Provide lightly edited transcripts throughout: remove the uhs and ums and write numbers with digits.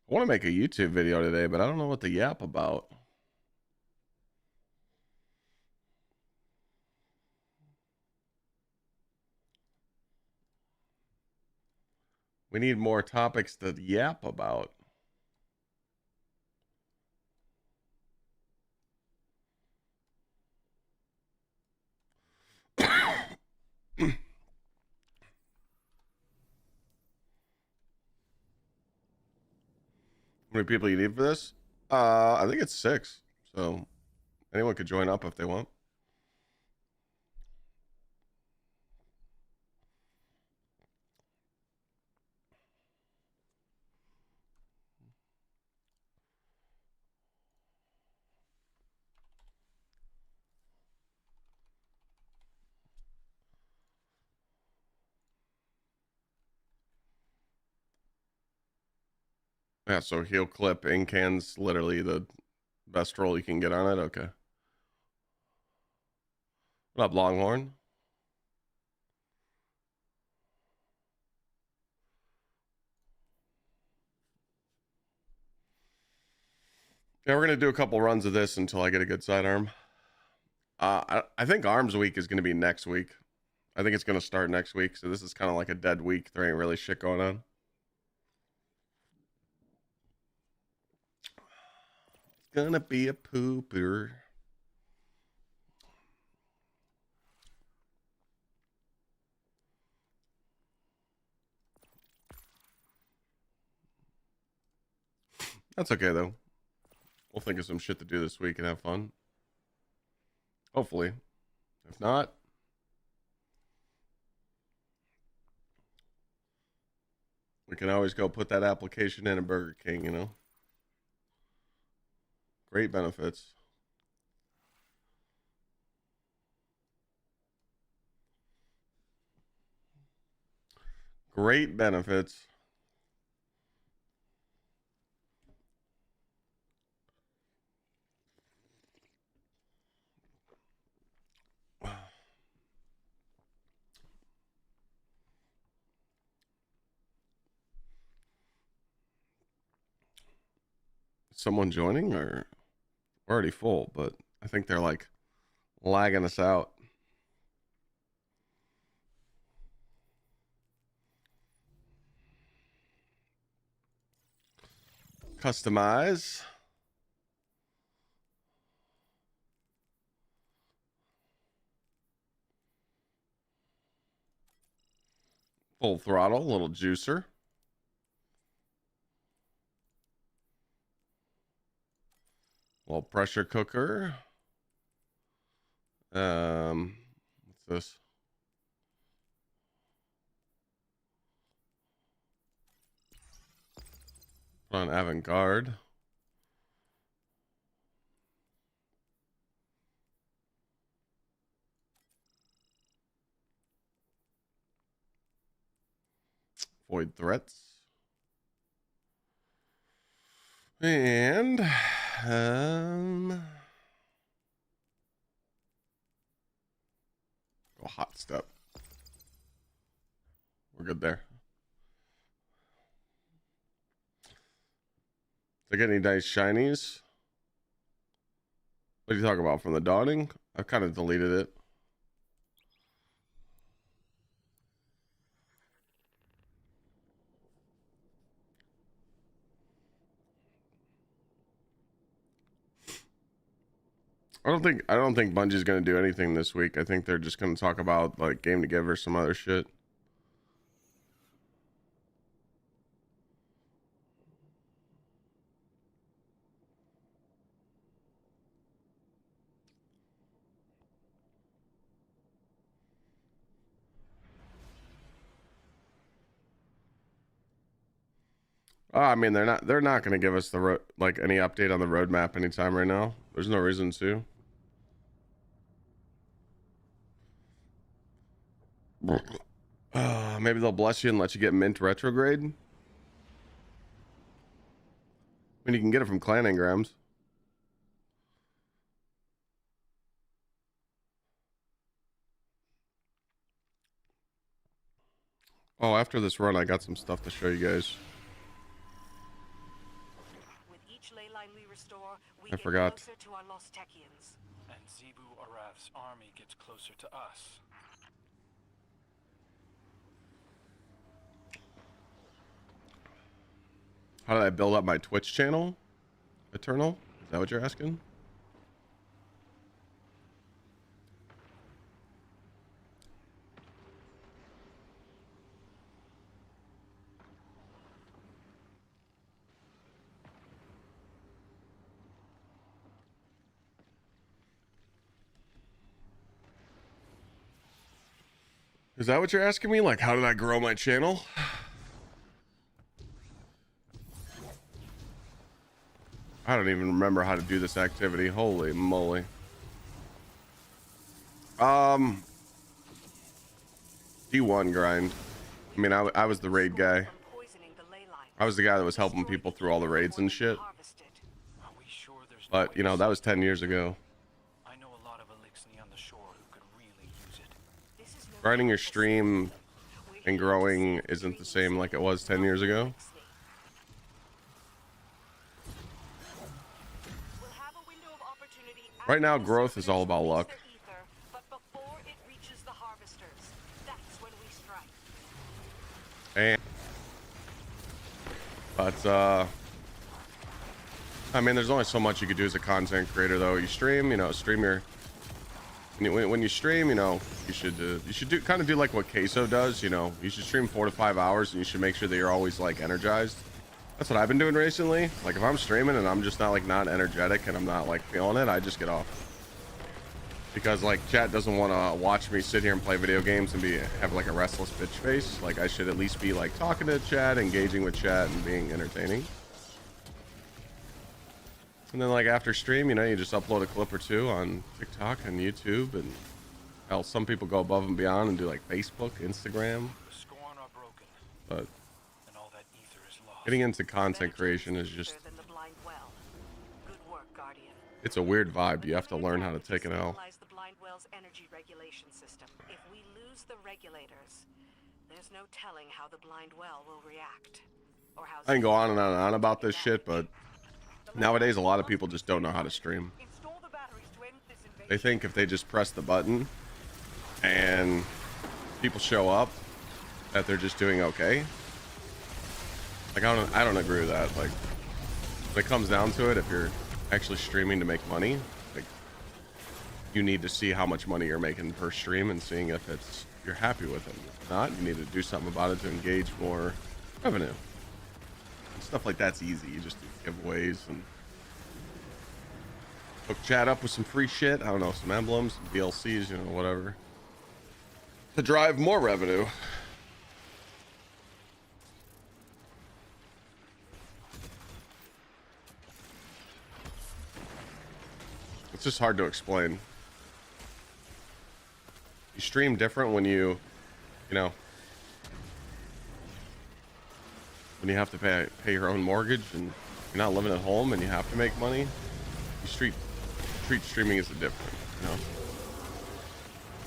I want to make a YouTube video today, but I don't know what to yap about. We need more topics to yap about. How many people you need for this? I think it's 6. So anyone could join up if they want. Yeah, so heel clip Incan's literally the best roll you can get on it. Okay. What up, Longhorn? Yeah, we're gonna do a couple runs of this until I get a good sidearm. I think Arms Week is gonna be next week. I think it's gonna start next week, so this is kind of like a dead week. There ain't really shit going on. It's gonna be a pooper. That's okay though. We'll think of some shit to do this week and have fun. Hopefully. If not, we can always go put that application in a Burger King, you know? Great benefits. Great benefits. Someone joining, or we're already full, but I think they're like lagging us out. Customize. Full throttle, little juicer. Little pressure cooker. What's this? Put on avant-garde. Void threats. And go hot step. We're good there. Did I get any nice shinies? What are you talking about? From the dawning? I've kind of deleted it. I don't think Bungie's gonna do anything this week. I think they're just gonna talk about like Game to Give or some other shit. I mean, they're not going to give us the like any update on the roadmap anytime right now. There's no reason to. Maybe they'll bless you and let you get mint retrograde. I mean, you can get it from clan engrams. Oh, after this run, I got some stuff to show you guys. restore, we I get forgot. closer to our lost Techians. And Zebu Araf's army gets closer to us. How did I build up my Twitch channel? Eternal? Is that what you're asking? Is that what you're asking me? Like, how did I grow my channel? I don't even remember how to do this activity. Holy moly. D1 grind. I mean, I was the raid guy. I was the guy that was helping people through all the raids and shit. But, you know, that was 10 years ago. I know a lot of Elixni on the shore who could really use it. Grinding your stream and growing isn't the same like it was 10 years ago. Right now, growth is all about luck. But I mean, there's only so much you could do as a content creator, though. You stream, you know, stream your. When you stream, you know, you should do kind of do like what Queso does. You know, you should stream 4 to 5 hours, and you should make sure that you're always like energized. That's what I've been doing recently. Like if I'm streaming and I'm just not energetic and I'm not like feeling it, I just get off. Because like chat doesn't want to watch me sit here and play video games and have like a restless bitch face. Like I should at least be like talking to chat, engaging with chat, and being entertaining. And then like after stream, you know, you just upload a clip or two on TikTok and YouTube, and hell, some people go above and beyond and do like Facebook, Instagram. But getting into content creation is just, it's a weird vibe. You have to learn how to take an L. Energy regulation system. If we lose the regulators, there's no telling how the blind well will react. Or how I can go on and on and on about this shit, but nowadays a lot of people just don't know how to stream. They think if they just press the button and people show up that they're just doing okay. Like I don't agree with that. Like when it comes down to it, if you're actually streaming to make money, like you need to see how much money you're making per stream and seeing if you're happy with it. If not, you need to do something about it to engage more revenue. And stuff like that's easy. You just do giveaways and hook chat up with some free shit. I don't know, some emblems, some DLCs, you know, whatever, to drive more revenue. It's just hard to explain. You stream different when you know, when you have to pay your own mortgage and you're not living at home and you have to make money. You treat streaming as a different, you know.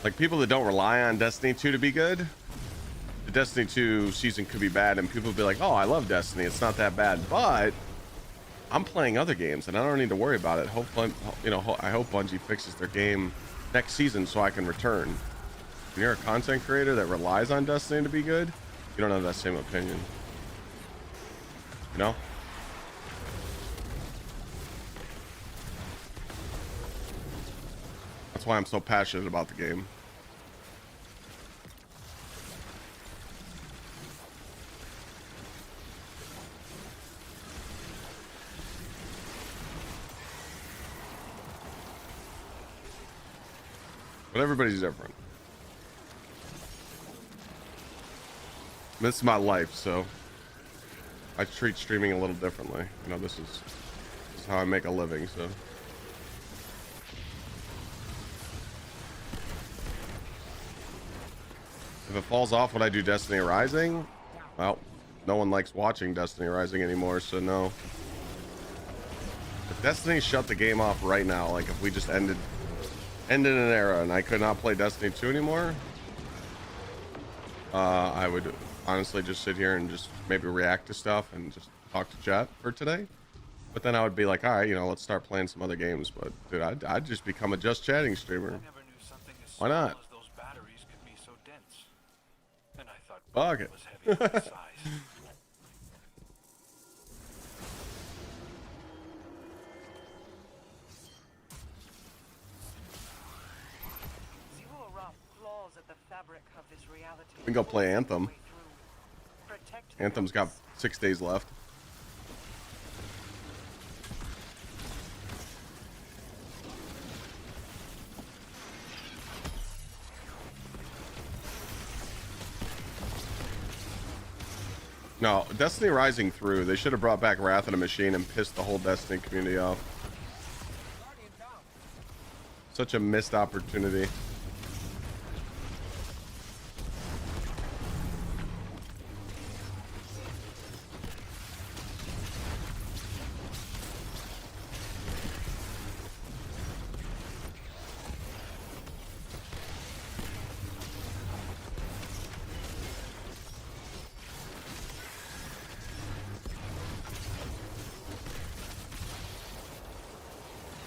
Like people that don't rely on Destiny 2 to be good, the Destiny 2 season could be bad and people will be like, oh, I love Destiny, it's not that bad, but I'm playing other games and I don't need to worry about it. Hopefully, you know, I hope Bungie fixes their game next season so I can return. When you're a content creator that relies on Destiny to be good, you don't have that same opinion. You know? That's why I'm so passionate about the game. But everybody's different. This is my life, so I treat streaming a little differently. You know, this is how I make a living, so. If it falls off when I do Destiny Rising, well, no one likes watching Destiny Rising anymore, so no. If Destiny shut the game off right now, like if we just ended an era and I could not play Destiny 2 anymore, I would honestly just sit here and just maybe react to stuff and just talk to chat for today. But then I would be like, all right, you know, let's start playing some other games. But dude, I'd just become a just chatting streamer. I never knew something as Why small not? as those batteries could be so dense. And I thought Fuck Pantheon it. was heavy for its size. Zero rough claws at the fabric of this reality. We can go play Anthem. Protect the Anthem's got peace. 6 days left. No, Destiny Rising through. They should have brought back Wrath of the Machine and pissed the whole Destiny community off. Such a missed opportunity.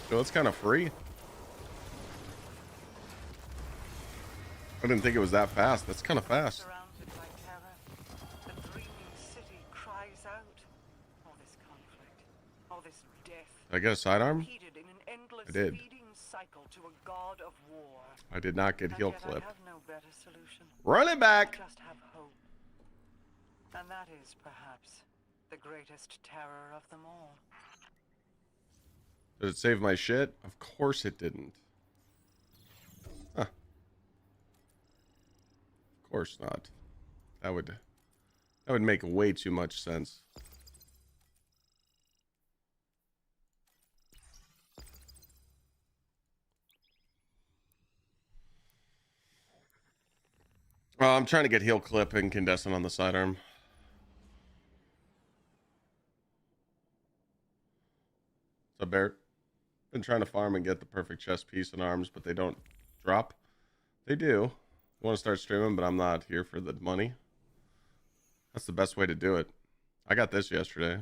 So it's kind of free. I didn't think it was that fast. That's kind of fast. Surrounded by terror, the dreaming city cries out. All this conflict, all this death, Did I get a sidearm? repeated in an endless I did. feeding cycle to a god of war. I did not get And heal yet clip. I have no better solution. Run it I back. just have hope. And that is perhaps the greatest terror of them all. Did it save my shit? Of course it didn't. Huh. Of course not. That would make way too much sense. I'm trying to get heal clip and incandescent on the sidearm. So Barrett, been trying to farm and get the perfect chest piece and arms, but they don't drop. They do. I want to start streaming, but I'm not here for the money. That's the best way to do it. I got this yesterday.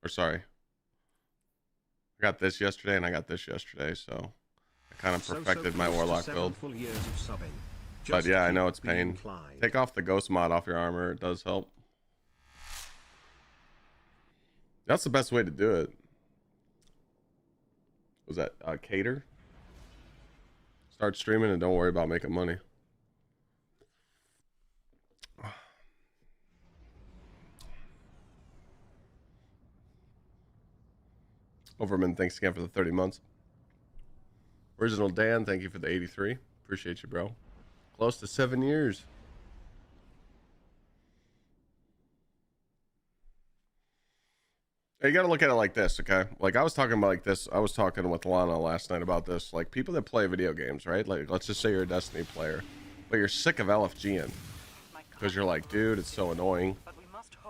Or sorry. I got this yesterday and I got this yesterday, so I kind of perfected my warlock build. But yeah, I know it's pain. Take off the ghost mod off your armor. It does help. That's the best way to do it. Was that cater? Start streaming and don't worry about making money. Overman, thanks again for the 30 months. Original Dan, thank you for the 83. Appreciate you, bro. Close to 7 years. You got to look at it like this, okay? Like I was talking about like this. I was talking with Lana last night about this. Like people that play video games, right? Like let's just say you're a Destiny player, but you're sick of LFGing because you're like, dude, it's so annoying.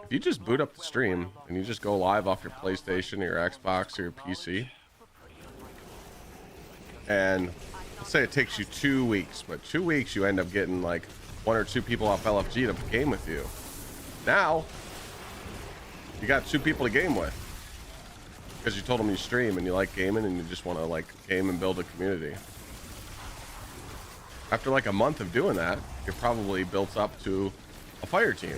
If you just boot up the stream and you just go live off your PlayStation or your Xbox or your PC, and let's say it takes you 2 weeks, but 2 weeks you end up getting like 1 or 2 people off LFG to game with you. Now you got 2 people to game with because you told them you stream and you like gaming and you just want to like game and build a community. After like a month of doing that, you're probably built up to a fire team.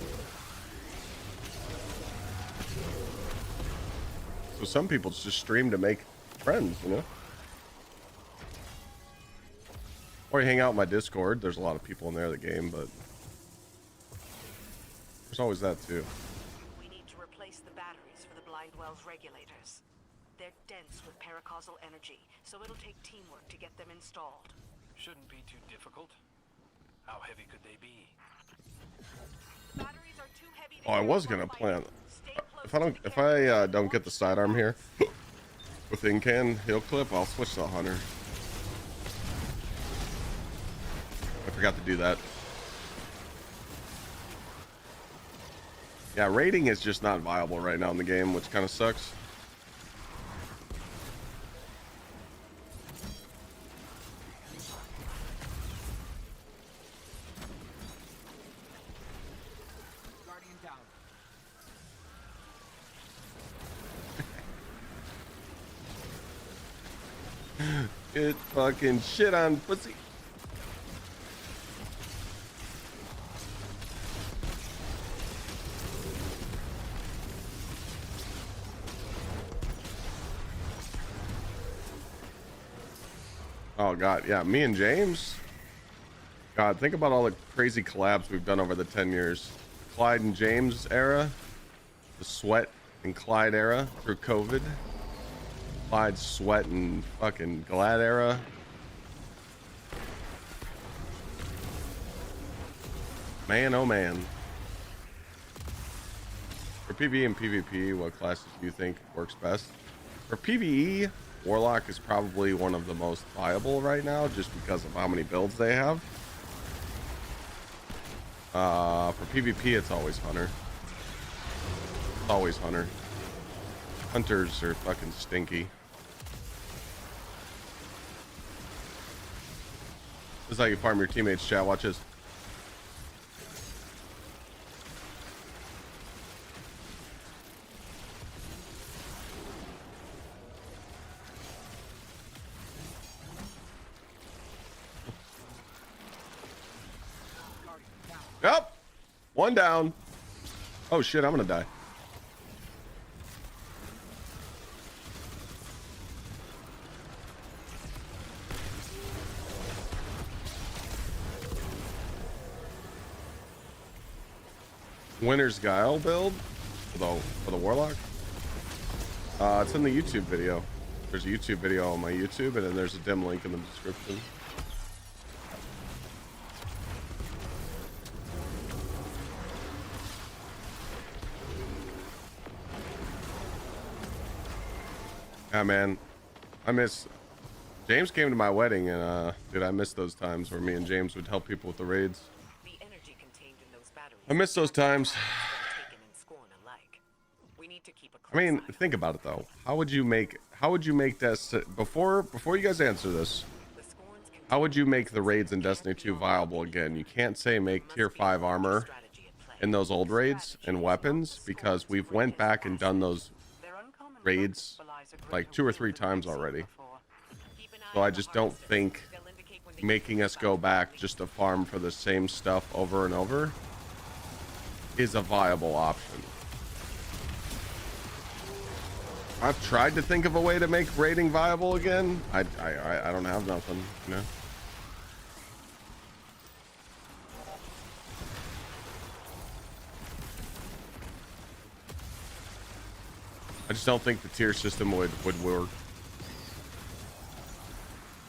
So some people just stream to make friends, you know? Or you hang out in my Discord. There's a lot of people in there that game, but there's always that too. We need to replace the batteries for the Blindwell's regulators. They're dense with paracausal energy, so it'll take teamwork to get them installed. Shouldn't be too difficult. How heavy could they be? The batteries are too heavy to Oh, I carry was one gonna by plan. one. Stay close If to the I don't get the sidearm here with Incan heal clip, I'll switch to the hunter. I forgot to do that. Yeah, raiding is just not viable right now in the game, which kind of sucks. Get fucking shit on, pussy. Oh god, yeah, me and James. God, think about all the crazy collabs we've done over the 10 years. Clyde and James era, the Sweat and Clyde era through COVID, Clyde, Sweat, and fucking Glad era. Man, oh man. For PvE and PvP, what classes do you think works best? For PvE, Warlock is probably one of the most viable right now, just because of how many builds they have. For PvP, it's always Hunter. It's always Hunter. Hunters are fucking stinky. This is how you farm your teammates, chat. Watch this. Yep. One down. Oh shit, I'm gonna die. Winter's Guile build for the Warlock. It's in the YouTube video. There's a YouTube video on my YouTube, and then there's a dim link in the description. Yeah, man, I miss. James came to my wedding, and dude, I miss those times where me and James would help people with the raids. The energy contained in those batteries I miss those times. taken in scorn alike. We need to keep a I close mean, eye on think about it though. How would you make this before you guys answer this? the Scorn's How would you make the raids in Destiny 2 viable again? You can't say make tier 5 armor strategy at play. in those old raids and weapons, because we've went back and done those Their uncommon raids purpose belies a like greater 2 or will 3 than times we've seen already. before. Keep an eye So on I the just don't harvests. think They'll indicate when they making us go back just to farm for the same stuff over and over is a viable option. I've tried to think of a way to make raiding viable again. I don't have nothing, you know. I just don't think the tier system would work.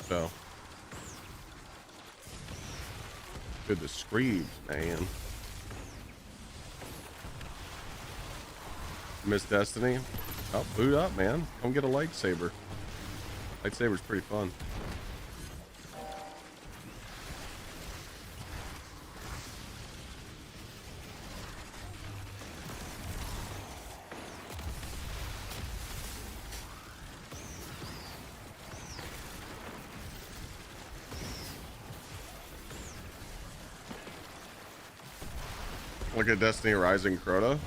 So, dude, the screeds, man. Miss Destiny. Oh, boot up, man. Come get a lightsaber. Lightsaber's pretty fun. Look at Destiny Rising Crota.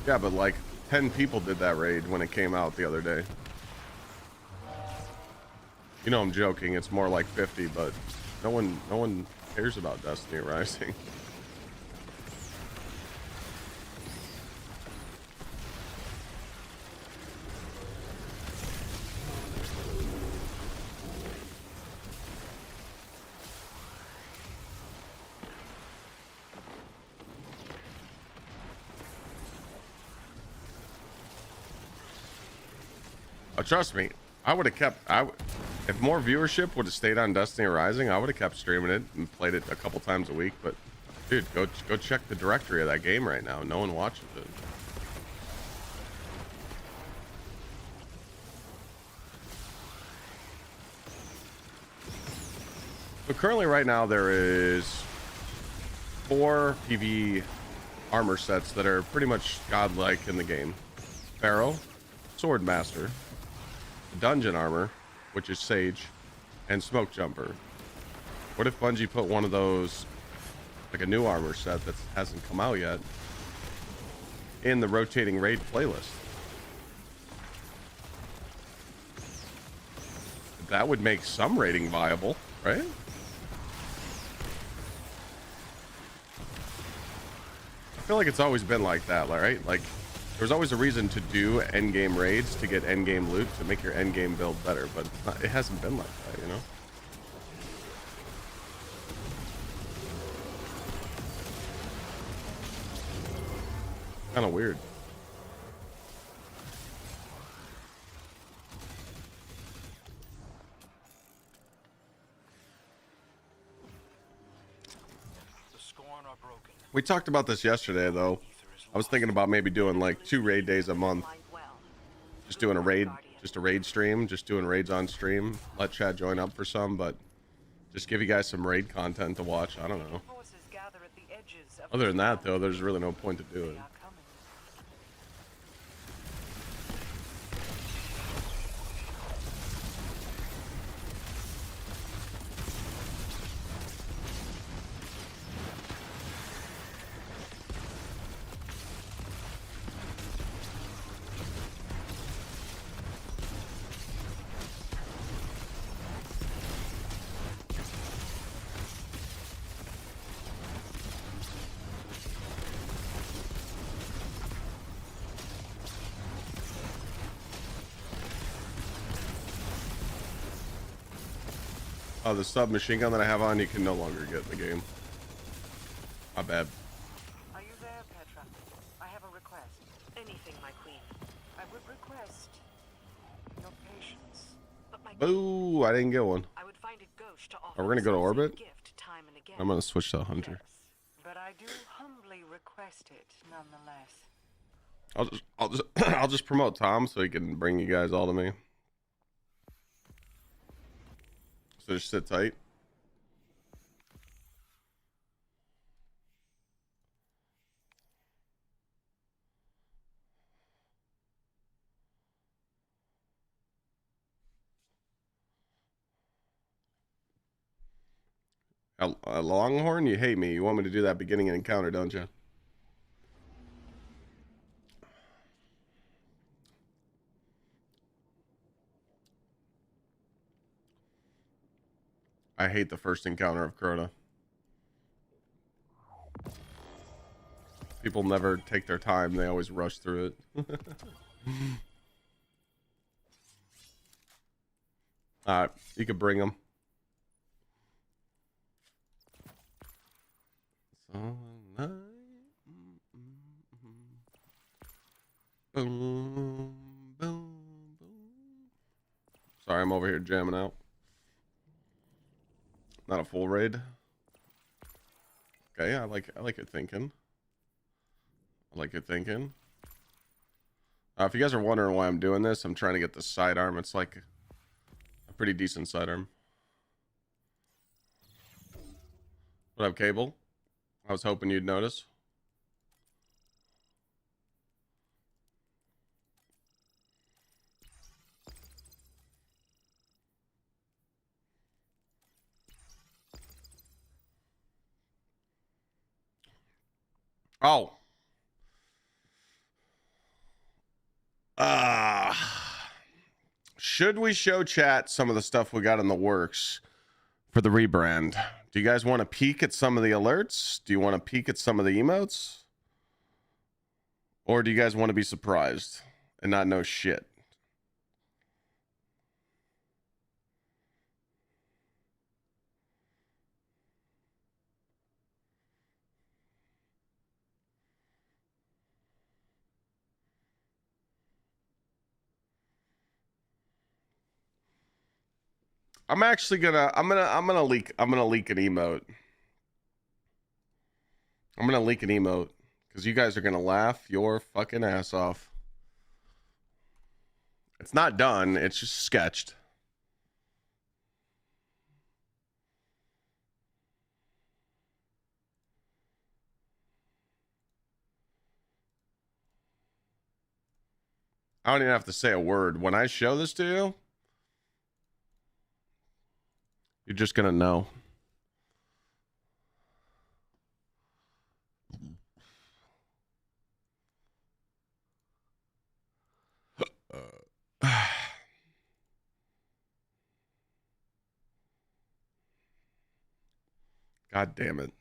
Yeah, but like 10 people did that raid when it came out the other day. You know I'm joking. It's more like 50, but no one cares about Destiny Rising. Trust me, I would have kept. If more viewership would have stayed on Destiny Rising, I would have kept streaming it and played it a couple times a week. But, dude, go check the directory of that game right now. No one watches it. But currently, right now, there is 4 PvE armor sets that are pretty much godlike in the game. Pharaoh, Swordmaster, Dungeon Armor, which is Sage, and Smoke Jumper. What if Bungie put one of those, like a new armor set that hasn't come out yet, in the rotating raid playlist? that would make some raiding viable, right? I feel like it's always been like that, right? Like, there's always a reason to do endgame raids to get endgame loot to make your endgame build better, but it's not, it hasn't been like that, you know? Kind of weird. We talked about this yesterday, though. I was thinking about maybe doing like 2 raid days a month. Just doing a raid, just a raid stream, just doing raids on stream. Let chat join up for some, but just give you guys some raid content to watch. I don't know. Other than that, though, there's really no point to do it. Oh, the submachine gun that I have on, you can no longer get in the game. My bad. Are you there, Petra? I have a request. Anything, my queen. I would request your patience. But my Boo! I didn't get one. I would find it gauche to offer Oh, we're gonna go to orbit? gift time and again. I'm gonna switch to Hunter. Yes, but I do humbly request it nonetheless. I'll just promote Tom so he can bring you guys all to me. So just sit tight. A Longhorn, you hate me. You want me to do that beginning encounter, don't you? I hate the first encounter of Crota. People never take their time. They always rush through it. Alright, you can bring them. Boom, boom, boom. Sorry, I'm over here jamming out. Not a full raid. Okay, I like your thinking. I like your thinking. If you guys are wondering why I'm doing this, I'm trying to get the sidearm. It's like a pretty decent sidearm. What up, Cable? I was hoping you'd notice. Oh. Should we show chat some of the stuff we got in the works for the rebrand? Do you guys want to peek at some of the alerts? Do you want to peek at some of the emotes? Or do you guys want to be surprised and not know shit? I'm actually I'm gonna leak an emote. I'm gonna leak an emote because you guys are gonna laugh your fucking ass off. It's not done, it's just sketched. I don't even have to say a word. When I show this to you, you're just gonna know. God damn it.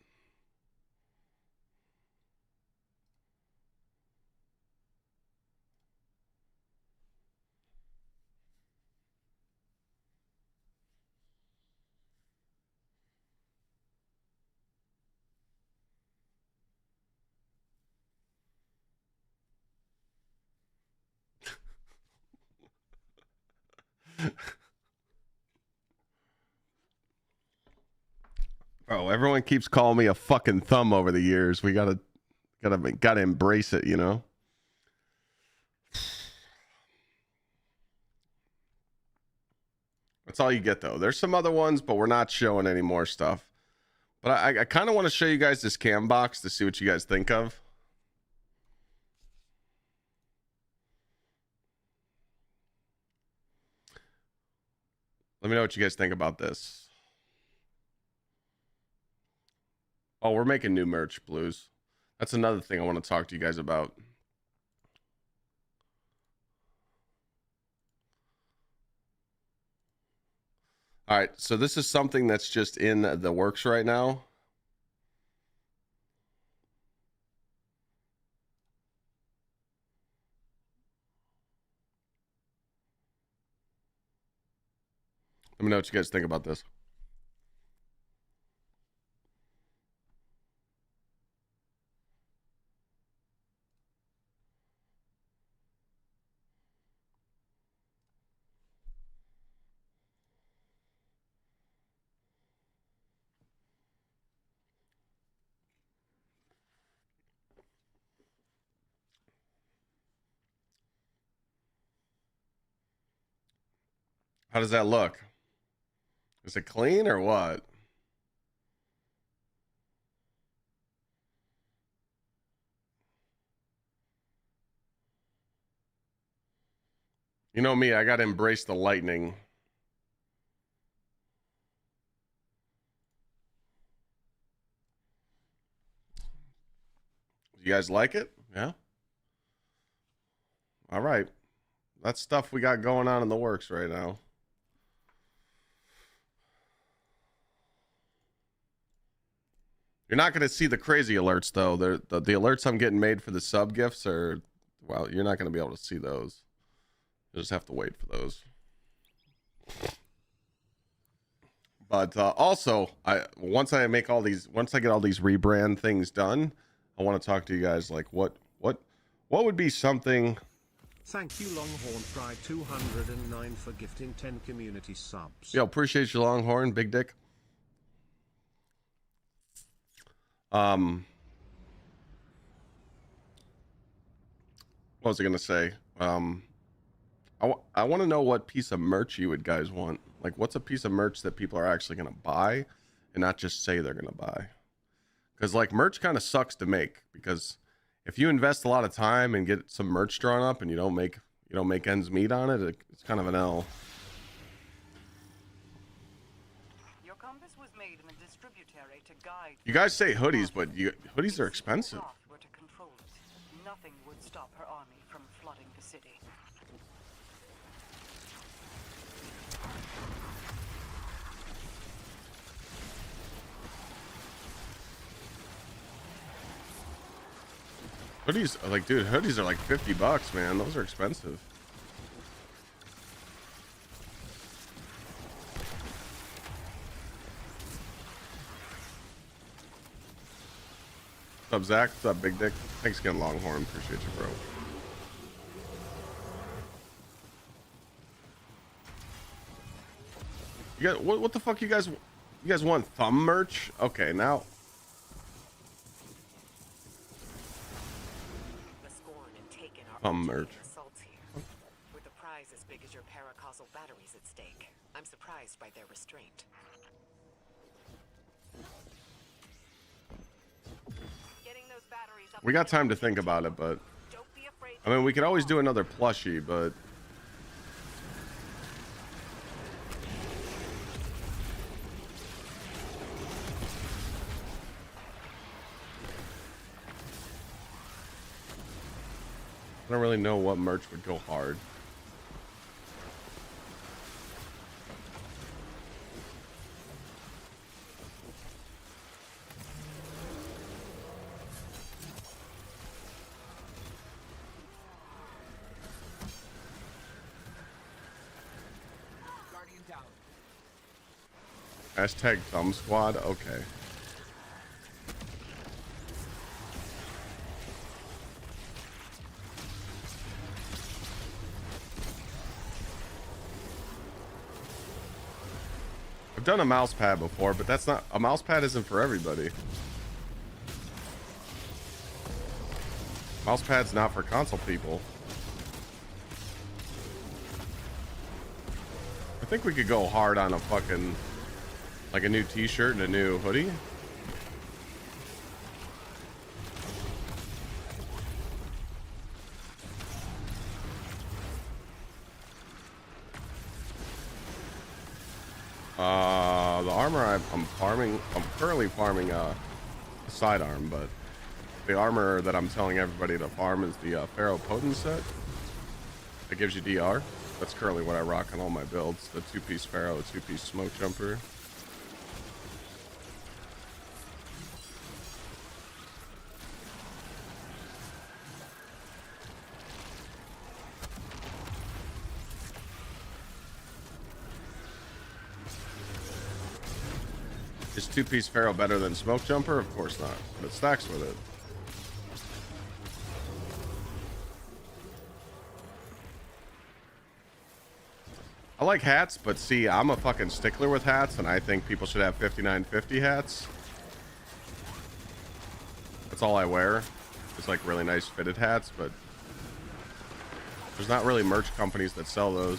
Bro, everyone keeps calling me a fucking thumb over the years. We gotta embrace it, you know? That's all you get, though. There's some other ones, but we're not showing any more stuff. But I kind of want to show you guys this cam box to see what you guys think of. Let me know what you guys think about this. Oh, we're making new merch, Blues. That's another thing I want to talk to you guys about. All right, so this is something that's just in the works right now. Let me know what you guys think about this. How does that look? Is it clean or what? You know me, I got to embrace the lightning. You guys like it? Yeah? All right. That's stuff we got going on in the works right now. You're not going to see the crazy alerts, though. The alerts I'm getting made for the sub gifts are, well, you're not going to be able to see those. You'll just have to wait for those. But also, once I get all these rebrand things done, I want to talk to you guys like what would be something. Thank you, Longhorn Fry 209 for gifting 10 community subs. Yo, appreciate you, Longhorn, big dick. What was I gonna say? I want to know what piece of merch you would guys want. Like, what's a piece of merch that people are actually gonna buy, and not just say they're gonna buy? Because like merch kind of sucks to make, because if you invest a lot of time and get some merch drawn up and you don't make ends meet on it, it's kind of an L. Your compass was made in a distributary to guide. You guys say hoodies, but hoodies are expensive. Were to control it, nothing would stop her army from flooding the city. Hoodies, like, dude, hoodies are like $50, man. Those are expensive. What's up, Zach? What's up, Big Dick? Thanks again, Longhorn. Appreciate you, bro. You guys, what the fuck, you guys want thumb merch? Okay, now. Merch. With the prize as big as your paracausal batteries at stake, I'm surprised by their restraint. Getting those batteries up. We got time to think about it, but I mean, we could always do another plushie, but I don't really know what merch would go hard. Hashtag thumb squad. Okay. I've done a mouse pad before, but that's not, a mouse pad isn't for everybody. Mouse pad's not for console people. I think we could go hard on a fucking, like a new t-shirt and a new hoodie. The armor I'm currently farming a sidearm, but the armor that I'm telling everybody to farm is the Pharaoh Potent set. It gives you DR. That's currently what I rock on all my builds. The 2-piece Pharaoh, 2-piece Smoke Jumper. Is 2-piece Pharaoh better than Smoke Jumper? Of course not, but it stacks with it. I like hats, but see, I'm a fucking stickler with hats, and I think people should have 5950 hats. That's all I wear. It's like really nice fitted hats, but there's not really merch companies that sell those.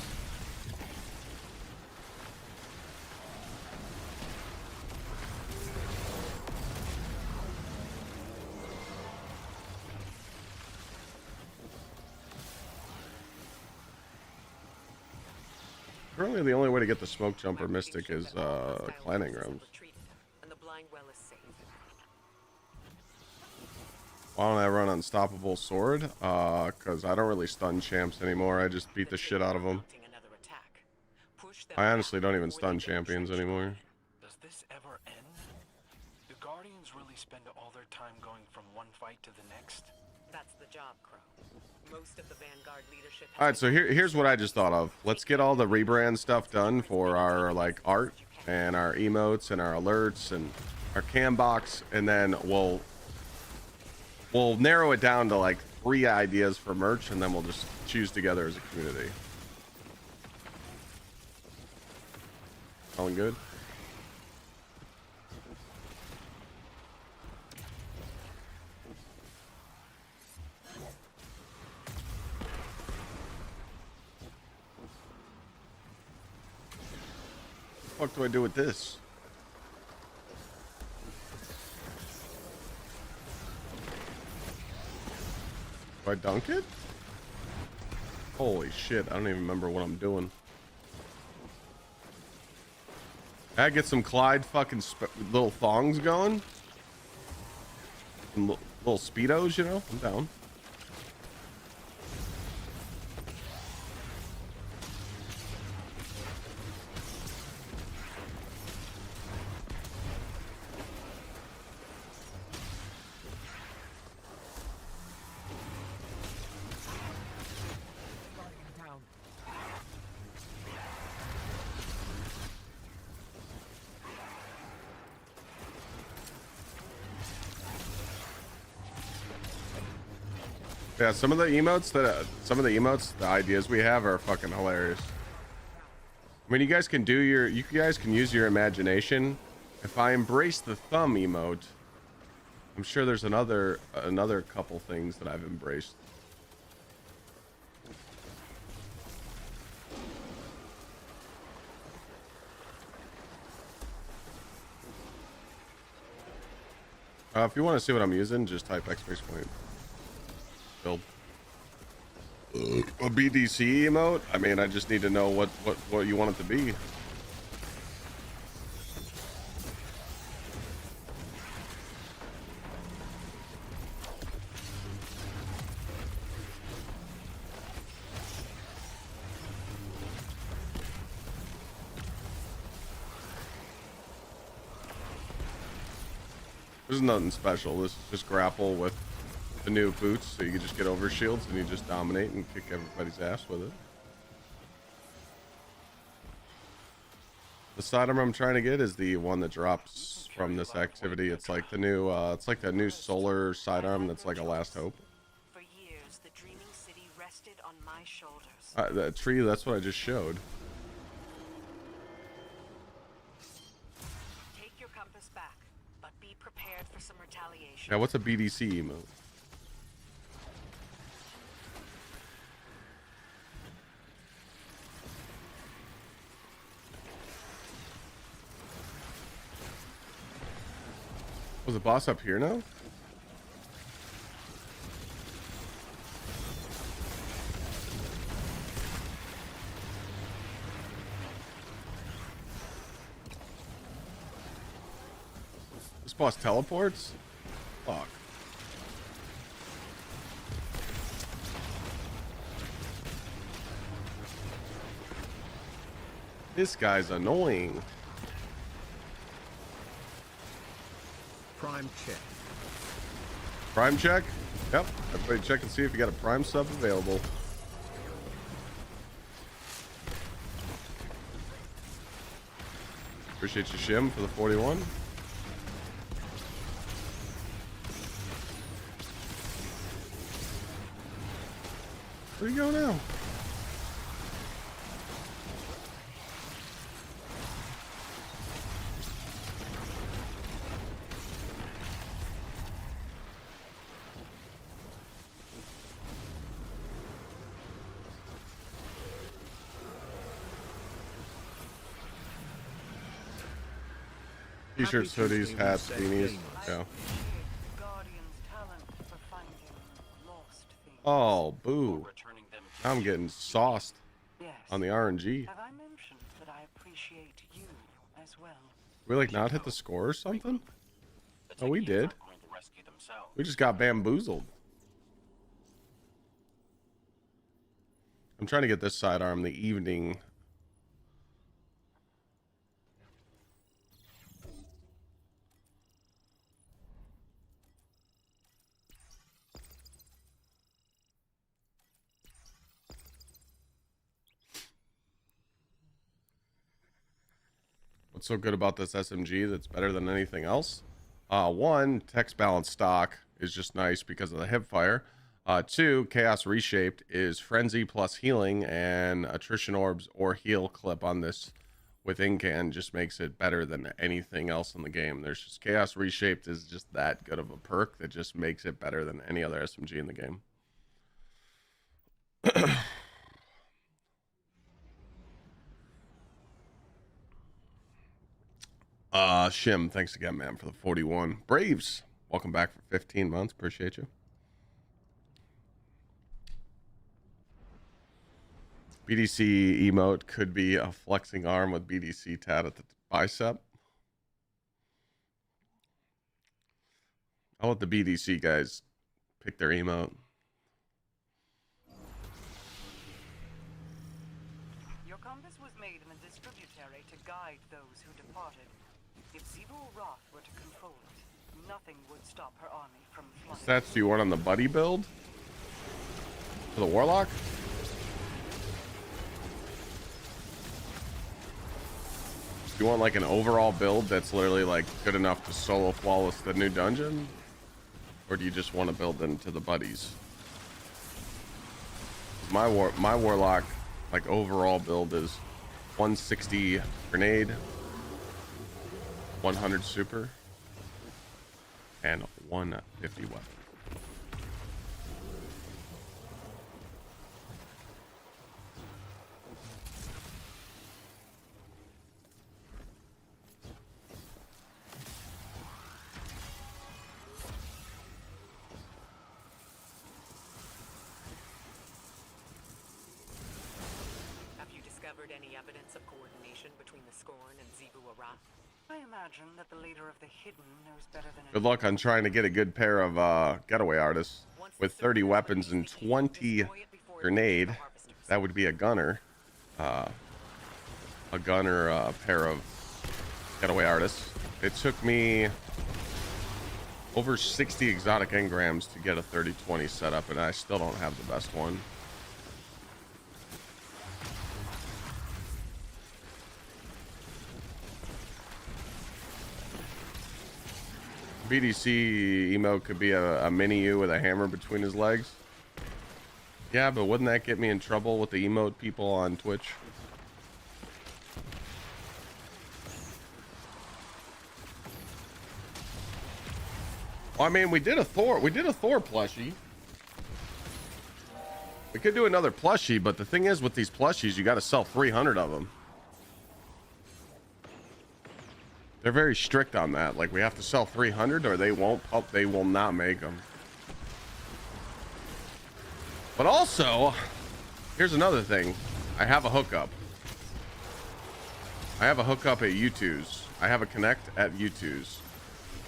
Currently, the only way to get the Smoke Jumper Mystic is clanning rooms. And the blind well is safe. Why don't I run Unstoppable Sword? Because I don't really stun champs anymore. I just beat the shit out of them. I honestly don't even stun champions anymore. Does this ever end? The Guardians really spend all their time going from one fight to the next? That's the job, Crow. Most of the Vanguard leadership. All right, so here's what I just thought of. Let's get all the rebrand stuff done for our like art and our emotes and our alerts and our cam box, and then we'll narrow it down to like 3 ideas for merch, and then we'll just choose together as a community. Sound good? What the fuck do I do with this? Do I dunk it? Holy shit, I don't even remember what I'm doing. I get some Clyde fucking little thongs going. Some little speedos, you know? I'm down. Yeah, some of the emotes, the ideas we have are fucking hilarious. I mean, you guys can use your imagination. If I embrace the thumb emote, I'm sure there's another couple things that I've embraced. If you want to see what I'm using, just type X-Space Point. Build a BDC emote. I mean, I just need to know what you want it to be. This is nothing special. This is just grapple with the new boots, so you can just get over shields and you just dominate and kick everybody's ass with it. The sidearm I'm trying to get is the one that drops from this activity. It's like the new, it's like the new solar sidearm that's like a last hope. For years, the dreaming city rested on my shoulders. The tree, that's what I just showed. Take your compass back, but be prepared for some retaliation. Yeah, what's a BDC emote? Was the boss up here now? This boss teleports? Fuck. This guy's annoying. Prime check. Prime check? Yep. Everybody check and see if you got a prime sub available. Appreciate you, Shim, for the 41. Where do you go now? T-shirts, hoodies, hats, beanies. Yeah. Guardian's talent for finding lost things. Oh, boo. Returning them to I'm getting sauced Yes. on the RNG. Have I mentioned that I appreciate you as well? We like not hit the score or something? the Oh, we Technians did. aren't going to rescue themselves. We just got bamboozled. I'm trying to get this sidearm the evening. What's so good about this SMG that's better than anything else? One, text balance stock is just nice because of the hip fire. Two, Chaos Reshaped is frenzy plus healing, and attrition orbs or heal clip on this with Incan just makes it better than anything else in the game. There's just Chaos Reshaped is just that good of a perk that just makes it better than any other SMG in the game. Shim, thanks again, man, for the 41. Braves, welcome back for 15 months. Appreciate you. BDC emote could be a flexing arm with BDC tat at the bicep. I'll let the BDC guys pick their emote. Your compass was made in a distributary to guide those who departed. If Zivu Roth were to control it, nothing would stop her army from flying. Stats do you want on the buddy build? For the Warlock? Do you want like an overall build that's literally like good enough to solo flawless the new dungeon? Or do you just want to build into the buddies? My Warlock like overall build is 160 grenade, 100 super, and 150 weapon. Have you discovered any evidence of coordination between the Scorn and Zivu Arath? I imagine that the leader of the Hidden knows better than Good luck on trying to get a good pair of getaway artists with 30 weapons and 20 grenade. That would be a gunner. A pair of getaway artists. It took me over 60 exotic engrams to get a 30-20 setup, and I still don't have the best one. BDC emote could be a mini you with a hammer between his legs. Yeah, but wouldn't that get me in trouble with the emote people on Twitch? Well, I mean, we did a Thor plushie. We could do another plushie, but the thing is with these plushies, you got to sell 300 of them. They're very strict on that. Like, we have to sell 300 or they will not make them. But also, here's another thing. I have a hookup. I have a hookup at U2's. I have a connect at U2's.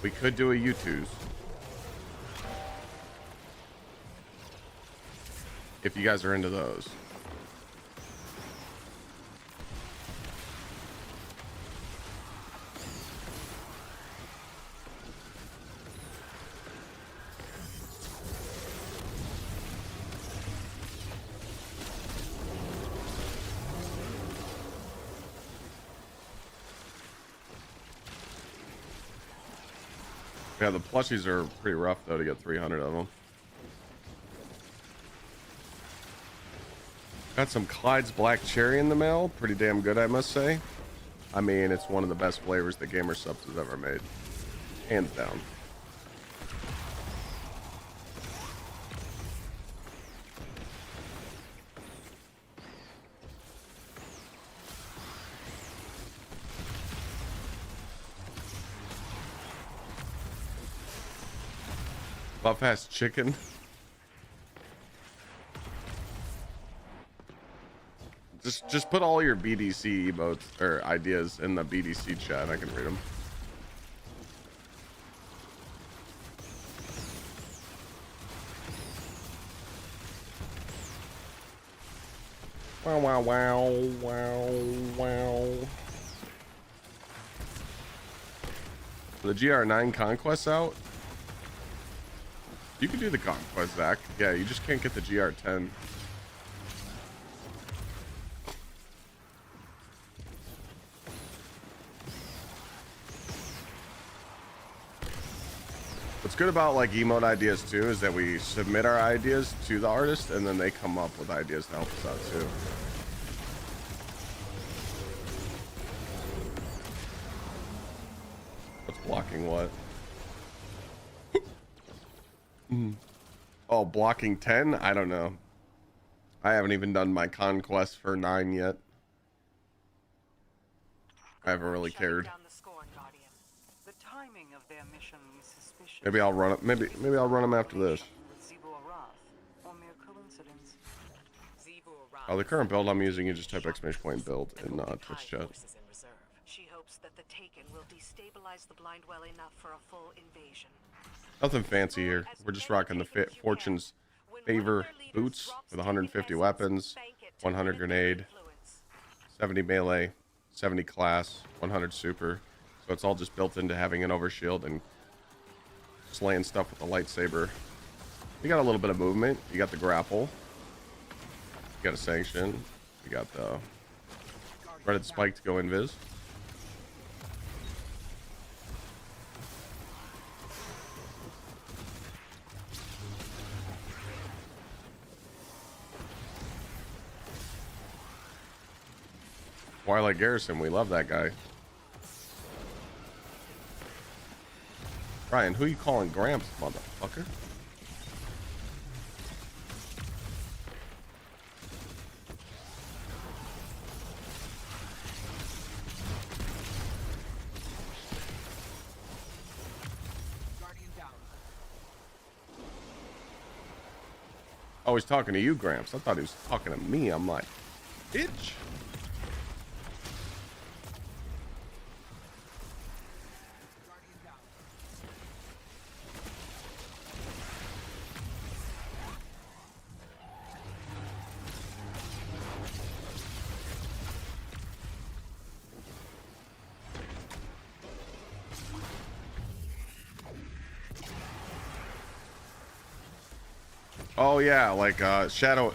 We could do a U2's. If you guys are into those. Yeah, the plushies are pretty rough though to get 300 of them. Got some Clyde's Black Cherry in the mail. Pretty damn good, I must say. I mean, it's one of the best flavors that Gsxrclyde has ever made. Hands down. Buff ass chicken. Just put all your BDC emotes or ideas in the BDC chat. I can read them. Wow, wow, wow, wow, wow. The GR9 Conquest out? You can do the Conquest, Zach. Yeah, you just can't get the GR10. What's good about like emote ideas too is that we submit our ideas to the artist and then they come up with ideas to help us out too. What's blocking what? Oh, blocking 10? I don't know. I haven't even done my conquest for 9 yet. I haven't really cared. Maybe I'll run it. Maybe I'll run them after this. Oh, the current build I'm using, you just type ! build in Twitch chat. She hopes that the Taken will destabilize the blind well enough for a full invasion. Nothing fancy here. We're just rocking the Fortune's Favor boots with 150 weapons, 100 grenade, 70 melee, 70 class, 100 super. So it's all just built into having an overshield and slaying stuff with a lightsaber. You got a little bit of movement. You got the grapple. You got a sanction. You got the Reddit spike to go invis. Twilight Garrison, we love that guy. Ryan, who you calling Gramps, motherfucker? Oh, he's talking to you, Gramps. I thought he was talking to me. I'm like, bitch. Oh yeah, like Shadow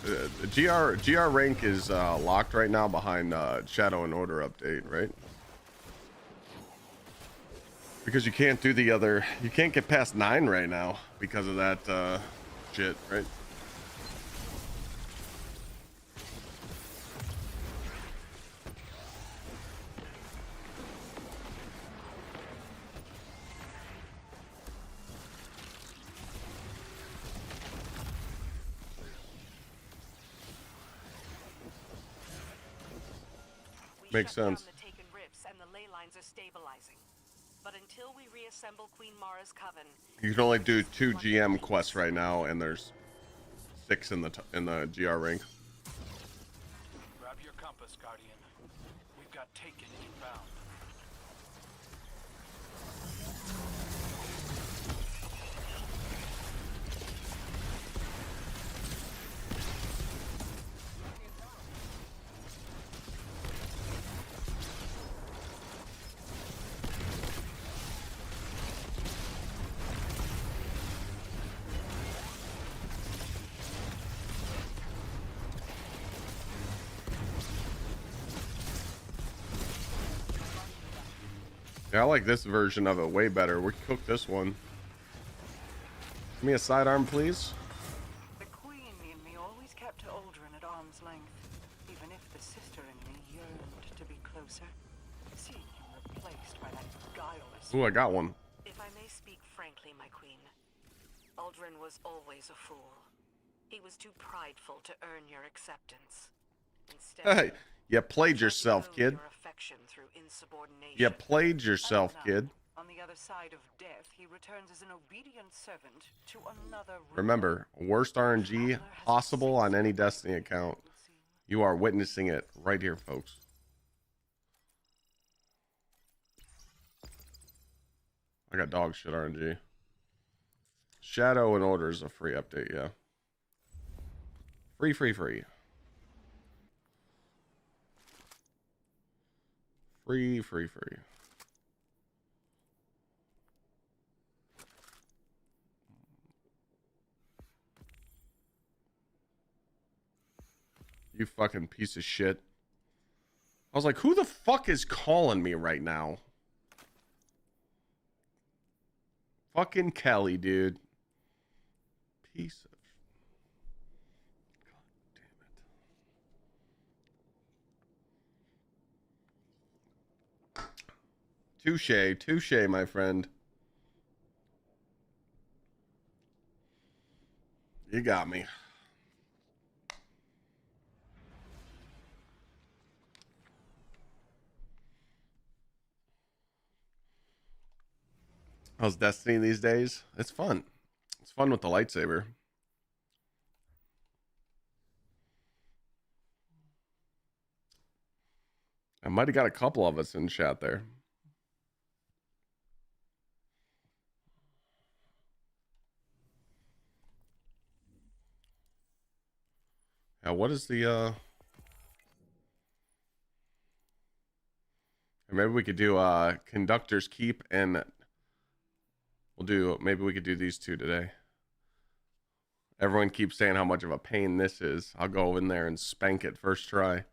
GR rank is locked right now behind Shadow and Order update, right? Because you can't do the other, you can't get past 9 right now because of that shit, right? Makes sense. The taken rifts and the ley lines are stabilizing. But until we reassemble Queen Mara's coven, You can only do 2 GM quests right now, and there's 6 in the GR rank. Grab your compass, Guardian. We've got Taken inbound. Yeah, I like this version of it way better. We cooked this one. Give me a sidearm, please. the Queen in me always kept Aldrin at arm's length, even if the sister in me yearned to be closer. Seeing him replaced by that guileless... Ooh, I got one. If I may speak frankly, my queen, Aldrin was always a fool. He was too prideful to earn your acceptance. Instead, Hey, you played yourself, kid. your affection through insubordination. You played yourself, And now, kid. on the other side of death, he returns as an obedient servant to another ruler. Remember, worst RNG possible on any Destiny account. You are witnessing it right here, folks. I got dog shit RNG. Shadow and Order is a free update, yeah. Free. Free. You fucking piece of shit. I was like, who the fuck is calling me right now? Fucking Kelly, dude. Piece of... God damn it. Touche, my friend. You got me. How's Destiny these days? It's fun. It's fun with the lightsaber. I might have got a couple of us in chat there. Now, what is the maybe we could do Conductor's Keep, and maybe we could do these 2 today. Everyone keeps saying how much of a pain this is. I'll go in there and spank it first try.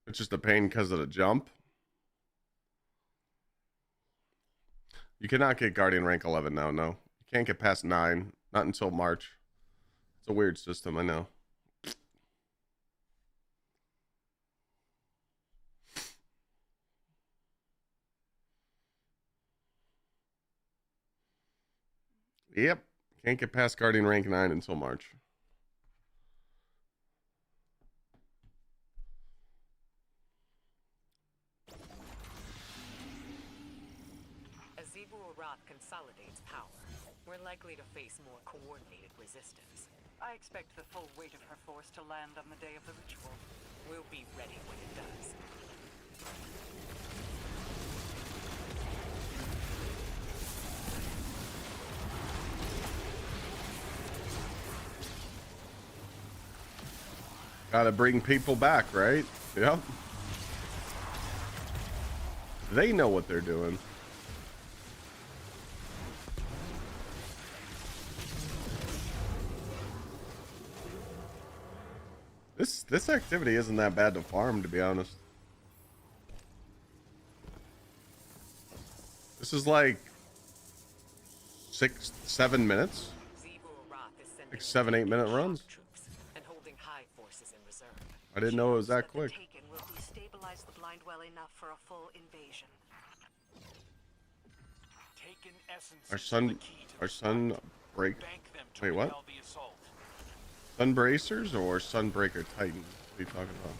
It's just a pain because of the jump. You cannot get Guardian rank 11 now, no. You can't get past 9. Not until March. It's a weird system, I know. Yep. Can't get past Guardian rank 9 until March. Consolidates power. We're likely to face more coordinated resistance. I expect the full weight of her force to land on the day of the ritual. We'll be ready when it does. Gotta bring people back, right? Yep. They know what they're doing. This activity isn't that bad to farm, to be honest. This is like 6-7 minutes. Like 7-8 minute runs. And holding high forces in reserve. I didn't know it was that quick. Taken will destabilize the blind well enough for a full invasion. Taken essence Our sun break. bank them to Wait, what? repel the assault. Sunbracers or Sunbreaker Titan? What are you talking about?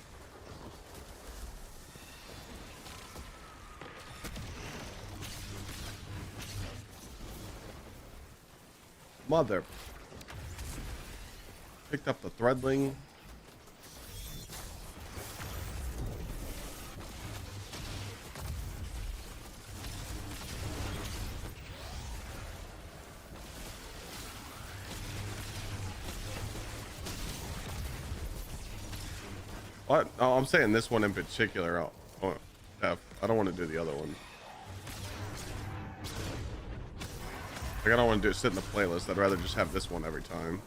Mother. Picked up the threadling. What? Oh, I'm saying this one in particular. Oh, F. I don't want to do the other one. Like, I don't want to sit in the playlist. I'd rather just have this one every time.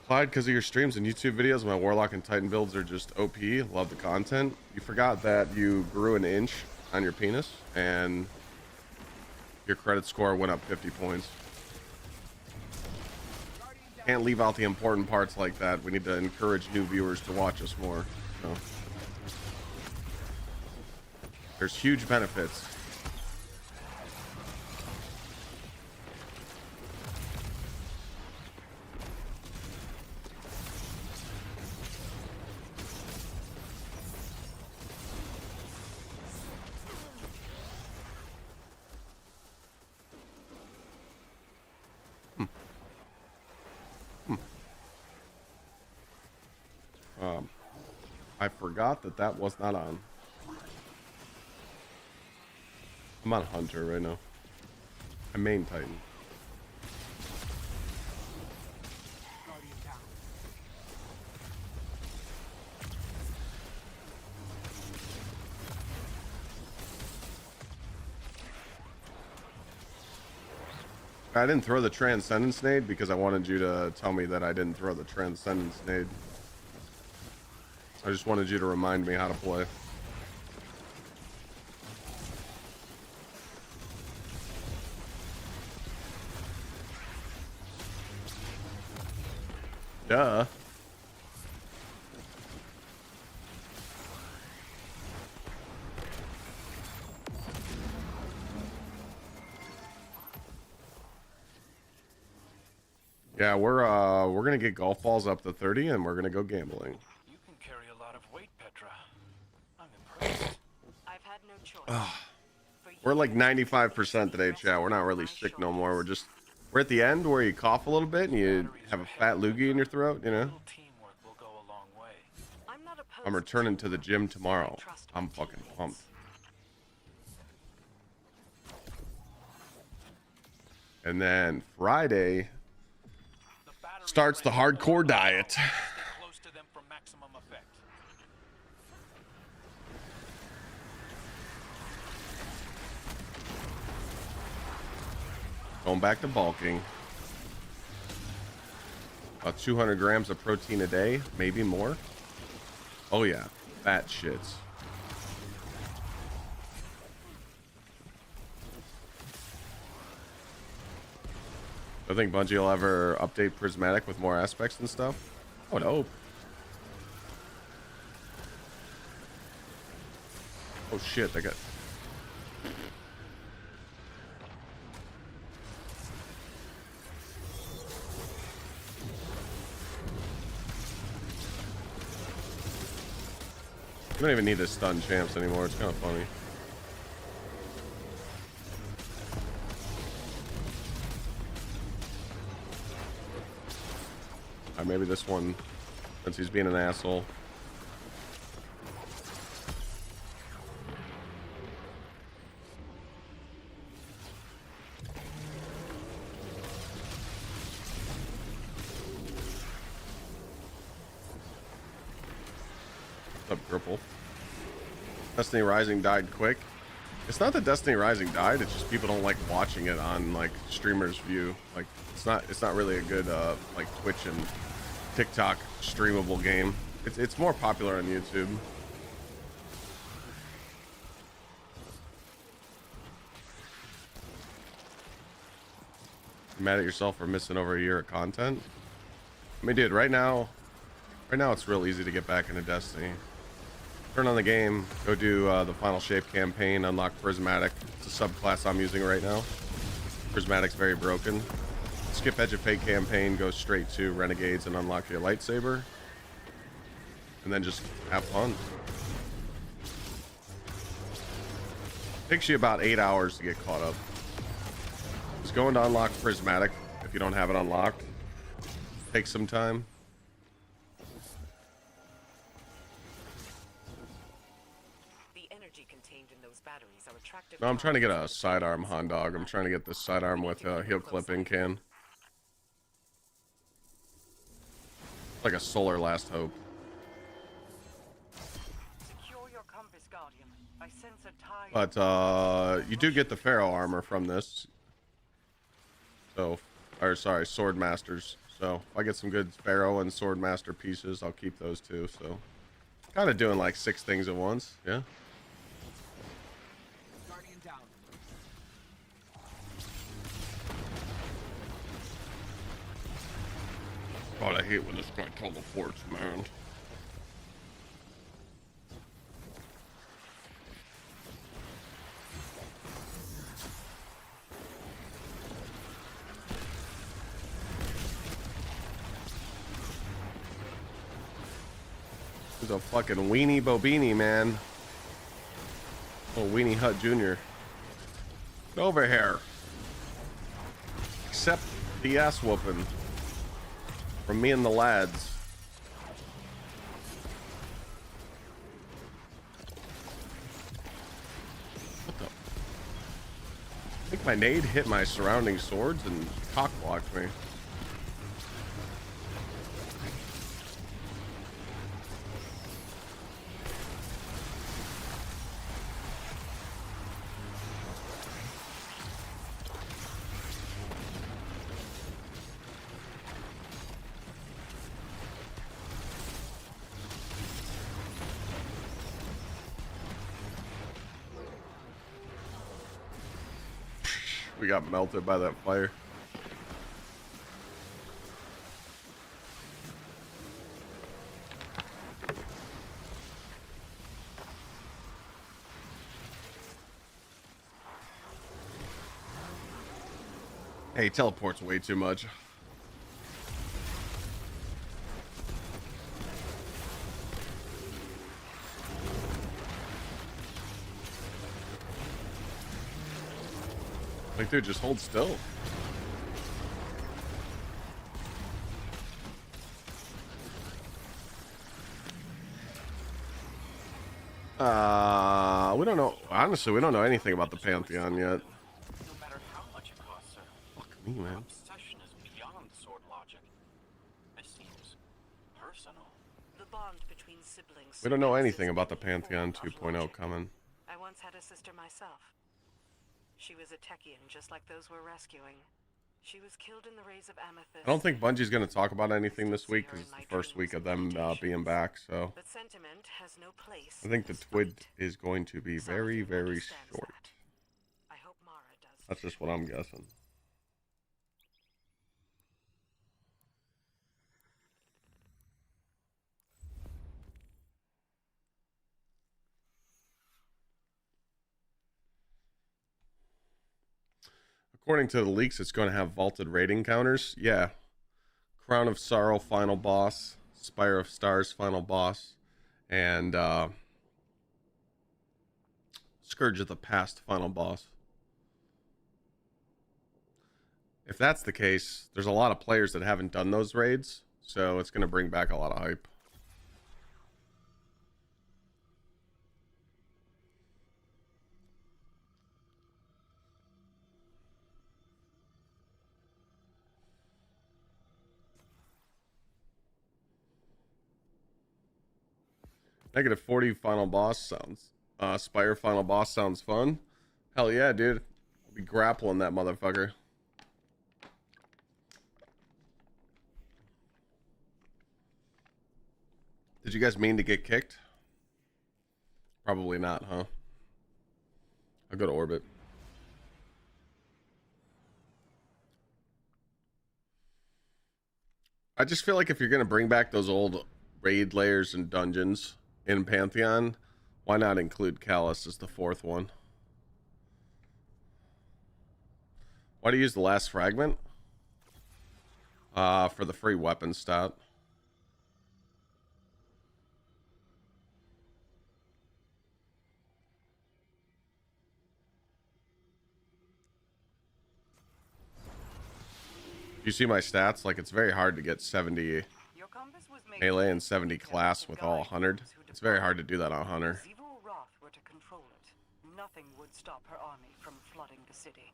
Clyde, because of your streams and YouTube videos, my Warlock and Titan builds are just OP. Love the content. You forgot that you grew an inch on your penis and your credit score went up 50 points. Can't leave out the important parts like that. We need to encourage new viewers to watch us more. So. There's huge benefits. I forgot that was not on. I'm on Hunter right now. I'm main Titan. I didn't throw the Transcendence Nade because I wanted you to tell me that I didn't throw the Transcendence Nade. I just wanted you to remind me how to play. Duh. Yeah, we're gonna get golf balls up to 30 and we're gonna go gambling. You can carry a lot of weight, Petra. I'm impressed. I've had no choice. We're like 95% today, chat. We're not really sick no more. We're at the end where you cough a little bit and you have a fat loogie in your throat, you know? Little teamwork will go a long way. I'm not opposed I'm returning to the gym to tomorrow. trust I'm my fucking teammates. pumped. And then Friday The battery starts the ready. hardcore diet. Stay close to them for maximum effect. Going back to bulking. About 200 grams of protein a day, maybe more. Oh yeah, fat shits. I think Bungie will ever update Prismatic with more aspects and stuff. I would hope. Oh shit, they got... We don't even need to stun champs anymore. It's kind of funny. Maybe this one, since he's being an asshole. What's up, Gripple? Destiny Rising died quick. It's not that Destiny Rising died, it's just people don't like watching it on like streamers view. Like it's not really a good like Twitch and TikTok streamable game. It's more popular on YouTube. You're mad at yourself for missing over a year of content? I mean, dude, right now it's real easy to get back into Destiny. Turn on the game, go do the Final Shape campaign, unlock Prismatic. It's a subclass I'm using right now. Prismatic's very broken. Skip Edge of Fate campaign, go straight to Renegades and unlock your lightsaber. And then just have fun. Takes you about 8 hours to get caught up. Just going to unlock Prismatic if you don't have it unlocked. Takes some time. No, I'm trying to get a sidearm Hound Dog. I'm trying to get this sidearm with a heel clipping can. Like a solar last hope. Secure your compass, Guardian. I sense a tide. But you do get the Pharaoh armor from this. So, or sorry, Sword Masters. So if I get some good Pharaoh and Sword Master pieces, I'll keep those too. So kind of doing like 6 things at once. Yeah. God, I hate when this guy teleports, man. He's a fucking weenie bobini, man. Oh, Weenie Hut Jr. Get over here. Accept the ass whooping from me and the lads. What the? I think my nade hit my surrounding swords and cock blocked me. We got melted by that fire. Hey, he teleports way too much. Like, dude, just hold still. We don't know. Honestly, we don't know anything about the Pantheon yet. No matter how much it costs, sir. Fuck me, man. Obsession is beyond sword logic. It seems personal. The bond between siblings. We don't know anything about the Pantheon 2.0 coming. I once had a sister myself. She was a Techian, just like those we're rescuing. She was killed in the rays of amethyst. I don't think Bungie's going to talk about anything this week because it's the first week of them being back, so But sentiment has no place. I think the TWID is going to be very, very short. I hope Mara does. That's just what I'm guessing. According to the leaks, it's going to have vaulted rating counters. Yeah. Crown of Sorrow final boss, Spire of Stars final boss, and Scourge of the Past final boss. If that's the case, there's a lot of players that haven't done those raids, so it's going to bring back a lot of hype. -40 final boss sounds. Spire final boss sounds fun. Hell yeah, dude. I'll be grappling that motherfucker. Did you guys mean to get kicked? Probably not, huh? I'll go to orbit. I just feel like if you're going to bring back those old raid layers and dungeons in Pantheon, why not include Callus as the 4th one? Why do you use the last fragment? For the free weapon stat. You see my stats? Like, it's very hard to get 70 Your compass was made melee and 70 class with all 100. It's very hard to do that on Hunter. If evil Wrath were to control it, nothing would stop her army from flooding the city.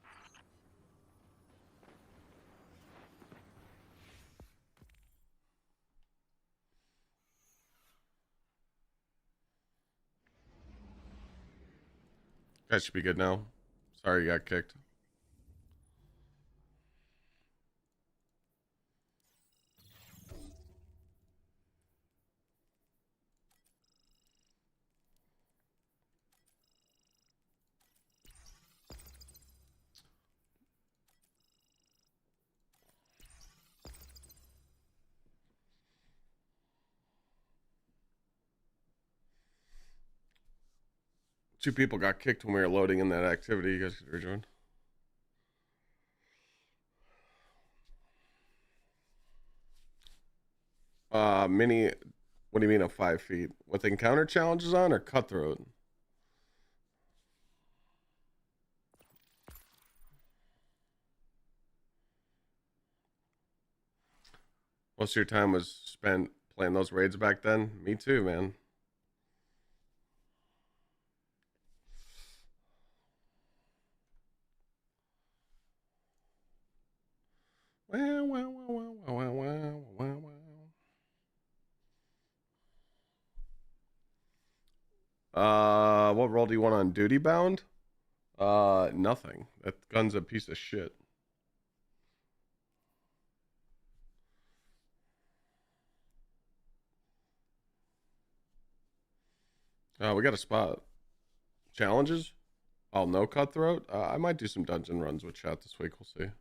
Guys should be good now. Sorry you got kicked. Two people got kicked when we were loading in that activity. You guys could rejoin. Mini, what do you mean of 5 feet? With encounter challenges on or cutthroat? Most of your time was spent playing those raids back then? Me too, man. What role do you want on duty bound? Nothing. That gun's a piece of shit. We got a spot. Challenges? Oh, no cutthroat? I might do some dungeon runs with chat this week. We'll see.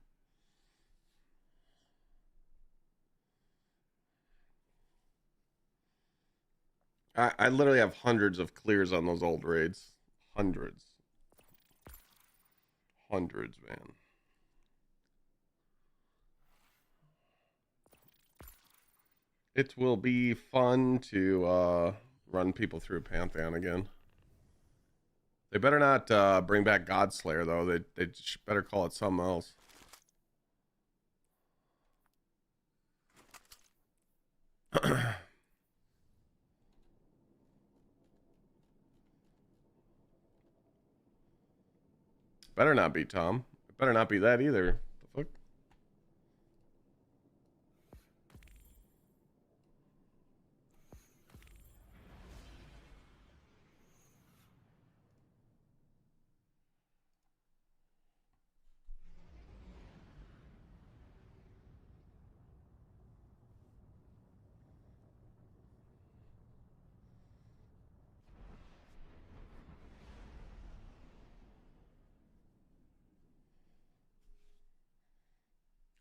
I literally have hundreds of clears on those old raids. Hundreds. Hundreds, man. It will be fun to run people through Pantheon again. They better not bring back Godslayer, though. They better call it something else. Better not be Tom. It better not be that either. The fuck?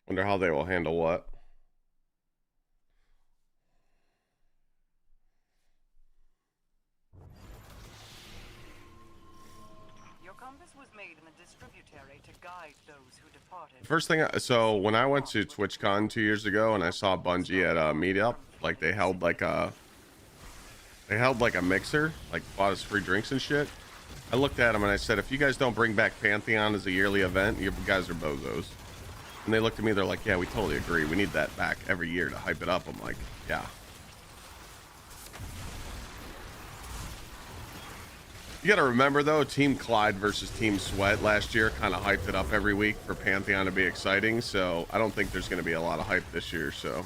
Wonder how they will handle what. Your compass was made in a distributary to guide those who departed. First thing, so when I went to TwitchCon 2 years ago and I saw Bungie at a meetup, like they held like a mixer, like bought us free drinks and shit. I looked at them and I said, if you guys don't bring back Pantheon as a yearly event, you guys are bozos. And they looked at me, they're like, yeah, we totally agree. We need that back every year to hype it up. I'm like, yeah. You got to remember, though, Team Clyde versus Team Sweat last year kind of hyped it up every week for Pantheon to be exciting. So I don't think there's going to be a lot of hype this year. So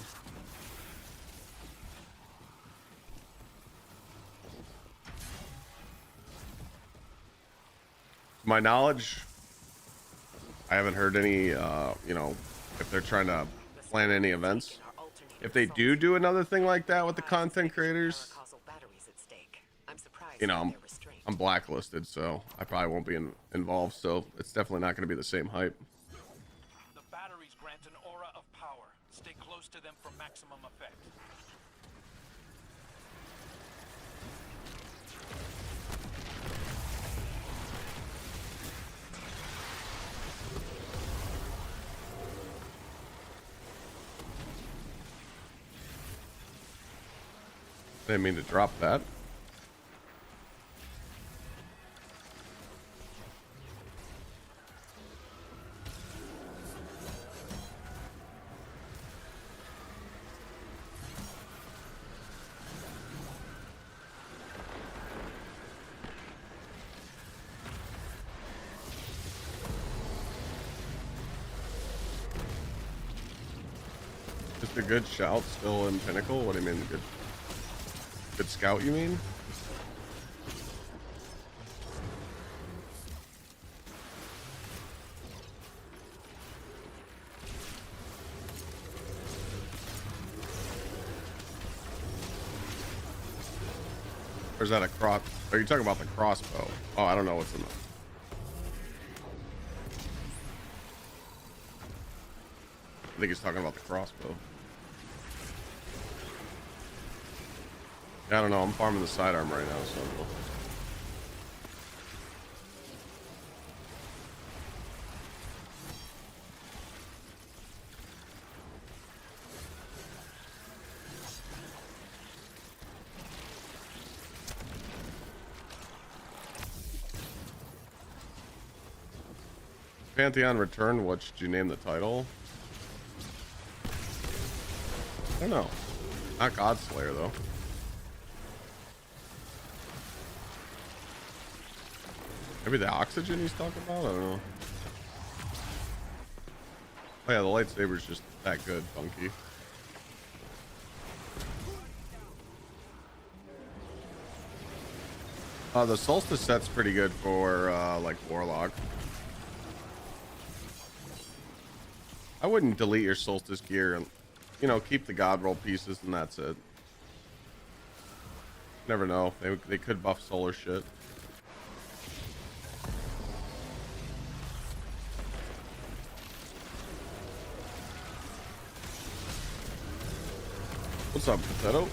my knowledge, I haven't heard any, you know, if they're trying to plan any events. If they do another thing like that with the content creators, you know, I'm blacklisted, so I probably won't be involved. So it's definitely not going to be the same hype. The batteries grant an aura of power. Stay close to them for maximum effect. Didn't mean to drop that. Just a good shout still in Pinnacle? What do you mean good scout, you mean? Or is that a cross? Are you talking about the crossbow? Oh, I don't know what's in the... I think he's talking about the crossbow. Yeah, I don't know. I'm farming the sidearm right now, so... Pantheon Return, what should you name the title? I don't know. Not Godslayer, though. Maybe the oxygen he's talking about? I don't know. Oh yeah, the lightsaber's just that good, funky. The Solstice set's pretty good for, like, Warlock. I wouldn't delete your Solstice gear and, you know, keep the God roll pieces and that's it. Never know. They could buff solar shit. What's up, Potato?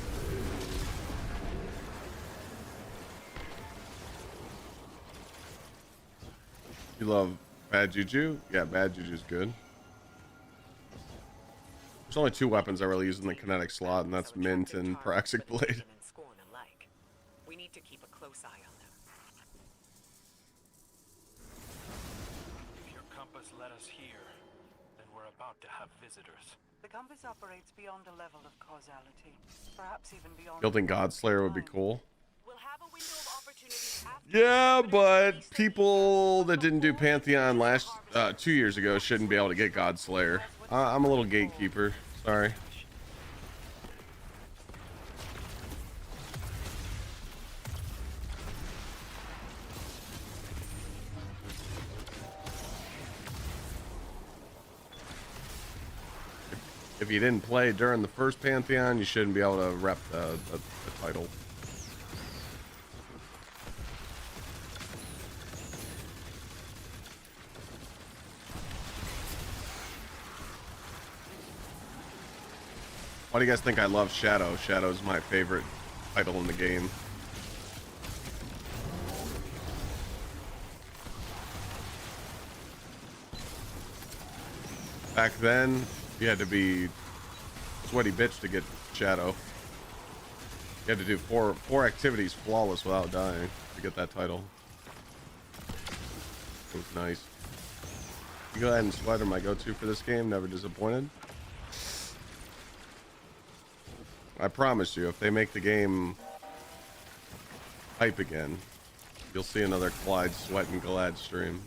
You love Bad Juju? Yeah, Bad Juju's good. There's only two weapons I really use in the kinetic slot, and that's Mint and Praxic Blade. We need to keep a close eye on them. If your compass led us here, then we're about to have visitors. The compass operates beyond a level of causality, perhaps even beyond. Building Godslayer would be cool. We'll have a window of opportunity after. Yeah, but people that didn't do Pantheon last 2 years ago shouldn't be able to get Godslayer. I'm a little gatekeeper. Sorry. If you didn't play during the first Pantheon, you shouldn't be able to rep the title. Why do you guys think I love Shadow? Shadow's my favorite title in the game. Back then, you had to be sweaty bitch to get Shadow. You had to do four activities flawless without dying to get that title. It was nice. You go ahead and Slider, my go-to for this game. Never disappointed. I promise you, if they make the game hype again, you'll see another Clyde Sweat and Glad stream.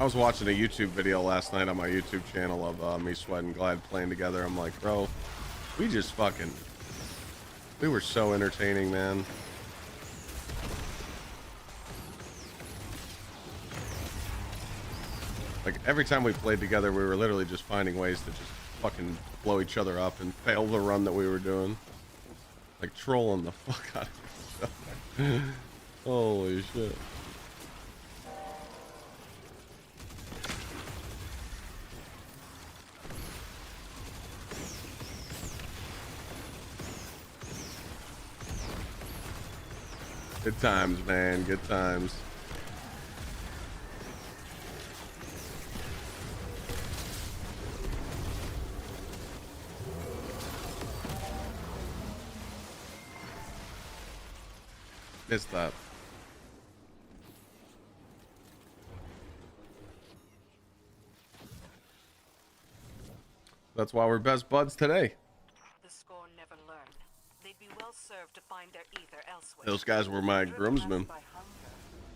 I was watching a YouTube video last night on my YouTube channel of me, Sweat, and Glide playing together. I'm like, bro, we were so entertaining, man. Like, every time we played together, we were literally just finding ways to just fucking blow each other up and fail the run that we were doing. Like, trolling the fuck out of each other. Holy shit. Good times, man. Good times. Missed that. That's why we're best buds today. The scorn never learned. They'd be well served to find their ether elsewhere. Those guys were my Driven groomsmen. less by hunger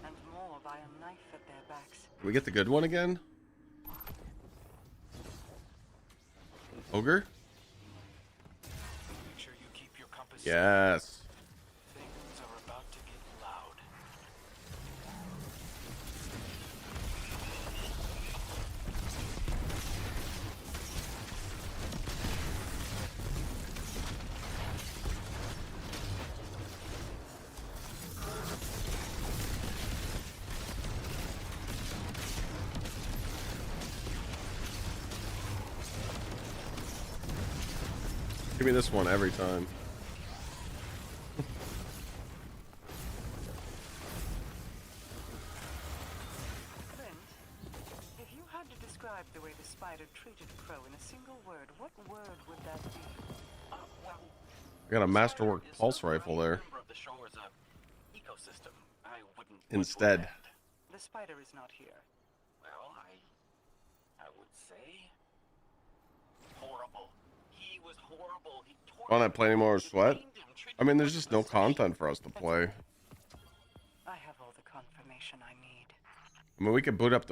and more by a knife at their backs. Can we get the good one again? Ogre? Make sure you keep your compass. Yes. Things are about to get loud. Give me this one every time. Clint, if you had to describe the way the spider treated Crow in a single word, what word would that be? Well, I got a masterwork Spider is pulse a rifle there. member of the shore's ecosystem. I wouldn't Instead. put that. The spider is not here. Well, I would say horrible. He was horrible. He Why not play any more Sweat? detained him, treated I mean, him there's like just no a content for us to play. I have all the confirmation I need. I mean, we could boot up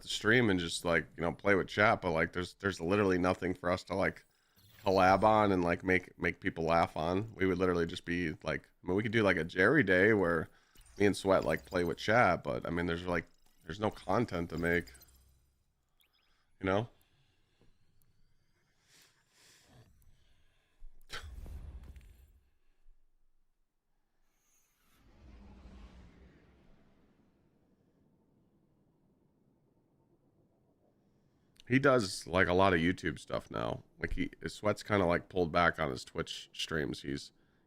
the stream and just, like, you know, play with chat, but like there's literally nothing for us to like collab on and like make people laugh on. We would literally just be like, I mean, we could do like a Jerry day where me and Sweat like play with chat, but I mean, there's no content to make, you know? He does like a lot of YouTube stuff now. Like his Sweat's kind of like pulled back on his Twitch streams.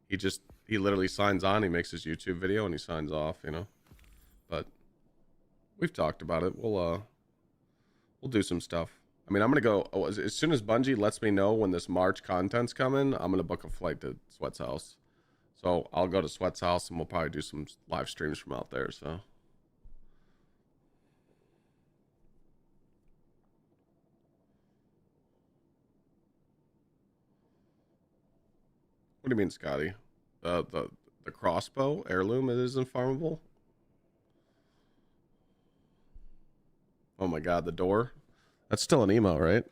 He literally signs on, he makes his YouTube video and he signs off, you know. But we've talked about it. We'll do some stuff. I mean, I'm gonna go as soon as Bungie lets me know when this March content's coming. I'm gonna book a flight to Sweat's house. So I'll go to Sweat's house and we'll probably do some live streams from out there. So. What do you mean, Scotty? The crossbow heirloom, it isn't farmable? Oh my god, the door? That's still an emo, right?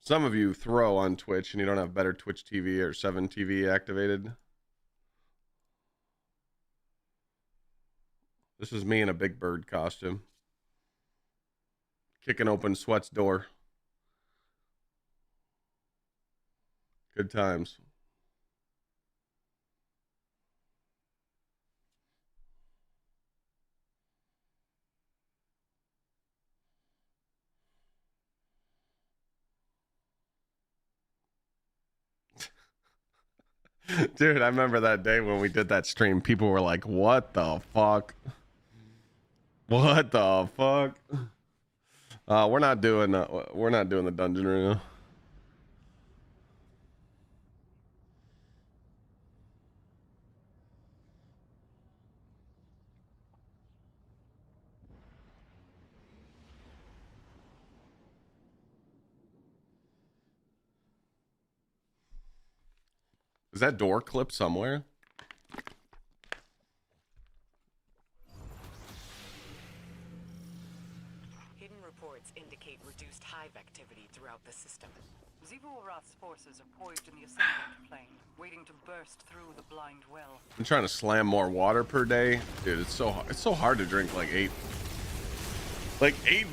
Some of you throw on Twitch and you don't have better Twitch TV or 7 TV activated. This is me in a big bird costume. Kicking open Sweat's door. Good times. Dude, I remember that day when we did that stream. People were like, "What the fuck? What the fuck?" We're not doing the dungeon right now. Is that door clipped somewhere? reports indicate reduced hive activity throughout the system. Gsxrclyde's forces are poised in the ascendant plane, waiting to burst through the blind well. I'm trying to slam more water per day, dude. It's so hard to drink like eight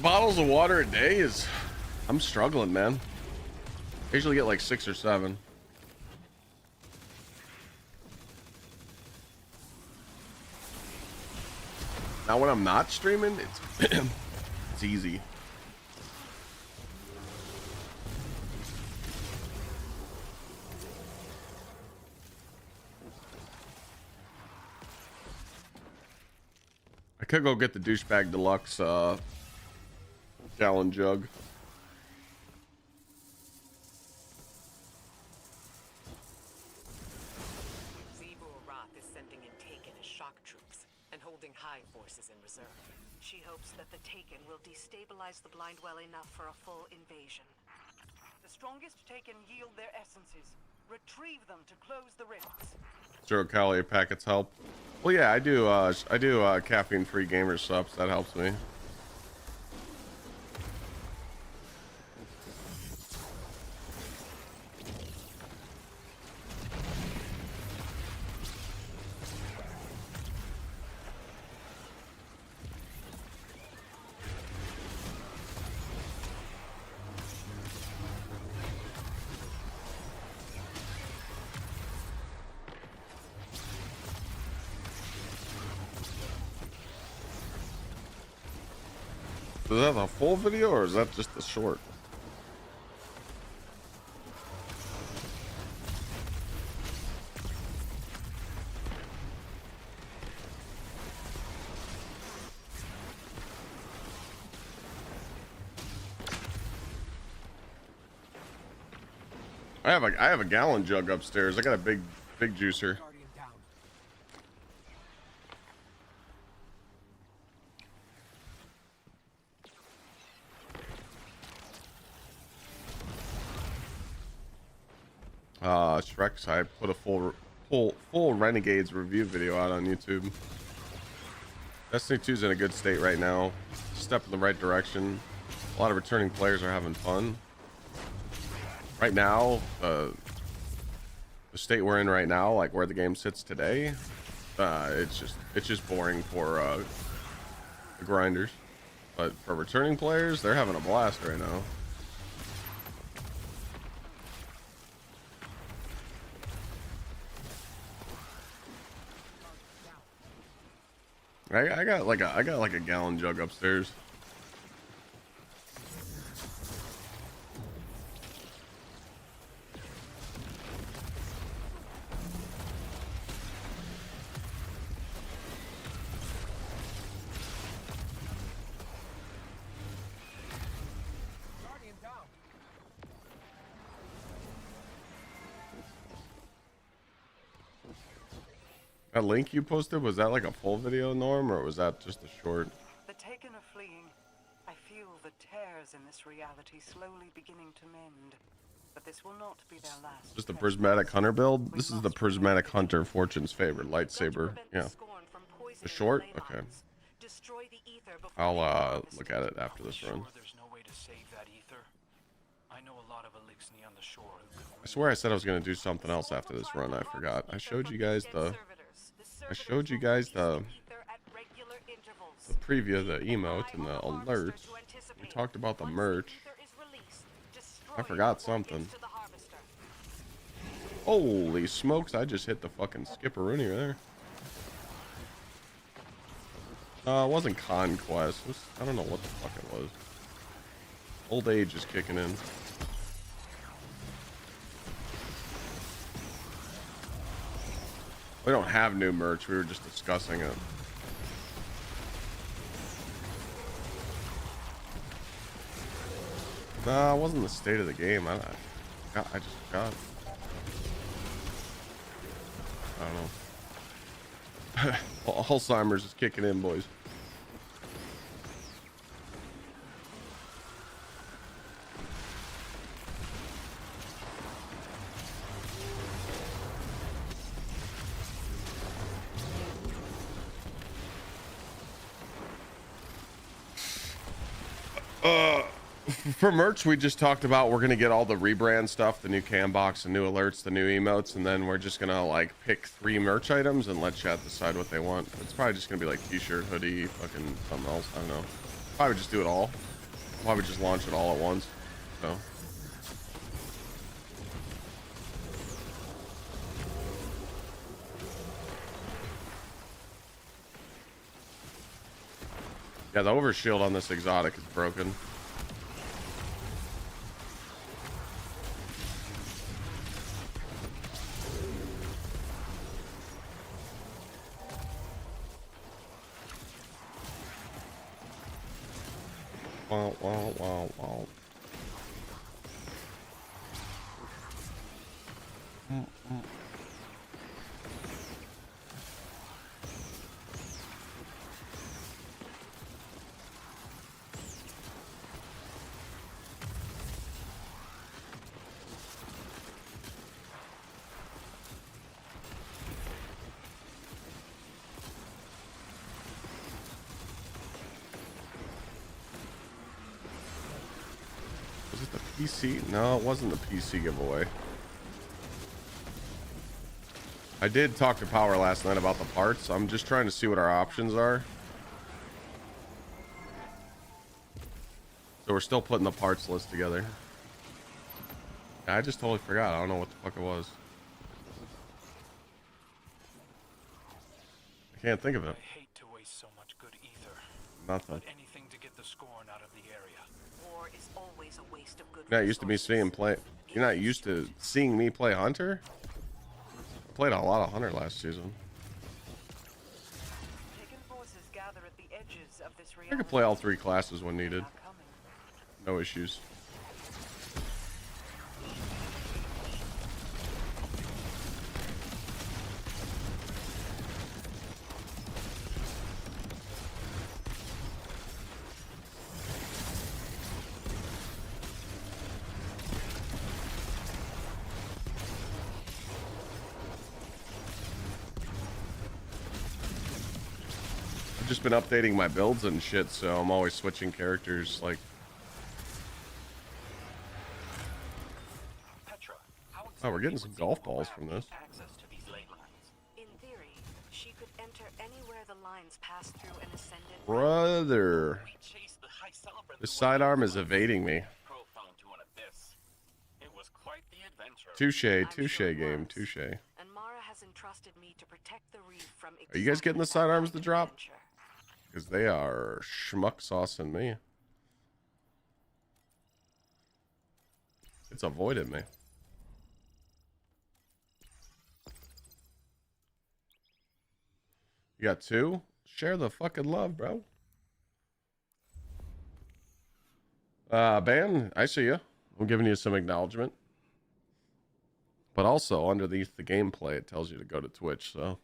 bottles of water a day. Is I'm struggling, man. I usually get like 6 or 7. Now when I'm not streaming, it's it's easy. I could go get the douchebag deluxe gallon jug. Gsxrclyde is sending in Taken as shock troops and holding hive forces in reserve. She hopes that the Taken will destabilize the blind well enough for a full invasion. The strongest Taken yield their essences. Retrieve them to close the rifts. 0 calorie packets help. Well, yeah, I do caffeine-free gamer subs. That helps me. Is that the full video or is that just the short? I have a gallon jug upstairs. I got a big juicer. Shreks, I put a full Renegades review video out on YouTube. Destiny 2 is in a good state right now. Step in the right direction. A lot of returning players are having fun. Right now, the state we're in right now, like where the game sits today, it's just boring for the grinders. But for returning players, they're having a blast right now. I got like a gallon jug upstairs. That link you posted, was that like a full video, Norm, or was that just a short? The Taken are fleeing. I feel the tears in this reality slowly beginning to mend. But this will not be their last. Just a prismatic hunter build? This is the prismatic hunter, Fortune's favorite lightsaber. Yeah. The short? Okay. I'll look at it after this run. There's no way to save that ether. I know a lot of Elixni on the shore. I swear I said I was gonna do something else after this run. I forgot. I showed you guys the preview, the emote, and the alerts. We talked about the merch. I forgot something. Holy smokes, I just hit the fucking skipperoonie there. It wasn't Conquest. It was, I don't know what the fuck it was. Old age is kicking in. We don't have new merch. We were just discussing it. Nah, it wasn't the state of the game. I just got. I don't know. Alzheimer's is kicking in, boys. Uh, for merch, we just talked about we're gonna get all the rebrand stuff, the new cam box, the new alerts, the new emotes, and then we're just gonna like pick 3 merch items and let chat decide what they want. It's probably just gonna be like t-shirt, hoodie, fucking something else. I don't know. Probably just do it all. Probably just launch it all at once. So. Yeah, the overshield on this exotic is broken. Wow, wow, wow, wow. Was it the PC? No, it wasn't the PC giveaway. I did talk to Power last night about the parts. I'm just trying to see what our options are. So we're still putting the parts list together. I just totally forgot. I don't know what the fuck it was. I can't think of it. I hate to waste so much good ether. Nothing. But anything to get the scorn out of the area. War is always a waste of good You're not used to me resources. seeing play. You're not used to seeing me play Hunter? I played a lot of Hunter last season. Taken forces gather at the edges of this I reality. could play all 3 classes when needed. Are coming. No issues. I've just been updating my builds and shit, so I'm always switching characters. Like, Petra, how oh, we're getting some exactly golf would Zemo balls have from this. access to these ley lines? In theory, she could enter anywhere the lines pass through an ascendant. Brother, We chased the high celebrant this through one of sidearm these is lines. evading me. Pro fell into an abyss. It was quite the adventure. Touche, I'm touche sure it game, was. touche. And Mara has entrusted me to protect the reef from. Are you guys getting the exactly that sidearms kind to of drop? adventure. Because they are schmuck saucing me. It's avoided me. You got 2? Share the fucking love, bro. Ban, I see you. I'm giving you some acknowledgement. But also, underneath the gameplay, it tells you to go to Twitch, so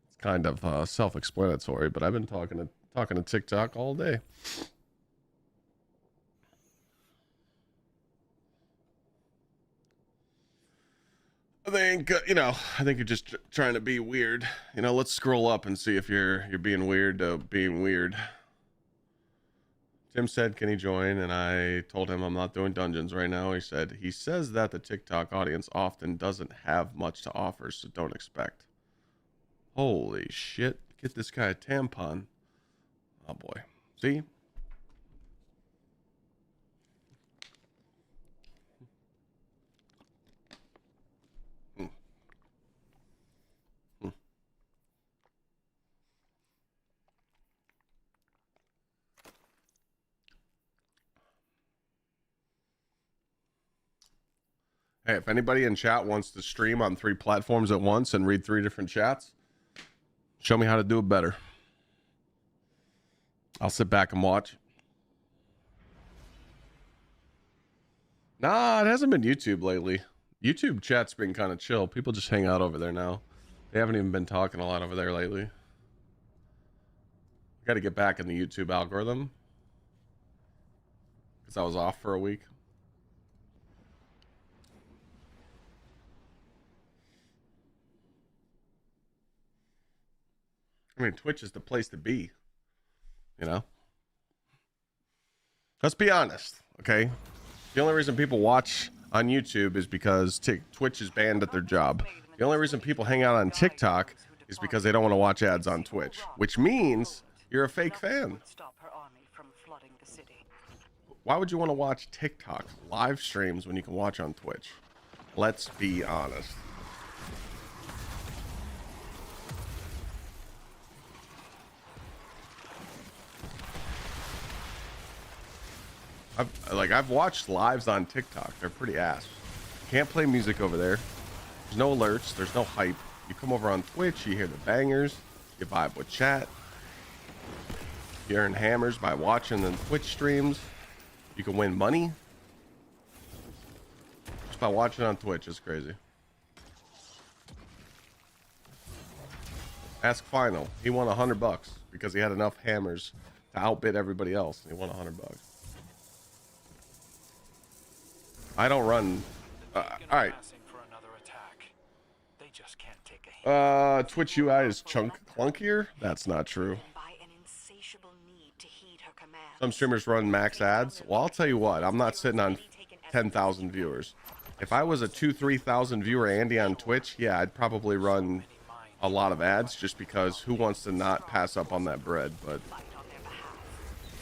it's kind of self-explanatory. But I've been talking to TikTok all day. I think I think you're just trying to be weird. Let's scroll up and see if you're being weird to being weird. Tim said, "Can he join?" And I told him I'm not doing dungeons right now. He says that the TikTok audience often doesn't have much to offer, so don't expect. Holy shit! Get this guy a tampon. Oh boy. See? Hey, if anybody in chat wants to stream on 3 platforms at once and read 3 different chats, show me how to do it better. I'll sit back and watch. Nah, it hasn't been YouTube lately. YouTube chat's been kind of chill. People just hang out over there now. They haven't even been talking a lot over there lately. Got to get back in the YouTube algorithm because I was off for a week. I mean, Twitch is the place to be, you know? Let's be honest, okay? The only reason people watch on YouTube is because Twitch is banned at their job. The only reason people hang out on TikTok is because they don't want to watch ads on Twitch, which means you're a fake fan. Why would you want to watch TikTok live streams when you can watch on Twitch? Let's be honest. I've watched lives on TikTok. They're pretty ass. Can't play music over there. There's no alerts. There's no hype. You come over on Twitch, you hear the bangers. You vibe with chat. You earn hammers by watching the Twitch streams. You can win money just by watching on Twitch. It's crazy. Ask Final. He won $100 because he had enough hammers to outbid everybody else. He won $100. I don't run. All right. Twitch UI is clunkier. That's not true. Some streamers run max ads. Well, I'll tell you what. I'm not sitting on 10,000 viewers. If I was a 2,000-3,000 viewer Andy on Twitch, yeah, I'd probably run a lot of ads just because who wants to not pass up on that bread? But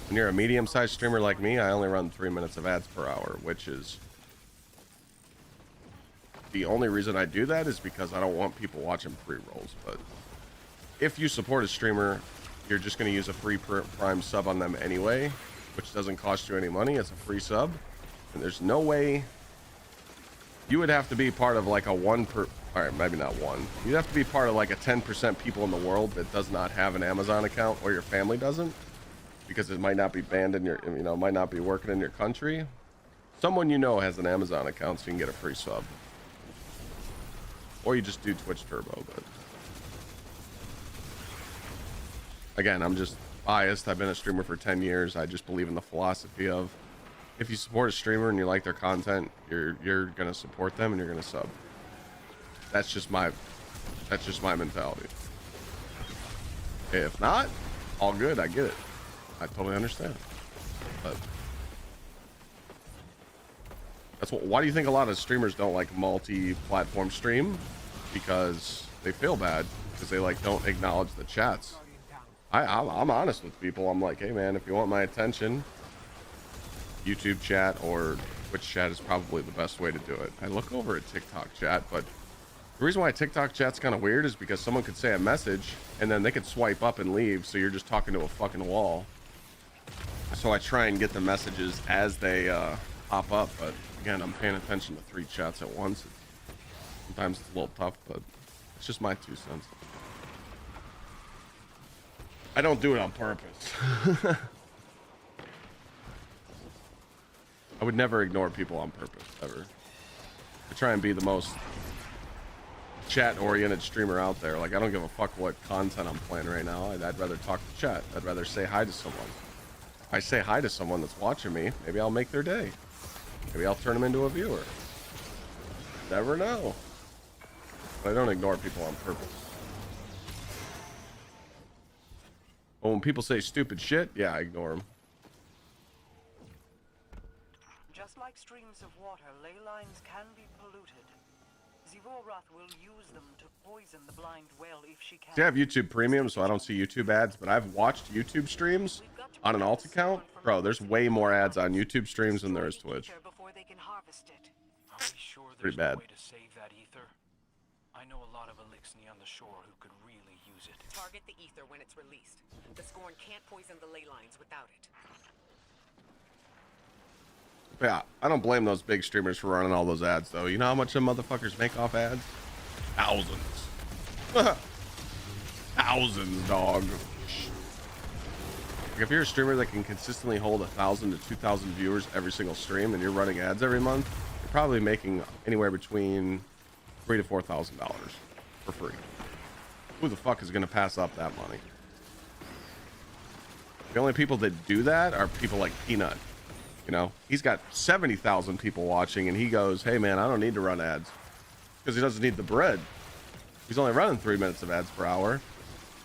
when you're a medium-sized streamer like me, I only run 3 minutes of ads per hour, which is the only reason I do that is because I don't want people watching pre-rolls. But if you support a streamer, you're just going to use a free Prime sub on them anyway, which doesn't cost you any money. It's a free sub, and there's no way you would have to be part of like a all right, maybe not one. You'd have to be part of like a 10% people in the world that does not have an Amazon account, or your family doesn't, because it might not be banned in your, might not be working in your country. Someone has an Amazon account, so you can get a free sub. Or you just do Twitch Turbo, but again, I'm just biased. I've been a streamer for 10 years. I just believe in the philosophy of if you support a streamer and you like their content, you're gonna support them and you're gonna sub. That's just my mentality. If not, all good. I get it. I totally understand. But that's why do you think a lot of streamers don't like multi-platform stream? Because they feel bad because they don't acknowledge the chats. I'm honest with people. I'm like, hey man, if you want my attention, YouTube chat or Twitch chat is probably the best way to do it. I look over at TikTok chat, but the reason why TikTok chat's kind of weird is because someone could say a message and then they could swipe up and leave, so you're just talking to a fucking wall. So I try and get the messages as they pop up, but again, I'm paying attention to 3 chats at once. Sometimes it's a little tough, but it's just my 2 cents. I don't do it on purpose. I would never ignore people on purpose, ever. I try and be the most chat-oriented streamer out there. Like, I don't give a fuck what content I'm playing right now. I'd rather talk to chat. I'd rather say hi to someone. If I say hi to someone that's watching me, maybe I'll make their day. Maybe I'll turn them into a viewer. Never know. But I don't ignore people on purpose. But when people say stupid shit, yeah, I ignore them. Just like streams of water, ley lines can be polluted. Gsxrclyde will use them to poison the blind well if she can. See, I have YouTube Premium, so I don't see YouTube ads, but I've watched YouTube streams on an alt account. Bro, there's way more ads on YouTube streams than there is Twitch. Pretty bad. Way to save that ether? I know a lot of Elixni on the shore who could really use it. Target the ether when it's released. The Scorn can't poison the ley lines without it. Yeah, I don't blame those big streamers for running all those ads, though. You know how much them motherfuckers make off ads? Thousands. Thousands, dog. Like, if you're a streamer that can consistently hold 1,000 to 2,000 viewers every single stream and you're running ads every month, you're probably making anywhere between $3,000 to $4,000 for free. Who the fuck is going to pass up that money? The only people that do that are people like Peanut. He's got 70,000 people watching, and he goes, hey man, I don't need to run ads, because he doesn't need the bread. He's only running 3 minutes of ads per hour,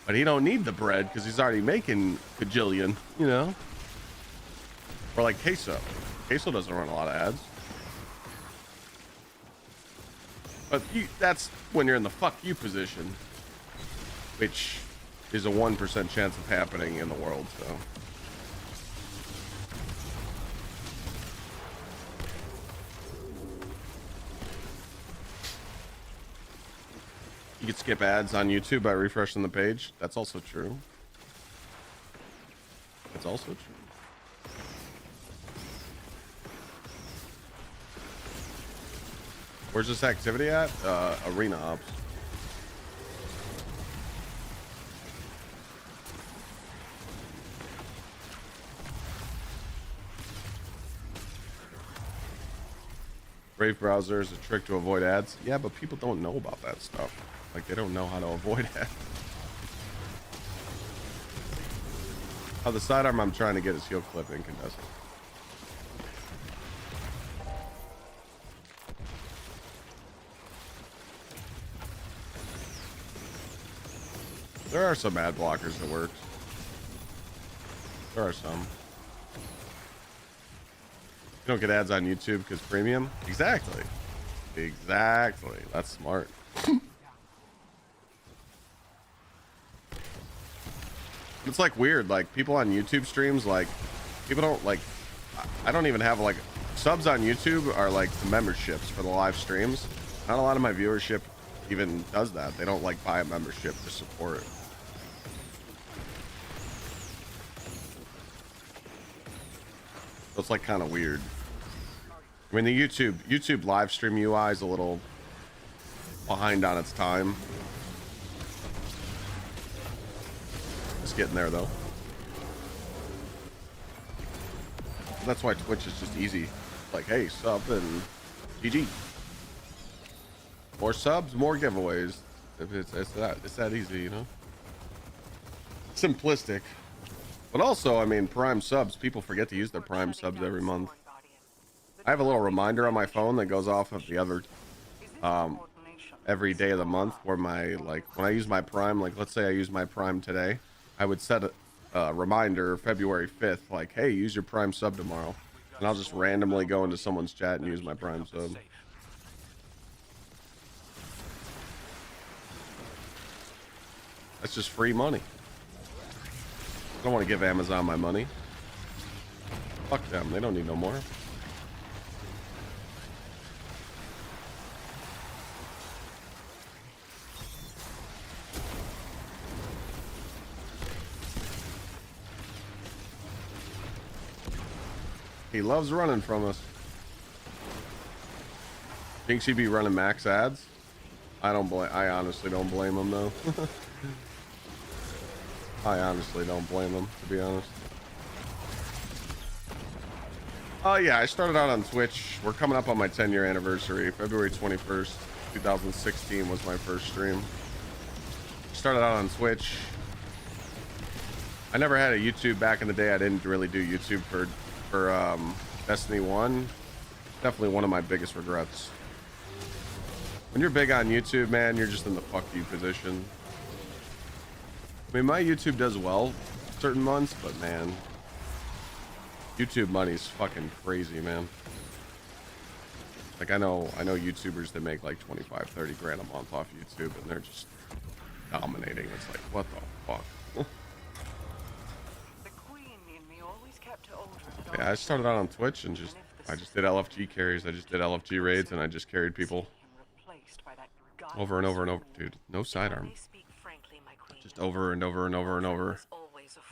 but he don't need the bread because he's already making gajillion, Or like Queso. Queso doesn't run a lot of ads. But that's when you're in the fuck you position, which is a 1% chance of happening in the world, so. You can skip ads on YouTube by refreshing the page. That's also true. That's also true. Where's this activity at? Arena Ops. Brave browser is a trick to avoid ads. Yeah, but people don't know about that stuff. Like, they don't know how to avoid ads. Oh, the sidearm I'm trying to get is heel clip incandescent. There are some ad blockers that work. There are some. You don't get ads on YouTube because premium? Exactly. Exactly. That's smart. It's like weird. Like people on YouTube streams, like people don't like, I don't even have like subs on YouTube are like the memberships for the live streams. Not a lot of my viewership even does that. They don't like buy a membership to support it. So it's like kind of weird. I mean, the YouTube live stream UI is a little behind on its time. It's getting there though. That's why Twitch is just easy. Like, hey, sub and GG. More subs, more giveaways. If it's that easy, you know. Simplistic. But also, I mean, Prime subs, people forget to use their Prime subs every month. I have a little reminder on my phone that goes off of the other every day of the month where my, like, when I use my Prime, like, let's say I use my Prime today, I would set a reminder February 5th, like, hey, use your Prime sub tomorrow. And I'll just randomly go into someone's chat and use my Prime sub. That's just free money. I don't want to give Amazon my money. Fuck them. They don't need no more. He loves running from us. Thinks he'd be running max ads. I honestly don't blame him though. I honestly don't blame him, to be honest. Oh yeah, I started out on Twitch. We're coming up on my 10-year anniversary. February 21st, 2016 was my first stream. Started out on Twitch. I never had a YouTube back in the day. I didn't really do YouTube for Destiny 1. Definitely one of my biggest regrets. When you're big on YouTube, man, you're just in the fuck you position. I mean, my YouTube does well certain months, but man, YouTube money's fucking crazy, man. Like I know YouTubers that make like 25, 30 grand a month off YouTube and they're just dominating. It's like, what the fuck? The queen in me always kept her older. Yeah, I started out on Twitch and I just did LFG carries. I just did LFG raids and I just carried people over and over and over. Dude, no sidearm. Just over and over and over and over.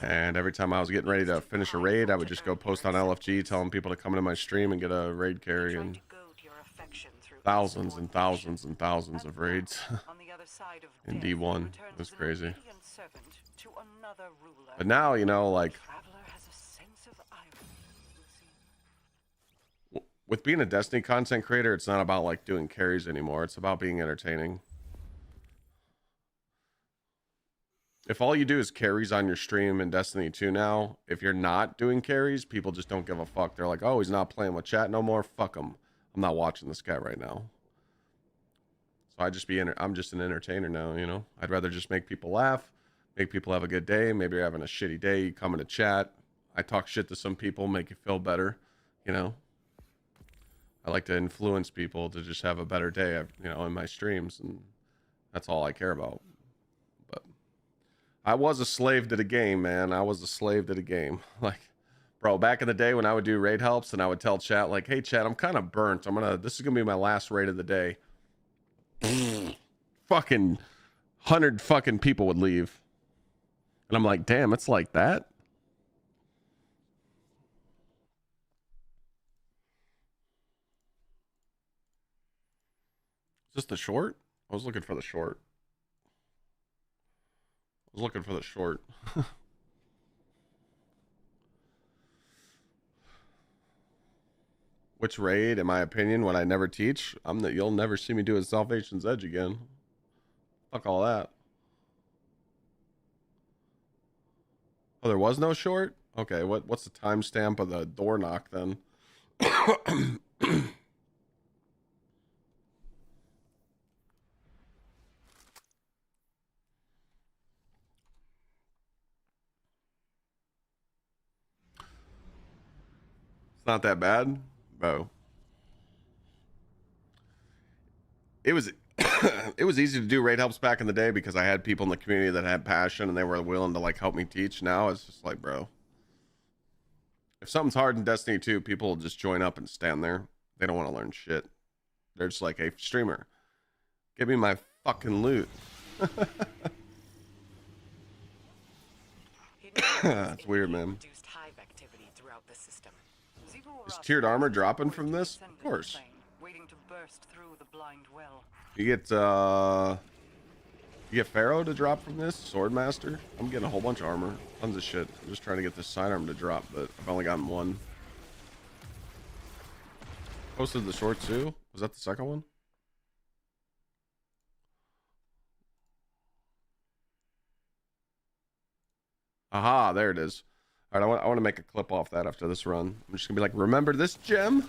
And every time I was getting ready to finish a raid, I would just go post on LFG telling people to come into my stream and get a raid carry, and thousands and thousands and thousands of raids in D1. It was crazy. But now, you know, like with being a Destiny content creator, it's not about like doing carries anymore. It's about being entertaining. If all you do is carries on your stream in Destiny 2 now, if you're not doing carries, people just don't give a fuck. They're like, oh, he's not playing with chat no more. Fuck him. I'm not watching this guy right now. So I'm just an entertainer now, you know? I'd rather just make people laugh, make people have a good day. Maybe you're having a shitty day, you come into chat. I talk shit to some people, make you feel better, you know. I like to influence people to just have a better day, you know, in my streams, and that's all I care about. But I was a slave to the game, man. I was a slave to the game. Like, bro, back in the day when I would do raid helps and I would tell chat, like, hey, chat, I'm kind of burnt. This is going to be my last raid of the day. Fucking 100 fucking people would leave. And I'm like, damn, it's like that? Is this the short? I was looking for the short. Which raid, in my opinion, when I never teach, you'll never see me do a Salvation's Edge again. Fuck all that. Oh, there was no short? Okay, what's the timestamp of the door knock then? It's not that bad, bro. It was it was easy to do raid helps back in the day because I had people in the community that had passion and they were willing to like help me teach. Now it's just like, bro, if something's hard in Destiny 2, people will just join up and stand there. They don't want to learn shit. They're just like, hey, streamer, give me my fucking loot. That's weird, man. Is tiered armor dropping from this? Of course. Waiting to burst through the blind well. You get Pharaoh to drop from this, Swordmaster. I'm getting a whole bunch of armor, tons of shit. I'm just trying to get this sidearm to drop, but I've only gotten one. Posted the short too. Was that the second one? Aha, there it is. All right, I want to make a clip off that after this run. I'm just gonna be like, remember this gem?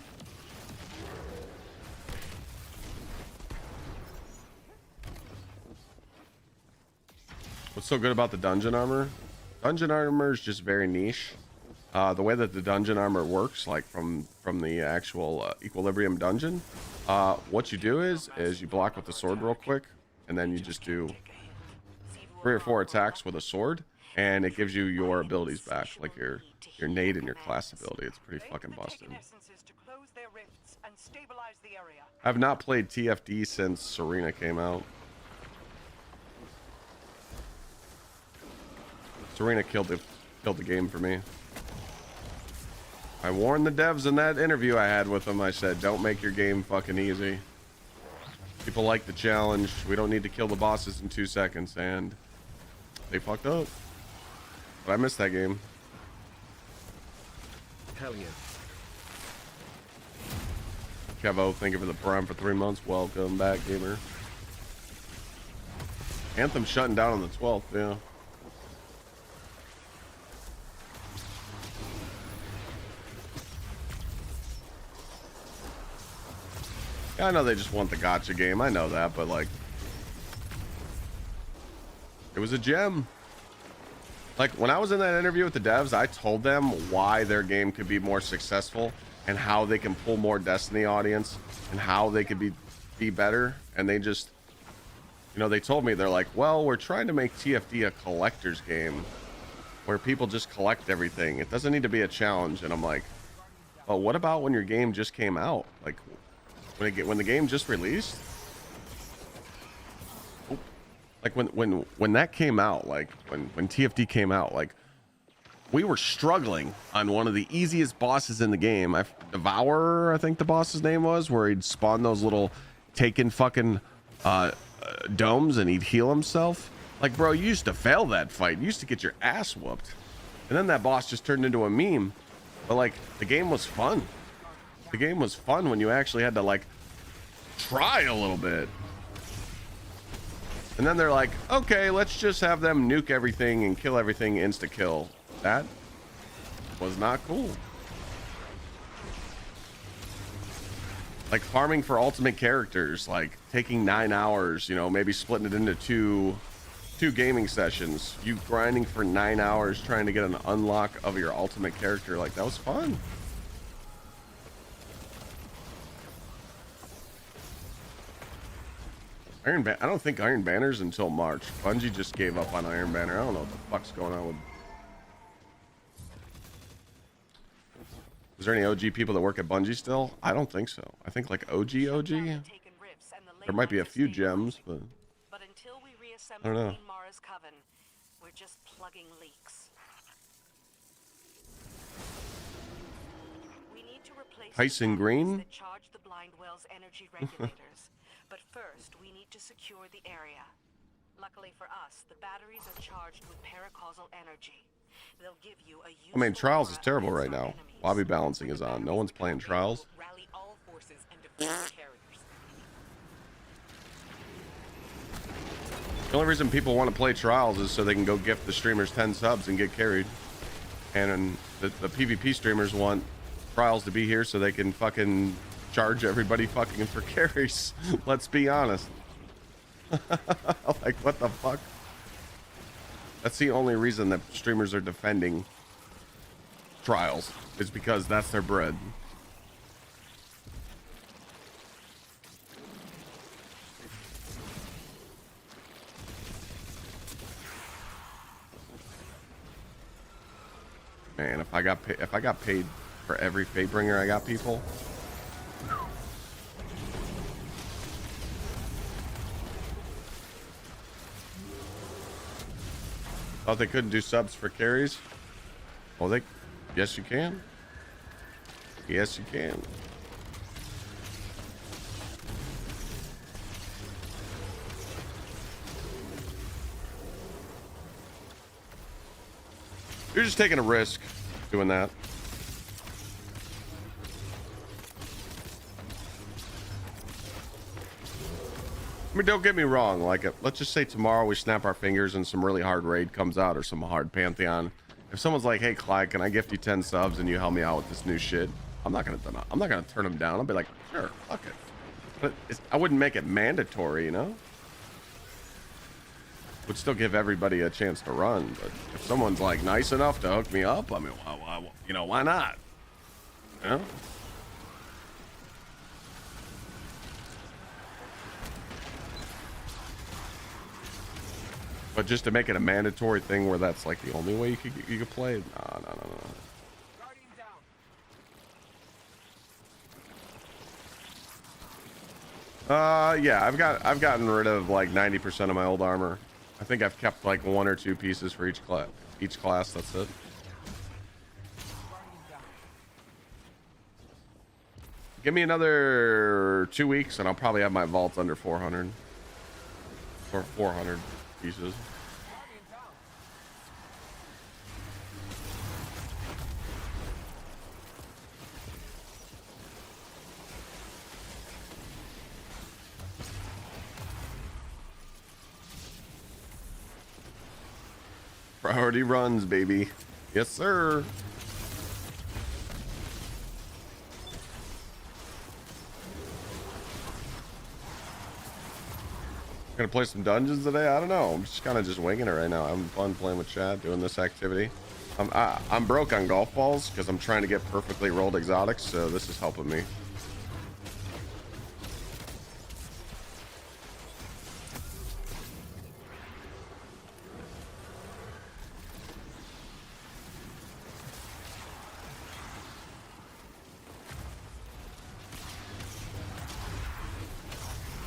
What's so good about the dungeon armor? Dungeon armor is just very niche. The way that the dungeon armor works, like from the actual Equilibrium dungeon, what you do is you block with the sword real quick, and then you just do 3 or 4 attacks with a sword, and it gives you your abilities back, like your nade and your class ability. It's pretty fucking busted. I've not played TFD since Serena came out. Serena killed the game for me. I warned the devs in that interview I had with them. I said, don't make your game fucking easy. People like the challenge. We don't need to kill the bosses in 2 seconds, and they fucked up. But I missed that game. Hell yeah. Kevo, thank you for the prime for 3 months. Welcome back, gamer. Anthem shutting down on the 12th, yeah. Yeah, I know they just want the gotcha game. I know that, but like, it was a gem. Like, when I was in that interview with the devs, I told them why their game could be more successful and how they can pull more Destiny audience and how they could be better. And they just, you know, they told me, they're like, well, we're trying to make TFD a collector's game where people just collect everything. It doesn't need to be a challenge. And I'm like, oh, what about when your game just came out? Like, when the game just released, like when that came out, like when TFD came out, like we were struggling on one of the easiest bosses in the game. Devourer, I think the boss's name was, where he'd spawn those little taken fucking domes and he'd heal himself. Like, bro, you used to fail that fight. You used to get your ass whooped, and then that boss just turned into a meme. But like, the game was fun. The game was fun when you actually had to like try a little bit. And then they're like, okay, let's just have them nuke everything and kill everything insta kill. That was not cool. Like farming for ultimate characters, like taking 9 hours, you know, maybe splitting it into 2 2 gaming sessions, you grinding for 9 hours trying to get an unlock of your ultimate character. Like, that was fun. I don't think Iron Banner's until March. Bungie just gave up on Iron Banner. I don't know what the fuck's going on with... Is there any OG people that work at Bungie still? I don't think so. I think like OG. There might be a few gems, but until we reassemble I don't know. Queen Mara's coven, we're just plugging leaks. We need to replace Tyson the Green? batteries that charge the blind well's energy regulators. But first, we need to secure the area. Luckily for us, the batteries are charged with paracausal energy. They'll give you a I mean, useful Trials is aura terrible against right our now. enemies. Lobby balancing is on. No one's playing Trials. Rally all forces and defend carriers. The only reason people want to play Trials is so they can go gift the streamers 10 subs and get carried. And the PvP streamers want Trials to be here so they can fucking charge everybody fucking for carries. Let's be honest. Like, what the fuck? That's the only reason that streamers are defending Trials, is because that's their bread. Man, if I got paid for every Fatebringer I got, people. Thought they couldn't do subs for carries? Well, yes, you can. Yes, you can. You're just taking a risk doing that. I mean, don't get me wrong. Like, let's just say tomorrow we snap our fingers and some really hard raid comes out or some hard Pantheon. If someone's like, "Hey, Clyde, can I gift you 10 subs and you help me out with this new shit?" I'm not gonna turn them down. I'll be like, "Sure, fuck it." But I wouldn't make it mandatory, you know. Would still give everybody a chance to run. But if someone's like nice enough to hook me up, I mean, why not? You know. But just to make it a mandatory thing where that's like the only way you could play it? No. Yeah, I've gotten rid of like 90% of my old armor. I think I've kept like 1 or 2 pieces for each class. That's it. Give me another 2 weeks and I'll probably have my vaults under 400 or 400 pieces. Priority runs, baby. Yes, sir. Gonna play some dungeons today? I don't know. I'm just kind of just winging it right now. I'm having fun playing with chat, doing this activity. I'm broke on golf balls because I'm trying to get perfectly rolled exotics, so this is helping me.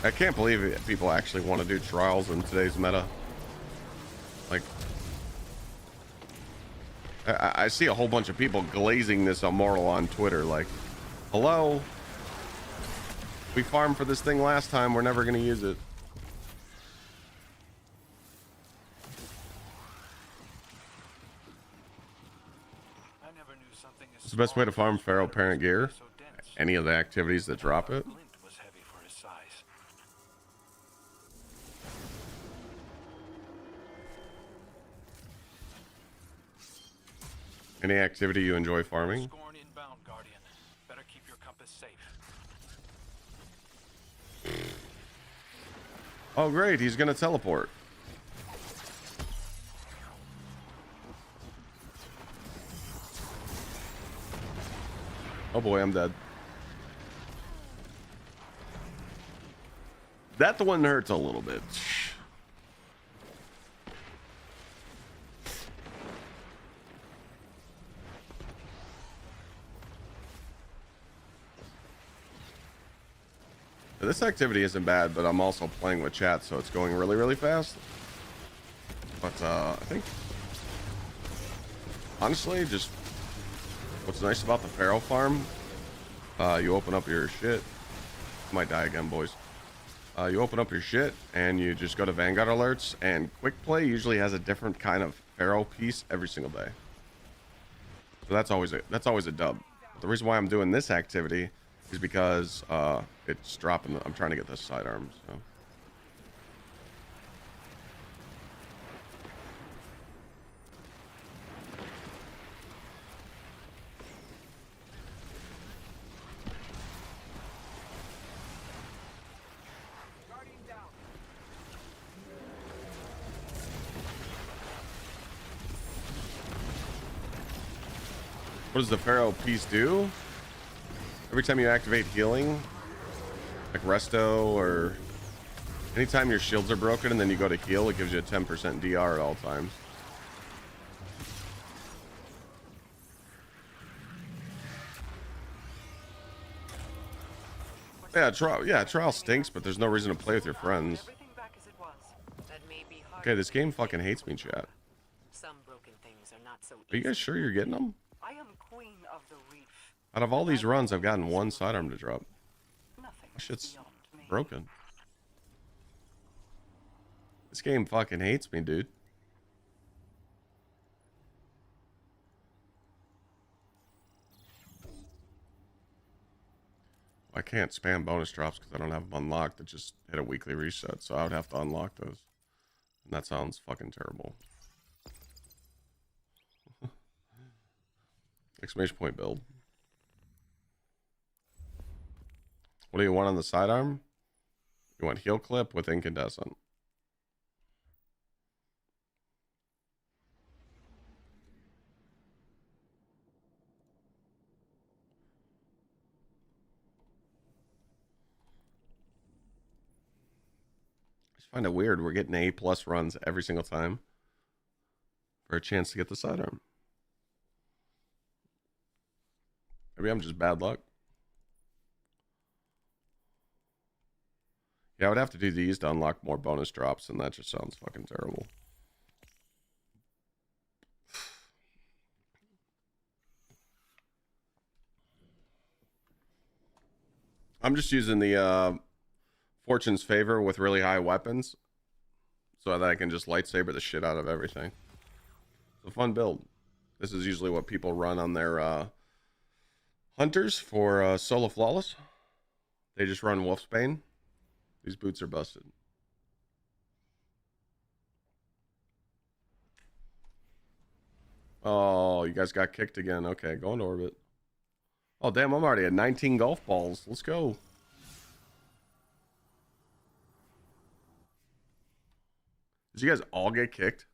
I can't believe it. People actually want to do trials in today's meta. Like, I see a whole bunch of people glazing this immoral on Twitter. Like, hello? We farmed for this thing last time. We're never going to use it. I never knew something as What's the best way to small farm as Pharaoh water Parent could be gear? so dense. Any of the activities that drop it? Flint was heavy for his size. Any activity you enjoy farming? Scorn inbound, Guardian. Better keep your compass safe. Oh, great. He's going to teleport. Oh boy, I'm dead. That the one hurts a little bit. This activity isn't bad, but I'm also playing with chat, so it's going really, really fast. But I think, honestly, just what's nice about the Pharaoh farm, you open up your shit. Might die again, boys. You open up your shit and you just go to Vanguard alerts, and quick play usually has a different kind of Pharaoh piece every single day. So that's always a dub. The reason why I'm doing this activity is because it's dropping. I'm trying to get this sidearm. So. What does the Pharaoh piece do? Every time you activate healing, like resto, or anytime your shields are broken and then you go to heal, it gives you a 10% DR at all times. Trial stinks, but there's no reason to play with your friends. Okay, this game fucking hates me, chat. Some broken things are not so Are you guys sure you're getting them? I am queen of the reef. Out of all these runs, I've gotten one sidearm to drop. Nothing That shit's beyond me. broken. This game fucking hates me, dude. I can't spam bonus drops because I don't have them unlocked. It just hit a weekly reset, so I would have to unlock those. And that sounds fucking terrible. Exclamation point build. What do you want on the sidearm? You want heal clip with incandescent. I just find it weird. We're getting A+ runs every single time for a chance to get the sidearm. Maybe I'm just bad luck. Yeah, I would have to do these to unlock more bonus drops, and that just sounds fucking terrible. I'm just using the Fortune's Favor with really high weapons so that I can just lightsaber the shit out of everything. It's a fun build. This is usually what people run on their hunters for solo flawless. They just run Wolfsbane. These boots are busted. Oh, you guys got kicked again. Okay, go into orbit. Oh, damn, I'm already at 19 golf balls. Let's go. Did you guys all get kicked?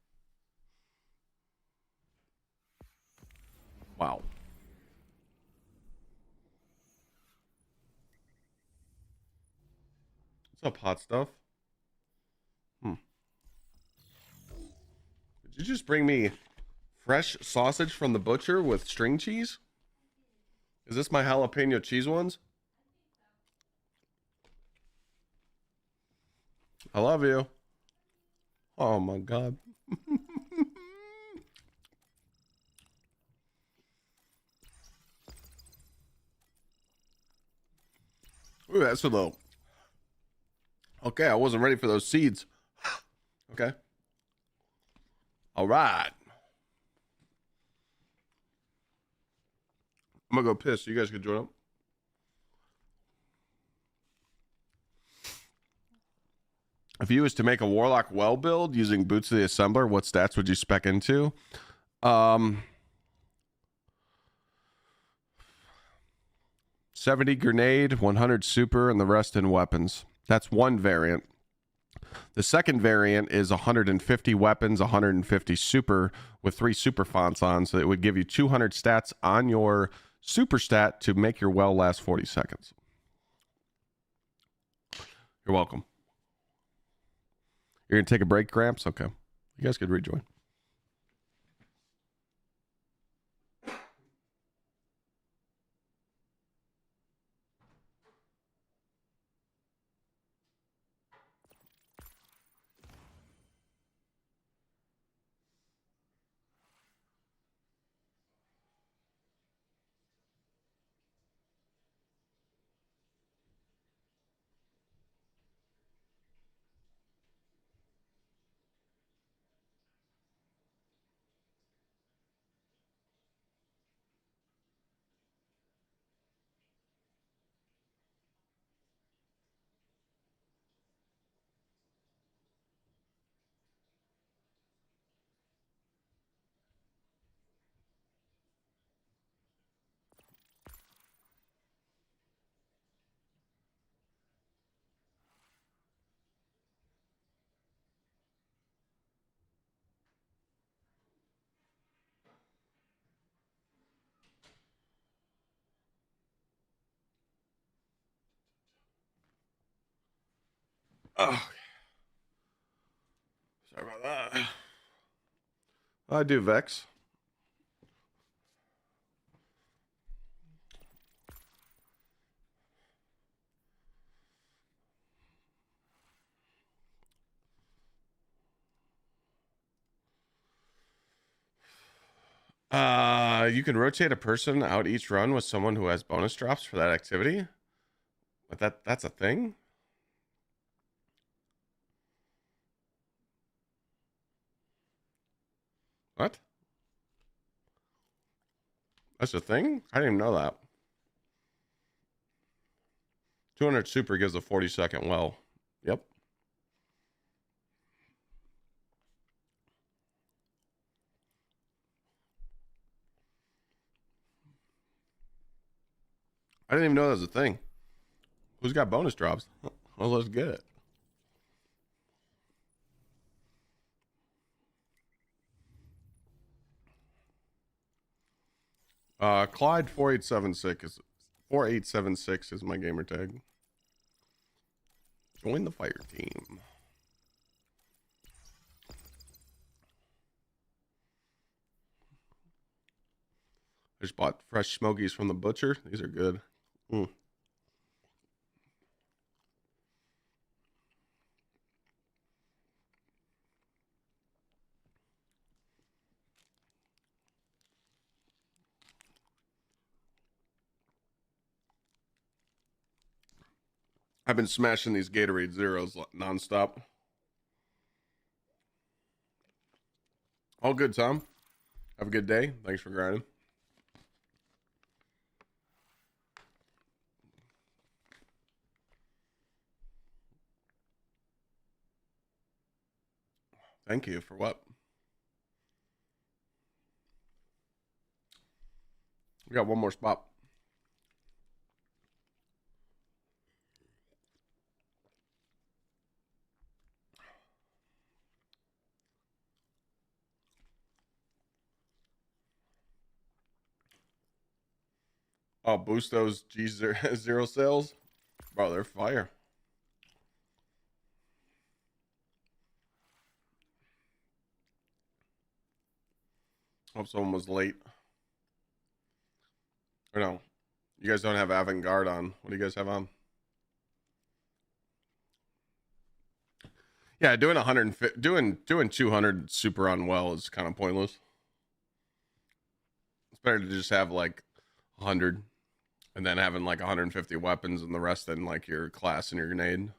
Wow. What's up, hot stuff? Did you just bring me fresh sausage from the butcher with string cheese? Is this my jalapeno cheese ones? I love you. Oh my god. Ooh, that's a low. Okay, I wasn't ready for those seeds. Okay. All right. I'm gonna go piss. You guys can join up. If you was to make a Warlock well build using Boots of the Assembler, what stats would you spec into? 70 grenade, 100 super, and the rest in weapons. That's one variant. The second variant is 150 weapons, 150 super with 3 super fonts on, so it would give you 200 stats on your super stat to make your well last 40 seconds. You're welcome. You're going to take a break, Gramps? Okay. You guys could rejoin. Oh, sorry about that. I do Vex. You can rotate a person out each run with someone who has bonus drops for that activity. But that's a thing? What? That's a thing? I didn't even know that. 200 super gives a 40-second well. Yep. I didn't even know that was a thing. Who's got bonus drops? Well, let's get it. Clyde 4876 is my gamer tag. Join the fire team. I just bought fresh smokies from the butcher. These are good. I've been smashing these Gatorade Zeros nonstop. All good, Tom. Have a good day. Thanks for grinding. Thank you for what? We got one more spot. Oh, boost those G0 sales. Bro, they're fire. Hope someone was late. Or no. You guys don't have Avant-Garde on. What do you guys have on? Yeah, doing 150, doing 200 super on well is kind of pointless. It's better to just have like 100 and then having like 150 weapons and the rest in like your class and your grenade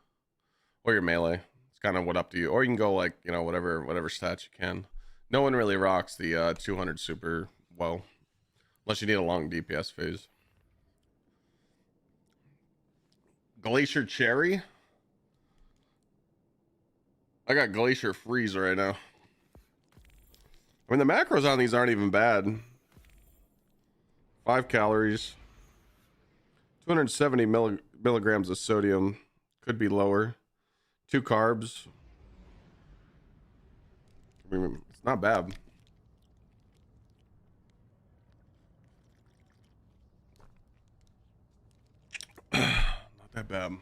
or your melee. It's kind of what up to you. Or you can go like, you know, whatever stats you can. No one really rocks the 200 super well unless you need a long DPS phase. Glacier Cherry. I got Glacier Freeze right now. I mean, the macros on these aren't even bad. 5 calories. 270 milligrams of sodium. Could be lower. 2 carbs. I mean, it's not bad. that bad.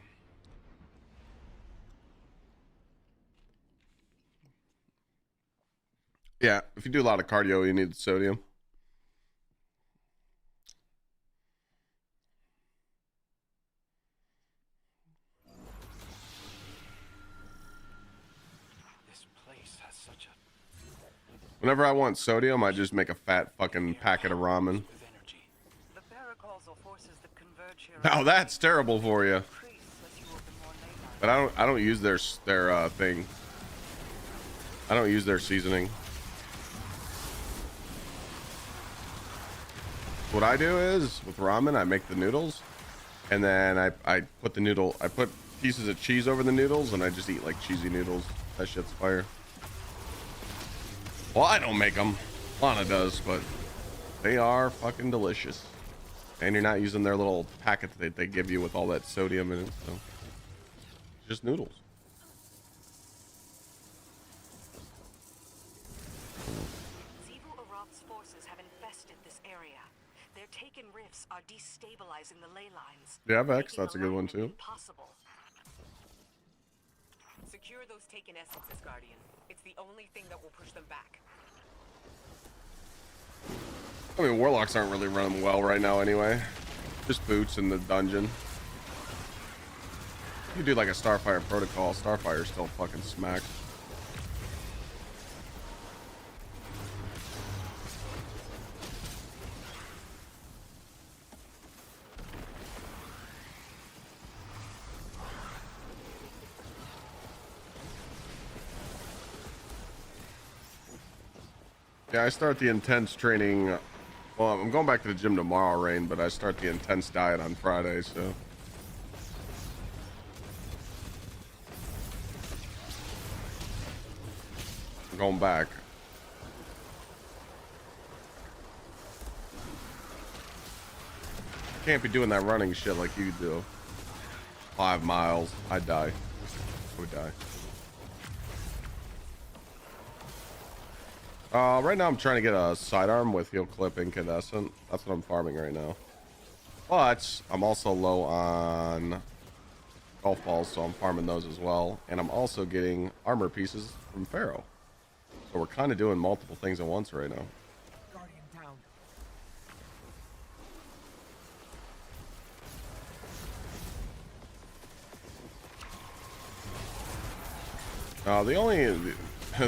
Yeah, if you do a lot of cardio, you need sodium. This place has such a Whenever I want sodium, I just make a fat fucking packet of ramen. with energy. The paracausal forces that converge here Now that's terrible for you. increase as you open more ley lines. But I don't use their thing. I don't use their seasoning. What I do is with ramen, I make the noodles, and then I put pieces of cheese over the noodles, and I just eat like cheesy noodles. That shit's fire. Well, I don't make them. Lana does, but they are fucking delicious. And you're not using their little packet that they give you with all that sodium in it. So just noodles. Gsxrclyde's forces have infested this area. Their taken rifts are destabilizing the ley lines. Yeah, Vex, making that's a good one alignment too. impossible. Secure those taken essences, Guardian. It's the only thing that will push them back. I mean, warlocks aren't really running well right now anyway. Just boots in the dungeon. You do like a Starfire protocol, Starfire still fucking smacks. Yeah, I start the intense training. Well, I'm going back to the gym tomorrow, Rain, but I start the intense diet on Friday, so. I'm going back. Can't be doing that running shit like you do. 5 miles. I'd die. I would die. Right now I'm trying to get a sidearm with heel clip incandescent. That's what I'm farming right now. But I'm also low on golf balls, so I'm farming those as well. And I'm also getting armor pieces from Pharaoh. So we're kind of doing multiple things at once right now. Guardian down.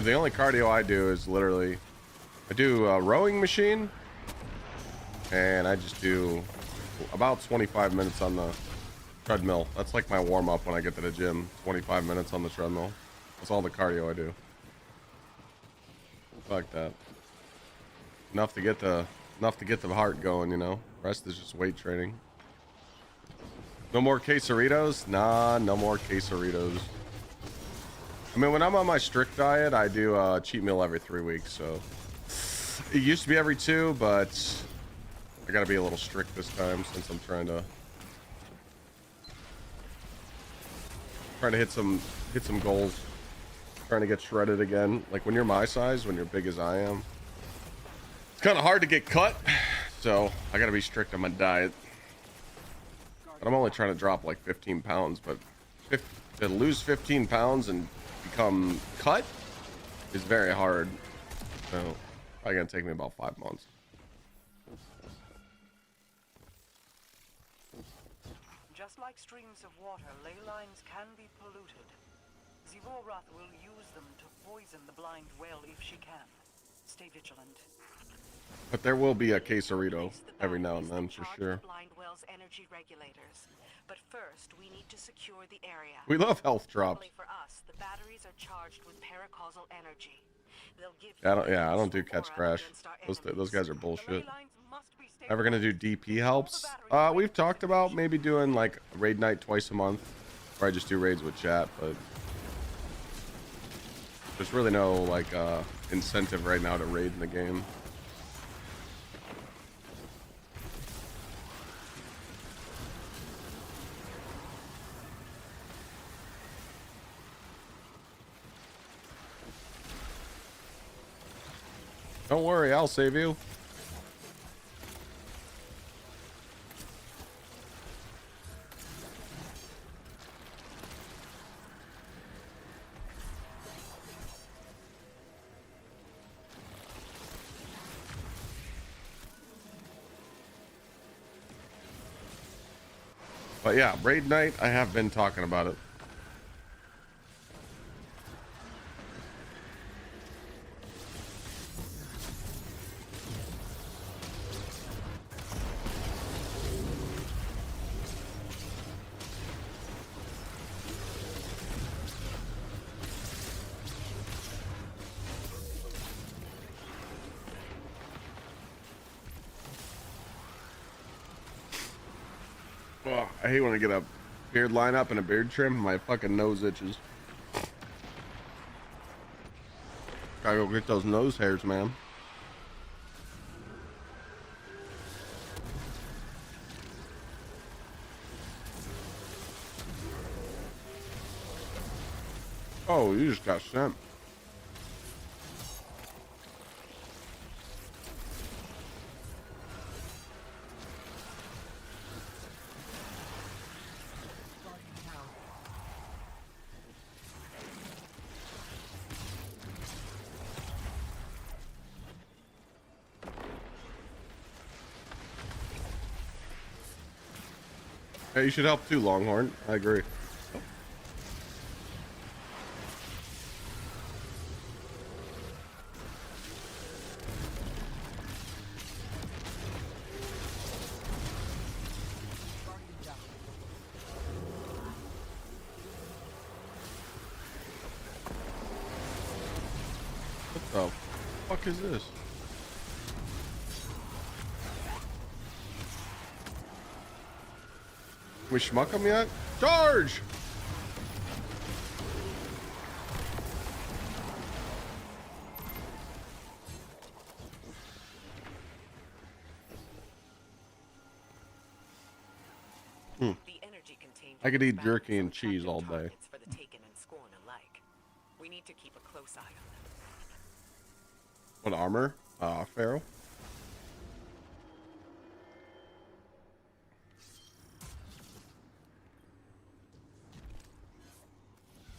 The only cardio I do is literally I do a rowing machine, and I just do about 25 minutes on the treadmill. That's like my warm up when I get to the gym. 25 minutes on the treadmill. That's all the cardio I do. Like that. Enough to get the heart going, you know. Rest is just weight training. No more quesaritos? Nah, no more quesaritos. I mean, when I'm on my strict diet, I do a cheat meal every 3 weeks, so it used to be every 2, but I gotta be a little strict this time since I'm trying to hit some goals, trying to get shredded again. Like when you're my size, when you're big as I am, it's kind of hard to get cut, so I gotta be strict on my diet. But I'm only trying to drop like 15 pounds, but to lose 15 pounds and become cut is very hard, so probably gonna take me about 5 months. Just like streams of water, ley lines can be polluted. Gsxrclyde will use them to poison the blind whale if she can. Stay vigilant. But there will be a quesarito every now and then for sure. Blind whale's energy regulators. But first, we need to secure the area. We love health drops. Luckily for us, the batteries are charged with paracausal energy. They'll give I don't do catch crash. Those guys are bullshit. Ever gonna do DP helps? We've talked about maybe doing like raid night twice a month, or I just do raids with chat, but there's really no like incentive right now to raid in the game. Don't worry, I'll save you. But yeah, raid night, I have been talking about it. Oh, I hate when I get a beard lineup and a beard trim. My fucking nose itches. Gotta go get those nose hairs, man. Oh, you just got sent. Hey, you should help too, Longhorn. I agree. What the fuck is this? We schmuck him yet? Charge! The energy contained I could eat battles jerky and are cheese attractive all day. targets for the Taken and Scorn alike. We need to keep a close eye on them. What armor? Pharaoh?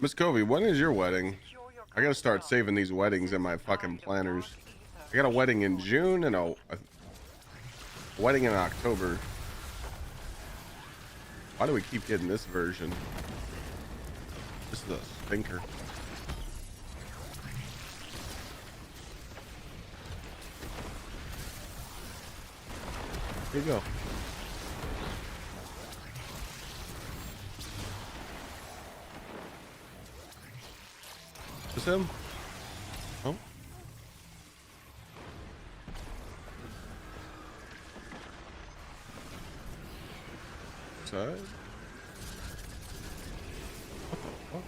Miss Covey, when is your wedding? I gotta start saving these weddings in my fucking planners. I got a wedding in June and a wedding in October. Why do we keep getting this version? This is a stinker. Here you go. Is this him? Oh. Side. What the fuck?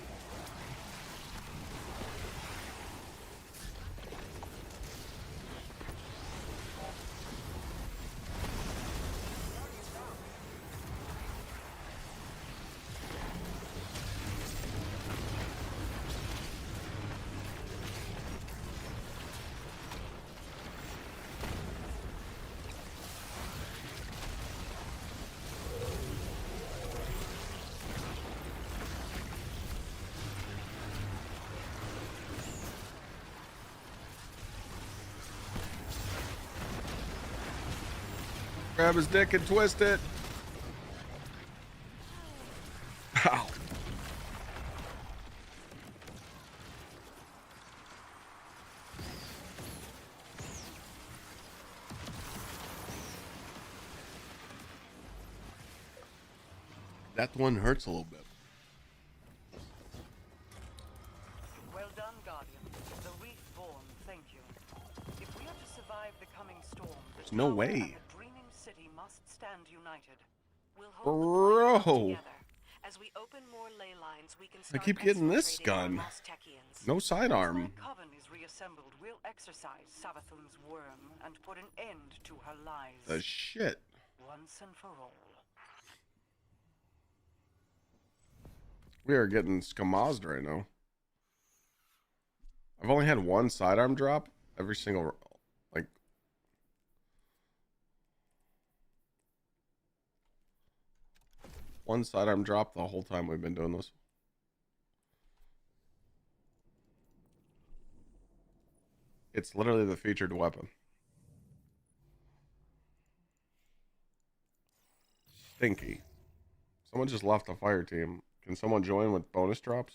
Grab his dick and twist it. Ow. That one hurts a little bit. Well done, Guardian. The Reborn, thank you. If we are to survive the coming storm, There's no way. and the dreaming city must stand united. We'll hold the Bro. together. As we open more ley lines, we can I start keep getting this exfiltrating our gun. lost Techians. No sidearm. When Coven is reassembled, we'll exercise Savathun's worm and put an end to her lies. The shit. Once and for all. We are getting skamazed right now. I've only had one sidearm drop every single, like, one sidearm drop the whole time we've been doing this. It's literally the featured weapon. Stinky. Someone just left the fire team. Can someone join with bonus drops?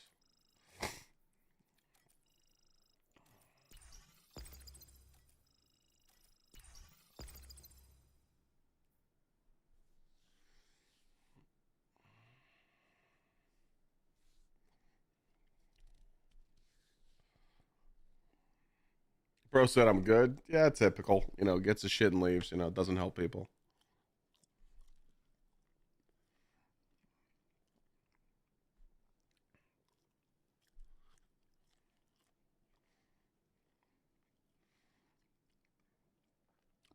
Bro said I'm good. Yeah, typical. You know, gets his shit and leaves. You know, doesn't help people.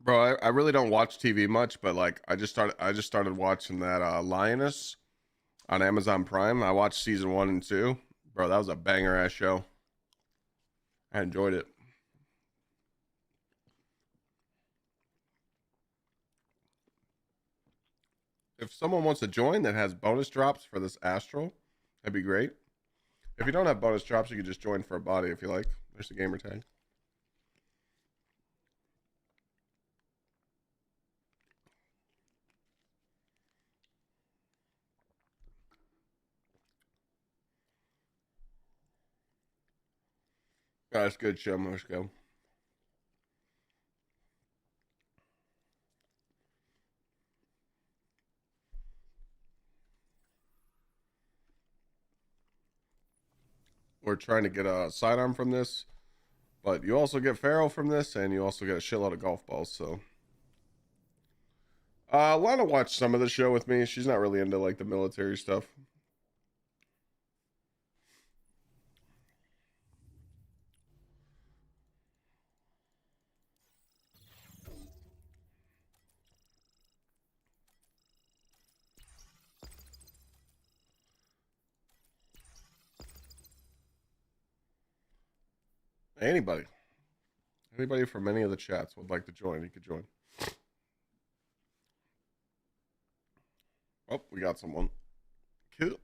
Bro, I really don't watch TV much, but like I just started watching that Lioness on Amazon Prime. I watched season 1 and 2. Bro, that was a banger ass show. I enjoyed it. If someone wants to join that has bonus drops for this Astral, that'd be great. If you don't have bonus drops, you can just join for a body if you like. There's the gamer tag. Oh, that's a good show, let's go. We're trying to get a sidearm from this, but you also get Pharaoh from this, and you also get a shitload of golf balls, so. Lana watched some of the show with me. She's not really into, like, the military stuff. Anybody from any of the chats would like to join, you could join. Oh, we got someone. Cool.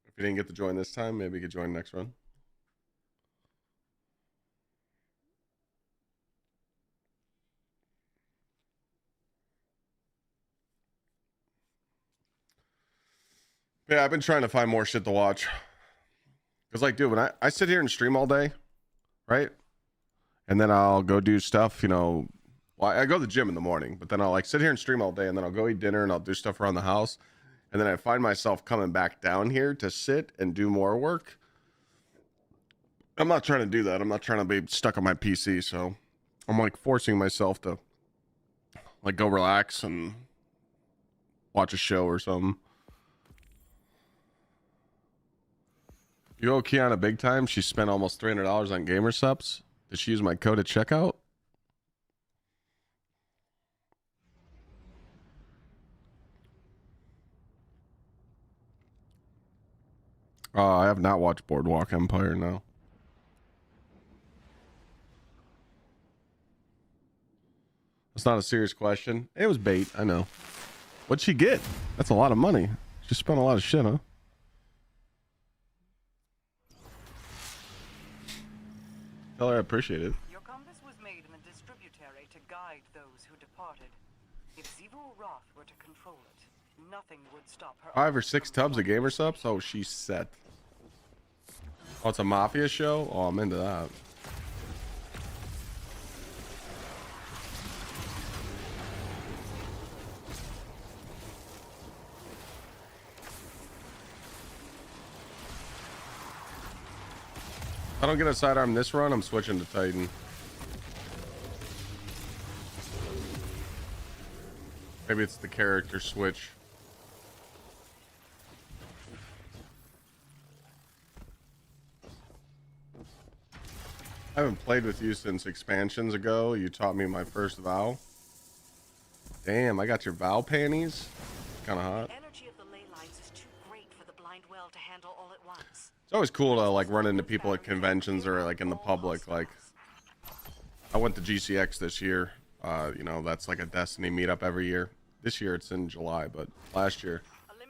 If you didn't get to join this time, maybe you could join next run. Yeah, I've been trying to find more shit to watch. Because, like, dude, when I sit here and stream all day, right? And then I'll go do stuff, you know. Well, I go to the gym in the morning, but then I'll, like, sit here and stream all day, and then I'll go eat dinner, and I'll do stuff around the house. And then I find myself coming back down here to sit and do more work. I'm not trying to do that. I'm not trying to be stuck on my PC, so I'm, like, forcing myself to, like, go relax and watch a show or something. You owe Kiana big time. She spent almost $300 on gamer subs. Did she use my code at checkout? I have not watched Boardwalk Empire, no. That's not a serious question. It was bait, I know. What'd she get? That's a lot of money. She spent a lot of shit, huh? Tell her I appreciate it. Your compass was made in the distributary to guide those who departed. If Gsxrclyde were to control it, nothing would stop her. 5 or 6 tubs of gamer subs? Oh, she's set. Oh, it's a mafia show? Oh, I'm into that. If I don't get a sidearm this run, I'm switching to Titan. Maybe it's the character switch. I haven't played with you since expansions ago. You taught me my first vow. Damn, I got your vow panties. Kind of hot. The energy of the ley lines is too great for the blind well to handle all at once. It's always cool to like run into people at conventions or like in the public. Like, I went to GCX this year. You know, that's like a Destiny meetup every year. This year it's in July, but last year,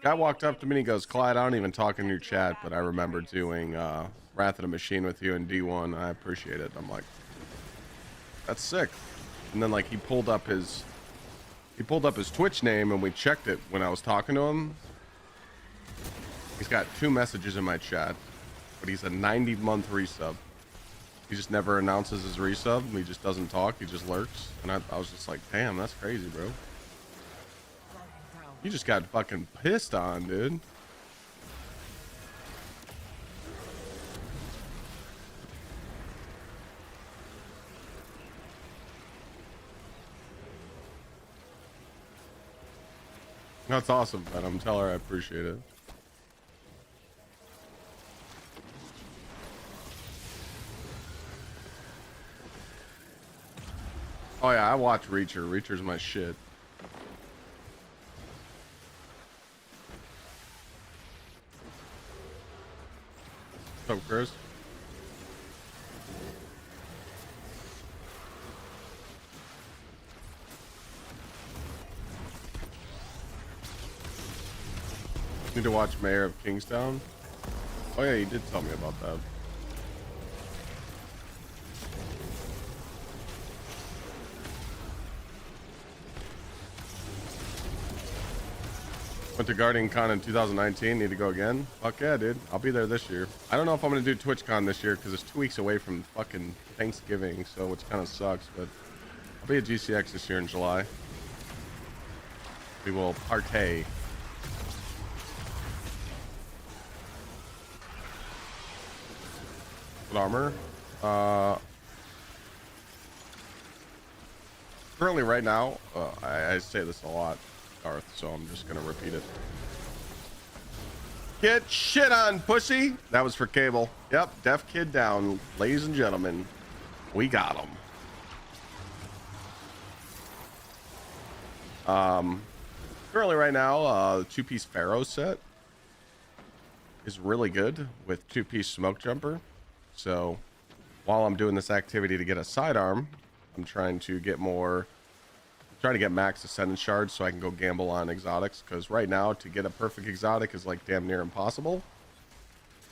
guy walked up to me and he goes, "Clyde, I don't even talk in your chat, but I remember doing Wrath of the Machine with you in D1. I appreciate it." I'm like, that's sick. And then like he pulled up his He pulled up his Twitch name and we checked it when I was talking to him. He's got 2 messages in my chat, but he's a 90-month resub. He just never announces his resub. He just doesn't talk. He just lurks. And I was just like, damn, that's crazy, bro. You just got fucking pissed on, dude. That's awesome, man. I'm telling her I appreciate it. Oh yeah, I watch Reacher. Reacher's my shit. What's up, Chris? Need to watch Mayor of Kingstown. Oh yeah, you did tell me about that. Went to Guardian Con in 2019. Need to go again? Fuck yeah, dude. I'll be there this year. I don't know if I'm gonna do TwitchCon this year because it's 2 weeks away from fucking Thanksgiving, so which kind of sucks. But I'll be at GCX this year in July. We will partay. What armor? Currently, right now, I say this a lot, Darth, so I'm just gonna repeat it. Get shit on, pussy. That was for Cable. Yep, deaf kid down, ladies and gentlemen. We got him. Currently, right now, the 2-piece Pharaoh set is really good with 2-piece Smoke Jumper. So while I'm doing this activity to get a sidearm, I'm trying to get max Ascendant shards so I can go gamble on exotics, because right now to get a perfect exotic is like damn near impossible.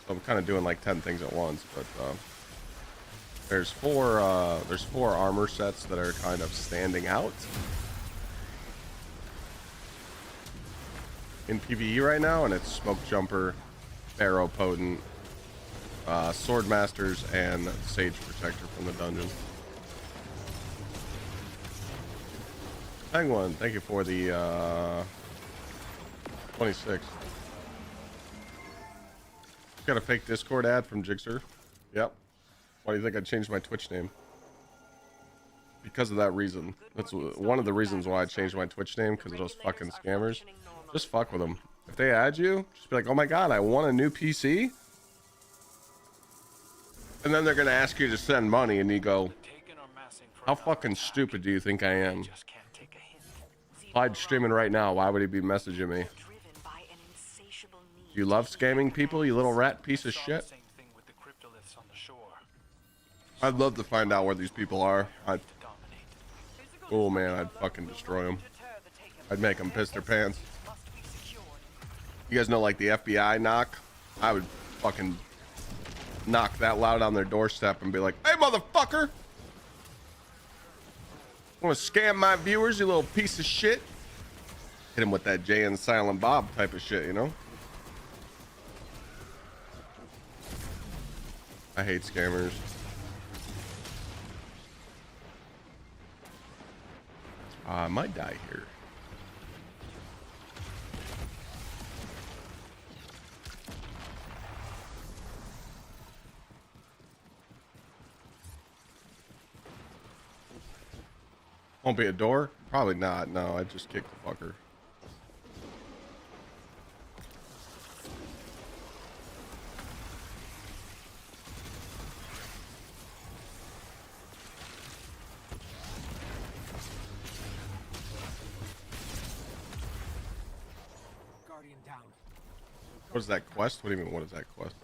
So I'm kind of doing like 10 things at once. But there's four armor sets that are kind of standing out in PvE right now, and it's Smoke Jumper, Pharaoh Potent, Sword Masters, and Sage Protector from the dungeon. Penguin, thank you for the 26. Got a fake Discord ad from Gsxr. Yep. Why do you think I changed my Twitch name? Because of that reason. That's one of the reasons why I changed my Twitch name, because of those fucking scammers. Just fuck with them. If they add you, just be like, oh my god, I want a new PC. And then they're going to ask you to send money, and you go, how fucking stupid do you think I am? If I'd streaming right now, why would he be messaging me? You love scamming people, you little rat piece of shit? I'd love to find out where these people are. Oh man, I'd fucking destroy them. I'd make them piss their pants. You guys know, like the FBI knock? I would fucking knock that loud on their doorstep and be like, hey motherfucker, want to scam my viewers, you little piece of shit? Hit him with that Jay and Silent Bob type of shit, you know? I hate scammers. I might die here. Won't be a door? Probably not. No, I just kicked the fucker. Guardian down. What is that quest? What do you mean, what is that quest?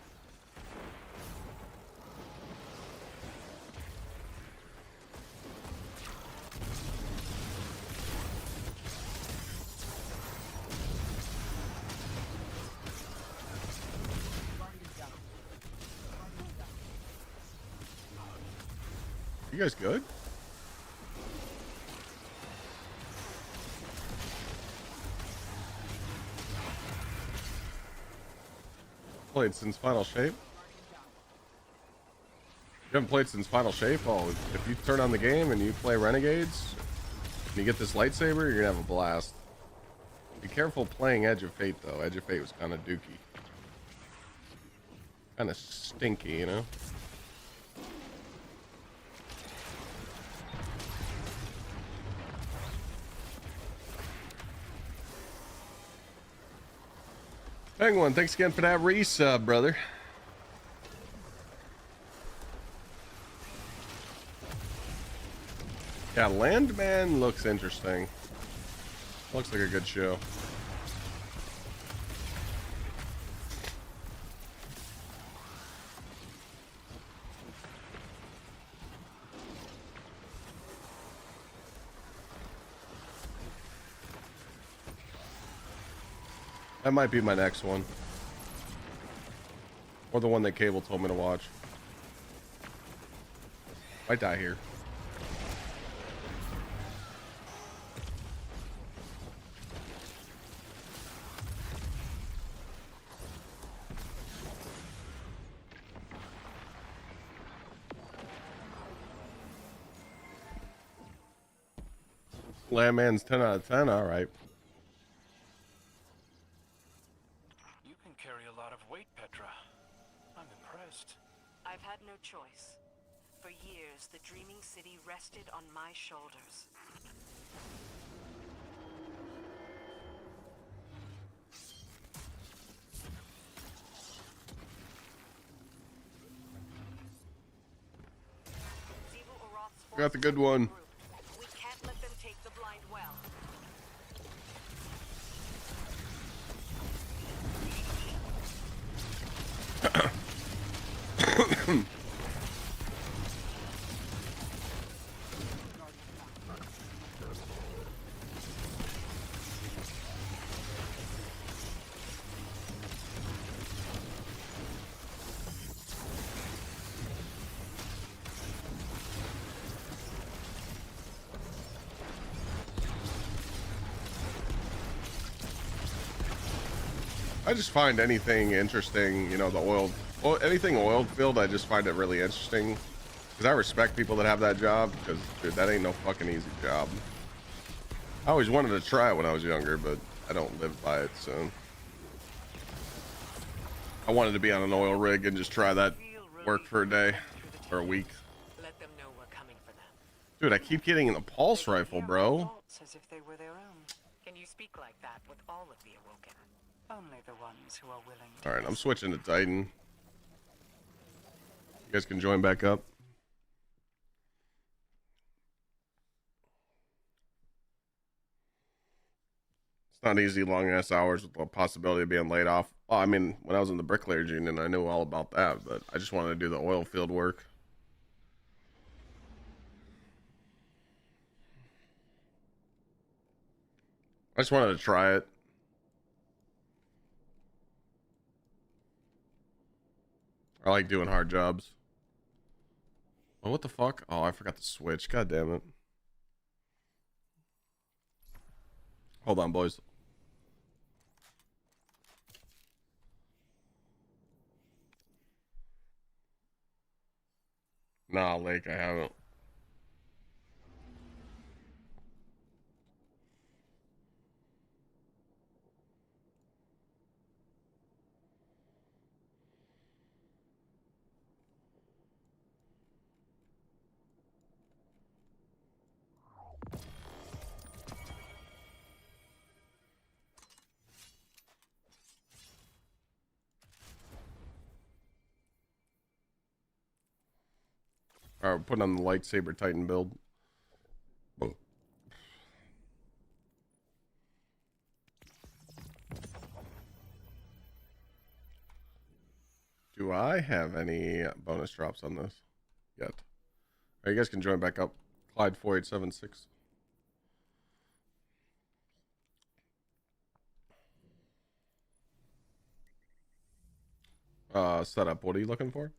You guys good? Played since Final Shape? You haven't played since Final Shape? Oh, if you turn on the game and you play Renegades, and you get this lightsaber, you're gonna have a blast. Be careful playing Edge of Fate, though. Edge of Fate was kind of dookie. Kind of stinky, you know? Penguin, thanks again for that resub, brother. Yeah, Landman looks interesting. Looks like a good show. That might be my next one. Or the one that Cable told me to watch. Might die here. Landman's 10 out of 10, alright. You can carry a lot of weight, Petra. I'm impressed. I've had no choice. For years, the Dreaming City rested on my shoulders. Got the good one. We can't let them take the blind well. I just find anything interesting, you know, anything oil filled, I just find it really interesting. Because I respect people that have that job, because, dude, that ain't no fucking easy job. I always wanted to try it when I was younger, but I don't live by it, so. I wanted to be on an oil rig and just try that work for a day, or a week. Let them know we're coming for them. Dude, I keep getting the pulse rifle, bro. As if they were their own. Can you speak like that with all of the Awoken? Only the ones who are willing to. Alright, I'm switching to Titan. You guys can join back up. It's not easy, long ass hours with the possibility of being laid off. Well, I mean, when I was in the Bricklayers Union, I knew all about that, but I just wanted to do the oil field work. I just wanted to try it. I like doing hard jobs. Oh, what the fuck? Oh, I forgot to switch. God damn it. Hold on, boys. Nah, Lake, I haven't. Alright, we're putting on the lightsaber Titan build. Do I have any bonus drops on this yet? Right, you guys can join back up. Clyde 4876. Setup. What are you looking for?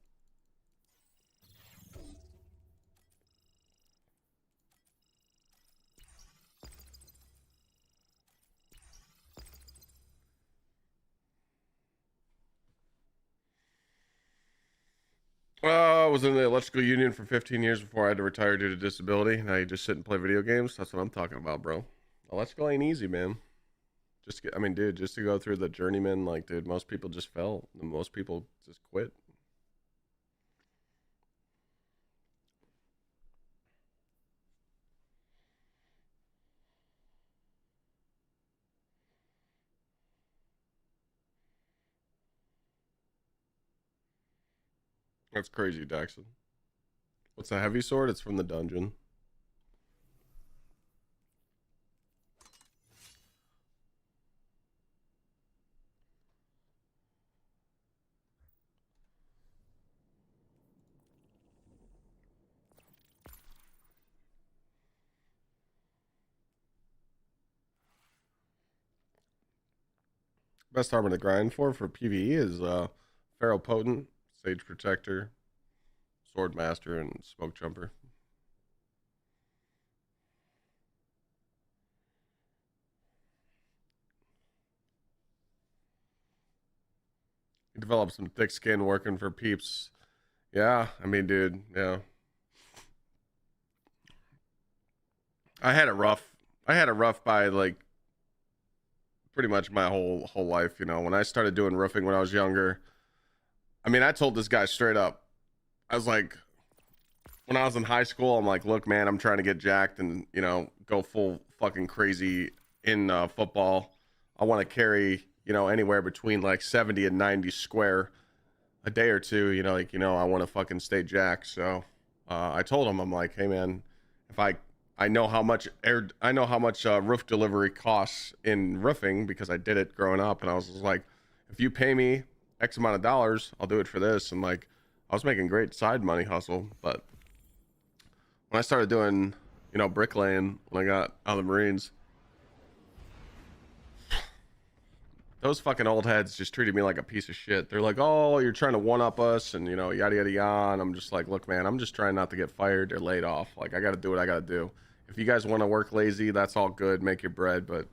I was in the electrical union for 15 years before I had to retire due to disability. Now you just sit and play video games. That's what I'm talking about, bro. Electrical ain't easy, man. Just get, I mean, dude, just to go through the journeyman, like, dude, most people just fell. Most people just quit. That's crazy, Daxon. What's a heavy sword? It's from the dungeon. Best armor to grind for PvE is Pharaoh Potent, Sage Protector, Sword Master, and Smoke Jumper. You develop some thick skin working for peeps. Yeah, I mean, dude, yeah. I had it rough. I had it rough by like pretty much my whole life, you know. When I started doing roofing when I was younger, I mean, I told this guy straight up. I was like, when I was in high school, I'm like, look, man, I'm trying to get jacked and, you know, go full fucking crazy in football. I want to carry, you know, anywhere between like 70 and 90 square a day or two, you know, like, you know, I want to fucking stay jacked. So I told him, I'm like, hey, man, if I know how much roof delivery costs in roofing because I did it growing up. And I was just like, if you pay me X amount of dollars, I'll do it for this. And like, I was making great side money hustle. But when I started doing, you know, bricklaying, when I got out of the Marines, those fucking old heads just treated me like a piece of shit. They're like, oh, you're trying to one up us and, you know, yada, yada, yada. And I'm just like, look, man, I'm just trying not to get fired or laid off. Like, I got to do what I got to do. If you guys want to work lazy, that's all good. Make your bread. But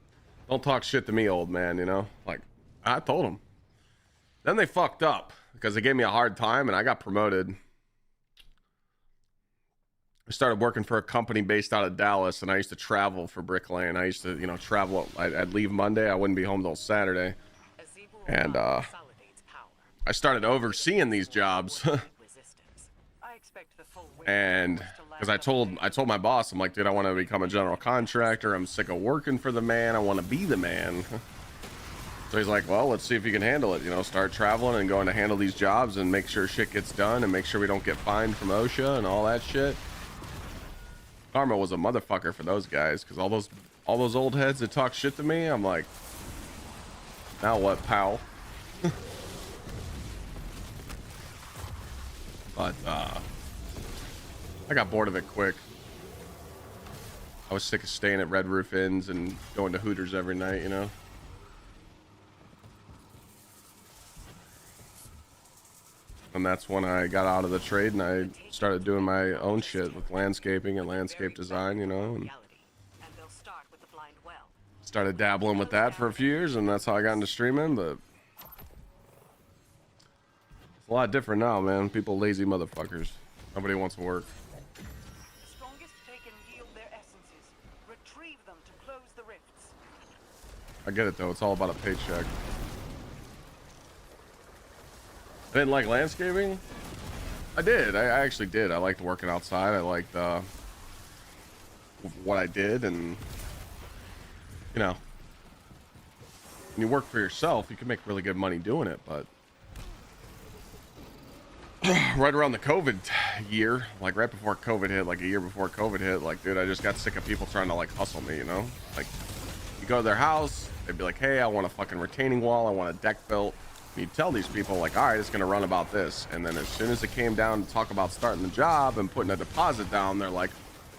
don't talk shit to me, old man, you know? Like, I told them. Then they fucked up because they gave me a hard time and I got promoted. I started working for a company based out of Dallas and I used to travel for bricklaying. I used to, you know, travel. I'd leave Monday. I wouldn't be home till Saturday. And I started overseeing these jobs. And because I told my boss, I'm like, dude, I want to become a general contractor. I'm sick of working for the man. I want to be the man. So he's like, well, let's see if you can handle it. You know, start traveling and going to handle these jobs and make sure shit gets done and make sure we don't get fined from OSHA and all that shit. Karma was a motherfucker for those guys because all those old heads that talk shit to me, I'm like, now what, pal? But I got bored of it quick. I was sick of staying at Red Roof Inns and going to Hooters every night, you know? And that's when I got out of the trade and I started doing my own shit with landscaping and landscape design, you know, and started dabbling with that for a few years, and that's how I got into streaming. But it's a lot different now, man. People lazy motherfuckers. Nobody wants to work. The strongest take and yield their essences. Retrieve them to close the rifts. I get it though. It's all about a paycheck. I didn't like landscaping. I did. I actually did. I liked working outside. I liked what I did, and you know, when you work for yourself, you can make really good money doing it. But right around the COVID year, like right before COVID hit, like a year before COVID hit, like, dude, I just got sick of people trying to like hustle me, you know? Like, you go to their house, they'd be like, hey, I want a fucking retaining wall, I want a deck built. And you tell these people, like, all right, it's gonna run about this. And then as soon as it came down to talk about starting the job and putting a deposit down, they're like,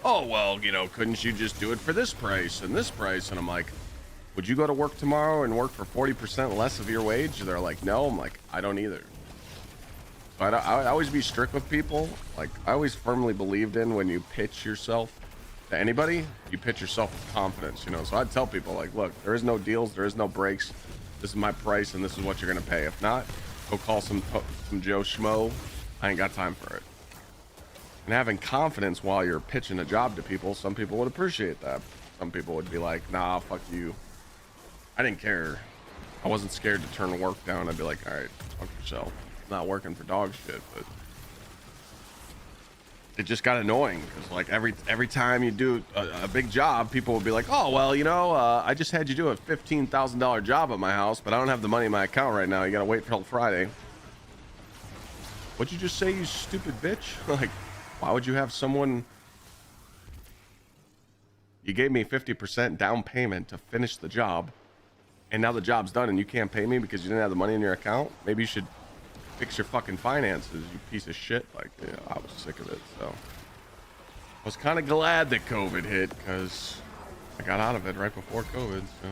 oh, well, you know, couldn't you just do it for this price and this price? And I'm like, would you go to work tomorrow and work for 40% less of your wage? They're like, no. I'm like, I don't either. So I always be strict with people. Like, I always firmly believed in when you pitch yourself to anybody, you pitch yourself with confidence, you know? So I'd tell people, like, look, there is no deals, there is no breaks. This is my price and this is what you're gonna pay. If not, go call some Joe Schmo I ain't got time for it. And having confidence while you're pitching a job to people, some people would appreciate that. Some people would be like, nah, fuck you. I didn't care. I wasn't scared to turn work down. I'd be like, all right, fuck yourself. Not working for dog shit, but it just got annoying because like every time you do a big job, people will be like, oh, well, you know, I just had you do a $15,000 job at my house, but I don't have the money in my account right now. You got to wait till Friday. What'd you just say, you stupid bitch? Like, why would you have someone... You gave me 50% down payment to finish the job, and now the job's done and you can't pay me because you didn't have the money in your account? Maybe you should fix your fucking finances, you piece of shit. Like, yeah, I was sick of it, so... I was kind of glad that COVID hit, because I got out of it right before COVID, so...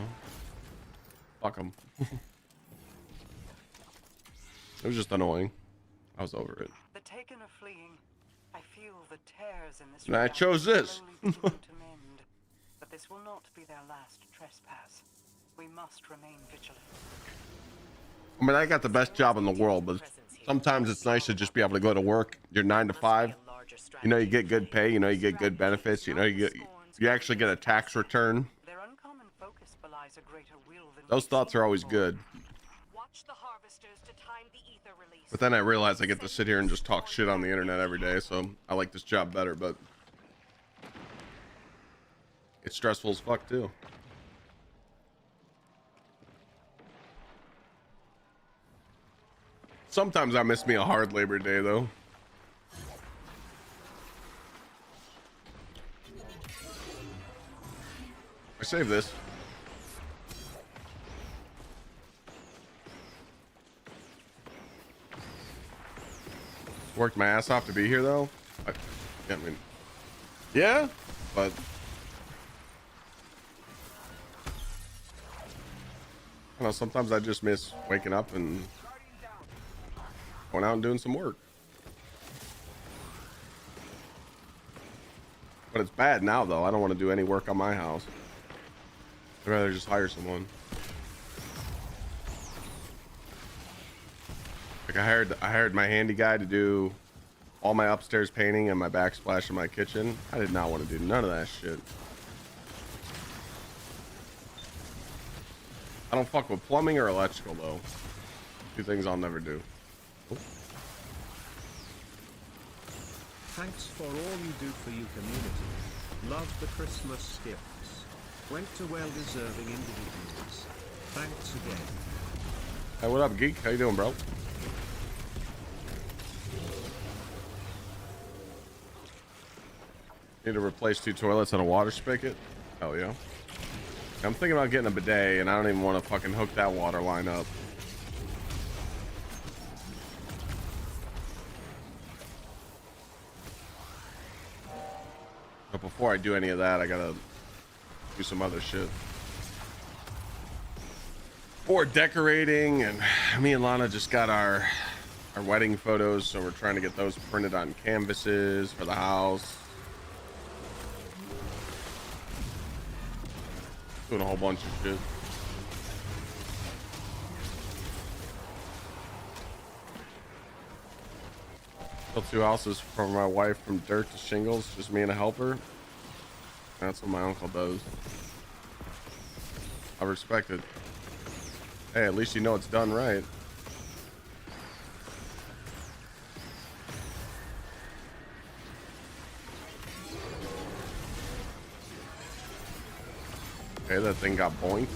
Fuck them. It was just annoying. I was over it. The taken are fleeing. I feel the tears in this. And I chose this. slowly beginning to mend. But this will not be their last trespass. We must remain vigilant. I mean, I got the best job in the world, but sometimes it's nice to just be able to go to work. You're 9 to 5. You know, you get good pay. You know, you get good benefits. You know, you actually get a tax return. Their uncommon focus belies a greater will than Those thoughts are always good. Watch the harvesters to time the ether release. But then I realize I get to sit here and just talk shit on the internet every day, so I like this job better, but it's stressful as fuck too. Sometimes I miss me a hard labor day though. I saved this. Worked my ass off to be here though. I mean, yeah, but I don't know, sometimes I just miss waking up and going out and doing some work. But it's bad now though. I don't want to do any work on my house. I'd rather just hire someone. Like I hired my handy guy to do all my upstairs painting and my backsplash in my kitchen. I did not want to do none of that shit. I don't fuck with plumbing or electrical though. Two things I'll never do. Oh. Thanks for all you do for your community. Love the Christmas gifts. Went to well-deserving individuals. Thanks again. Hey, what up, Geek? How you doing, bro? Need to replace 2 toilets and a water spigot? Hell yeah. I'm thinking about getting a bidet, and I don't even want to fucking hook that water line up. But before I do any of that, I gotta do some other shit. For decorating, and me and Lana just got our wedding photos, so we're trying to get those printed on canvases for the house. Doing a whole bunch of shit. Built 2 houses for my wife from dirt to shingles, just me and a helper. That's what my uncle does. I respect it. Hey, at least you know it's done right. Okay, that thing got boinked.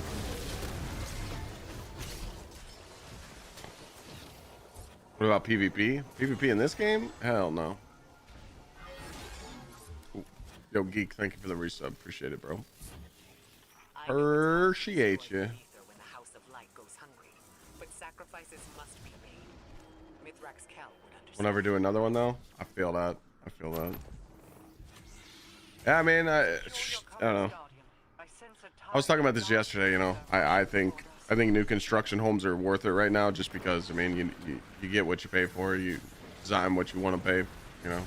What about PvP? PvP in this game? Hell no. Ooh. Yo, Geek, thank you for the resub. Appreciate it, bro. Appreciate you. When the House of Light goes hungry, but sacrifices must be made. Mithrax Kel would understand. We'll never do another one though. I feel that. I feel that. Yeah, I mean, I don't know. I was talking about this yesterday. You know, I think new construction homes are worth it right now, just because I mean, you get what you pay for. You design what you want to pay. You know,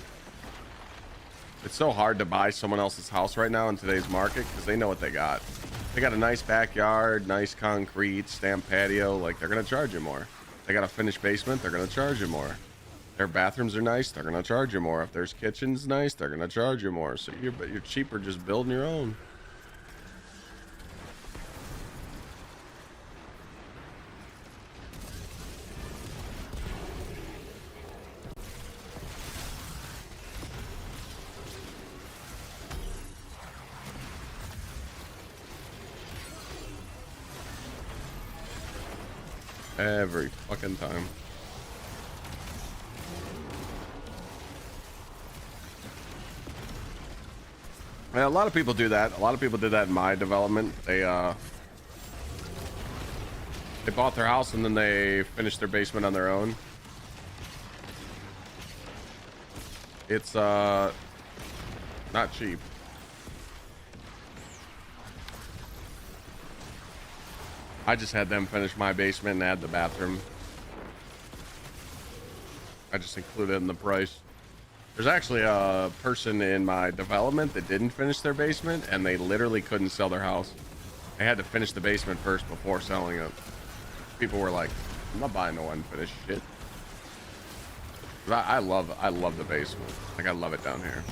it's so hard to buy someone else's house right now in today's market because they know what they got. They got a nice backyard, nice concrete, stamped patio. Like, they're gonna charge you more. They got a finished basement. They're gonna charge you more. Their bathrooms are nice, they're gonna charge you more. If there's kitchens nice, they're gonna charge you more. So you're cheaper just building your own. Every fucking time. And a lot of people do that. A lot of people did that in my development. They bought their house and then they finished their basement on their own. It's not cheap. I just had them finish my basement and add the bathroom. I just included it in the price. There's actually a person in my development that didn't finish their basement, and they literally couldn't sell their house. They had to finish the basement first before selling it. People were like, I'm not buying no unfinished shit. I love the basement. Like, I love it down here.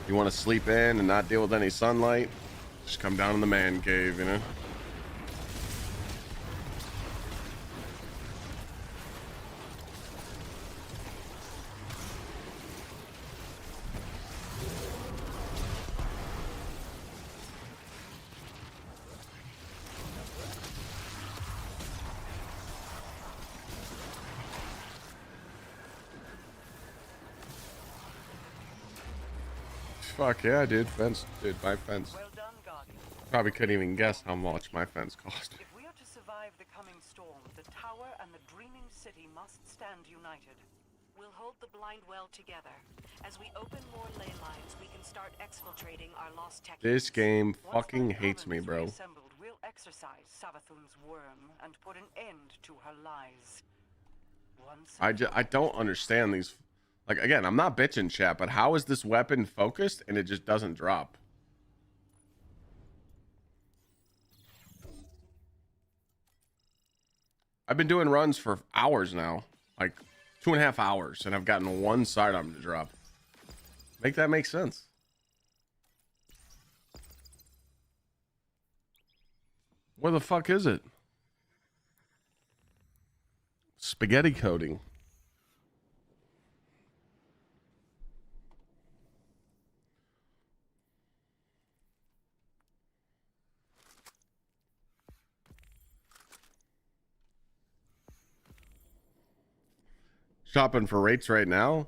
You want to sleep in and not deal with any sunlight? Just come down in the man cave, you know? Fuck yeah, dude. Fence. Dude, my fence. Well done, Guardian. Probably couldn't even guess how much my fence cost. If we are to survive the coming storm, the tower and the dreaming city must stand united. We'll hold the blind well together. As we open more ley lines, we can start exfiltrating our lost tech. This game Once fucking my hates me, province bro. reassembled, we'll exorcise Savathun's worm and put an end to her lies. Once I don't understand these. Like, again, I'm not bitching, chat, but how is this weapon focused and it just doesn't drop? I've been doing runs for hours now, like 2.5 hours, and I've gotten one sidearm to drop. Make that make sense. Where the fuck is it? Spaghetti coating. Shopping for rates right now.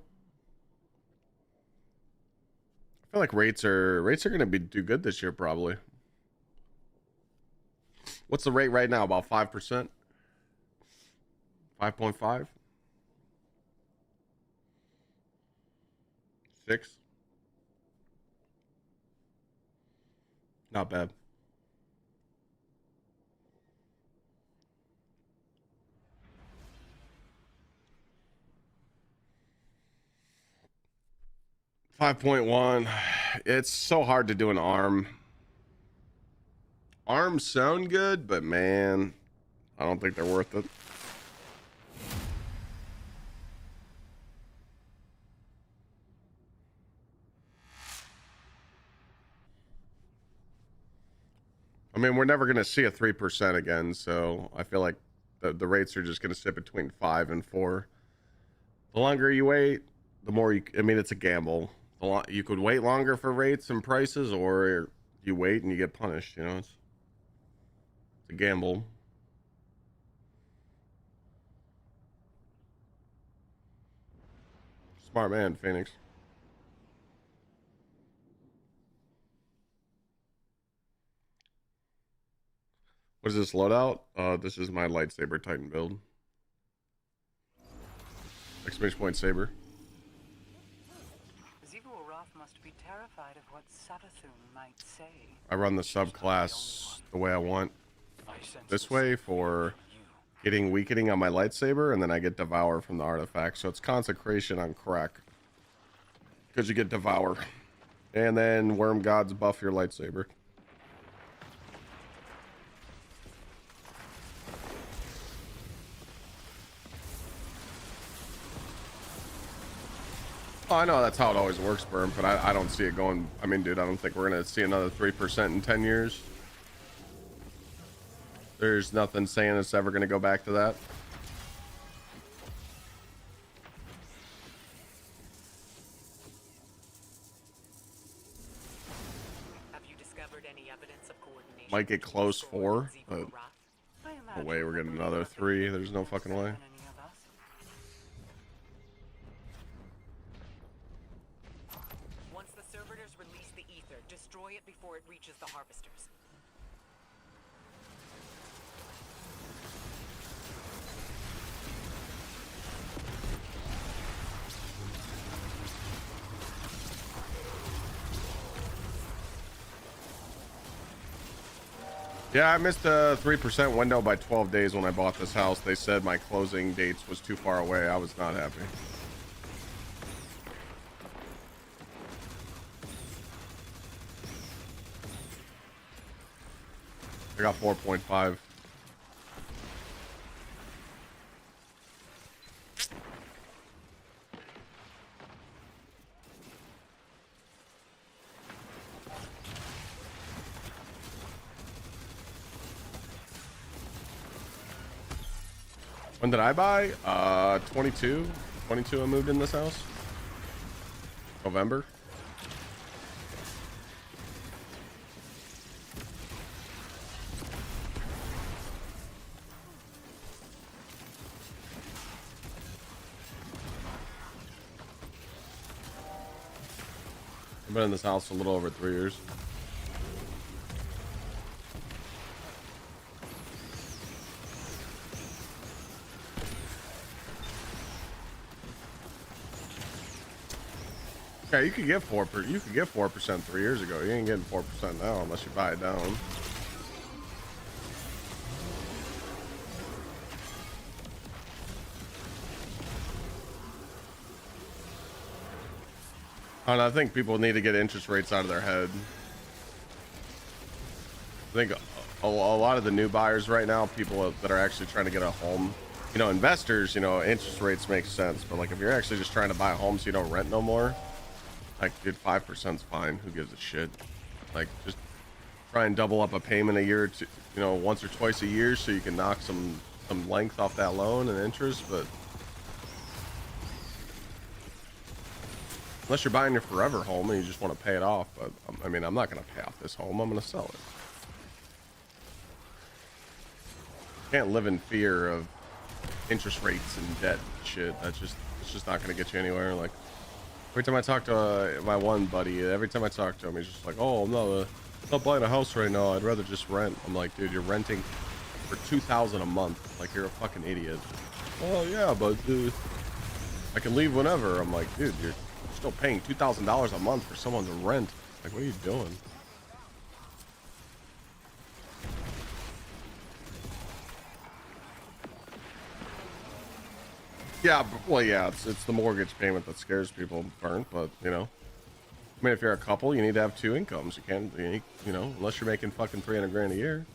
I feel like rates are gonna do good this year probably. What's the rate right now? About 5%? 5.5? 6? Not bad. $5.1. It's so hard to do an arm. Arms sound good, but man, I don't think they're worth it. I mean, we're never going to see a 3% again, so I feel like the rates are just going to sit between 5 and 4. The longer you wait, the more you... I mean, it's a gamble. You could wait longer for rates and prices, or you wait and you get punished, you know? It's a gamble. Smart man, Phoenix. What is this loadout? This is my lightsaber Titan build. Exclamation point saber. Must be terrified of what Savathun might say. I run the subclass the way I want. This way for getting weakening on my lightsaber, and then I get devour from the artifact. So it's consecration on crack. Because you get devour. And then worm gods buff your lightsaber. Oh, I know that's how it always works, Berm, but I don't see it going. I mean, dude, I don't think we're gonna see another 3% in 10 years. There's nothing saying it's ever gonna go back to that. Have you discovered any evidence of coordination? Might get between close Score 4, and but Gsxrclyde? I no imagine way we're the getting another belief 3. is There's no more fucking so way. than any of us. Once the servitors release the ether, destroy it before it reaches the harvesters. Yeah, I missed the 3% window by 12 days when I bought this house. They said my closing dates was too far away. I was not happy. I got 4.5. When did I buy? 22. 22 I moved in this house. November. I've been in this house a little over 3 years. Yeah, you could get 4% 3 years ago. You ain't getting 4% now unless you buy it down. And I think people need to get interest rates out of their head. I think a lot of the new buyers right now, people that are actually trying to get a home, you know, investors, you know, interest rates make sense. But like if you're actually just trying to buy a home so you don't rent no more, like, dude, 5%'s fine. Who gives a shit? Like, just try and double up a payment a year, to, you know, once or twice a year, so you can knock some length off that loan and interest. But unless you're buying your forever home and you just want to pay it off, but I mean, I'm not gonna pay off this home. I'm gonna sell it. Can't live in fear of interest rates and debt and shit. It's just not gonna get you anywhere. Like, every time I talk to my one buddy, every time I talk to him, he's just like, "Oh, I'm not buying a house right now. I'd rather just rent." I'm like, "Dude, you're renting for $2,000 a month. Like, you're a fucking idiot." "Oh yeah, but I can leave whenever." I'm like, "Dude, you're still paying $2,000 a month for someone to rent. Like, what are you doing?" Yeah, well, yeah, it's the mortgage payment that scares people, burnt. But you know, I mean, if you're a couple, you need to have 2 incomes. You know, unless you're making fucking 300 grand a year,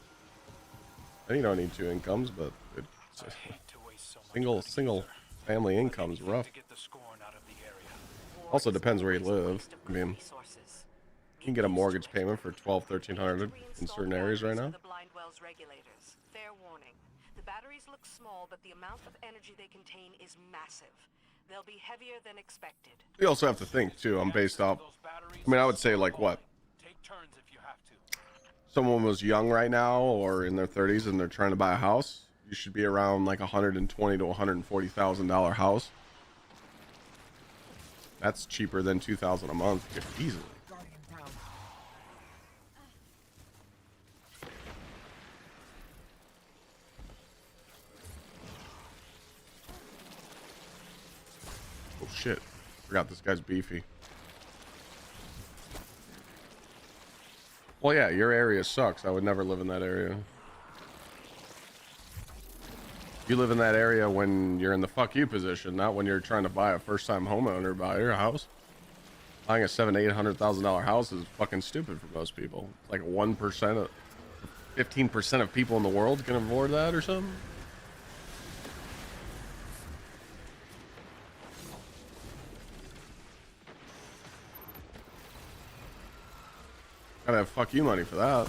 then you don't need 2 incomes. But it's I hate to waste so much single ether, family but income's anything rough. to get the scorn out of the area. Also depends where you live. I mean, Resources. you can get a mortgage payment for 1,200 in certain areas right now. The blind wells regulators. Fair warning. The batteries look small, but the amount of energy they contain is massive. They'll be heavier than expected. You also have to think too. I'm based off. I mean, I would say like what? Take turns if you have to. Someone was young right now or in their 30s and they're trying to buy a house. You should be around like $120,000 to $140,000 house. That's cheaper than $2,000 a month easily. Oh shit! Forgot this guy's beefy. Well, yeah, your area sucks. I would never live in that area. You live in that area when you're in the fuck you position, not when you're trying to buy a first-time homeowner buy your house. Buying a $700,000-800,000 house is fucking stupid for most people. Like 1% of 15% of people in the world can afford that or something. Gotta have fuck you money for that.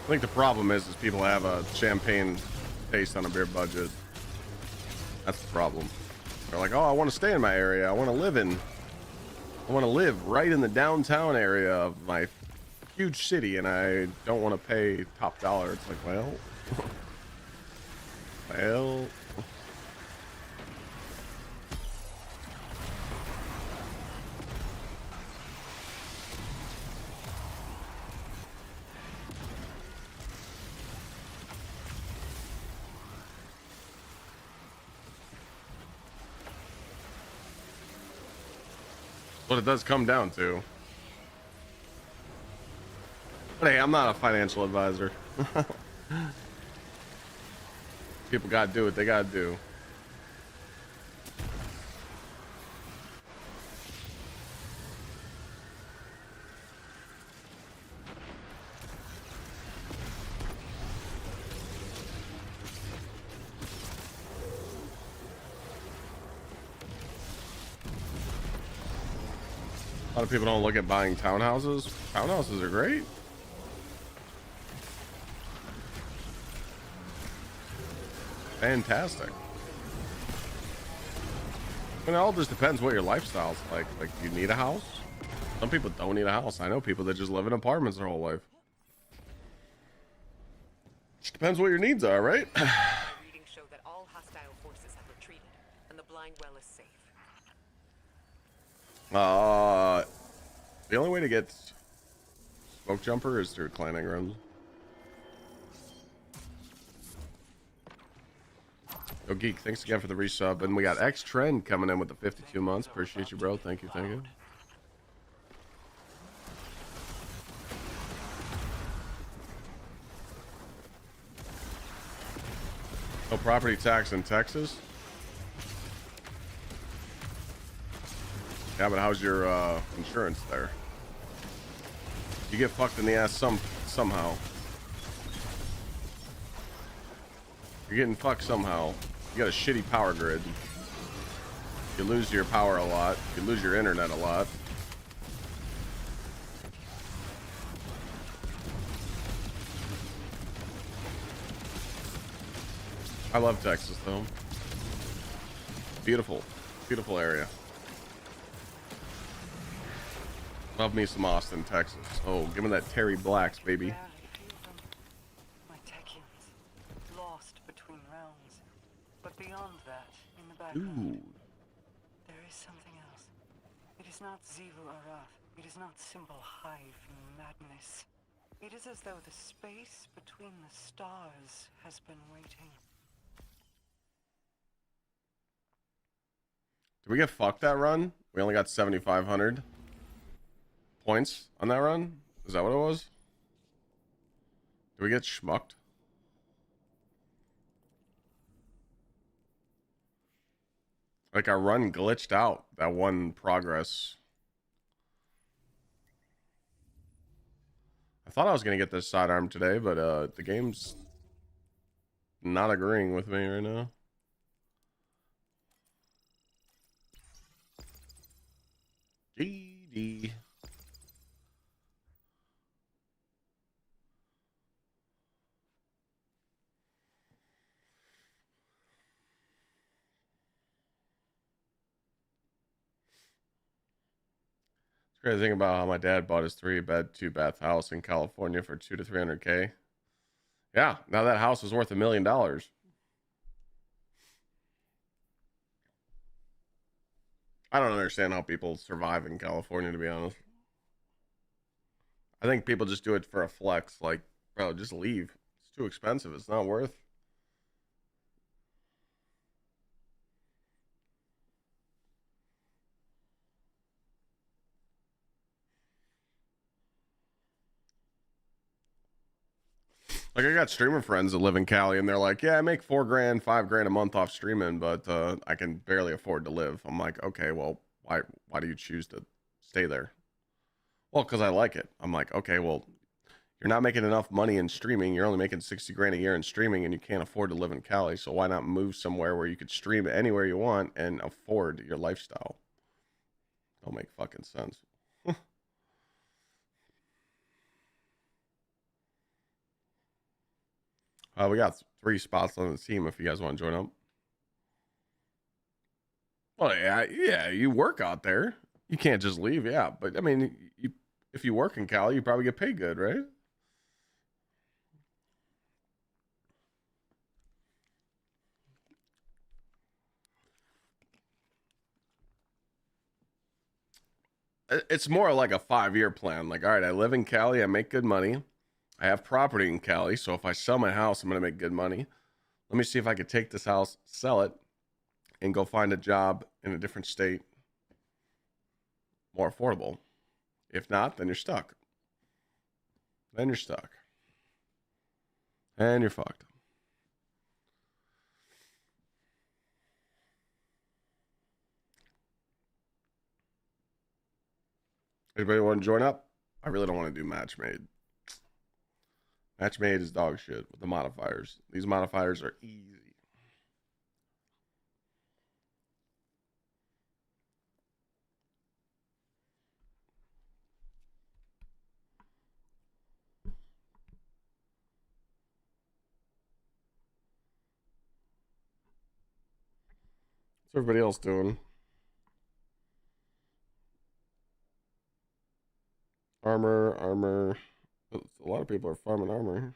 I think the problem is people have a champagne taste on a beer budget. That's the problem. They're like, oh, I want to stay in my area. I want to live right in the downtown area of my huge city, and I don't want to pay top dollar. It's like, well, well. What it does come down to. But hey, I'm not a financial advisor. People gotta do what they gotta do. A lot of people don't look at buying townhouses. Townhouses are great. Fantastic. And it all just depends what your lifestyle's like. Like, do you need a house? Some people don't need a house. I know people that just live in apartments their whole life. Just depends what your needs are, right? Readings show that all hostile forces have retreated, and the blind well is safe. The only way to get smoke jumper is through clanning runs. Yo, Geek, thanks again for the resub. And we got X Trend coming in with the 52 months. Appreciate you, bro. Thank you, thank you. No property tax in Texas. Yeah, but how's your insurance there? You get fucked in the ass somehow. You're getting fucked somehow. You got a shitty power grid. You lose your power a lot. You lose your internet a lot. I love Texas though. Beautiful, beautiful area. Love me some Austin, Texas. Oh, give me that Terry Blacks, baby. Barely feel them. My Techians, lost between realms. But beyond that, in the background, Ooh. there is something else. It is not Gsxrclyde. It is not simple hive madness. It is as though the space between the stars has been waiting. Did we get fucked that run? We only got 7,500 points on that run? Is that what it was? Did we get schmucked? Like our run glitched out. That one progress. I thought I was going to get this sidearm today, but the game's not agreeing with me right now. GD. Crazy thing about how my dad bought his 3-bed, 2-bath house in California for $200 to $300K. Yeah, now that house is worth $1 million. I don't understand how people survive in California, to be honest. I think people just do it for a flex. Like, bro, just leave. It's too expensive. It's not worth. Like, I got streamer friends that live in Cali, and they're like, yeah, I make $4 grand, $5 grand a month off streaming, but I can barely afford to live. I'm like, okay, well, why do you choose to stay there? Well, because I like it. I'm like, okay, well, You're not making enough money in streaming. You're only making 60 grand a year in streaming, and you can't afford to live in Cali. So why not move somewhere where you could stream anywhere you want and afford your lifestyle? Don't make fucking sense. We got 3 spots on the team if you guys want to join up. Well, yeah, you work out there. You can't just leave, yeah. But I mean, if you work in Cali, you probably get paid good, right? It's more like a 5-year plan. Like, all right, I live in Cali, I make good money. I have property in Cali, so if I sell my house, I'm going to make good money. Let me see if I could take this house, sell it, and go find a job in a different state, more affordable. If not, then you're stuck. Then you're stuck. And you're fucked. Anybody want to join up? I really don't want to do match made. Match made is dog shit with the modifiers. These modifiers are easy. What's everybody else doing? Armor. A lot of people are farming armor.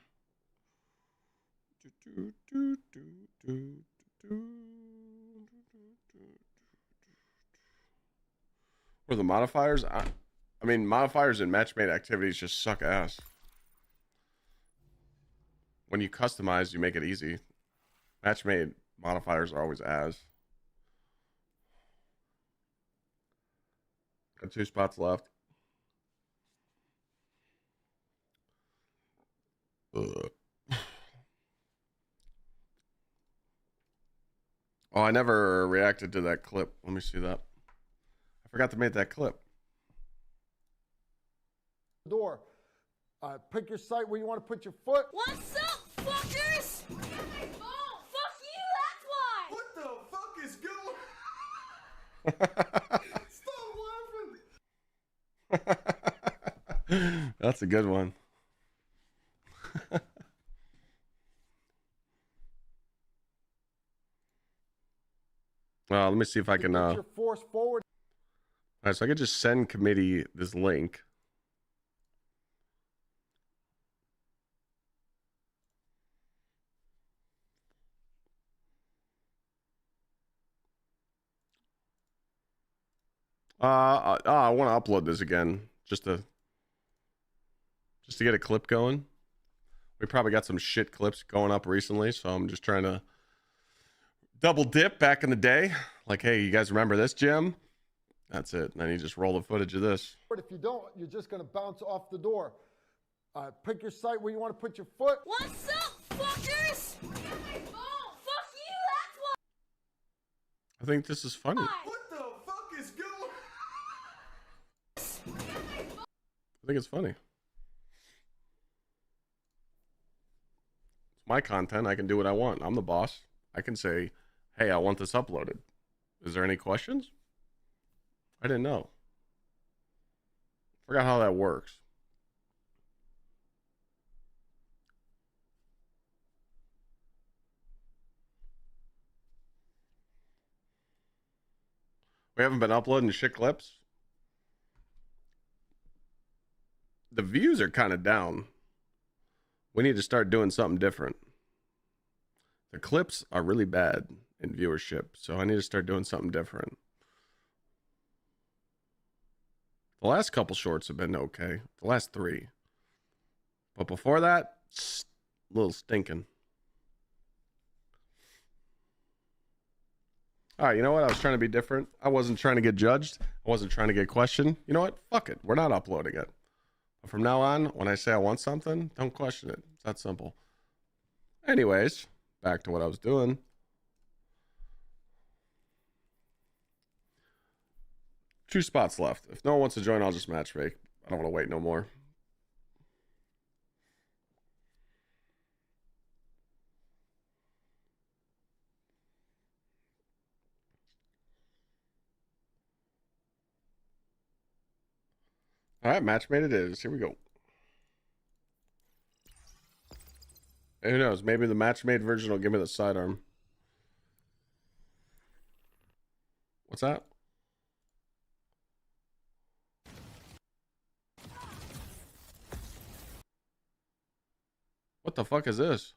Or the modifiers? I mean, modifiers and match-made activities just suck ass. When you customize, you make it easy. Match-made modifiers are always ass. Got 2 spots left. Ugh. Oh, I never reacted to that clip. Let me see that. I forgot to make that clip. Door. Pick your site where you want to put your foot. What's up, fuckers? Oh, fuck you, that's why! What the fuck is going? Stop laughing. That's a good one. Well, let me see if I can. Your force forward. All right, so I could just send committee this link. I want to upload this again just to get a clip going. We probably got some shit clips going up recently, so I'm just trying to double dip back in the day. Like, hey, you guys remember this, Jim? That's it. And then you just roll the footage of this. If you don't, you're just going to bounce off the door. Pick your site where you want to put your foot. What's up, fuckers? Oh, fuck you, that's why! I think this is funny. What the fuck is going? I think it's funny. It's my content. I can do what I want. I'm the boss. I can say, hey, I want this uploaded. Is there any questions? I didn't know. Forgot how that works. We haven't been uploading shit clips. The views are kind of down. We need to start doing something different. The clips are really bad in viewership, so I need to start doing something different. The last couple shorts have been okay. The last 3. But before that, a little stinking. All right, you know what? I was trying to be different. I wasn't trying to get judged. I wasn't trying to get questioned. You know what? Fuck it. We're not uploading it. But from now on, when I say I want something, don't question it. It's that simple. Anyways, back to what I was doing. Two spots left. If no one wants to join, I'll just match make. I don't want to wait no more. All right, match made it is. Here we go. Who knows? Maybe the match made version will give me the sidearm. What's that? What the fuck is this?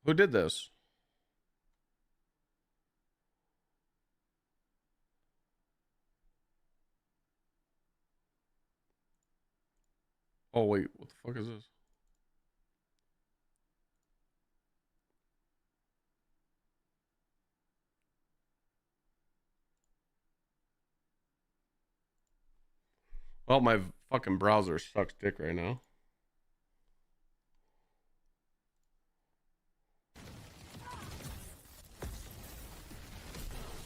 Who did this? Oh wait, what the fuck is this? Well, my fucking browser sucks dick right now.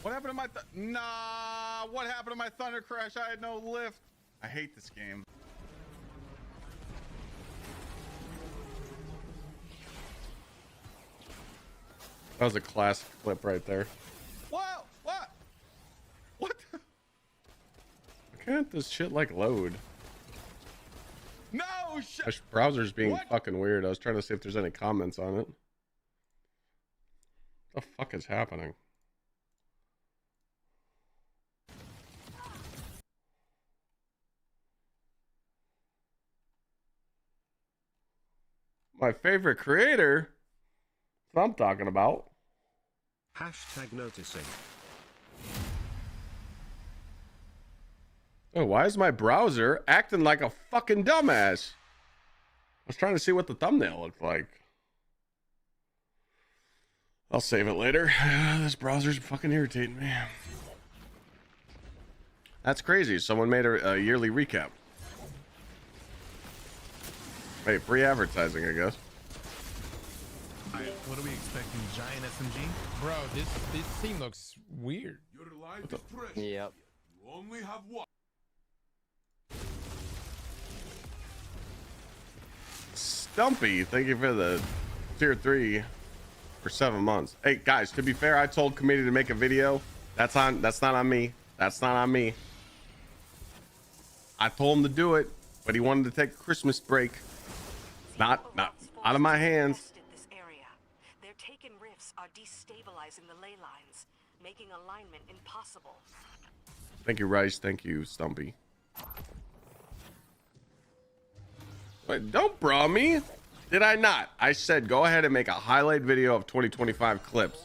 What happened to my nah? What happened to my Thunder Crash? I had no lift. I hate this game. That was a classic clip right there. Whoa! What? What? Why can't this shit like load? No shit. My browser's being What? fucking weird. I was trying to see if there's any comments on it. What the fuck is happening? My favorite creator? That's what I'm talking about. Hashtag noticing. Oh, why is my browser acting like a fucking dumbass? I was trying to see what the thumbnail looked like. I'll save it later. This browser's fucking irritating me. That's crazy. Someone made a yearly recap. Hey, free advertising, I guess. What are we expecting? Giant SMG? Bro, this scene looks weird. Your life is precious. Yep. You only have one. Stumpy, thank you for the tier 3 for 7 months. Hey guys, to be fair, I told committee to make a video. That's not on me. That's not on me. I told him to do it, but he wanted to take a Christmas break. Not out of my hands. This area. Their taken rifts are destabilizing the ley lines, making alignment impossible. Thank you, Rice. Thank you, Stumpy. Wait, don't bra me. Did I not? I said go ahead and make a highlight video of 2025 clips.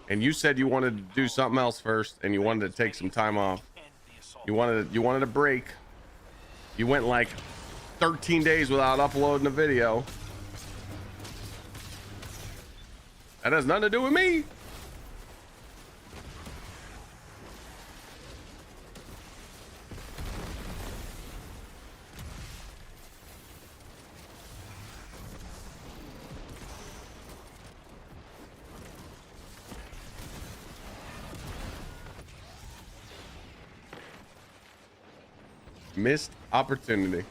And you said you wanted to do something else first, and you wanted to take some time off. You wanted a break. You went like 13 days without uploading a video. That has nothing to do with me. Missed opportunity.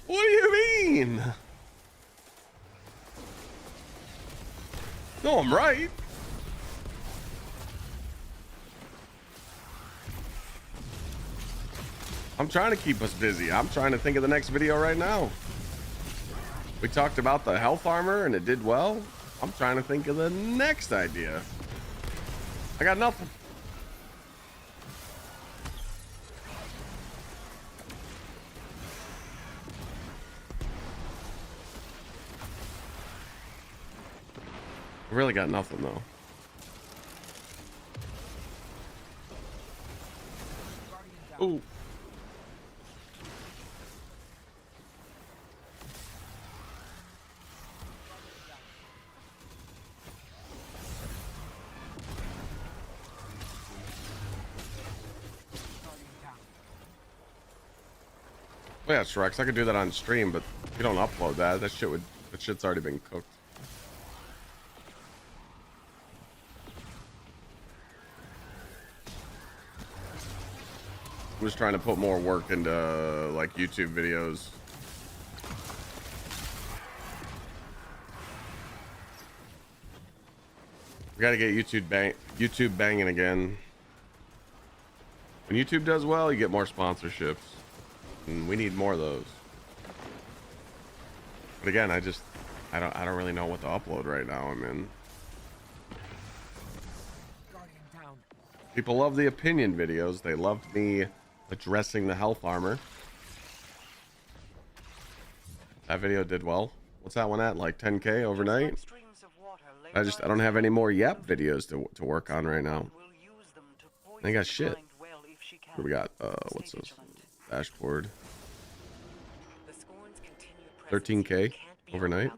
What do you mean? No, I'm right. I'm trying to keep us busy. I'm trying to think of the next video right now. We talked about the health armor and it did well. I'm trying to think of the next idea. I got nothing. I really got nothing though. Ooh. Oh yeah, Shrex, I could do that on stream, but if you don't upload that, that shit's already been cooked. I'm just trying to put more work into like YouTube videos. We gotta get YouTube banging again. When YouTube does well, you get more sponsorships, and we need more of those. But again, I don't really know what to upload right now. I'm in. People love the opinion videos. They loved me addressing the health armor. That video did well. What's that one at? Like 10K overnight? I don't have any more Yap videos to work on right now. I got shit. What do we got? What's this? Dashboard. 13K overnight.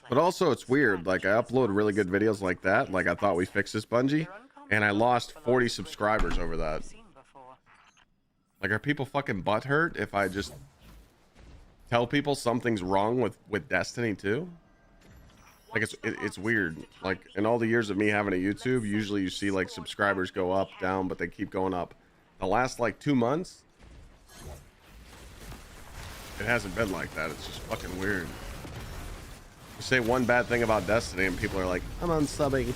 But also it's weird. Like I upload really good videos like that. Like I thought we fixed this, Bungie, and I lost 40 subscribers over that. Like, are people fucking butthurt if I just tell people something's wrong with Destiny 2? Like, it's weird. Like, in all the years of me having a YouTube, usually you see, like, subscribers go up, down, but they keep going up. The last, like, 2 months, it hasn't been like that. It's just fucking weird. You say one bad thing about Destiny, and people are like, I'm unsubbing.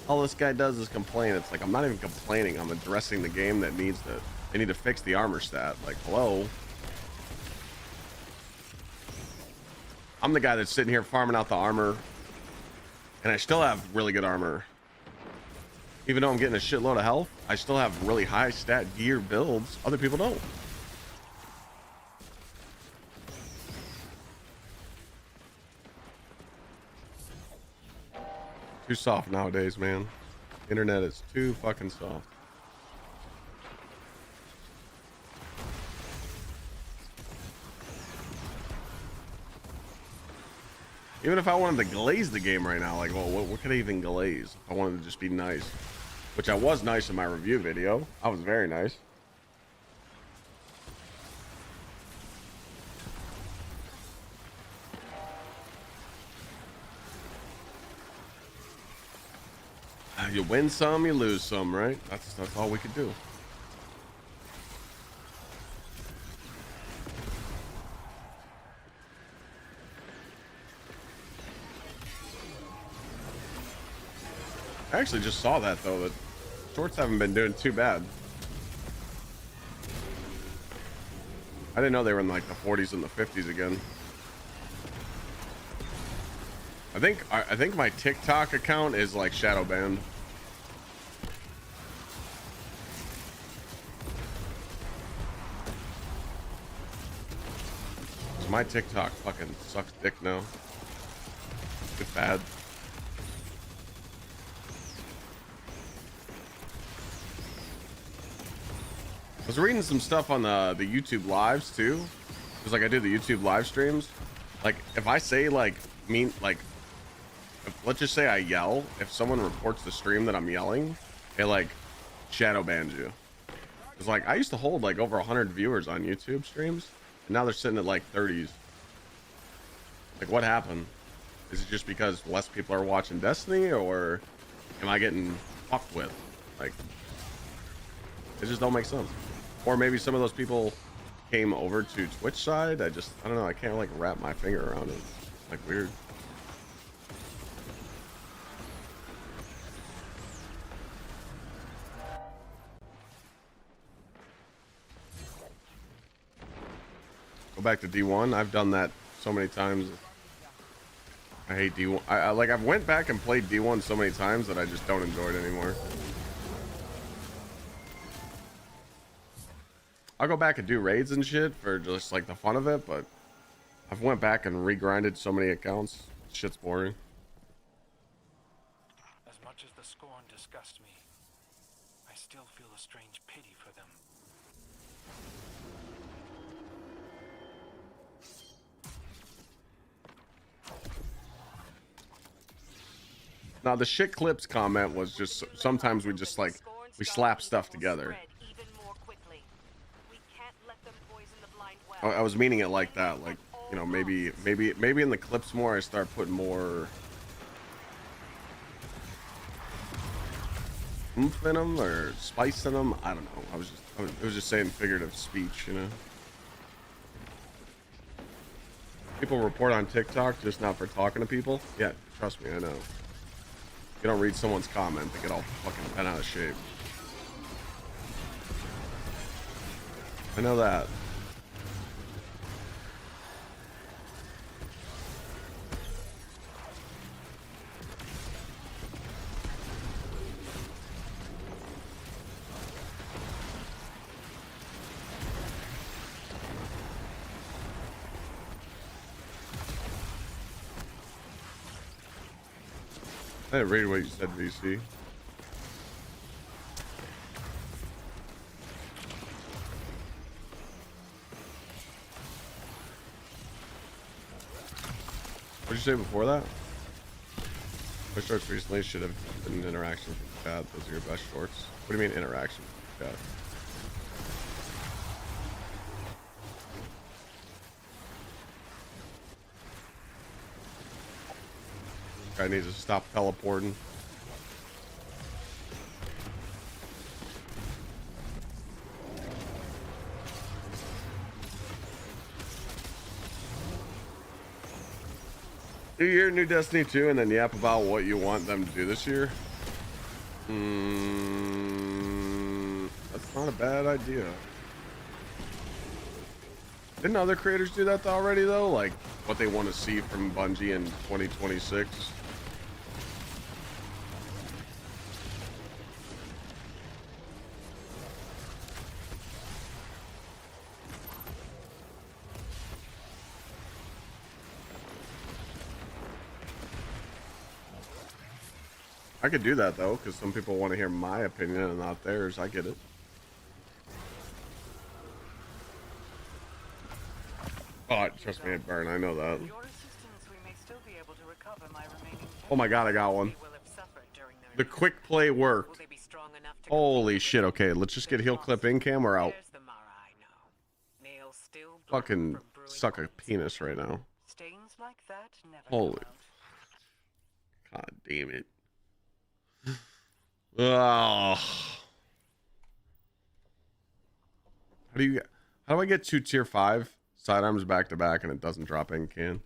All this guy does is complain. It's like, I'm not even complaining. I'm addressing the game that needs to... They need to fix the armor stat. Like, hello. I'm the guy that's sitting here farming out the armor, and I still have really good armor. Even though I'm getting a shitload of health, I still have really high stat gear builds. Other people don't. Too soft nowadays, man. Internet is too fucking soft. Even if I wanted to glaze the game right now, like, well, what could I even glaze? If I wanted to just be nice. Which I was nice in my review video. I was very nice. You win some, you lose some, right? That's all we could do. I actually just saw that though, that shorts haven't been doing too bad. I didn't know they were in like the 40s and the 50s again. I think my TikTok account is like shadow banned. So my TikTok fucking sucks dick now. It's bad. I was reading some stuff on the YouTube lives too, because like I do the YouTube live streams. Like if I say like let's just say I yell, if someone reports the stream that I'm yelling, it like shadow bans you. It's like I used to hold like over 100 viewers on YouTube streams, and now they're sitting at like 30s. Like what happened? Is it just because less people are watching Destiny, or am I getting fucked with? Like it just don't make sense. Or maybe some of those people came over to Twitch side. I don't know. I can't like wrap my finger around it. Like weird. Go back to D1. I've done that so many times. I hate D1. I've went back and played D1 so many times that I just don't enjoy it anymore. I'll go back and do raids and shit for just like the fun of it, but I've went back and regrinded so many accounts. Shit's boring. As much as the scorn disgusts me, I still feel a strange pity for them. Now the shit clips comment was just sometimes we just like we slap stuff together. I was meaning it like that, like, you know, maybe in the clips more I start putting more oomph in them or spice in them. I don't know. It was just saying figurative speech, you know. People report on TikTok just not for talking to people. Yeah, trust me, I know. You don't read someone's comment, they get all fucking bent out of shape. I know that. I didn't read what you said, VC. What did you say before that? My shorts recently should have been interaction with the chat. Those are your best shorts. What do you mean interaction with the chat? I need to stop teleporting. Do your new Destiny 2 and then yap about what you want them to do this year? That's not a bad idea. Didn't other creators do that already though? Like what they want to see from Bungie in 2026? I could do that though, because some people want to hear my opinion and not theirs. I get it. Oh, trust me, it burn. I know that. Oh my god, I got one. The quick play worked. Holy shit. Okay, let's just get heal clip in cam or out. Fucking suck a penis right now. Holy. God damn it. Oh. How do I get 2 tier 5 sidearms back to back and it doesn't drop in can?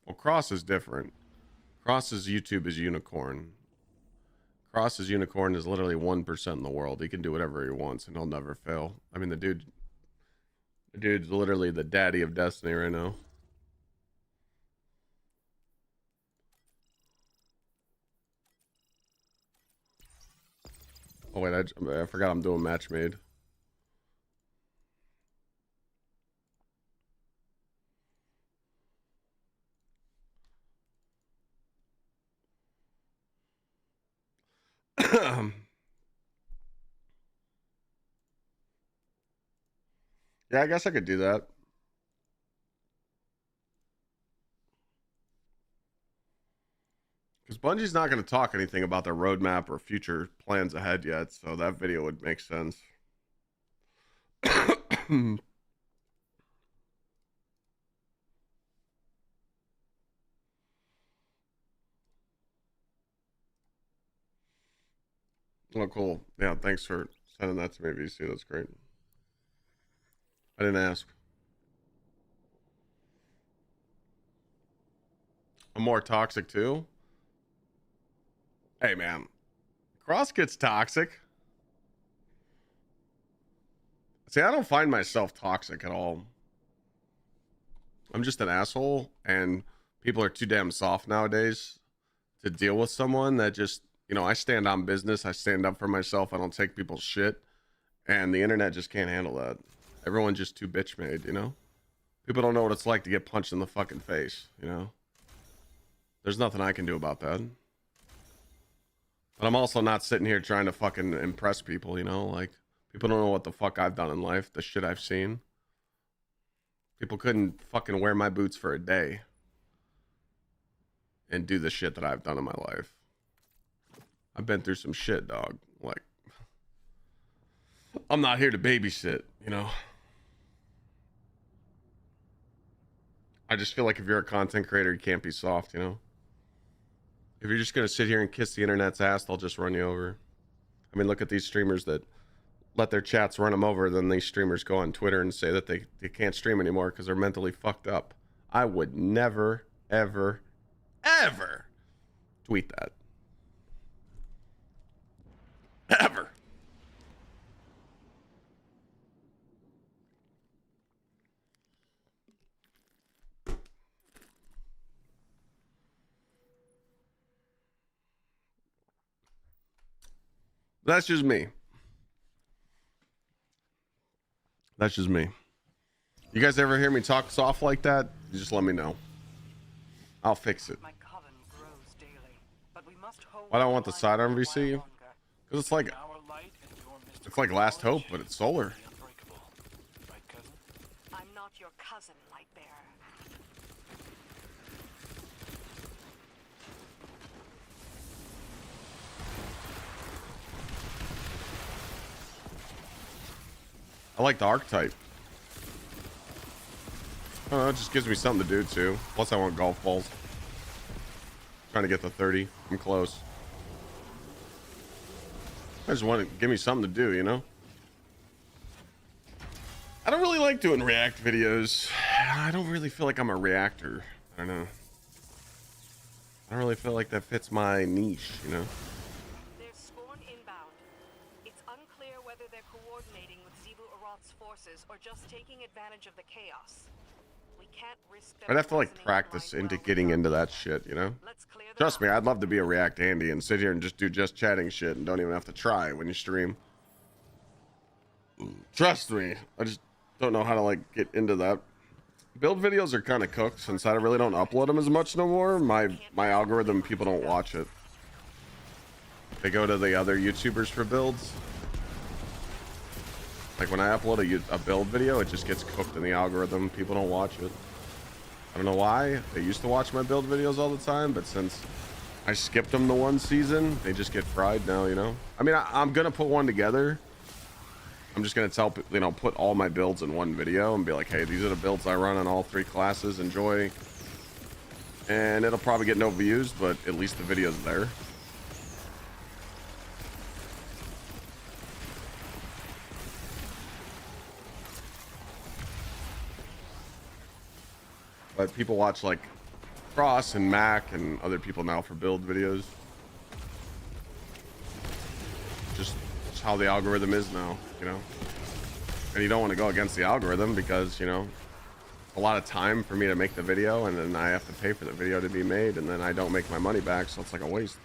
Well, Cross is different. Cross's YouTube is unicorn. Cross's unicorn is literally 1% in the world. He can do whatever he wants and he'll never fail. I mean, the dude's literally the daddy of Destiny right now. Oh wait, I forgot I'm doing match made. Yeah, I guess I could do that. Because Bungie's not going to talk anything about their roadmap or future plans ahead yet, so that video would make sense. Oh, cool. Yeah, thanks for sending that to me, VC. That's great. I didn't ask. I'm more toxic too? Hey, man. Cross gets toxic. See, I don't find myself toxic at all. I'm just an asshole, and people are too damn soft nowadays to deal with someone that just, you know, I stand on business. I stand up for myself. I don't take people's shit. And the internet just can't handle that. Everyone's just too bitch made, you know? People don't know what it's like to get punched in the fucking face, you know? There's nothing I can do about that. But I'm also not sitting here trying to fucking impress people, you know? Like, people don't know what the fuck I've done in life, the shit I've seen. People couldn't fucking wear my boots for a day and do the shit that I've done in my life. I've been through some shit, dog. Like, I'm not here to babysit, you know? I just feel like if you're a content creator, you can't be soft, you know? If you're just gonna sit here and kiss the internet's ass, they'll just run you over. I mean, look at these streamers that let their chats run them over. Then these streamers go on Twitter and say that they can't stream anymore because they're mentally fucked up. I would never, ever, ever tweet that. Ever. That's just me. That's just me. You guys ever hear me talk soft like that? You just let me know. I'll fix it. My coven grows daily, but we must hold I don't want the sidearm VC longer. because it's like last hope, but it's solar. I'm not your cousin, Lightbearer. I like the archetype. Oh, it just gives me something to do too. Plus, I want golf balls. Trying to get the 30. I'm close. I just want to give me something to do, you know? I don't really like doing react videos. I don't really feel like I'm a reactor. I don't know. I don't really feel like that fits my niche, you know? There's Scorn inbound. It's unclear whether they're coordinating with Gsxrclyde's forces or just taking advantage of the chaos. We can't risk them. I'd have to like practice into getting into that shit, you know? Trust me, I'd love to be a React Andy and sit here and just do just chatting shit and don't even have to try when you stream. Trust me, I just don't know how to like get into that. Build videos are kind of cooked since I really don't upload them as much no more. My algorithm, people don't watch it. They go to the other YouTubers for builds. Like when I upload a build video, it just gets cooked in the algorithm. People don't watch it. I don't know why. They used to watch my build videos all the time, but since I skipped them the one season, they just get fried now, you know? I mean, I'm gonna put one together. I'm just gonna tell, you know, put all my builds in one video and be like, hey, these are the builds I run on all 3 classes. Enjoy. And it'll probably get no views, but at least the video's there. But people watch like Cross and Mac and other people now for build videos. Just how the algorithm is now, you know? And you don't want to go against the algorithm because, you know, a lot of time for me to make the video and then I have to pay for the video to be made and then I don't make my money back, so it's like a waste.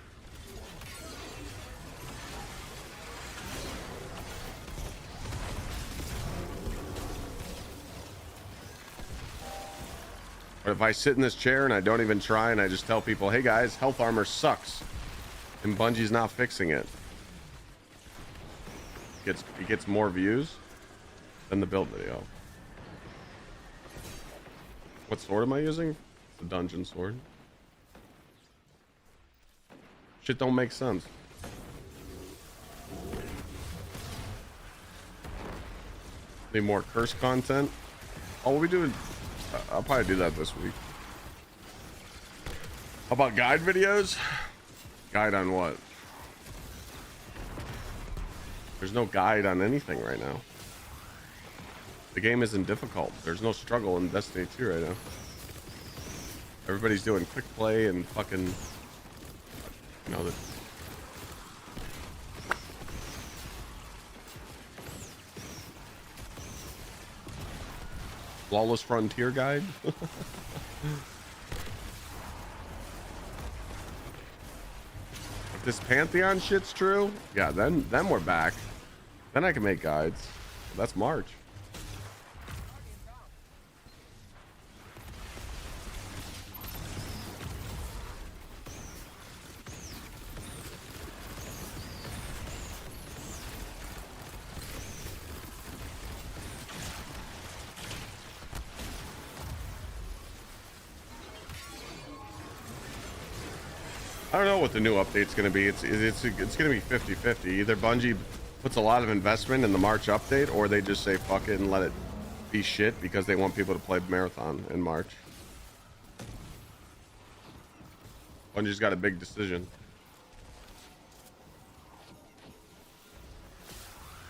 But if I sit in this chair and I don't even try and I just tell people, hey guys, health armor sucks and Bungie's not fixing it, it gets more views than the build video. What sword am I using? It's a dungeon sword. Shit don't make sense. Need more curse content. Oh, we'll be doing. I'll probably do that this week. How about guide videos? Guide on what? There's no guide on anything right now. The game isn't difficult. There's no struggle in Destiny 2 right now. Everybody's doing quick play and fucking, you know, the Flawless Frontier guide. If this Pantheon shit's true, yeah, then we're back. Then I can make guides. That's March. I don't know what the new update's going to be. It's going to be 50-50. Either Bungie puts a lot of investment in the March update, or they just say fuck it and let it be shit because they want people to play Marathon in March. Bungie's got a big decision.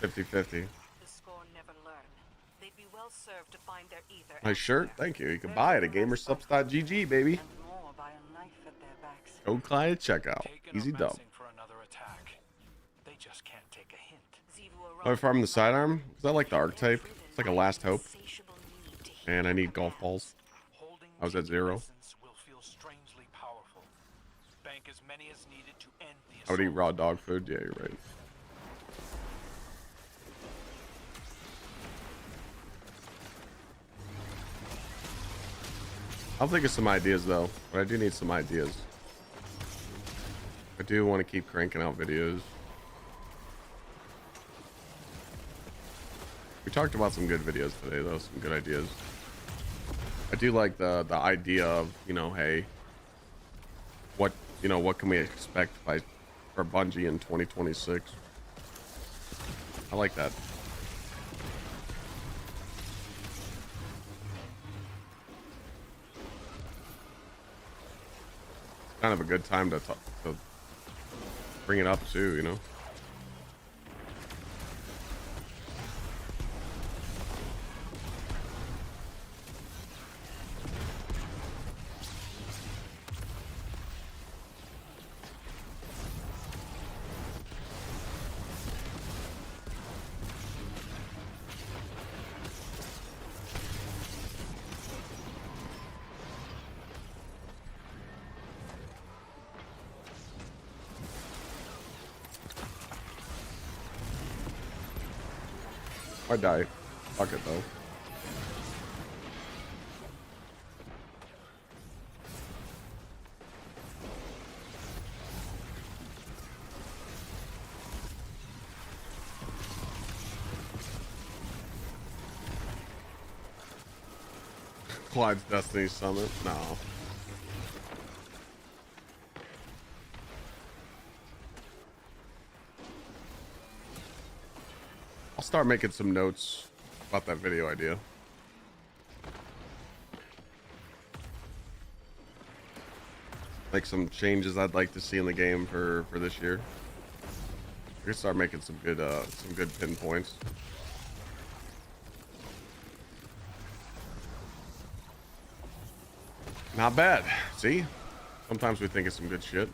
50-50. The Scorn never learn. They'd be well served to find their ether. Nice shirt. Thank you. You can buy it at Gamersubs.gg, baby. And more by a knife at their backs. Code Clyde at checkout. Taken Easy or dub. messing for another attack. They just can't take a hint. Oh, I farm the sidearm because I like the archetype. It's like a last hope. And I need golf balls. I was at 0. Will feel strangely powerful. Bank as many as needed to end the I would eat assault. raw dog food. Yeah, you're right. I'll think of some ideas though, but I do need some ideas. I do want to keep cranking out videos. We talked about some good videos today though, some good ideas. I do like the idea of, you know, hey, what can we expect for Bungie in 2026? I like that. Kind of a good time to bring it up too, you know. I die. Fuck it though. Clyde's Destiny Summit? No. I'll start making some notes about that video idea. Like some changes I'd like to see in the game for this year. I can start making some good pinpoints. Not bad. See? Sometimes we think of some good shit.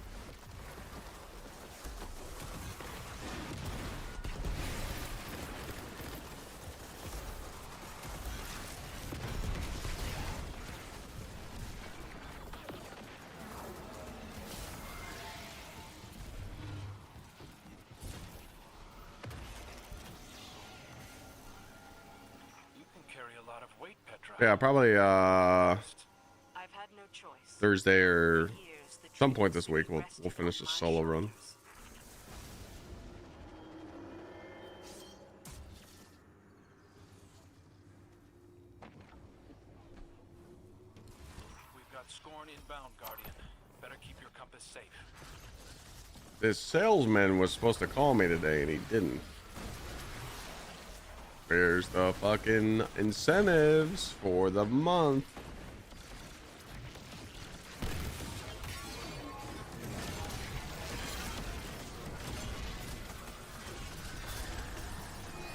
Yeah, probably I've had no choice. Thursday or some point this week we'll finish a solo run. We've got Scorn inbound, Guardian. Better keep your compass safe. This salesman was supposed to call me today and he didn't. Where's the fucking incentives for the month?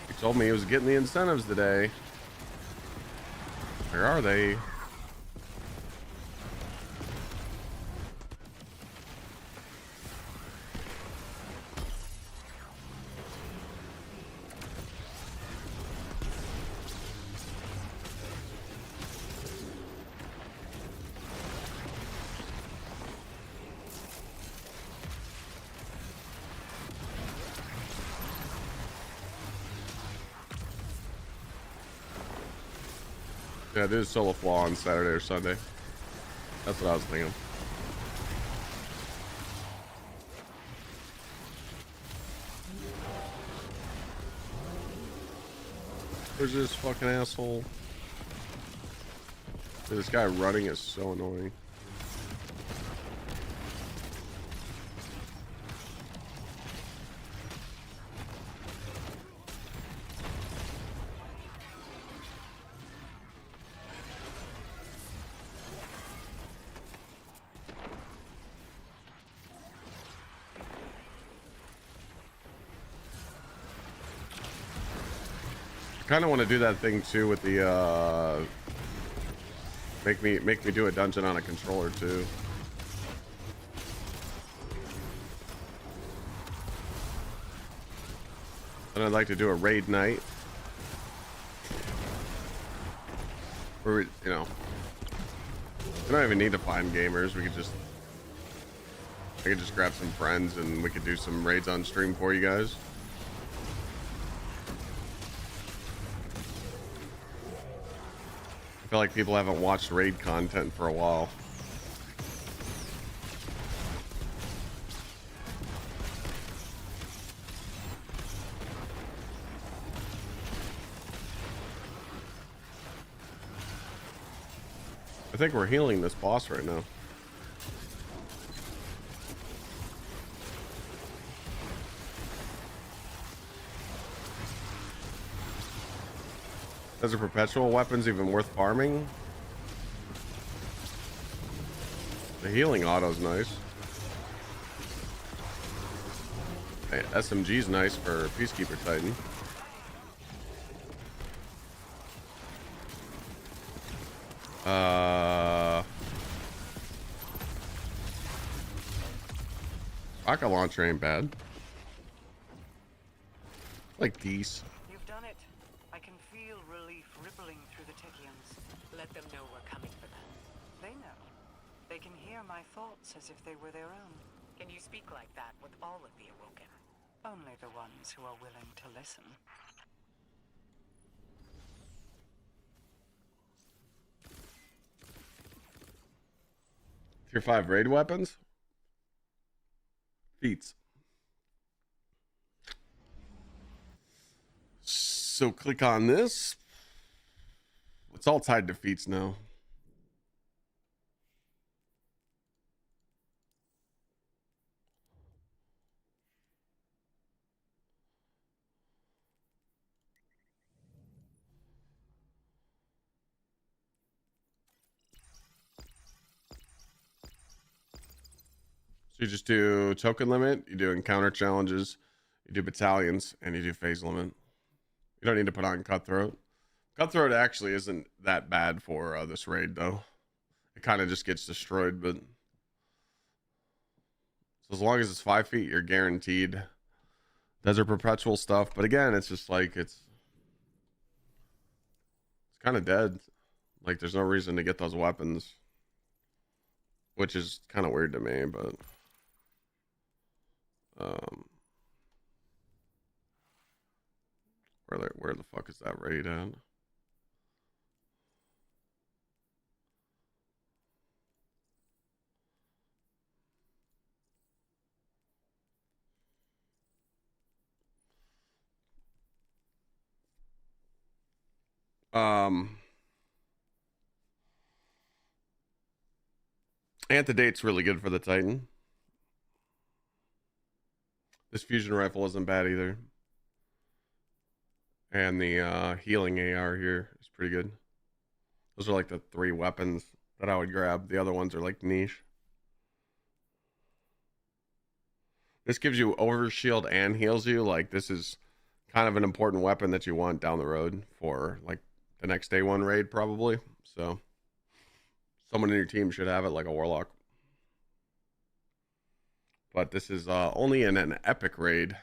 He told me he was getting the incentives today. Where are they? Yeah, do a solo flaw on Saturday or Sunday. That's what I was thinking. Where's this fucking asshole? Dude, this guy running is so annoying. Kind of want to do that thing too with the make me do a dungeon on a controller too. And I'd like to do a raid night where we, you know, we don't even need to find gamers. We could just, I could just grab some friends and we could do some raids on stream for you guys. I feel like people haven't watched raid content for a while. I think we're healing this boss right now. As a perpetual weapon's even worth farming. The healing auto's nice. Hey, SMG's nice for Peacekeeper Titan. Rocket launcher ain't bad. Like these. You've done it. I can feel relief rippling through the Techians. Let them know we're coming for them. They know. They can hear my thoughts as if they were their own. Can you speak like that with all of the Awoken? Only the ones who are willing to listen. Tier 5 raid weapons? Feats. So click on this. It's all tied to feats now. So you just do token limit, you do encounter challenges, you do battalions, and you do phase limit. You don't need to put on cutthroat. Cutthroat actually isn't that bad for this raid though. It kind of just gets destroyed, but so as long as it's 5 feet, you're guaranteed desert perpetual stuff. But again, it's just like it's kind of dead. Like there's no reason to get those weapons, which is kind of weird to me, but where the fuck is that raid at? Antidote's really good for the Titan. This fusion rifle isn't bad either. And the healing AR here is pretty good. Those are like the 3 weapons that I would grab. The other ones are like niche. This gives you overshield and heals you. Like this is kind of an important weapon that you want down the road for like the next day 1 raid probably. So someone in your team should have it, like a warlock. But this is only in an epic raid.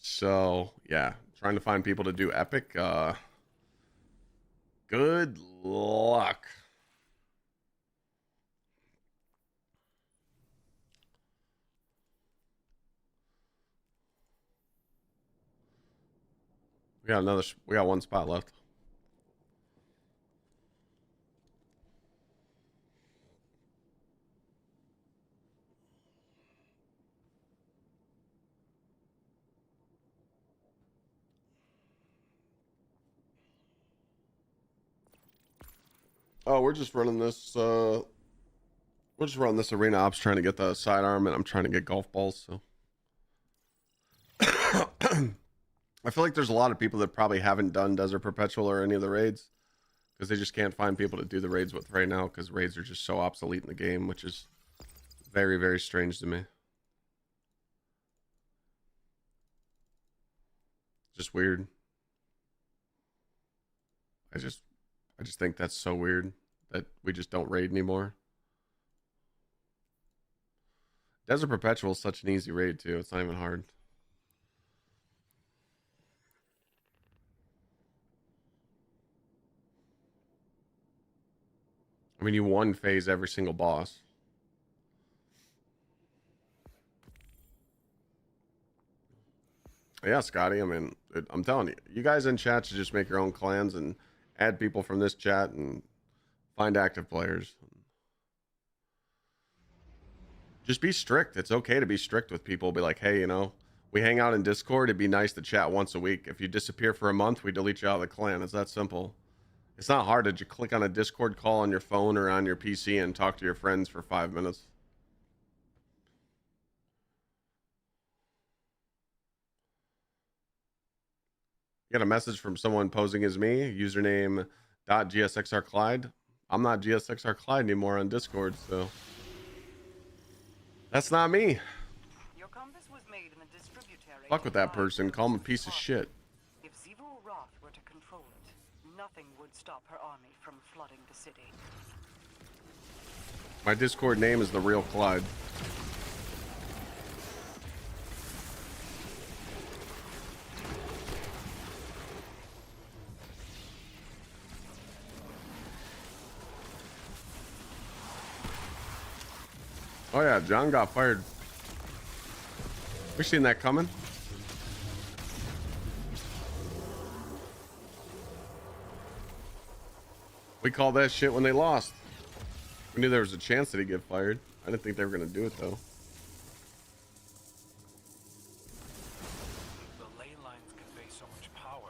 So yeah, trying to find people to do epic. Good luck. We got 1 spot left. Oh, we're just running this arena ops trying to get the sidearm, and I'm trying to get golf balls, so I feel like there's a lot of people that probably haven't done Desert Perpetual or any of the raids because they just can't find people to do the raids with right now because raids are just so obsolete in the game, which is very, very strange to me. Just weird. I just think that's so weird that we just don't raid anymore. Desert Perpetual is such an easy raid too. It's not even hard. I mean, you one phase every single boss. Yeah, Scotty. I mean, I'm telling you, you guys in chat should just make your own clans and add people from this chat and find active players. Just be strict. It's okay to be strict with people. Be like, hey, you know, we hang out in Discord. It'd be nice to chat once a week. If you disappear for a month, we delete you out of the clan. It's that simple. It's not hard to just click on a Discord call on your phone or on your PC and talk to your friends for 5 minutes. You got a message from someone posing as me, username .Gsxrclyde. I'm not Gsxrclyde anymore on Discord, so that's not me. Your compass was made in a distributary. Fuck with that person. Call him a piece of shit. If Xivu Arath were to control it, nothing would stop her army from flooding the city. My Discord name is The Real Clyde. Oh yeah, John got fired. We seen that coming. We called that shit when they lost. We knew there was a chance that he'd get fired. I didn't think they were gonna do it though. The ley lines convey so much power.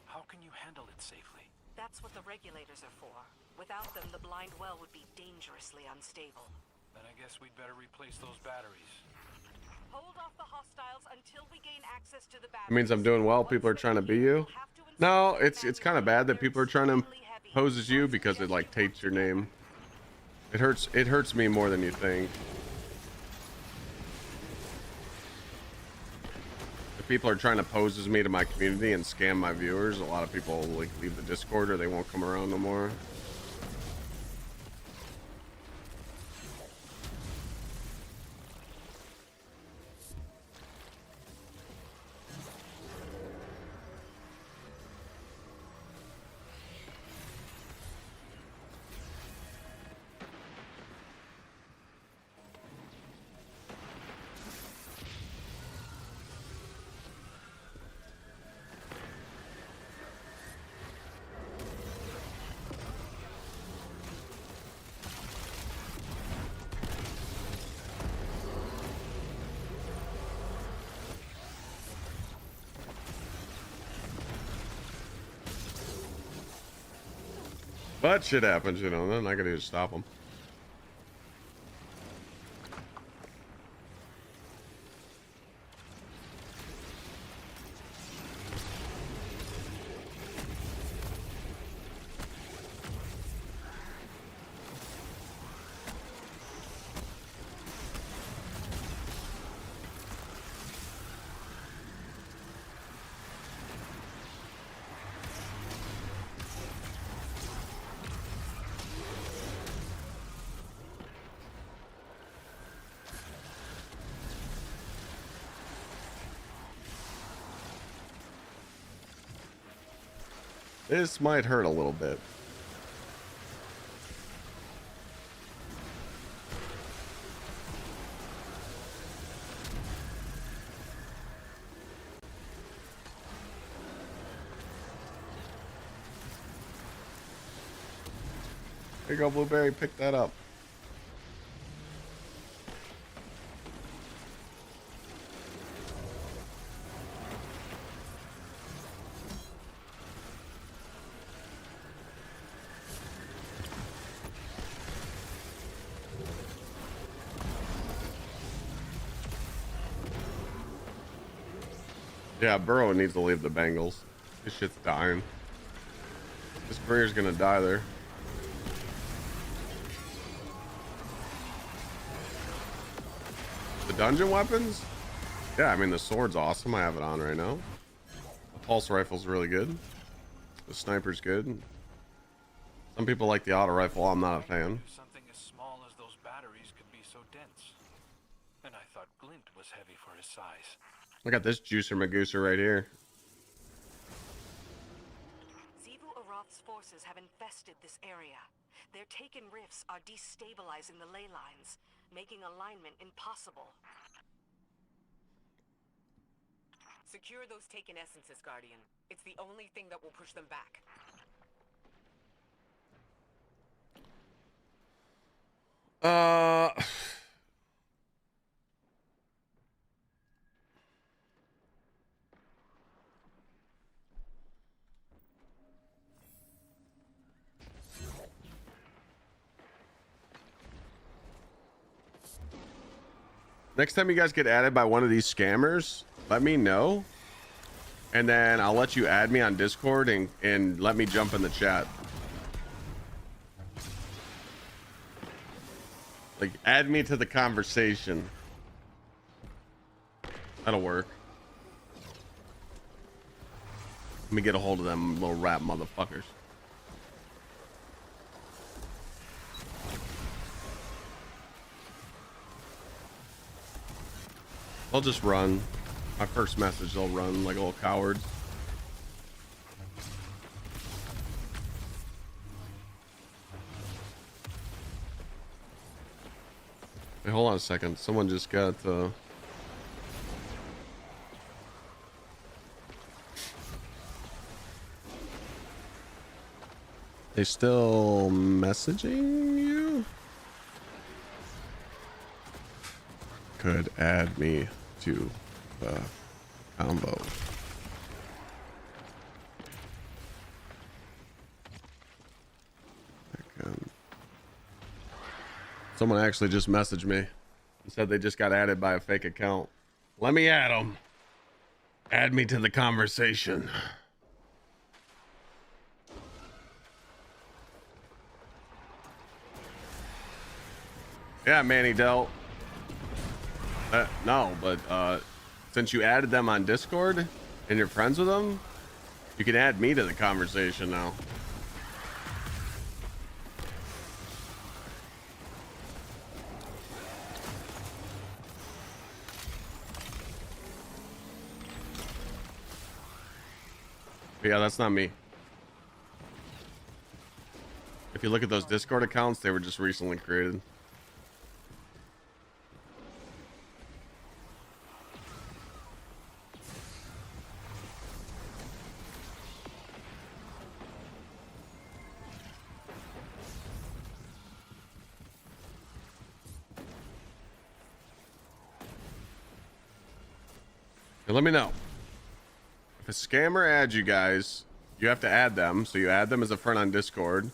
How can you handle it safely? That's what the regulators are for. Without them, the blind well would be dangerously unstable. Then I guess we'd better replace those batteries. Hold off the hostiles until we gain access to the batteries. It means I'm doing well. People are trying to be you. No, it's kind of bad that people are trying to pose as you because it like tapes your name. It hurts me more than you think. If people are trying to pose as me to my community and scam my viewers, a lot of people will like leave the Discord or they won't come around no more. But shit happens, you know, nothing I can do to stop them. This might hurt a little bit. There you go, Blueberry. Pick that up. Yeah, Burrow needs to leave the Bengals. This shit's dying. His career's gonna die there. The dungeon weapons? Yeah, I mean the sword's awesome. I have it on right now. The pulse rifle's really good. The sniper's good. Some people like the auto rifle. I'm not a fan. Something as small as those batteries could be so dense. And I thought Glint was heavy for his size. I got this juicer magooser right here. Gsxrclyde's forces have infested this area. Their taken rifts are destabilizing the ley lines, making alignment impossible. Secure those taken essences, Guardian. It's the only thing that will push them back. Next time you guys get added by one of these scammers, let me know. And then I'll let you add me on Discord and let me jump in the chat. Like, add me to the conversation. That'll work. Let me get a hold of them little rat motherfuckers. They'll just run. My first message, they'll run like little cowards. Hey, hold on a second. Someone just got they still messaging you? Could add me to the combo. Someone actually just messaged me and said they just got added by a fake account. Let me add them. Add me to the conversation. Yeah, Manny Dell. No, but since you added them on Discord and you're friends with them, you can add me to the conversation now. But yeah, that's not me. If you look at those Discord accounts, they were just recently created. Let me know. If a scammer adds you guys, you have to add them. So you add them as a friend on Discord.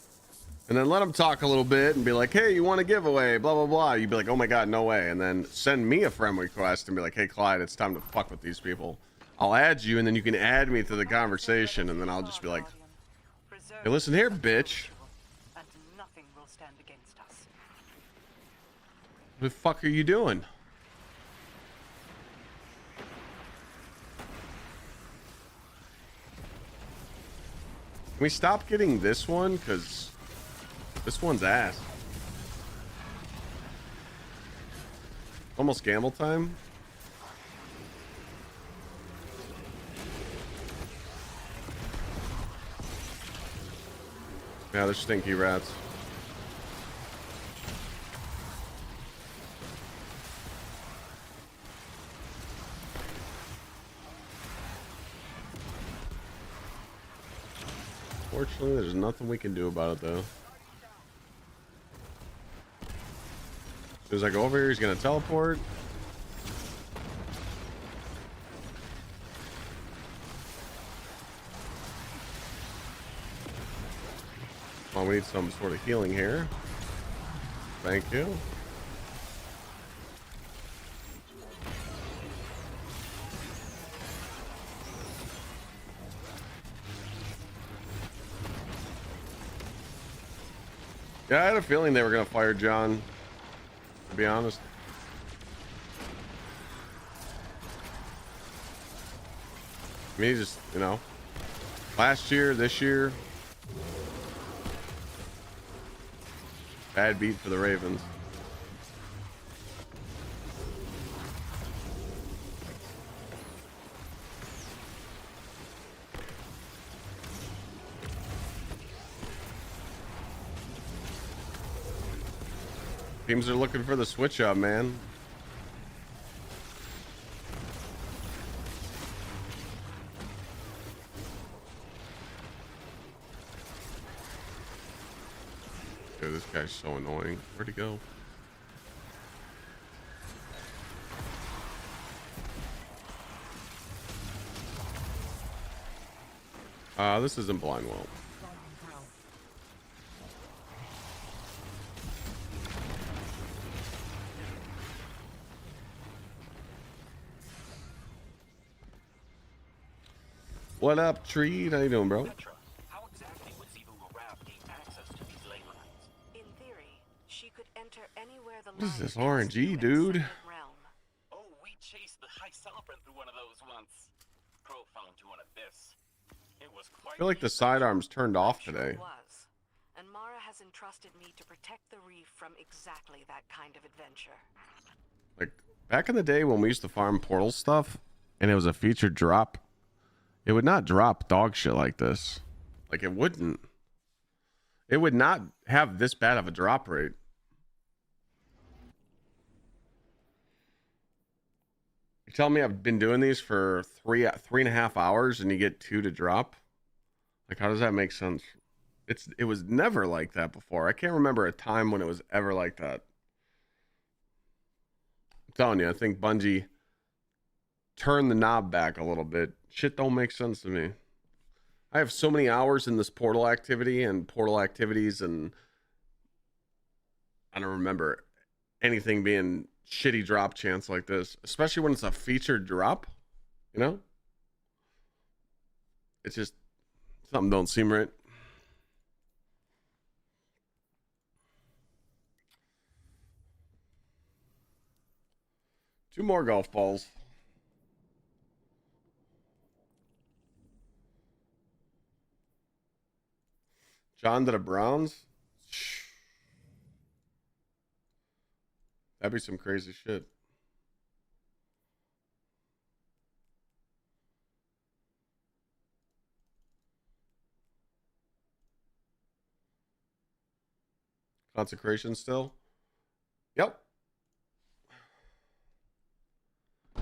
And then let them talk a little bit and be like, hey, you want a giveaway, blah, blah, blah. You'd be like, oh my God, no way. And then send me a friend request and be like, hey, Clyde, it's time to fuck with these people. I'll add you and then you can add me to the conversation. And then I'll just be like, hey, listen here, bitch. And nothing will stand against us. What the fuck are you doing? Can we stop getting this one? Because this one's ass. Almost gamble time. Yeah, they're stinky rats. Fortunately, there's nothing we can do about it, though. As soon as I go over here, he's gonna teleport. Well, we need some sort of healing here. Thank you. Yeah, I had a feeling they were gonna fire John, to be honest. I mean, just, you know, last year, this year, Bad beat for the Ravens. Teams are looking for the switch up, man. Dude, this guy's so annoying. Where'd he go? This isn't blind well. What up, Tree? How you doing, bro? How exactly would Zivu Arab gain access to these ley lines? In theory, she could enter anywhere the What is line this passes RNG, through dude? a sacred realm. Oh, we chased the High Sovereign through one of those once. Crow found you on Abyss. It was quite I feel like the sidearm's turned off today. Was. And Mara has entrusted me to protect the reef from exactly that kind of adventure. Like back in the day when we used to farm portal stuff and it was a featured drop, it would not drop dog shit like this. Like it wouldn't. It would not have this bad of a drop rate. You tell me I've been doing these for 3.5 hours and you get 2 to drop? Like how does that make sense? It was never like that before. I can't remember a time when it was ever like that. I'm telling you, I think Bungie turned the knob back a little bit. Shit don't make sense to me. I have so many hours in this portal activity and portal activities, and I don't remember anything being shitty drop chance like this, especially when it's a featured drop, you know? It's just something don't seem right. Two more golf balls. John to the Browns? That'd be some crazy shit. Consecration still? Yep.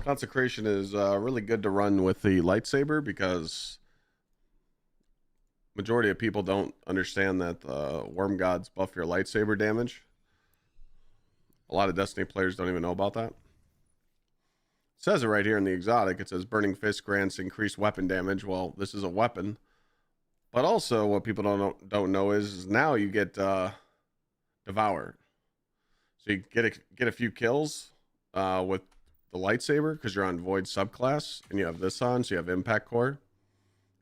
Consecration is really good to run with the lightsaber because majority of people don't understand that worm gods buff your lightsaber damage. A lot of Destiny players don't even know about that. It says it right here in the exotic. It says Burning Fist grants increased weapon damage. Well, this is a weapon. But also what people don't know is now you get Devour. So you get a few kills with the lightsaber because you're on Void subclass and you have this on, so you have Impact Core.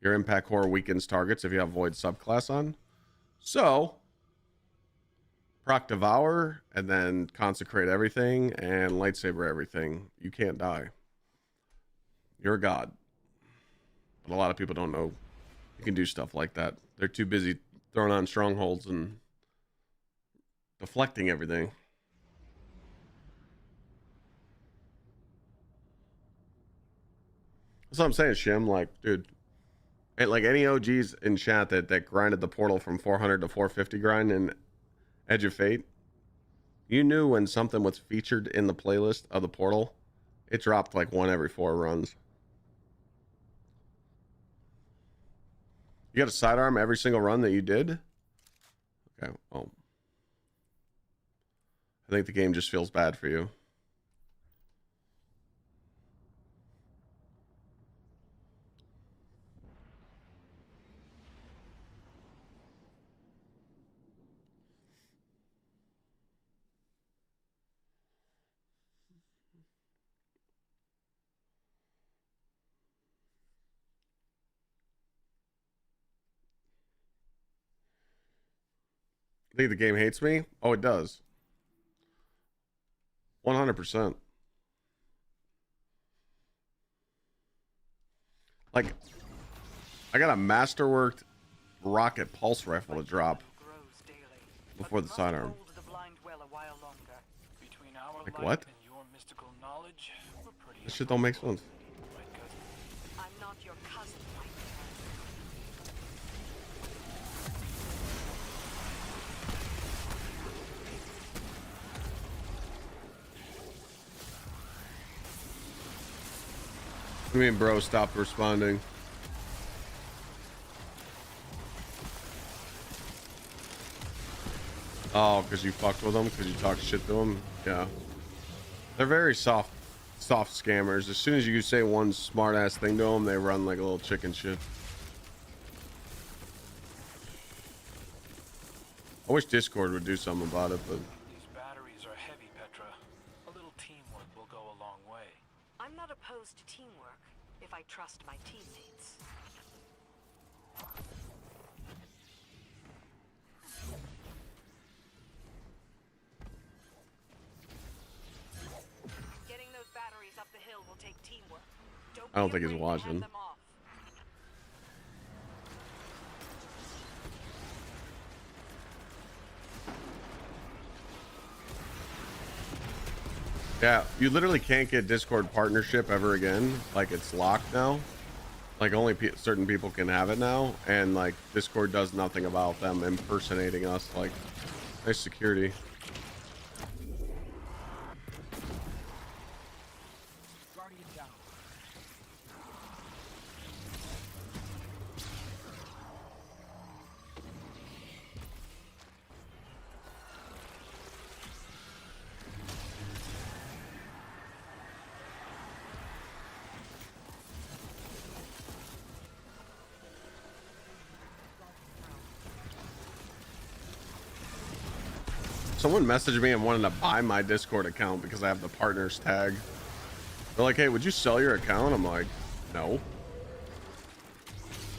Your Impact Core weakens targets if you have Void subclass on. So proc Devour and then consecrate everything and lightsaber everything. You can't die. You're a god. But a lot of people don't know you can do stuff like that. They're too busy throwing on strongholds and deflecting everything. That's what I'm saying, Shim. Like, dude, like any OGs in chat that grinded the portal from 400 to 450 grind in Edge of Fate, you knew when something was featured in the playlist of the portal, it dropped like 1 every 4 runs. You got a sidearm every single run that you did? Okay, well, I think the game just feels bad for you. I think the game hates me. Oh, it does. 100%. Like, I got a masterworked rocket pulse rifle to drop before the sidearm. Like light what? and your mystical knowledge, we're pretty This shit don't make sense. right, cousin? I'm not your cousin, my man. I mean, bro stopped responding. Oh, because you fucked with them? Because you talked shit to them? Yeah. They're very soft scammers. As soon as you say one smart ass thing to them, they run like a little chicken shit. I wish Discord would do something about it, but These batteries are heavy, Petra. A little teamwork will go a long way. I'm not opposed to teamwork if I trust my teammates. Getting those batteries up the hill will take teamwork. I don't be think he's afraid to watching. hand them off. yeah, you literally can't get Discord partnership ever again. Like, it's locked now. Like, only certain people can have it now, and like Discord does nothing about them impersonating us. Like, nice security. Guardian down. Someone messaged me and wanted to buy my Discord account because I have the partners tag. They're like, hey, would you sell your account? I'm like, no.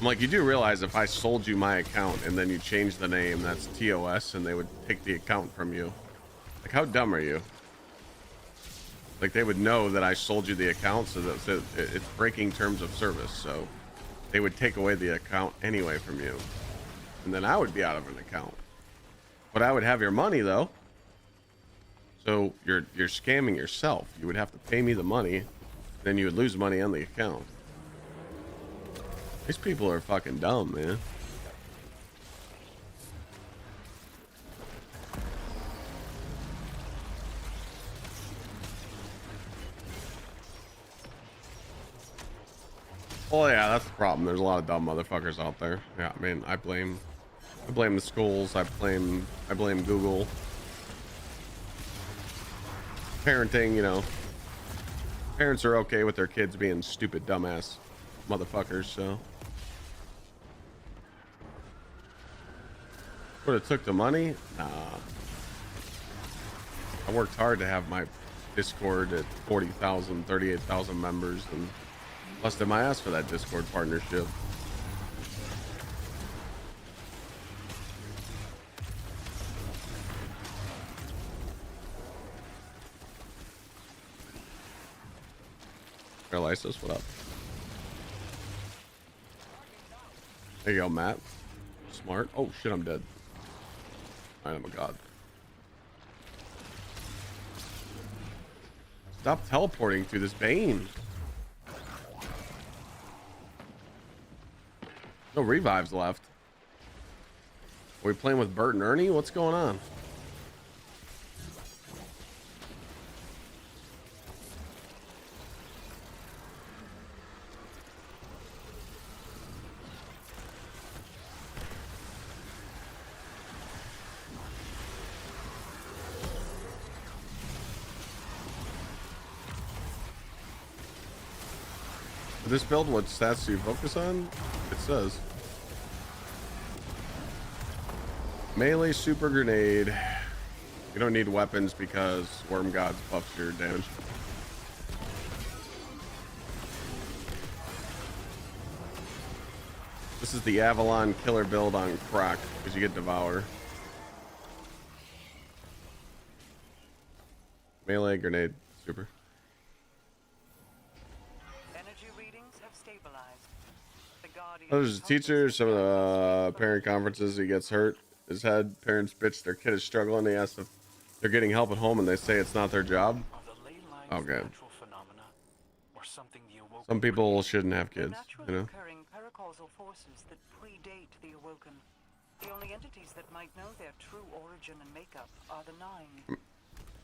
I'm like, you do realize if I sold you my account and then you change the name, that's TOS, and they would take the account from you. Like, how dumb are you? Like, they would know that I sold you the account, so that it's breaking terms of service, so they would take away the account anyway from you. And then I would be out of an account. But I would have your money though. So you're scamming yourself. You would have to pay me the money, then you would lose money on the account. These people are fucking dumb, man. Oh yeah, that's the problem. There's a lot of dumb motherfuckers out there. Yeah, I mean, I blame the schools. I blame Google. Parenting, you know. Parents are okay with their kids being stupid, dumbass motherfuckers, so. What it took the money? Nah. I worked hard to have my Discord at 40,000, 38,000 members, and busted my ass for that Discord partnership. Lysis, what up? There you go, Matt. Smart. Oh shit, I'm dead. I am a god. Stop teleporting through this Bane. No revives left. Are we playing with Bert and Ernie? What's going on? This build, what stats do you focus on? It says melee super grenade. You don't need weapons because Worm Gods buffs your damage. This is the Avalon killer build on crack because you get Devour. Melee grenade super. There's a teacher, some of the parent conferences, he gets hurt. His head, parents bitch, their kid is struggling. He has to they're getting help at home and they say it's not their job. Are the ley lines Okay. natural phenomena, or something the Awoken? Some people shouldn't have They're kids, naturally you know? occurring paracausal forces that predate the Awoken. The only entities that might know their true origin and makeup are the Nine.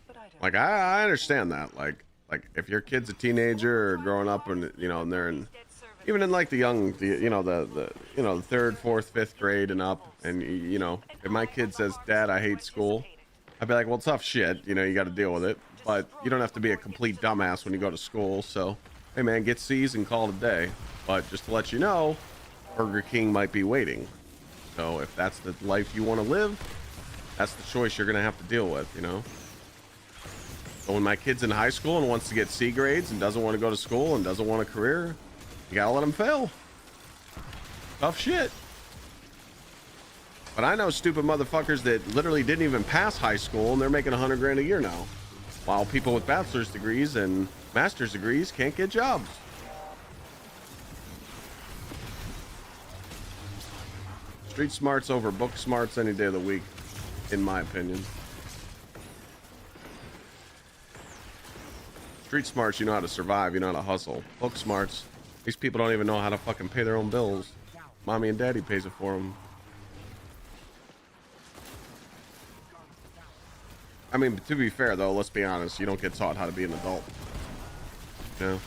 But I don't Like, I understand that. Like if your kid's a teenager or growing up and, you know, and they're in, even in like the young, you know, the third, fourth, fifth grade and up, and, you know, if my kid says, Dad, I hate school, I'd be like, well, tough shit, you know, you got to deal with it, but you don't have to be a complete dumbass when you go to school. So, hey man, get C's and call it a day. But just to let you know, Burger King might be waiting. So if that's the life you want to live, that's the choice you're going to have to deal with, you know? So when my kid's in high school and wants to get C grades and doesn't want to go to school and doesn't want a career, you got to let him fail. Tough shit. But I know stupid motherfuckers that literally didn't even pass high school and they're making 100 grand a year now. While people with bachelor's degrees and master's degrees can't get jobs. Street smarts over book smarts any day of the week, in my opinion. Street smarts, you know how to survive, you know how to hustle. Book smarts, these people don't even know how to fucking pay their own bills. Mommy and daddy pays it for them. I mean, to be fair though, let's be honest, you don't get taught how to be an adult. You know?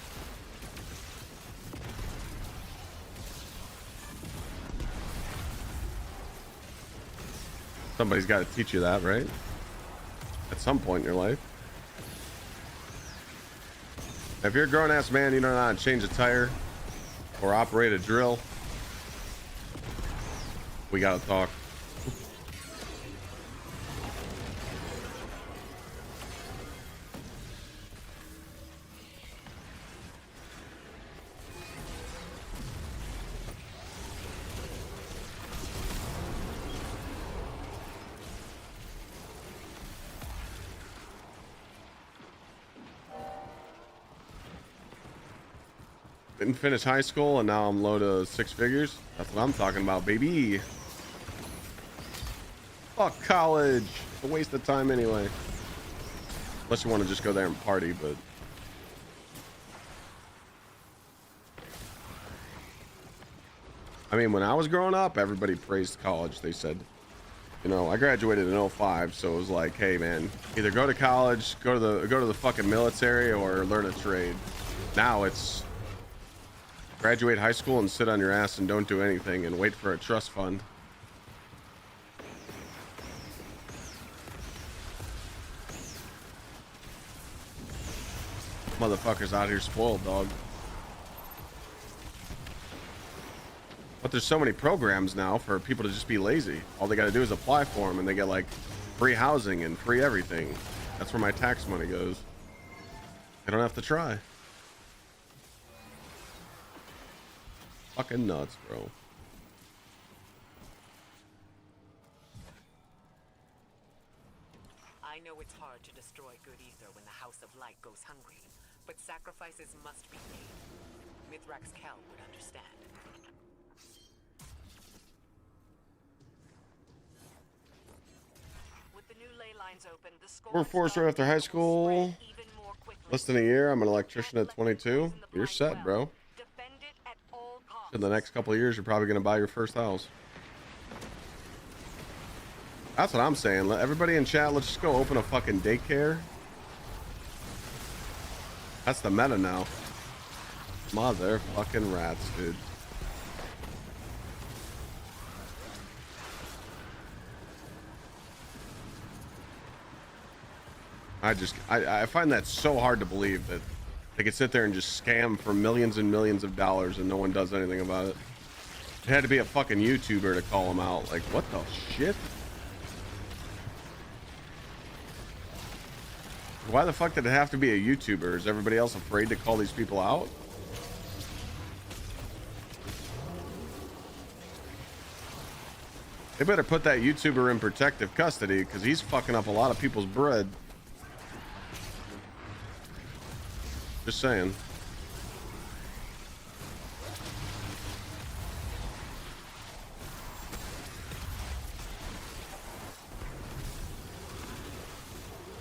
Somebody's got to teach you that, right? At some point in your life. If you're a grown-ass man, you don't know how to change a tire or operate a drill, we gotta talk. Didn't finish high school and now I'm low to 6 figures. That's what I'm talking about, baby. Fuck college. It's a waste of time anyway. Unless you want to just go there and party, but I mean, when I was growing up, everybody praised college. They said, you know, I graduated in 05, so it was like, hey man, either go to college, go to the fucking military, or learn a trade. Now it's graduate high school and sit on your ass and don't do anything and wait for a trust fund. Motherfuckers out here spoiled, dog. But there's so many programs now for people to just be lazy. All they got to do is apply for them and they get like free housing and free everything. That's where my tax money goes. I don't have to try. Fucking nuts, bro. I know it's hard to destroy good ether when the House of Light goes hungry, but sacrifices must be made. Mithrax Kel would understand. With the new ley lines open, the score We're forced right after high school. Less than a year. I'm an electrician at 22. You're set, bro. In the next couple of years, you're probably going to buy your first house. That's what I'm saying. Let everybody in chat, let's just go open a fucking daycare. That's the meta now. Motherfucking rats, dude. I find that so hard to believe that they could sit there and just scam for millions and millions of dollars and no one does anything about it. It had to be a fucking YouTuber to call them out. Like, what the shit? Why the fuck did it have to be a YouTuber? Is everybody else afraid to call these people out? They better put that YouTuber in protective custody because he's fucking up a lot of people's bread. Just saying.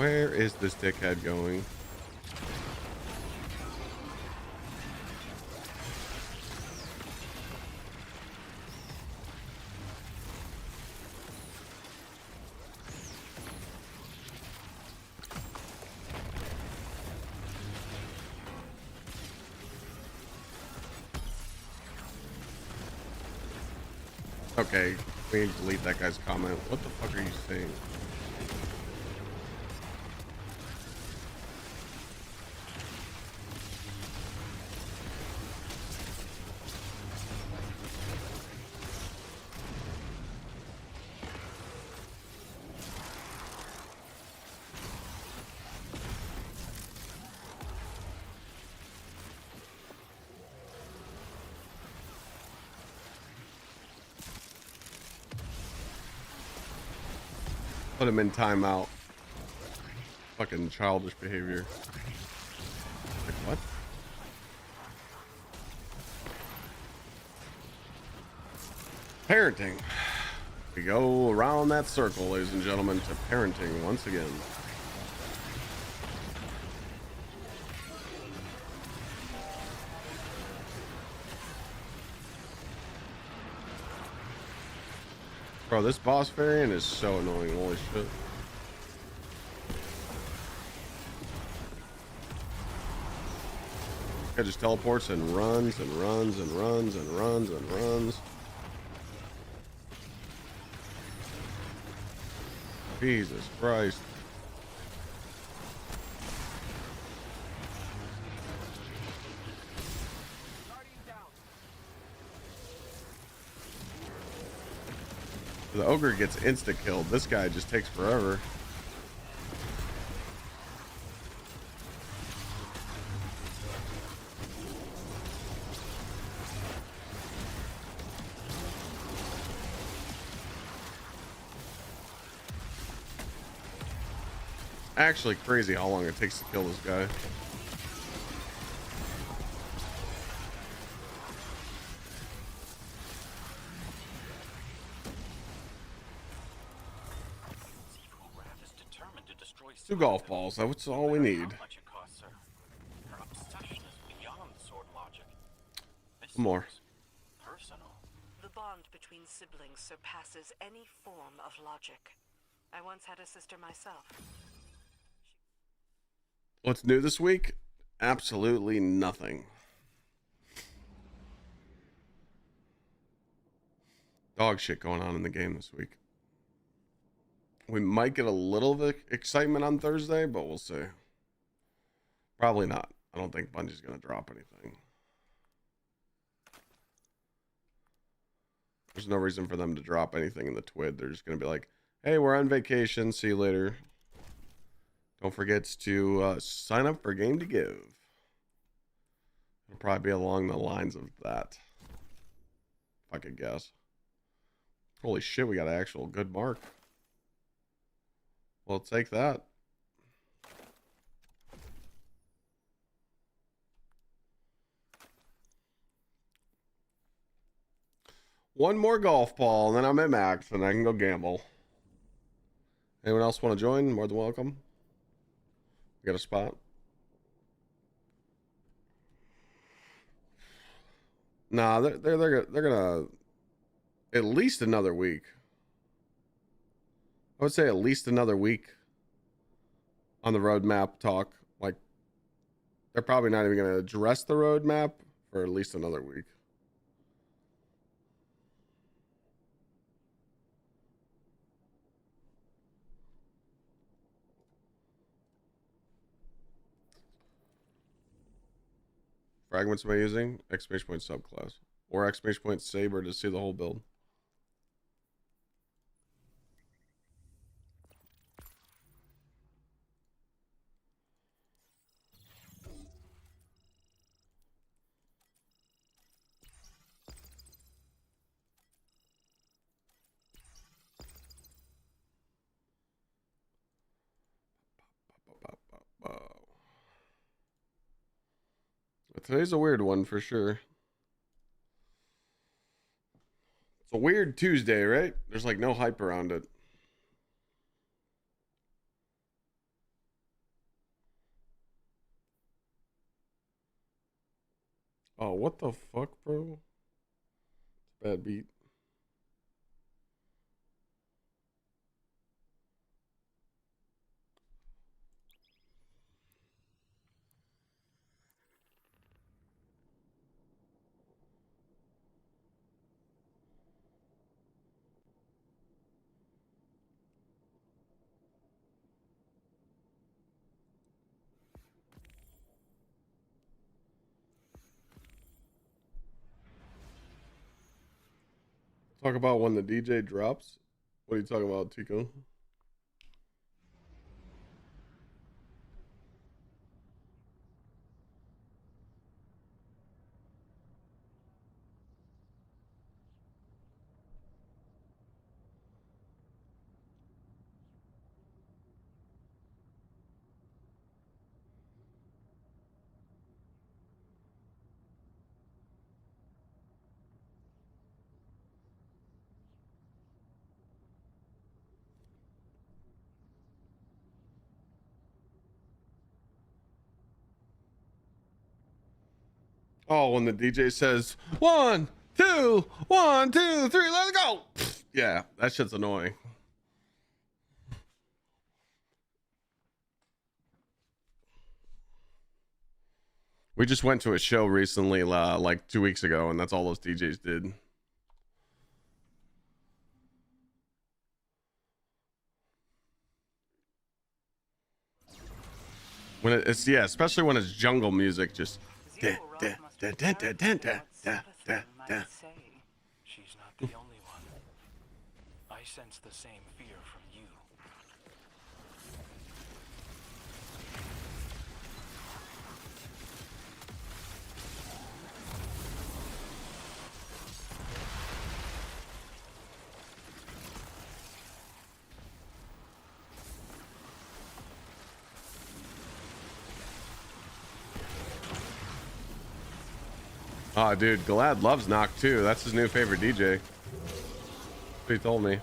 Where is this dickhead going? Okay, we need to delete that guy's comment. What the fuck are you saying? Put him in timeout. Fucking childish behavior. Like, what? Parenting. We go around that circle, ladies and gentlemen, to parenting once again. Bro, this boss variant is so annoying. Holy shit. It just teleports and runs and runs and runs and runs and runs. Jesus Christ. The ogre gets insta-killed. This guy just takes forever. Actually crazy how long it takes to kill this guy. Two golf balls, that's all we need. More. The bond between siblings surpasses any form of logic. I once had a sister myself. What's new this week? Absolutely nothing. Dog shit going on in the game this week. We might get a little bit of excitement on Thursday, but we'll see. Probably not. I don't think Bungie's going to drop anything. There's no reason for them to drop anything in the TWID. They're just going to be like, hey, we're on vacation. See you later. Don't forget to sign up for Game to Give. It'll probably be along the lines of that. If I could guess. Holy shit, we got an actual good mark. We'll take that. One more golf ball, and then I'm at max, and I can go gamble. Anyone else want to join? More than welcome. We got a spot? Nah, they're gonna at least another week. I would say at least another week on the roadmap talk. Like, they're probably not even going to address the roadmap for at least another week. Fragments am I using? Exclamation point subclass. Or exclamation point saber to see the whole build. Today's a weird one for sure. It's a weird Tuesday, right? There's like no hype around it. Oh, what the fuck, bro? Bad beat. Talk about when the DJ drops. What are you talking about, Tico? Oh, when the DJ says 1, 2, 1, 2, 3, let's go. Yeah, that shit's annoying. We just went to a show recently, like 2 weeks ago, and that's all those DJs did. When it's, yeah, especially when it's jungle music, just. She's not the only one. I sense the same fear from you. Oh, dude, Glad loves Knock too. That's his new favorite DJ. That's what he told me.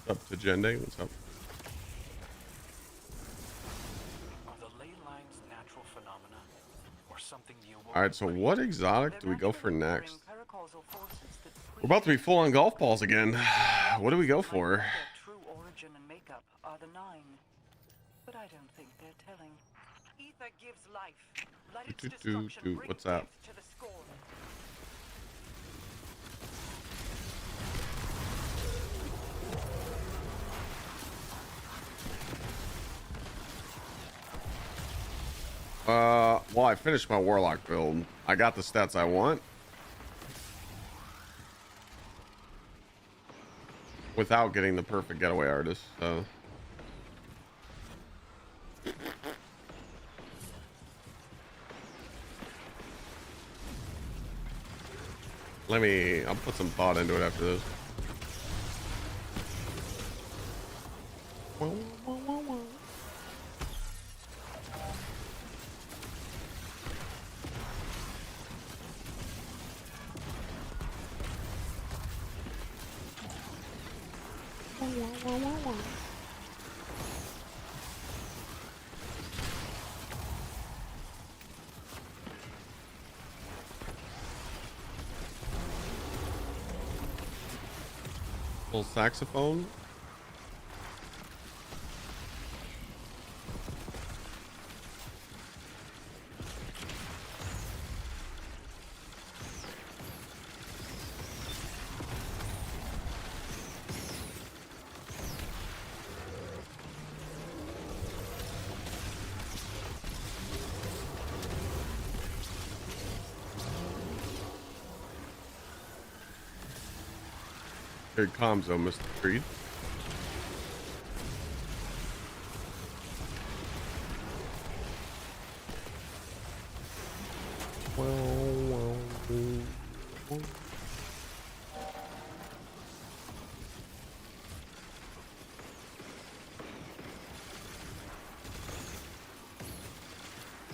What's up to Jende? What's up? Are the ley lines natural phenomena or something you will? All right, so what exotic do we go for next? We're about to be full on golf balls again. What do we go for? Their true origin and makeup are the 9, but I don't think they're telling. Ether gives life. Let its Do, destruction do. bring What's that? death to the scorn. Well, I finished my Warlock build. I got the stats I want. Without getting the perfect getaway artist, so. I'll put some thought into it after this. Full saxophone. Here it comes, though, Mr. Creed.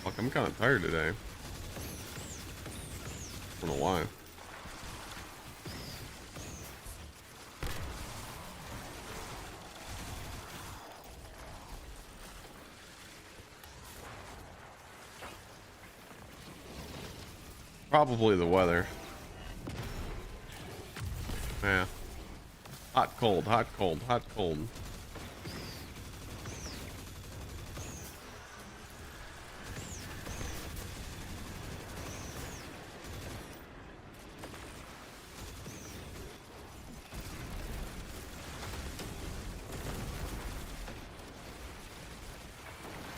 Fuck, I'm kind of tired today. I don't know why. probably the weather. Yeah. Hot, cold, hot, cold, hot, cold.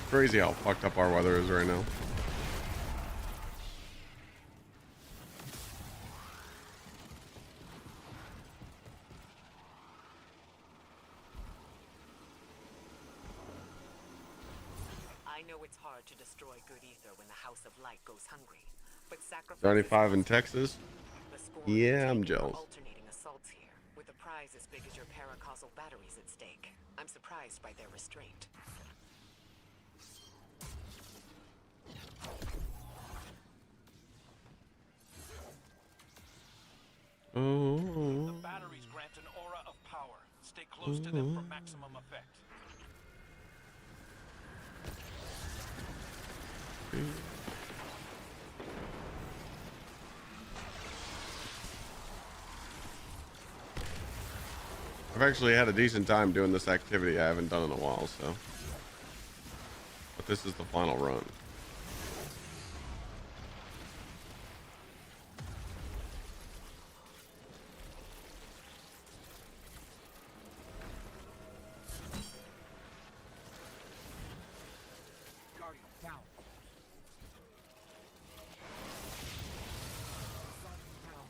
Crazy how fucked up our weather is right now. I know it's hard to destroy good ether when the House of Light goes hungry, but sacrifice 75 in Texas. Yeah, I'm jealous. alternating assaults here, with a prize as big as your paracausal batteries at stake. I'm surprised by their restraint. The batteries grant an aura of power. Stay close to them for maximum effect. I've actually had a decent time doing this activity I haven't done in a while, so. But this is the final run. Guardian down. Sun down.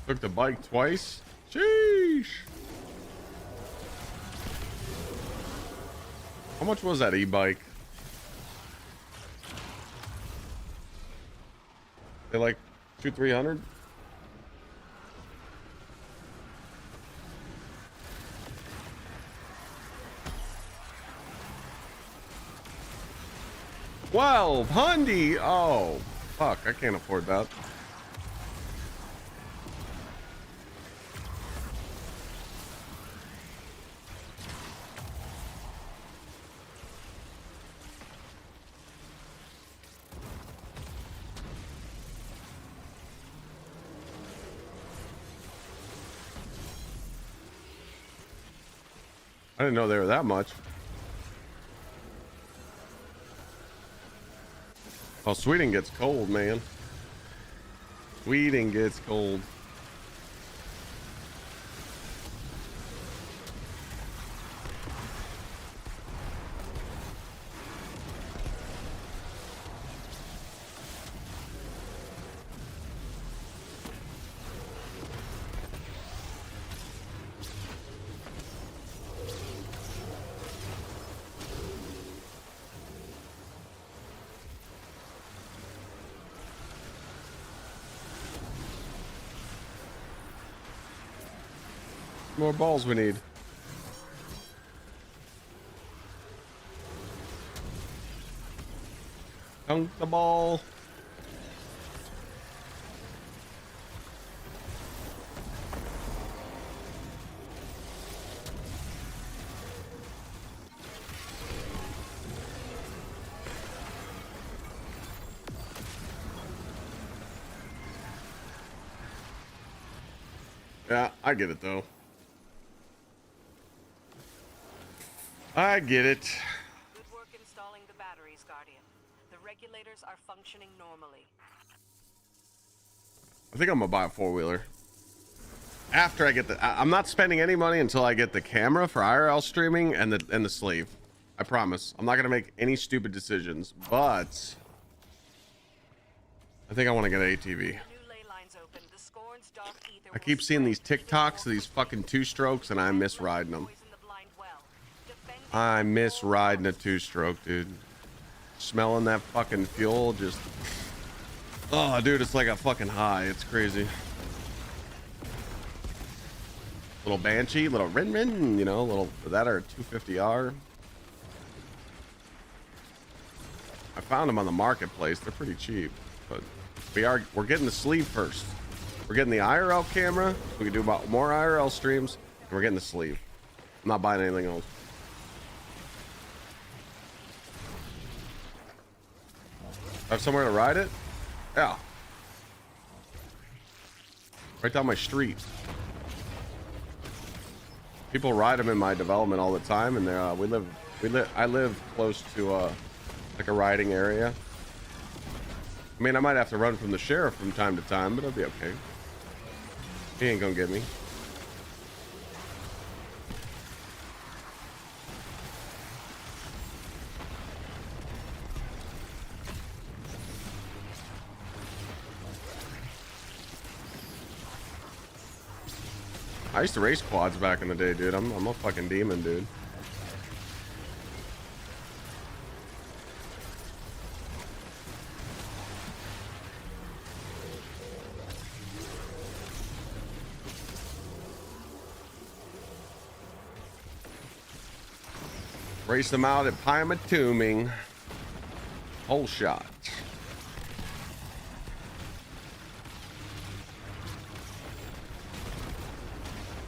Took the bike twice. Sheesh. How much was that e-bike? They like 200-300? $1,200. Oh, fuck! I can't afford that. I didn't know they were that much. Oh, Sweden gets cold, man. Sweden gets cold. More balls we need. Dunk the ball. Yeah, I get it though. I get it. Good work installing the batteries, Guardian. The regulators are functioning normally. I think I'm gonna buy a four-wheeler. After I get the, I'm not spending any money until I get the camera for IRL streaming and the sleeve. I promise. I'm not gonna make any stupid decisions, but I think I want to get an ATV. I keep seeing these TikToks, these fucking two-strokes, and I miss riding them. I miss riding a two-stroke, dude. Smelling that fucking fuel, just... Oh, dude, it's like a fucking high. It's crazy. Little Banshee, little Rin, you know, little that or 250R. I found them on the marketplace. They're pretty cheap, but we're getting the sleeve first. We're getting the IRL camera. We can do about more IRL streams, and we're getting the sleeve. I'm not buying anything else. I have somewhere to ride it? Yeah. Right down my street. People ride them in my development all the time, and I live close to like a riding area. I mean, I might have to run from the sheriff from time to time, but it'll be okay. He ain't gonna get me. I used to race quads back in the day, dude. I'm a fucking demon, dude. Race them out at Pymatuming. Whole shot.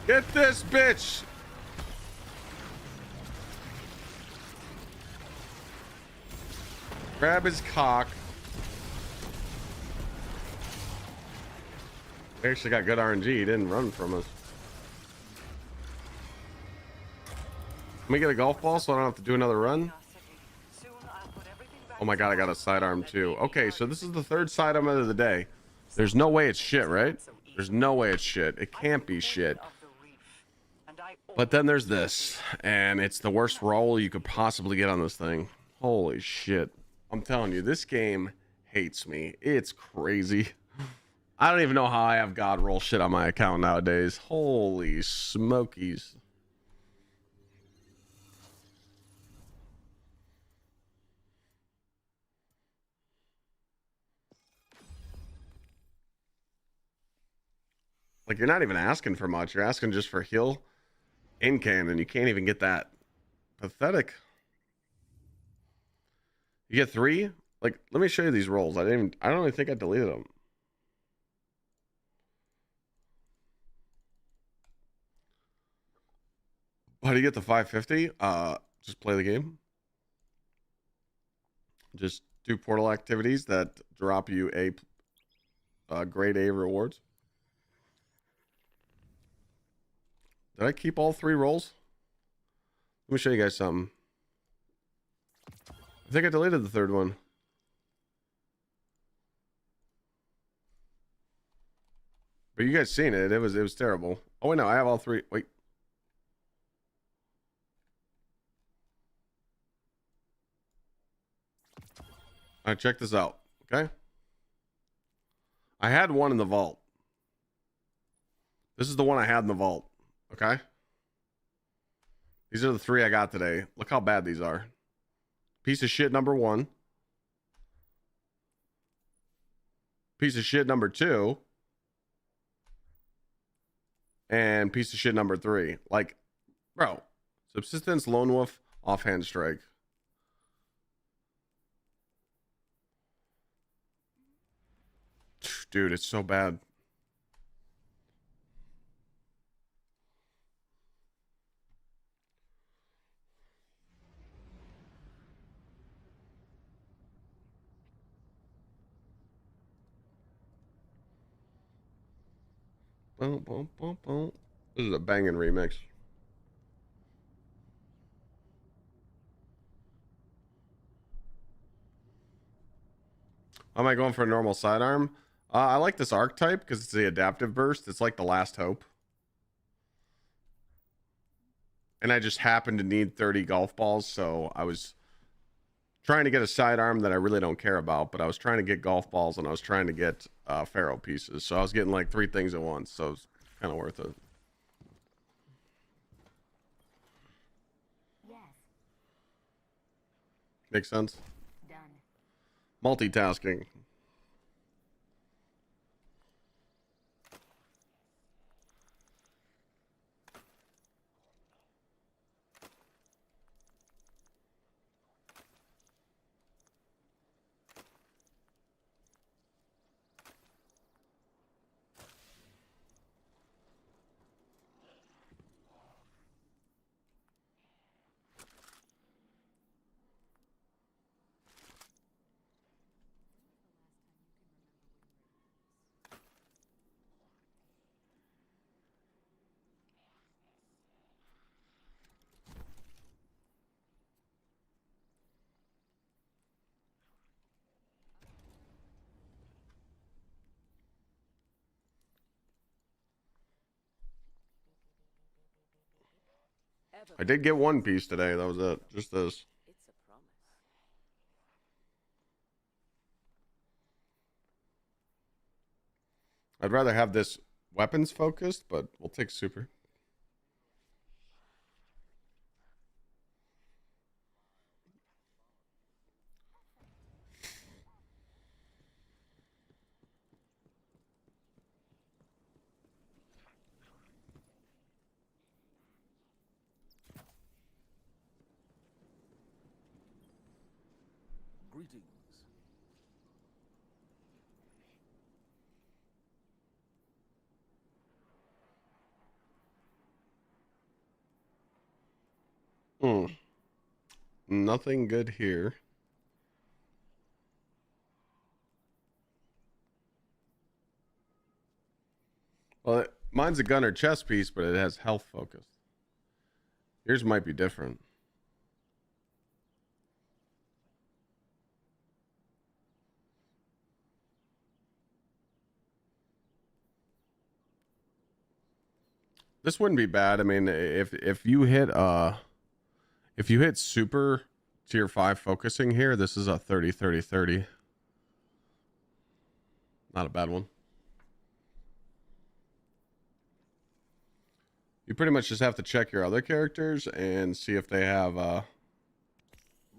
Get this bitch. Grab his cock. They actually got good RNG. He didn't run from us. Let me get a golf ball so I don't have to do another run. Oh my god, I got a sidearm too. Okay, so this is the third sidearm of the day. There's no way it's shit, right? There's no way it's shit. It can't be shit. But then there's this, and it's the worst roll you could possibly get on this thing. Holy shit. I'm telling you, this game hates me. It's crazy. I don't even know how I have God roll shit on my account nowadays. Holy smokies. Like, you're not even asking for much. You're asking just for heal in cannon. You can't even get that. Pathetic. You get 3? Like, let me show you these rolls. I don't even think I deleted them. How do you get the 550? Just play the game. Just do portal activities that drop you a grade A rewards. Did I keep all 3 rolls? Let me show you guys something. I think I deleted the 3rd one. But you guys seen it. It was terrible. Oh wait, no, I have all 3. Wait. All right, check this out. Okay. I had one in the vault. This is the one I had in the vault. Okay. These are the 3 I got today. Look how bad these are. Piece of shit number 1. Piece of shit number 2. And piece of shit number 3. Like, bro. Subsistence, Lone Wolf, Offhand Strike. Dude, it's so bad. Boom, boom, boom, boom. This is a banging remix. Am I going for a normal sidearm? I like this archetype because it's the adaptive burst. It's like the last hope. And I just happened to need 30 golf balls, so I was trying to get a sidearm that I really don't care about, but I was trying to get golf balls and I was trying to get Pharaoh pieces. So I was getting like 3 things at once, so it's kind of worth it. Yes. Makes sense? Done. Multitasking. I did get one piece today. That was it. Just this. It's a promise. I'd rather have this weapons focused, but we'll take super. Greetings. Nothing good here. Well, mine's a gunner chest piece, but it has health focus. Yours might be different. This wouldn't be bad. I mean, if you hit super tier 5 focusing here, this is a 30-30-30. Not a bad one. You pretty much just have to check your other characters and see if they have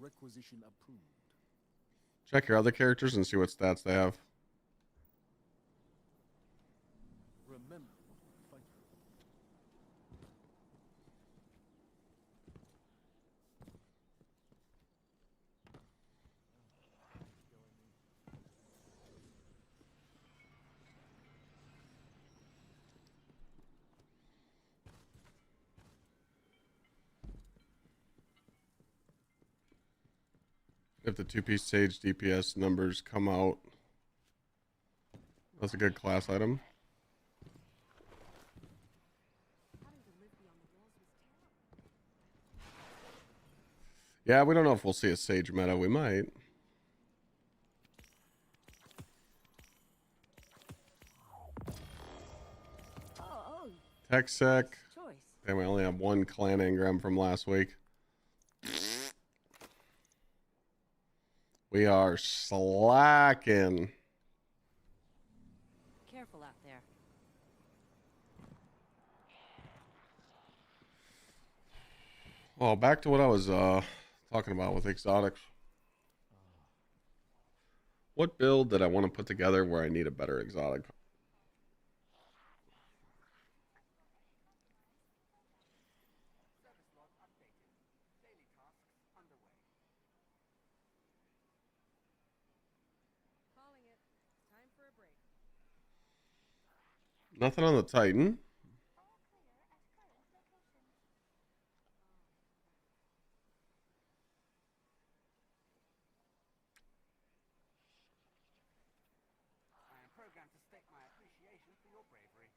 Requisition approved. check your other characters and see what stats they have. Remember, fight. If the 2-piece Sage DPS numbers come out, that's a good class item. Yeah, we don't know if we'll see a Sage meta. We might. Tech sec. And we only have one clan engram from last week. We are slacking. Careful out there. Well, back to what I was talking about with exotics. What build did I want to put together where I need a better exotic? Nothing on the Titan. I am programmed to state my appreciation for your bravery.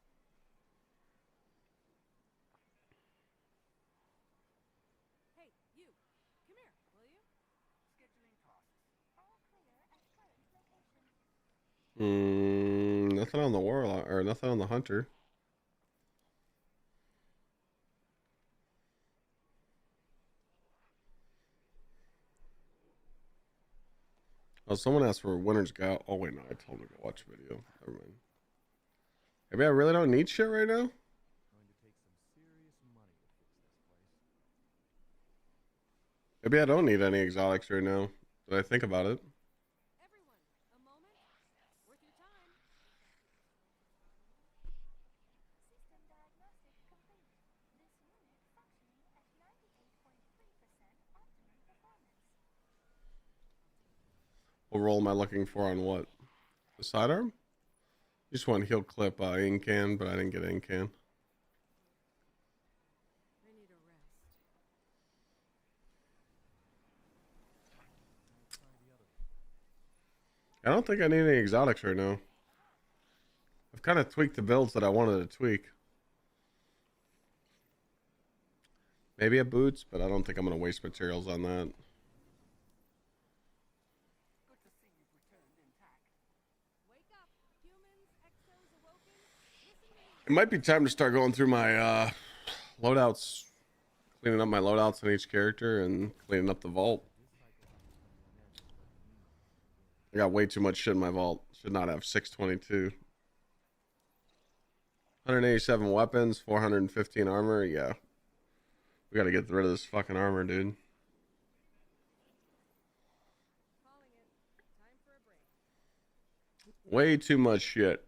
Hey, you. Come here, will you? Scheduling tasks. All clear at current location. Nothing on the warlock or nothing on the hunter. Oh, someone asked for a winner's guide. Oh wait, no, I told him to go watch a video. Never mind. Maybe I really don't need shit right now. Maybe I don't need any exotics right now. Did I think about it? Everyone, a moment. Worth your time. System diagnostic complete. This unit functioning at 98.3% optimum performance. What role am I looking for on what? The sidearm? You just want heal clip Incan, but I didn't get Incan. I need a rest. I don't think I need any exotics right now. I've kind of tweaked the builds that I wanted to tweak. Maybe a boots, but I don't think I'm going to waste materials on that. Good to see you've returned intact. Wake up, humans, exos awoken. Listen to me. It might be time to start going through my loadouts cleaning up my loadouts on each character and cleaning up the vault. I got way too much shit in my vault. Should not have 622. 187 weapons, 415 armor. Yeah. We gotta get rid of this fucking armor, dude. Way too much shit.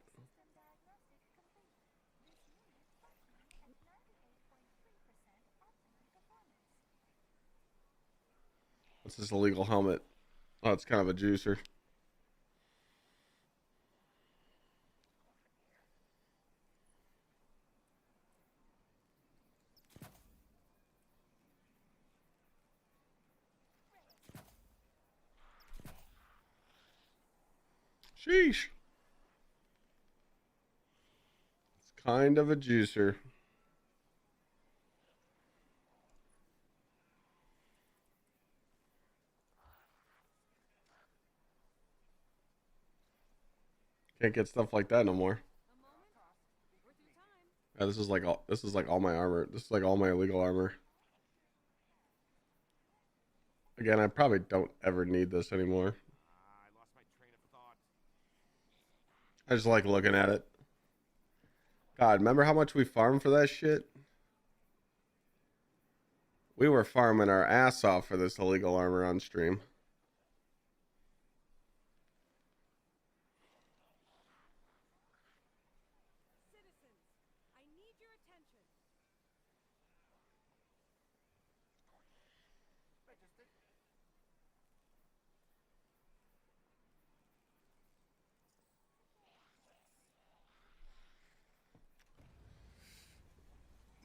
What's this illegal helmet? Oh, it's kind of a juicer. Sheesh. It's kind of a juicer. Can't get stuff like that no more. Yeah, this is like all my armor. This is like all my illegal armor. Again, I probably don't ever need this anymore. I just like looking at it. God, remember how much we farmed for that shit? We were farming our ass off for this illegal armor on stream.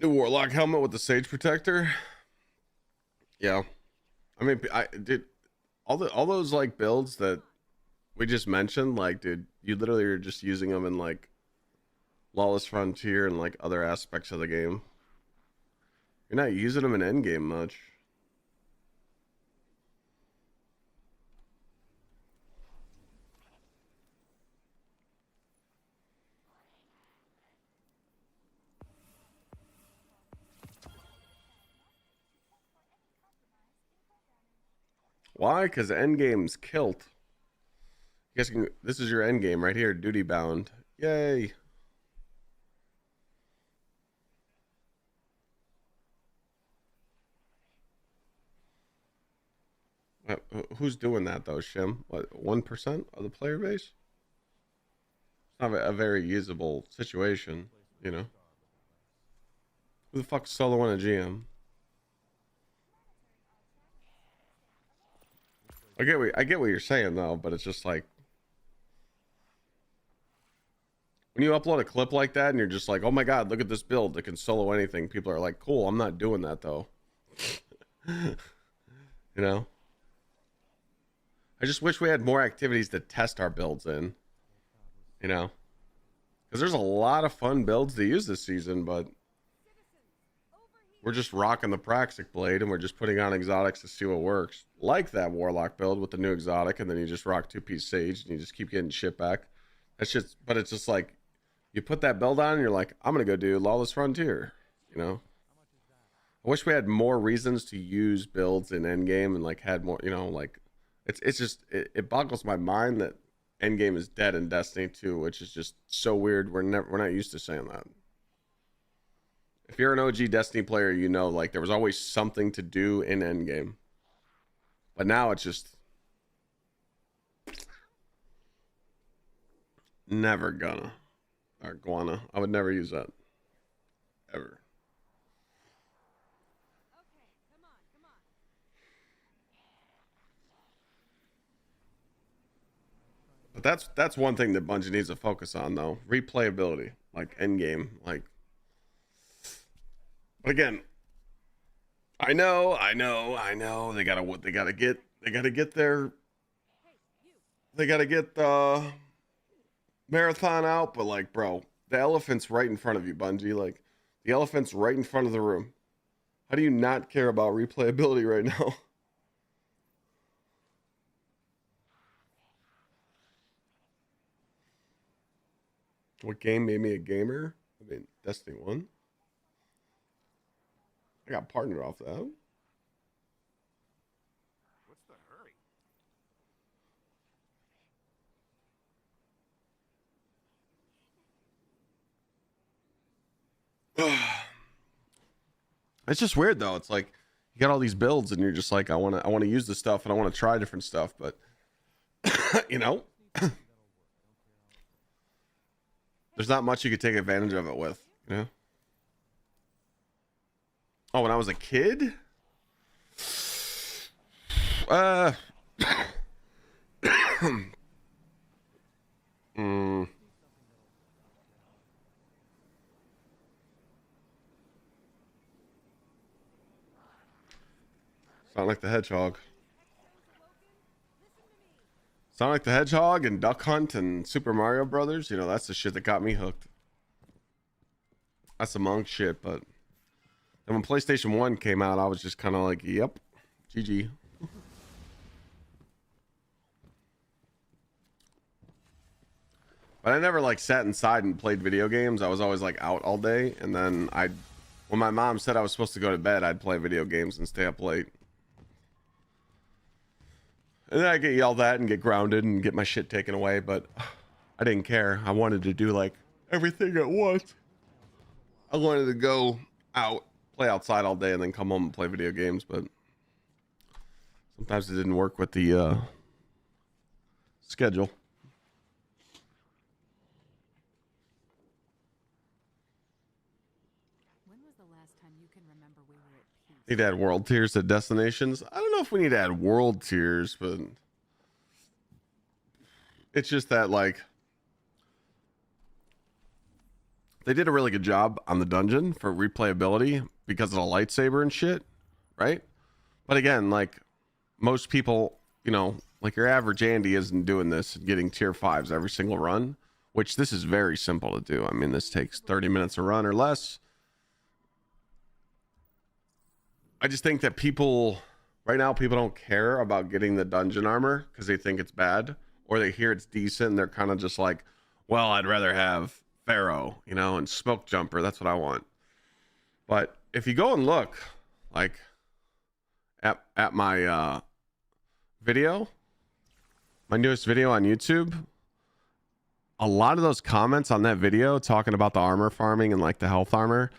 New Warlock helmet with the Sage Protector. Yeah, I mean, I did all those like builds that we just mentioned. Like, dude, you literally are just using them in like Lawless Frontier and like other aspects of the game. You're not using them in endgame much. Why? Because endgame's kilt. Guessing this is your endgame right here, duty bound. Yay. Who's doing that though, Shim? What, 1% of the player base? It's not a very usable situation, you know. Who the fuck's soloing a GM? I get what you're saying though, but it's just like when you upload a clip like that and you're just like, oh my god, look at this build that can solo anything. People are like, cool, I'm not doing that though. You know? I just wish we had more activities to test our builds in. You know? Because there's a lot of fun builds to use this season, but we're just rocking the Praxic Blade and we're just putting on exotics to see what works. Like that Warlock build with the new exotic, and then you just rock 2-piece Sage and you just keep getting shit back. That's just, but it's just like, you put that build on and you're like, I'm going to go do Lawless Frontier, you know? I wish we had more reasons to use builds in endgame and like had more, you know, like, it's just, it boggles my mind that endgame is dead in Destiny 2, which is just so weird. We're not used to saying that. If you're an OG Destiny player, you know, like there was always something to do in endgame. But now it's just never gonna. Or guana. I would never use that. Ever. But that's one thing that Bungie needs to focus on though. Replayability. Like endgame. Like, but again, I know. They gotta get the marathon out, but like, bro, the elephant's right in front of you, Bungie. Like, the elephant's right in front of the room. How do you not care about replayability right now? What game made me a gamer? I mean, Destiny 1. I got partnered off that. What's the hurry? It's just weird though. It's like you got all these builds and you're just like, I want to use this stuff and I want to try different stuff, but you know, there's not much you could take advantage of it with, you know? Oh, when I was a kid? Sonic the Hedgehog. Sonic the Hedgehog and Duck Hunt and Super Mario Brothers, you know, that's the shit that got me hooked. That's the monk shit, but then when PlayStation 1 came out, I was just kind of like, yep, GG. But I never like sat inside and played video games. I was always like out all day, and then when my mom said I was supposed to go to bed, I'd play video games and stay up late. And then I get yelled at and get grounded and get my shit taken away, but I didn't care. I wanted to do like everything at once. I wanted to go out, play outside all day, and then come home and play video games, but sometimes it didn't work with the schedule. When was the last time you can remember we were at peace? Need to add world tiers to destinations. I don't know if we need to add world tiers, but it's just that like they did a really good job on the dungeon for replayability because of the lightsaber and shit, right? But again, like most people, you know, like your average Andy isn't doing this and getting tier 5s every single run, which this is very simple to do. I mean, this takes 30 minutes a run or less. I just think that right now, people don't care about getting the dungeon armor because they think it's bad, or they hear it's decent and they're kind of just like, well, I'd rather have Pharaoh, you know, and Smoke Jumper. That's what I want. But if you go and look like at my video, my newest video on YouTube, a lot of those comments on that video talking about the armor farming and like the health armor,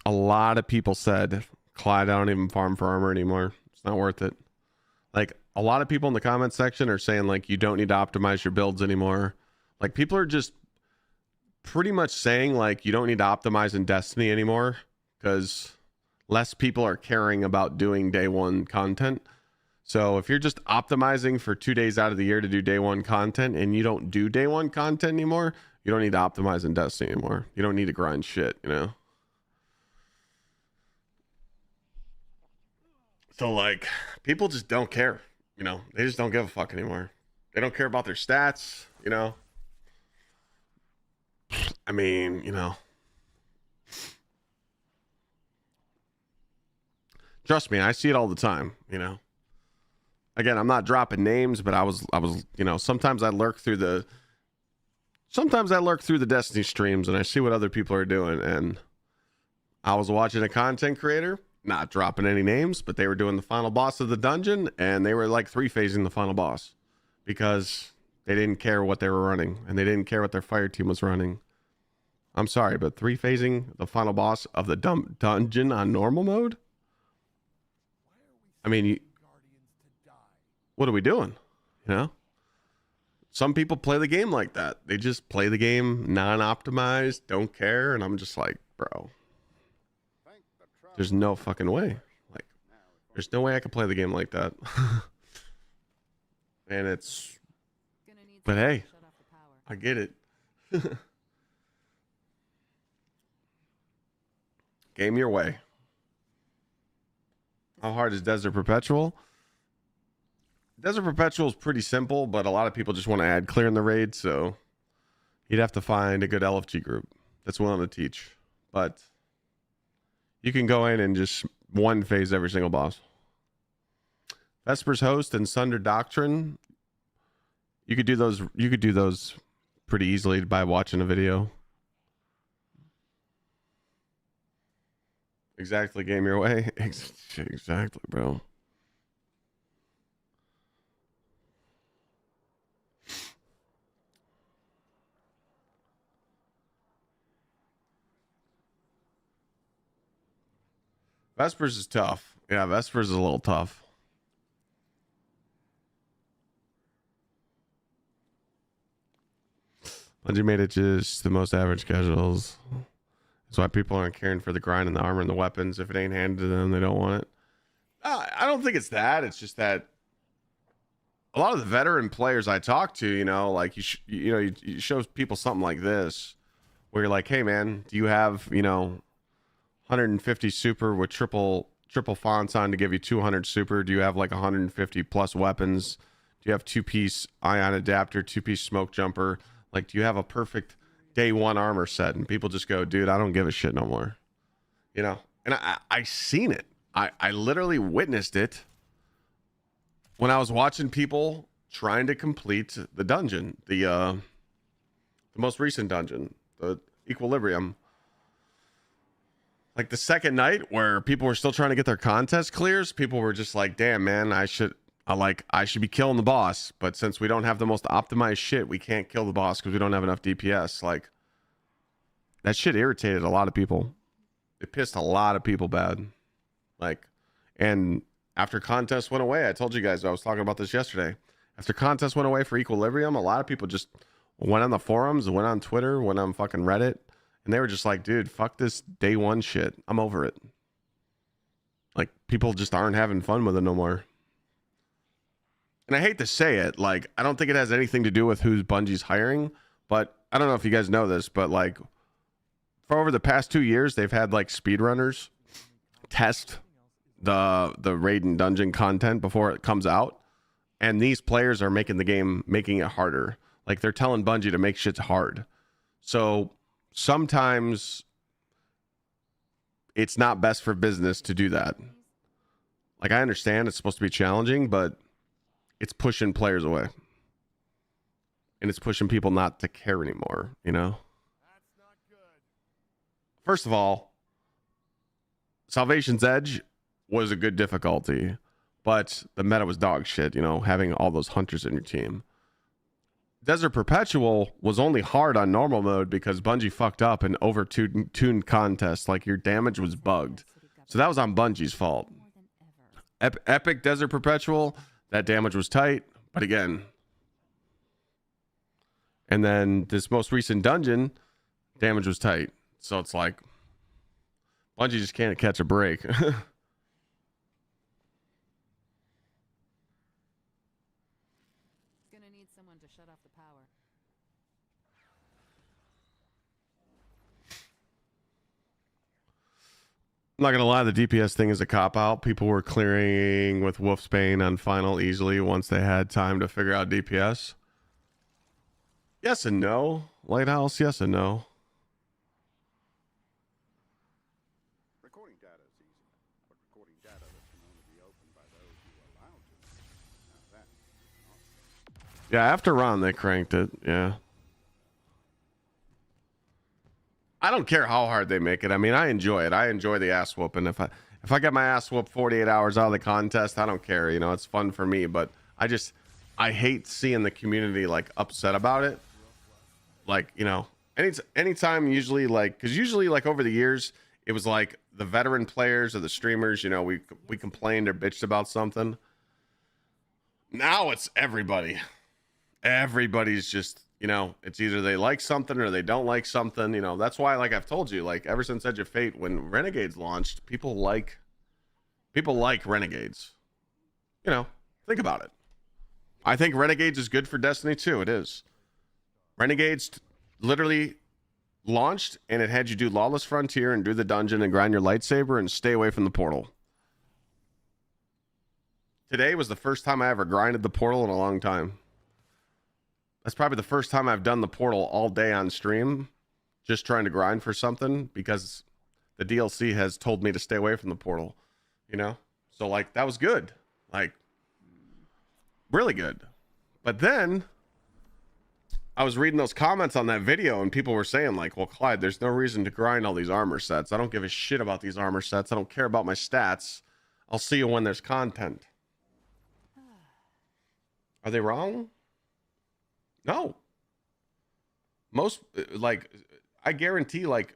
a lot of people said, Clyde, I don't even farm for armor anymore. It's not worth it. Like a lot of people in the comment section are saying like, you don't need to optimize your builds anymore. Like people are just pretty much saying like, you don't need to optimize in Destiny anymore because less people are caring about doing day one content. So if you're just optimizing for 2 days out of the year to do day one content and you don't do day one content anymore, you don't need to optimize in Destiny anymore. You don't need to grind shit, you know? So like people just don't care, you know, they just don't give a fuck anymore. They don't care about their stats, you know? I mean, you know, trust me, I see it all the time, you know? Again, I'm not dropping names, but I was, you know, sometimes I lurk through the Destiny streams and I see what other people are doing. And I was watching a content creator, not dropping any names, but they were doing the final boss of the dungeon and they were like 3-phasing the final boss because they didn't care what they were running and they didn't care what their fire team was running. I'm sorry, but 3-phasing the final boss of the dungeon on normal mode? I mean, what are we doing? You know? Some people play the game like that. They just play the game non-optimized, don't care, and I'm just like, bro, there's no fucking way. Like, there's no way I could play the game like that. And it's, but hey, I get it. Game your way. How hard is Desert Perpetual? Desert Perpetual is pretty simple, but a lot of people just want to add clear in the raid, so you'd have to find a good LFG group that's willing to teach. But you can go in and just 1-phase every single boss. Vesper's Host and Sunder Doctrine, you could do those pretty easily by watching a video. Exactly, game your way. Exactly, bro. Vespers is tough. Yeah, Vespers is a little tough. Bungie made it just the most average casuals. That's why people aren't caring for the grind and the armor and the weapons. If it ain't handed to them, they don't want it. I don't think it's that. It's just that a lot of the veteran players I talk to, you know, like you show people something like this, where you're like, hey man, do you have 150 super with triple fonts on to give you 200 super? Do you have like 150 plus weapons? Do you have 2-piece ion adapter, 2-piece smoke jumper? Like, do you have a perfect day one armor set? And people just go, dude, I don't give a shit no more. And I seen it. I literally witnessed it when I was watching people trying to complete the dungeon, the most recent dungeon, the Equilibrium. Like the second night where people were still trying to get their contest clears, people were just like, damn, man, I should be killing the boss. But since we don't have the most optimized shit, we can't kill the boss because we don't have enough DPS. Like, that shit irritated a lot of people. It pissed a lot of people bad. Like, and after contest went away, I told you guys, I was talking about this yesterday. After contest went away for Equilibrium, a lot of people just went on the forums, went on Twitter, went on fucking Reddit. And they were just like, dude, fuck this day one shit. I'm over it. Like, people just aren't having fun with it no more. And I hate to say it, like, I don't think it has anything to do with who Bungie's hiring, but I don't know if you guys know this, but like, for over the past 2 years, they've had like speedrunners test the raid and dungeon content before it comes out. And these players are making it harder. Like, they're telling Bungie to make shit hard. So sometimes it's not best for business to do that. Like, I understand it's supposed to be challenging, but it's pushing players away. And it's pushing people not to care anymore, you know? First of all, Salvation's Edge was a good difficulty, but the meta was dog shit, having all those hunters in your team. Desert Perpetual was only hard on normal mode because Bungie fucked up and over-tuned contests. Like, your damage was bugged. So that was on Bungie's fault. Epic Desert Perpetual, that damage was tight, but again. And then this most recent dungeon, damage was tight. So it's like, Bungie just can't catch a break. I'm not gonna lie, the DPS thing is a cop-out. People were clearing with Wolfsbane on final easily once they had time to figure out DPS. Yes and no. Lighthouse, yes and no. Recording data is easy, but recording data that can only be opened by those who are allowed to. Now that. Yeah, after Ron, they cranked it. Yeah. I don't care how hard they make it. I mean, I enjoy it. I enjoy the ass whooping. If I get my ass whooped 48 hours out of the contest, I don't care. It's fun for me. But I hate seeing the community like upset about it. Like, anytime usually because usually over the years it was like the veteran players or the streamers. We complained or bitched about something. Now it's everybody. Everybody's just. It's either they like something or they don't like something. That's why, like I've told you, like ever since Edge of Fate, when Renegades launched, people like Renegades. Think about it. I think Renegades is good for Destiny 2. It is. Renegades literally launched and it had you do Lawless Frontier and do the dungeon and grind your lightsaber and stay away from the portal. Today was the first time I ever grinded the portal in a long time. That's probably the first time I've done the portal all day on stream, just trying to grind for something because the DLC has told me to stay away from the portal, So like, that was good. Like, really good. But then I was reading those comments on that video, and people were saying like, well, Clyde, there's no reason to grind all these armor sets. I don't give a shit about these armor sets. I don't care about my stats. I'll see you when there's content. Are they wrong? No. Most, like, I guarantee like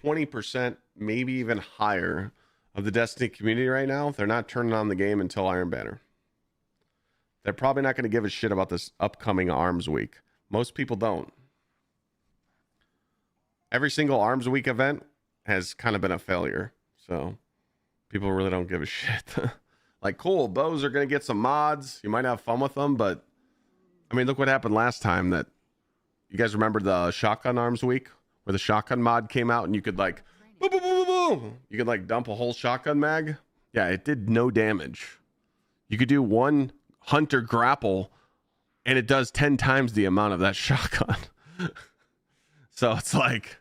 20%, maybe even higher of the Destiny community right now, they're not turning on the game until Iron Banner. They're probably not going to give a shit about this upcoming Arms Week. Most people don't. Every single Arms Week event has kind of been a failure. So people really don't give a shit. Like, cool, bows are going to get some mods. You might have fun with them, but I mean, look what happened last time. That you guys remember the Shotgun Arms Week where the shotgun mod came out and you could like, boom, boom, boom, boom, boom. You could like dump a whole shotgun mag. Yeah, it did no damage. You could do one hunter grapple and it does 10 times the amount of that shotgun. So it's like,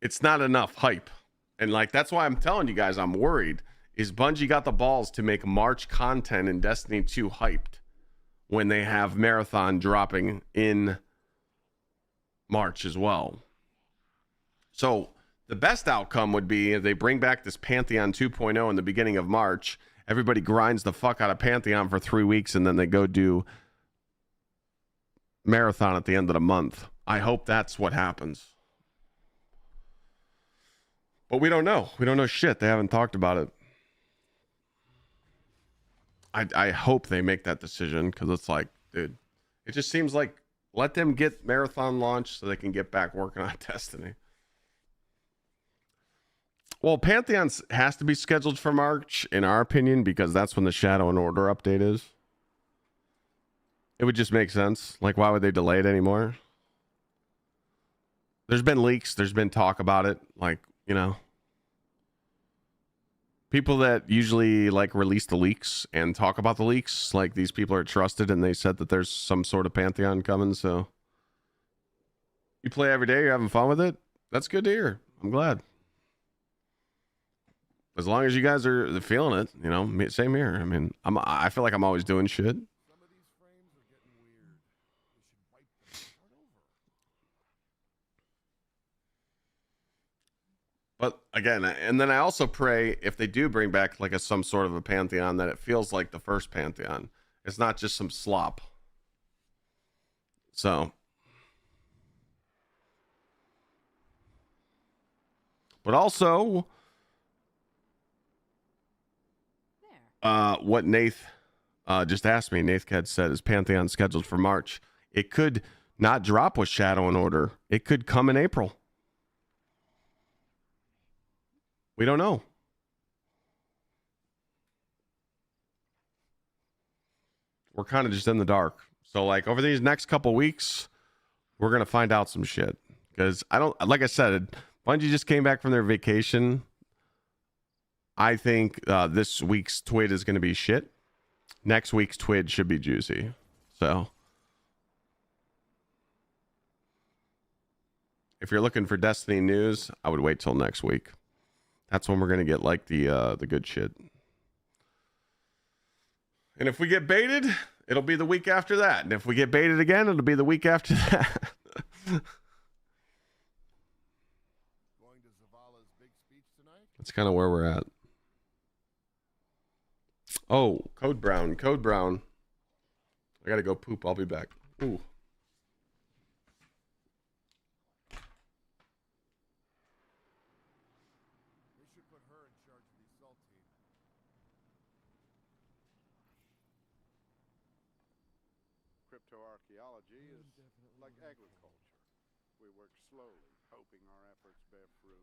it's not enough hype. And like, that's why I'm telling you guys, I'm worried. Is Bungie got the balls to make March content in Destiny 2 hyped when they have Marathon dropping in March as well? So the best outcome would be if they bring back this Pantheon 2.0 in the beginning of March. Everybody grinds the fuck out of Pantheon for 3 weeks, and then they go do Marathon at the end of the month. I hope that's what happens. But we don't know. We don't know shit. They haven't talked about it. I hope they make that decision, because it's like, dude, it just seems like let them get Marathon launched so they can get back working on Destiny. Well, Pantheon has to be scheduled for March, in our opinion, because that's when the Shadow and Order update is. It would just make sense. Like, why would they delay it anymore? There's been leaks. There's been talk about it. Like, you know, people that usually like release the leaks and talk about the leaks, like these people are trusted, and they said that there's some sort of Pantheon coming. So you play every day, you're having fun with it. That's good to hear. I'm glad. As long as you guys are feeling it, you know, same here. I mean, I feel like I'm always doing shit. But again, and then I also pray if they do bring back like some sort of a Pantheon, that it feels like the first Pantheon. It's not just some slop. So, but also, what Nath just asked me, Nathcad said, is Pantheon scheduled for March? It could not drop with Shadow and Order. It could come in April. We don't know. We're kind of just in the dark. So like over these next couple weeks, we're going to find out some shit. Because I don't, like I said, Bungie just came back from their vacation. I think this week's TWID is going to be shit. Next week's TWID should be juicy. So if you're looking for Destiny news, I would wait till next week. That's when we're going to get like the good shit. And if we get baited, it'll be the week after that. And if we get baited again, it'll be the week after that. That's kind of where we're at. Oh, Code Brown. Code Brown. I got to go poop. I'll be back. Ooh. Cryptoarchaeology is like agriculture. We work slowly, hoping our efforts bear fruit.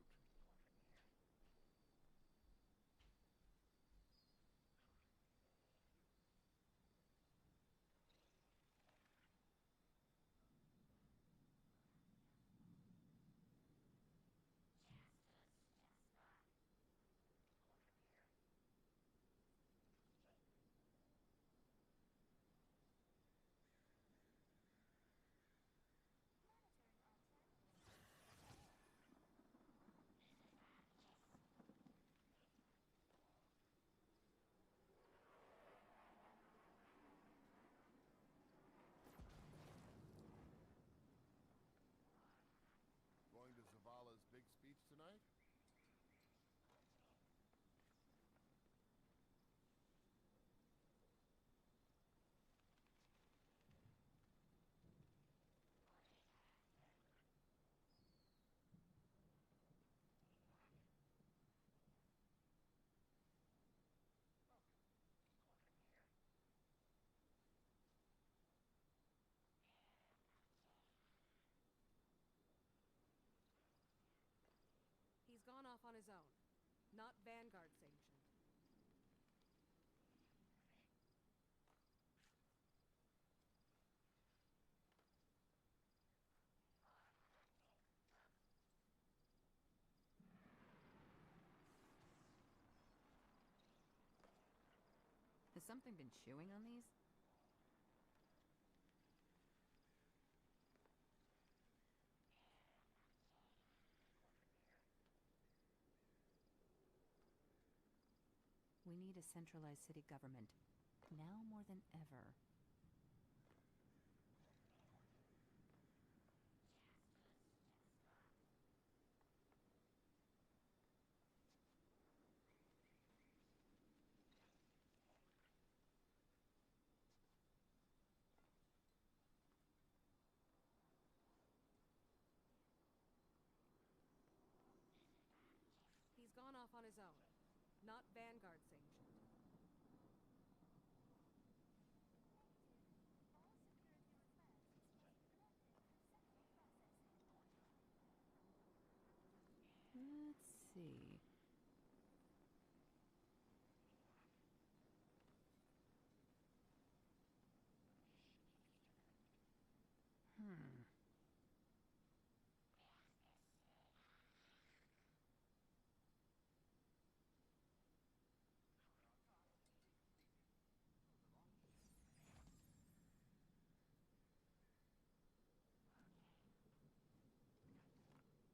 his own, not Vanguard sanctioned. Has something been chewing on these? We need a centralized city government, now more than ever. He's gone off on his own, not Vanguard sanctioned. Let's see.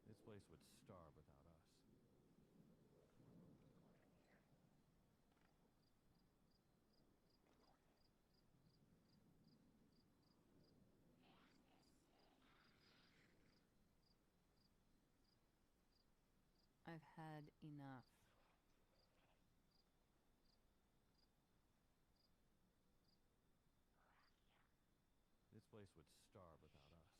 This place would starve without us. I've had enough. This place would starve without us.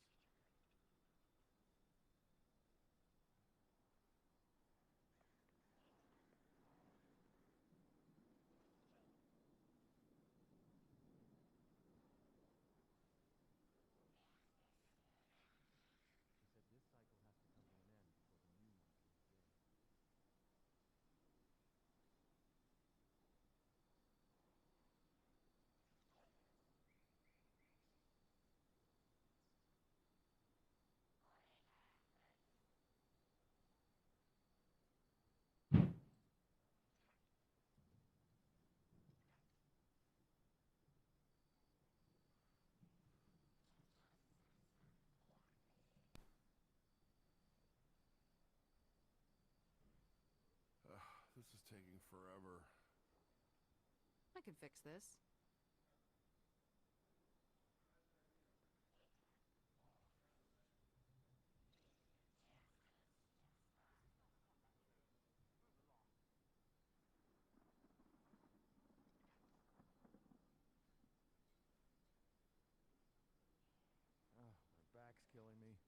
He said this cycle has to come to an end before the new one can begin. This is taking forever. I can fix this. My back's killing me.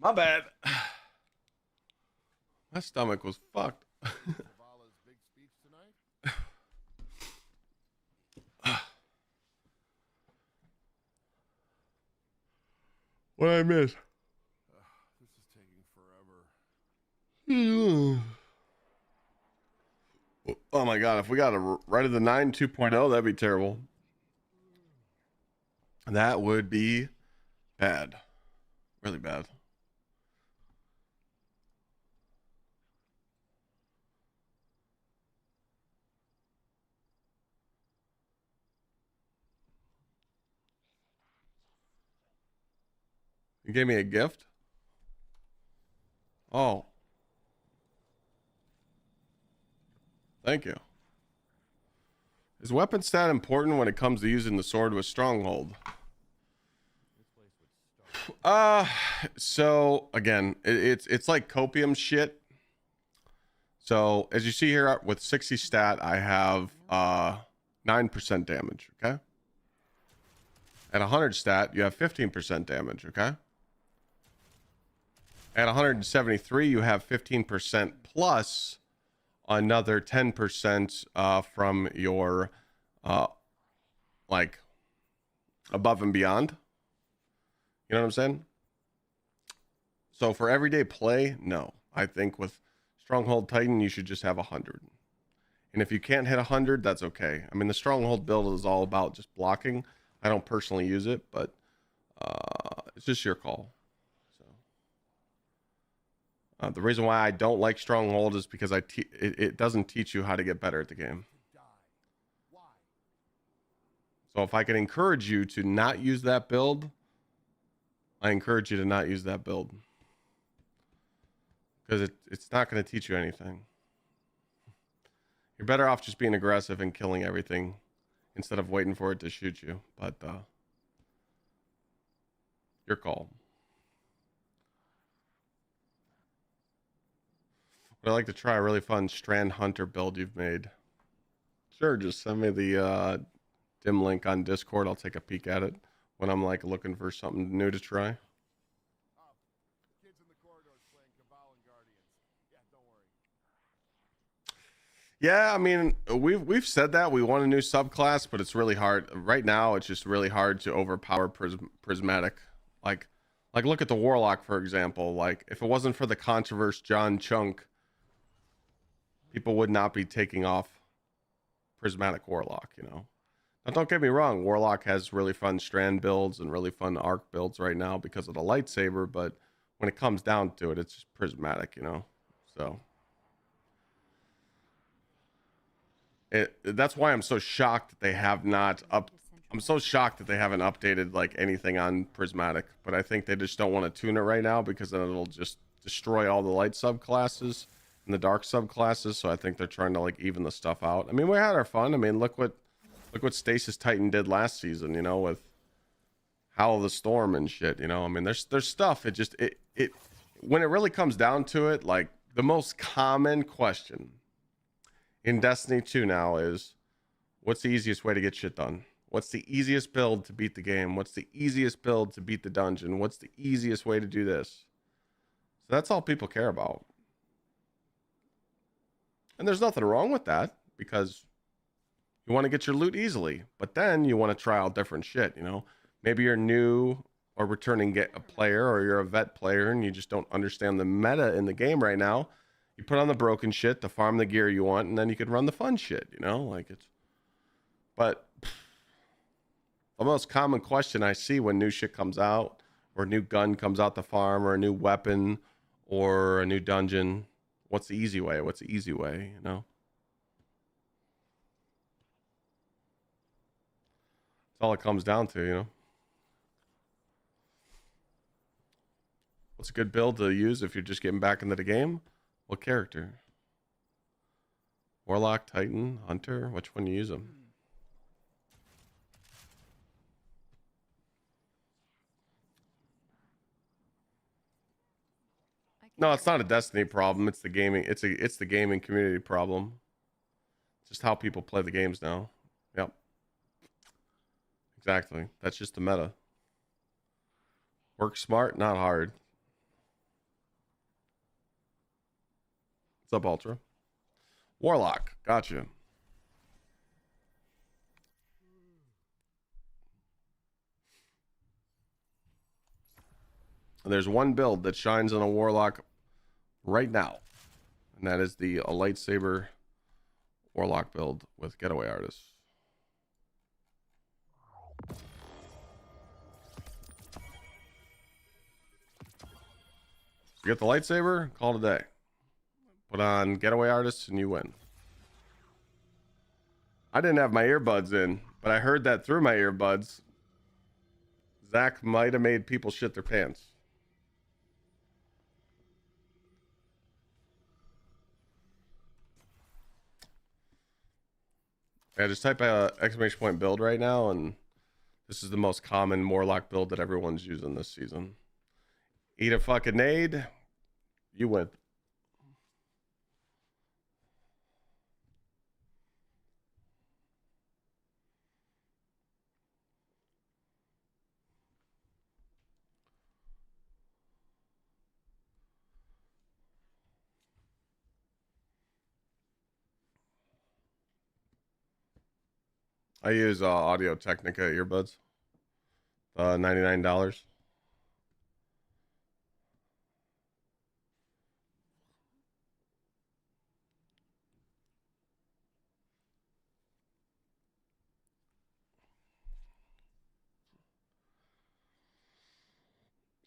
My bad. My stomach was fucked. Zavala's big speech tonight? What did I miss? This is taking forever. Oh my god, if we got a right of the 9 2.0, that'd be terrible. That would be bad. Really bad. You gave me a gift? Oh. Thank you. Is weapon stat important when it comes to using the sword with stronghold? So again, it's like copium shit. So as you see here with 60 stat, I have 9% damage. Okay. At 100 stat, you have 15% damage. Okay. At 173, you have 15% plus another 10% from your like above and beyond. You know what I'm saying? So for everyday play, no. I think with Stronghold Titan, you should just have 100. And if you can't hit 100, that's okay. I mean, the Stronghold build is all about just blocking. I don't personally use it, but it's just your call. So the reason why I don't like Stronghold is because it doesn't teach you how to get better at the game. So if I can encourage you to not use that build, I encourage you to not use that build. Because it's not going to teach you anything. You're better off just being aggressive and killing everything instead of waiting for it to shoot you. But your call. Would I like to try a really fun Strand Hunter build you've made? Sure, just send me the dim link on Discord. I'll take a peek at it when I'm like looking for something new to try. Yeah, I mean, we've said that we want a new subclass, but it's really hard right now. It's just really hard to overpower prismatic. Like look at the Warlock, for example. Like if it wasn't for the controversial John Chunk, people would not be taking off prismatic Warlock, you know. Now don't get me wrong, Warlock has really fun strand builds and really fun arc builds right now because of the lightsaber, but when it comes down to it, it's just prismatic, you know. So that's why I'm so shocked that they have not I'm so shocked that they haven't updated like anything on prismatic, but I think they just don't want to tune it right now because then it'll just destroy all the light subclasses and the dark subclasses. So I think they're trying to like even the stuff out. I mean, we had our fun. I mean, look what Stasis Titan did last season, you know, with Howl of the Storm and shit, you know. I mean, there's stuff. It just when it really comes down to it, like the most common question in Destiny 2 now is, what's the easiest way to get shit done? What's the easiest build to beat the game? What's the easiest build to beat the dungeon? What's the easiest way to do this? So that's all people care about. And there's nothing wrong with that because you want to get your loot easily, but then you want to try out different shit, you know? Maybe you're new or returning a player, or you're a vet player and you just don't understand the meta in the game right now. You put on the broken shit to farm the gear you want, and then you could run the fun shit, you know? Like it's... But the most common question I see when new shit comes out, or a new gun comes out the farm, or a new weapon, or a new dungeon, what's the easy way? What's the easy way, you know? That's all it comes down to, you know? What's a good build to use if you're just getting back into the game? What character? Warlock, Titan, Hunter? Which one you use them? No, it's not a Destiny problem. It's the gaming. It's the gaming community problem. It's just how people play the games now. Yep. Exactly. That's just the meta. Work smart, not hard. What's up, Ultra? Warlock. Gotcha. There's one build that shines on a Warlock right now, and that is the lightsaber Warlock build with Getaway Artists. You get the lightsaber, call it a day. Put on Getaway Artists and you win. I didn't have my earbuds in, but I heard that through my earbuds. Zach might have made people shit their pants. Yeah, just type exclamation point build right now, and this is the most common Morlock build that everyone's using this season. Eat a fucking nade. You win. I use Audio Technica earbuds. $99.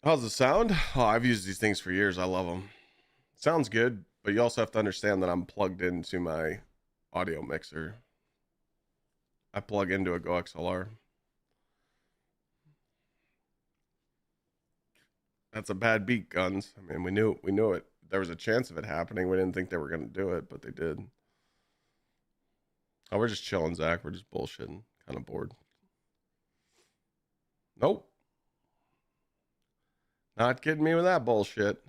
How's the sound? Oh, I've used these things for years. I love them. Sounds good, but you also have to understand that I'm plugged into my audio mixer. I plug into a Gsxrclyde. That's a bad beat, Guns. I mean, we knew it. There was a chance of it happening. We didn't think they were going to do it, but they did. Oh, we're just chilling, Zach. We're just bullshitting. Kind of bored. Nope. Not kidding me with that bullshit.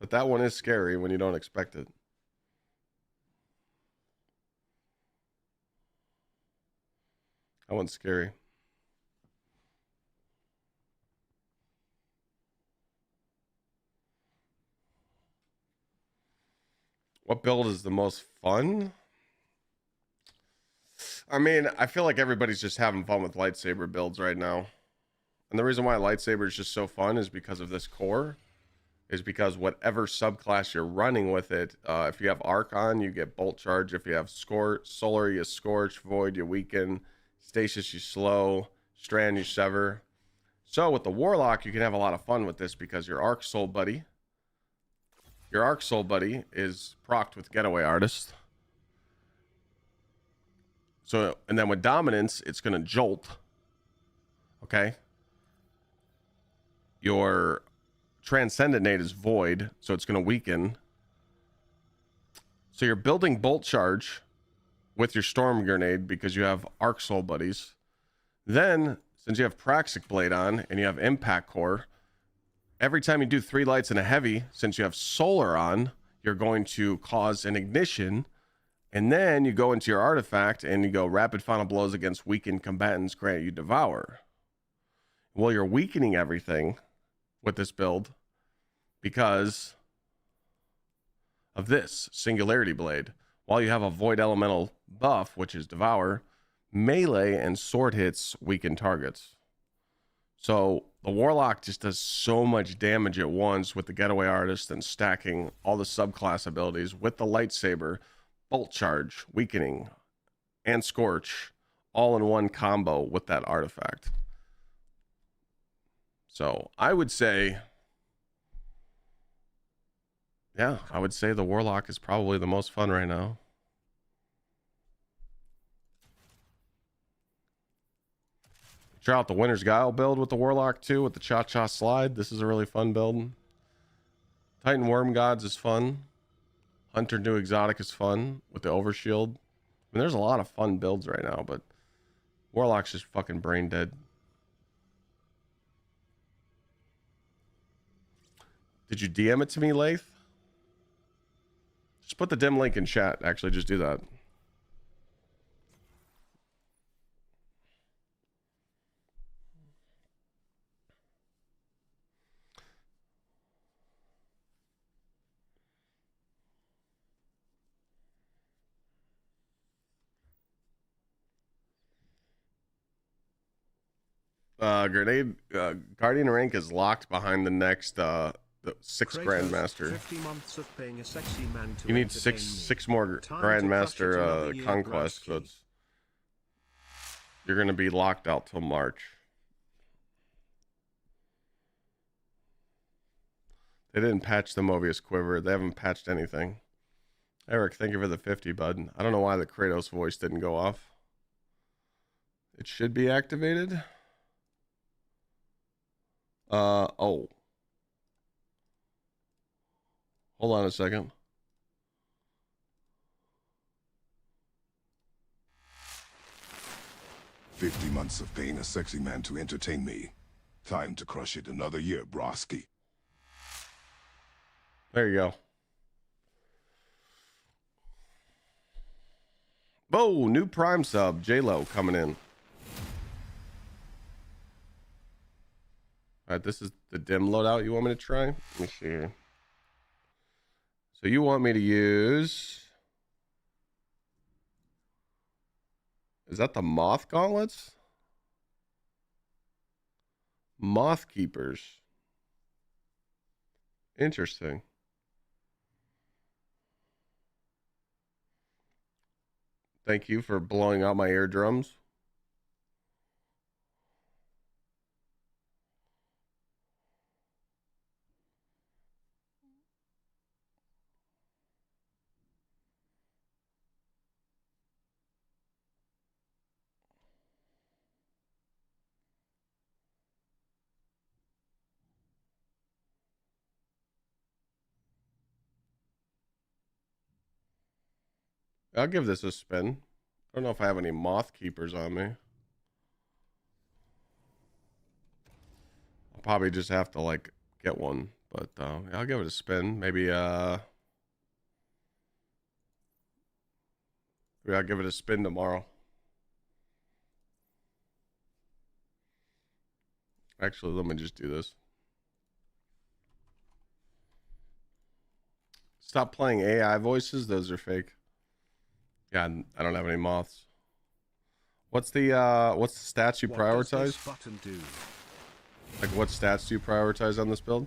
But that one is scary when you don't expect it. That one's scary. What build is the most fun? I mean, I feel like everybody's just having fun with lightsaber builds right now. And the reason why lightsaber is just so fun is because of this core. Is because whatever subclass you're running with it, if you have Arc on, you get Bolt Charge. If you have Solar, you Scorch. Void, you Weaken. Stasis, you Slow. Strand, you Sever. So with the Warlock, you can have a lot of fun with this because your Arc Soul Buddy is procced with Getaway Artist. So, and then with Dominance, it's going to Jolt. Okay? Your Transcendent Nade is Void, so it's going to weaken. So you're building Bolt Charge with your Storm Grenade because you have Arc Soul Buddies. Then, since you have Praxic Blade on and you have Impact Core, every time you do 3 lights and a heavy, since you have Solar on, you're going to cause an ignition. And then you go into your artifact and you go Rapid Final Blows against weakened combatants grant you Devour. Well, you're weakening everything with this build because of this Singularity Blade. While you have a Void Elemental buff, which is Devour, melee and sword hits weaken targets. So the Warlock just does so much damage at once with the Getaway Artist and stacking all the subclass abilities with the Lightsaber, Bolt Charge, Weakening, and Scorch all in one combo with that artifact. So I would say, yeah, I would say the Warlock is probably the most fun right now. Try out the Winter's Guile build with the Warlock too, with the Cha-Cha Slide. This is a really fun build. Titan Worm Gods is fun. Hunter New Exotic is fun with the Overshield. I mean, there's a lot of fun builds right now, but Warlock's just fucking brain dead. Did you DM it to me, Lath? Just put the dim link in chat. Actually, just do that. Grenade Guardian rank is locked behind the next the 6th Grandmaster. 50 months of paying a sexy man to You need six more Grandmaster conquests, so you're gonna be locked out till March. They didn't patch the Mobius Quiver. They haven't patched anything. Eric, thank you for the 50, bud. I don't know why the Kratos voice didn't go off. It should be activated. Oh. Hold on a second. 50 months of paying a sexy man to entertain me. Time to crush it another year, broski. There you go. Whoa, new Prime sub, J-Lo coming in. All right, this is the dim loadout you want me to try? Let me see here. So you want me to use... Is that the Moth Gauntlets? Moth Keepers. Interesting. Thank you for blowing out my eardrums. I'll give this a spin. I don't know if I have any Moth Keepers on me. I'll probably just have to like get one, but I'll give it a spin. Maybe I'll give it a spin tomorrow. Actually, let me just do this. Stop playing AI voices. Those are fake. Yeah, I don't have any moths. What's the stats you prioritize? What does this button do? Like what stats do you prioritize on this build?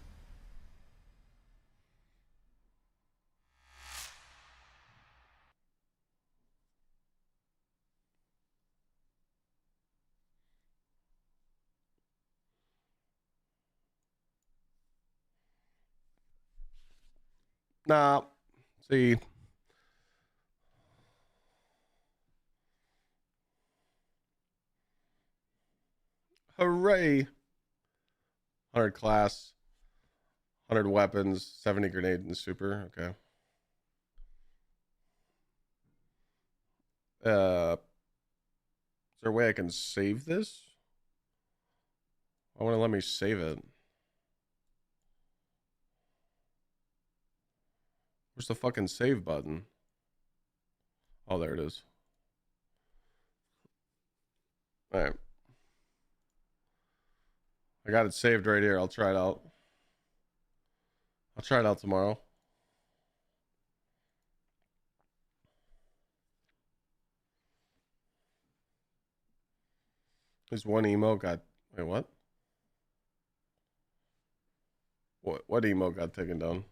Nah. See. Hooray. 100 class, 100 weapons, 70 grenade and super. Okay. Is there a way I can save this? I want to let me save it. Where's the fucking save button? Oh, there it is. All right. I got it saved right here. I'll try it out. I'll try it out tomorrow. There's one emo got... Wait, what? What emo got taken down?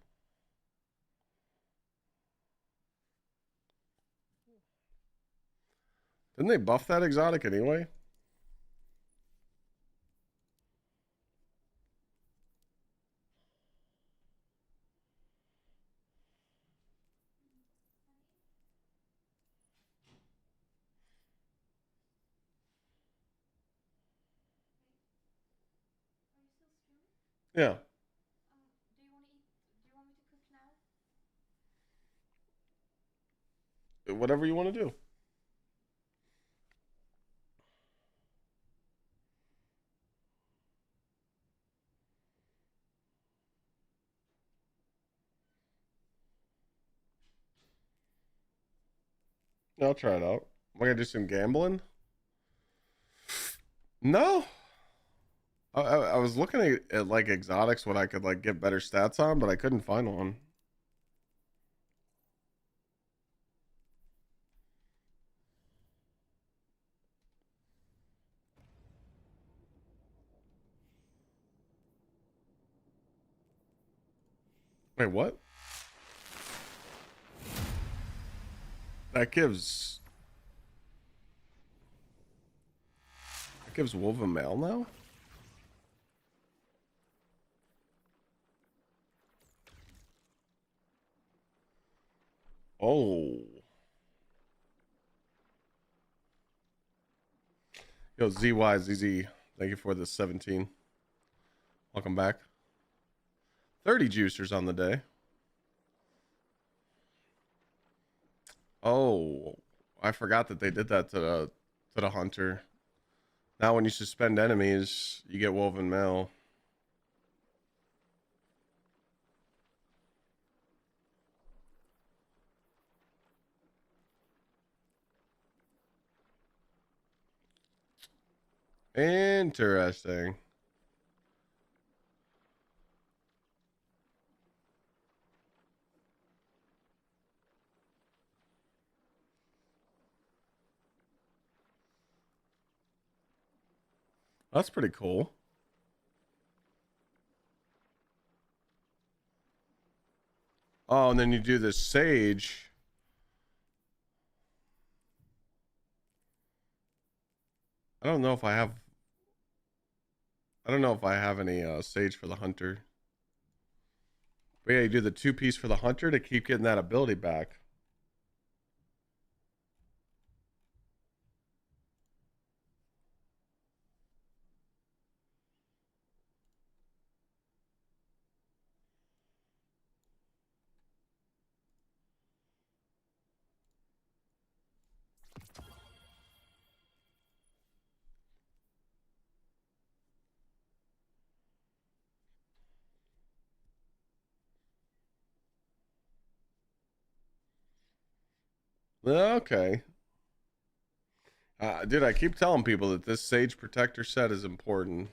Didn't they buff that exotic anyway? Yeah. Whatever you want to do. I'll try it out. Am I gonna do some gambling? No. I was looking at like exotics, what I could like get better stats on, but I couldn't find one. Wait, what? That gives Wolf a mail now? Oh. Yo, ZYZZ, thank you for the 17. Welcome back. 30 juicers on the day. Oh, I forgot that they did that to the hunter. Now when you suspend enemies, you get woven mail. Interesting. That's pretty cool. Oh, and then you do the sage. I don't know if I have any sage for the hunter. But yeah, you do the 2-piece for the hunter to keep getting that ability back. Okay. Dude, I keep telling people that this Sage Protector set is important.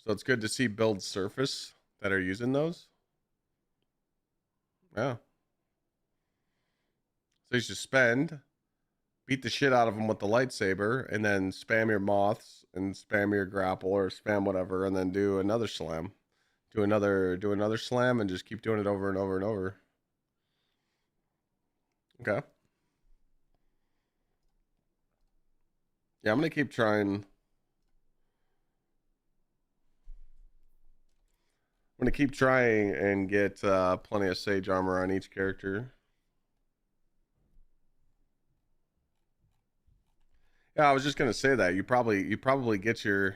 So it's good to see builds surface that are using those. Yeah. So you should spend, beat the shit out of them with the lightsaber, and then spam your moths and spam your grapple or spam whatever, and then do another slam. Do another slam and just keep doing it over and over and over. Okay. Yeah, I'm gonna keep trying. I'm gonna keep trying and get plenty of sage armor on each character. Yeah, I was just gonna say that you probably get your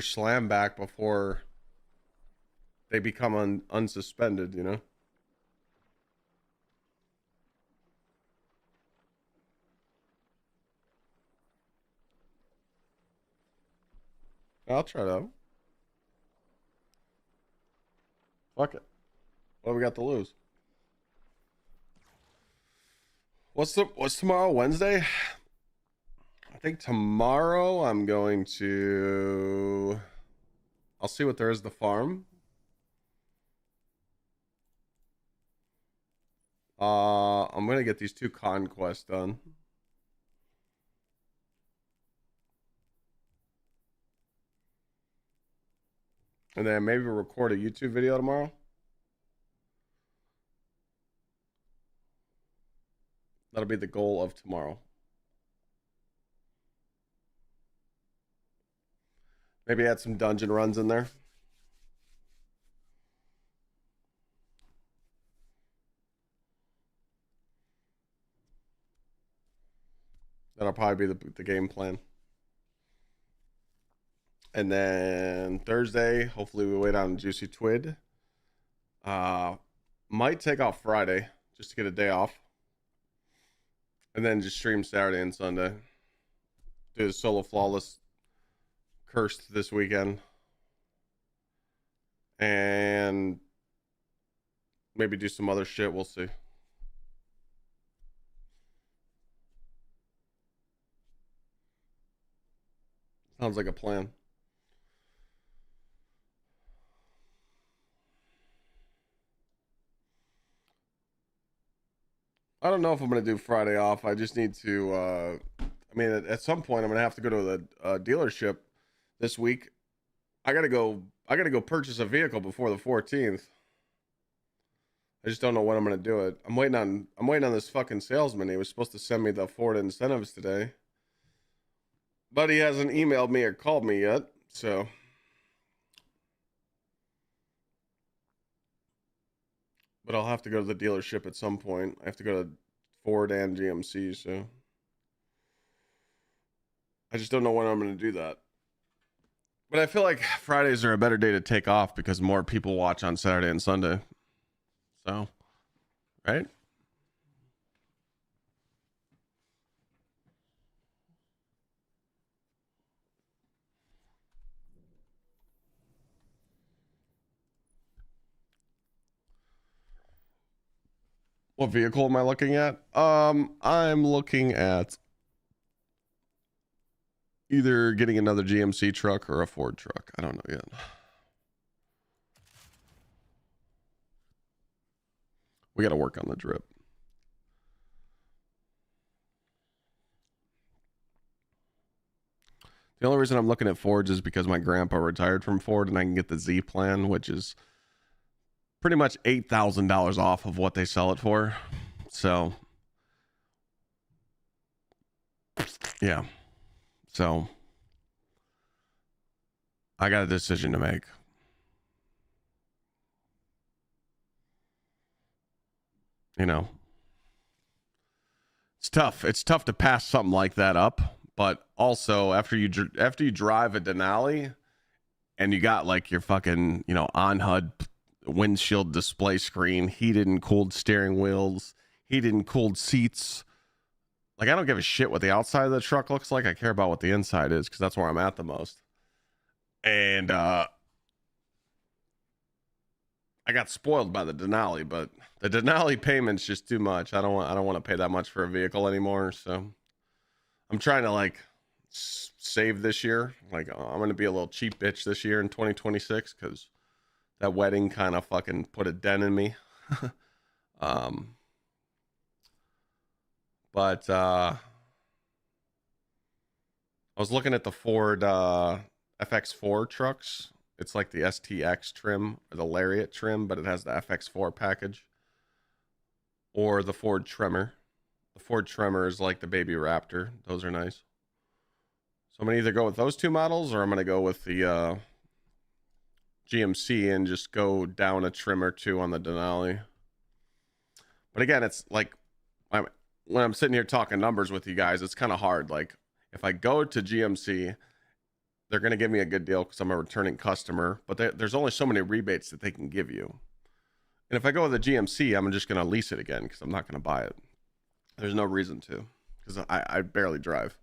slam back before they become unsuspended, you know. I'll try that. Fuck it. What do we got to lose? What's tomorrow? Wednesday? I think tomorrow I'm going to. I'll see what there is the farm. I'm gonna get these 2 conquests done. And then maybe record a YouTube video tomorrow. That'll be the goal of tomorrow. Maybe add some dungeon runs in there. That'll probably be the game plan. And then Thursday, hopefully we wait on Juicy Twid. Might take off Friday just to get a day off. And then just stream Saturday and Sunday. Do the solo flawless cursed this weekend. And maybe do some other shit. We'll see. Sounds like a plan. I don't know if I'm going to do Friday off. I just need to, I mean, at some point I'm going to have to go to the dealership this week. I got to go purchase a vehicle before the 14th. I just don't know when I'm going to do it. I'm waiting on this fucking salesman. He was supposed to send me the Ford incentives today. But he hasn't emailed me or called me yet, so. But I'll have to go to the dealership at some point. I have to go to Ford and GMC, so. I just don't know when I'm going to do that. But I feel like Fridays are a better day to take off because more people watch on Saturday and Sunday. So, right? What vehicle am I looking at? I'm looking at either getting another GMC truck or a Ford truck. I don't know yet. We got to work on the drip. The only reason I'm looking at Fords is because my grandpa retired from Ford and I can get the Z plan, which is pretty much $8,000 off of what they sell it for. So, yeah. So, I got a decision to make. You know, it's tough. It's tough to pass something like that up. But also, after you drive a Denali and you got like your fucking, you know, on HUD windshield display screen, heated and cooled steering wheels, heated and cooled seats. Like, I don't give a shit what the outside of the truck looks like. I care about what the inside is because that's where I'm at the most. And I got spoiled by the Denali, but the Denali payment's just too much. I don't want to pay that much for a vehicle anymore. So I'm trying to like save this year. Like, I'm going to be a little cheap bitch this year in 2026 because that wedding kind of fucking put a dent in me. But I was looking at the Ford FX4 trucks. It's like the STX trim or the Lariat trim, but it has the FX4 package. Or the Ford Tremor. The Ford Tremor is like the Baby Raptor. Those are nice. So I'm going to either go with those two models or I'm going to go with the GMC and just go down a trim or two on the Denali. But again, it's like when I'm sitting here talking numbers with you guys, it's kind of hard. Like, if I go to GMC, they're going to give me a good deal because I'm a returning customer, but there's only so many rebates that they can give you. And if I go with the GMC, I'm just going to lease it again because I'm not going to buy it. There's no reason to because I barely drive.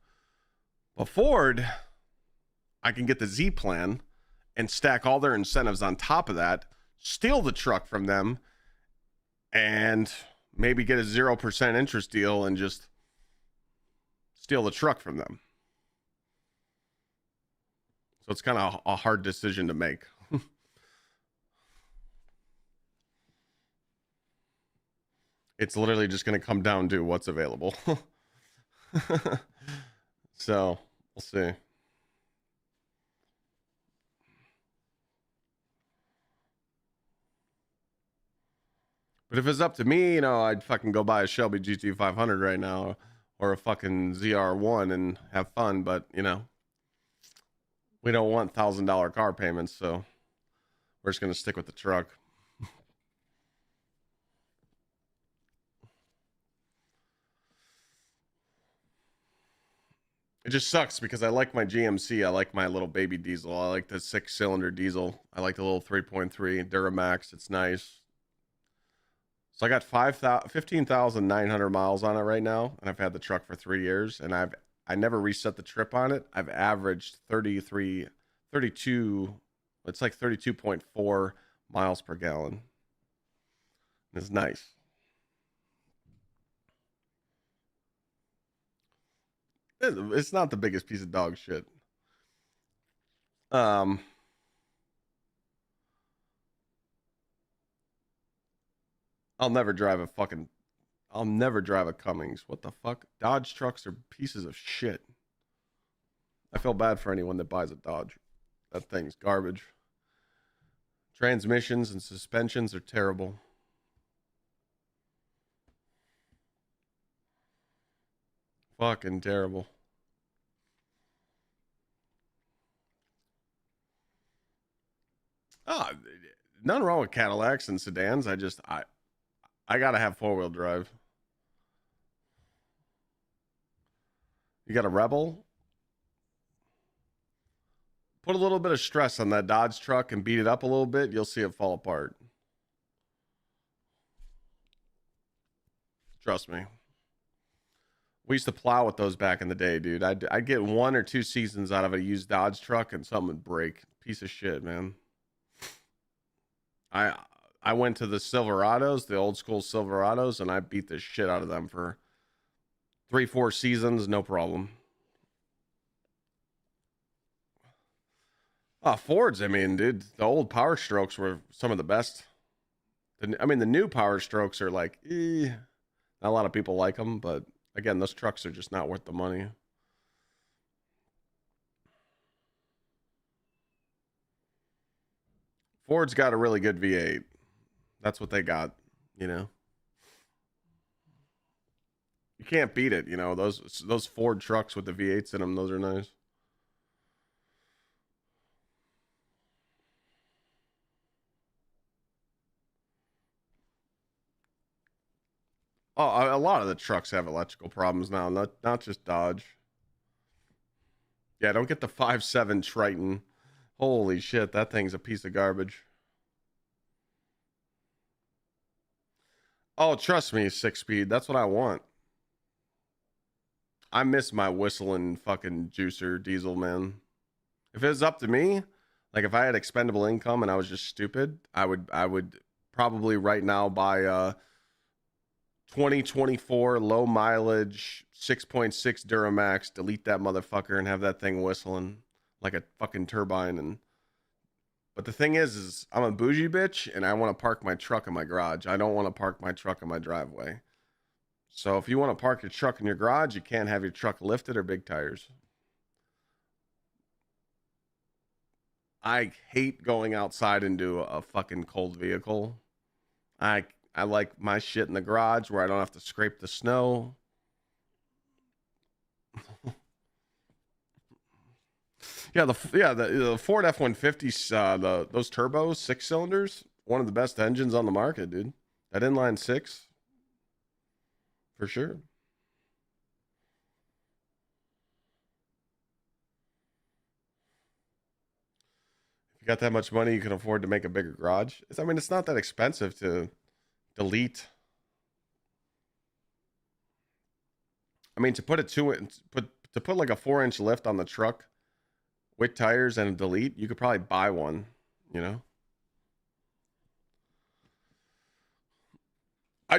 But Ford, I can get the Z plan and stack all their incentives on top of that, steal the truck from them, and maybe get a 0% interest deal and just steal the truck from them. So it's kind of a hard decision to make. It's literally just going to come down to what's available. So we'll see. But if it's up to me, you know, I'd fucking go buy a Shelby GT500 right now or a fucking ZR1 and have fun. But, you know, we don't want $1,000 car payments, so we're just going to stick with the truck. It just sucks because I like my GMC. I like my little baby diesel. I like the 6-cylinder diesel. I like the little 3.3 Duramax. It's nice. So I got 15,900 miles on it right now, and I've had the truck for 3 years, and I never reset the trip on it. I've averaged 32, it's like 32.4 miles per gallon. It's nice. It's not the biggest piece of dog shit. I'll never drive a Cummins. What the fuck? Dodge trucks are pieces of shit. I feel bad for anyone that buys a Dodge. That thing's garbage. Transmissions and suspensions are terrible. Fucking terrible. Oh, nothing wrong with Cadillacs and sedans. I gotta have 4-wheel drive. You got a Rebel? Put a little bit of stress on that Dodge truck and beat it up a little bit. You'll see it fall apart. Trust me. We used to plow with those back in the day, dude. I'd get 1 or 2 seasons out of a used Dodge truck and something would break. Piece of shit, man. I went to the Silverados, the old school Silverados, and I beat the shit out of them for 3-4 seasons, no problem. Fords, I mean, dude, the old Power Strokes were some of the best. I mean, the new Power Strokes are like, not a lot of people like them, but again, those trucks are just not worth the money. Ford's got a really good V8. That's what they got, you know. You can't beat it, you know. Those Ford trucks with the V8s in them, those are nice. Oh, a lot of the trucks have electrical problems now, not just Dodge. Yeah, don't get the 5.7 Triton. Holy shit, that thing's a piece of garbage. Oh, trust me, 6-speed. That's what I want. I miss my whistling fucking juicer diesel, man. If it was up to me, like if I had expendable income and I was just stupid, I would probably right now buy a 2024 low mileage 6.6 Duramax, delete that motherfucker and have that thing whistling like a fucking turbine. But the thing is I'm a bougie bitch and I want to park my truck in my garage. I don't want to park my truck in my driveway. So if you want to park your truck in your garage, you can't have your truck lifted or big tires. I hate going outside into a fucking cold vehicle. I like my shit in the garage where I don't have to scrape the snow. The Ford F-150s, those turbos, 6 cylinders, one of the best engines on the market, dude. That inline 6, for sure. If you got that much money, you can afford to make a bigger garage. I mean, it's not that expensive to delete. I mean, to put like a 4-inch lift on the truck with tires and a delete, you could probably buy one, you know. I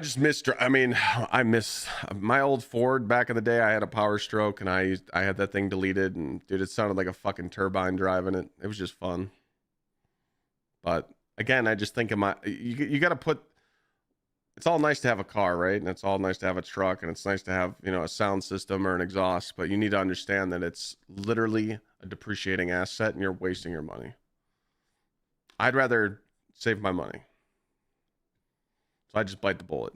miss my old Ford back in the day. I had a Power Stroke and I had that thing deleted, and dude, it sounded like a fucking turbine driving it. It was just fun. But again, I just think you got to put. It's all nice to have a car, right? And it's all nice to have a truck, and it's nice to have, you know, a sound system or an exhaust, but you need to understand that it's literally a depreciating asset and you're wasting your money. I'd rather save my money. So I just bite the bullet.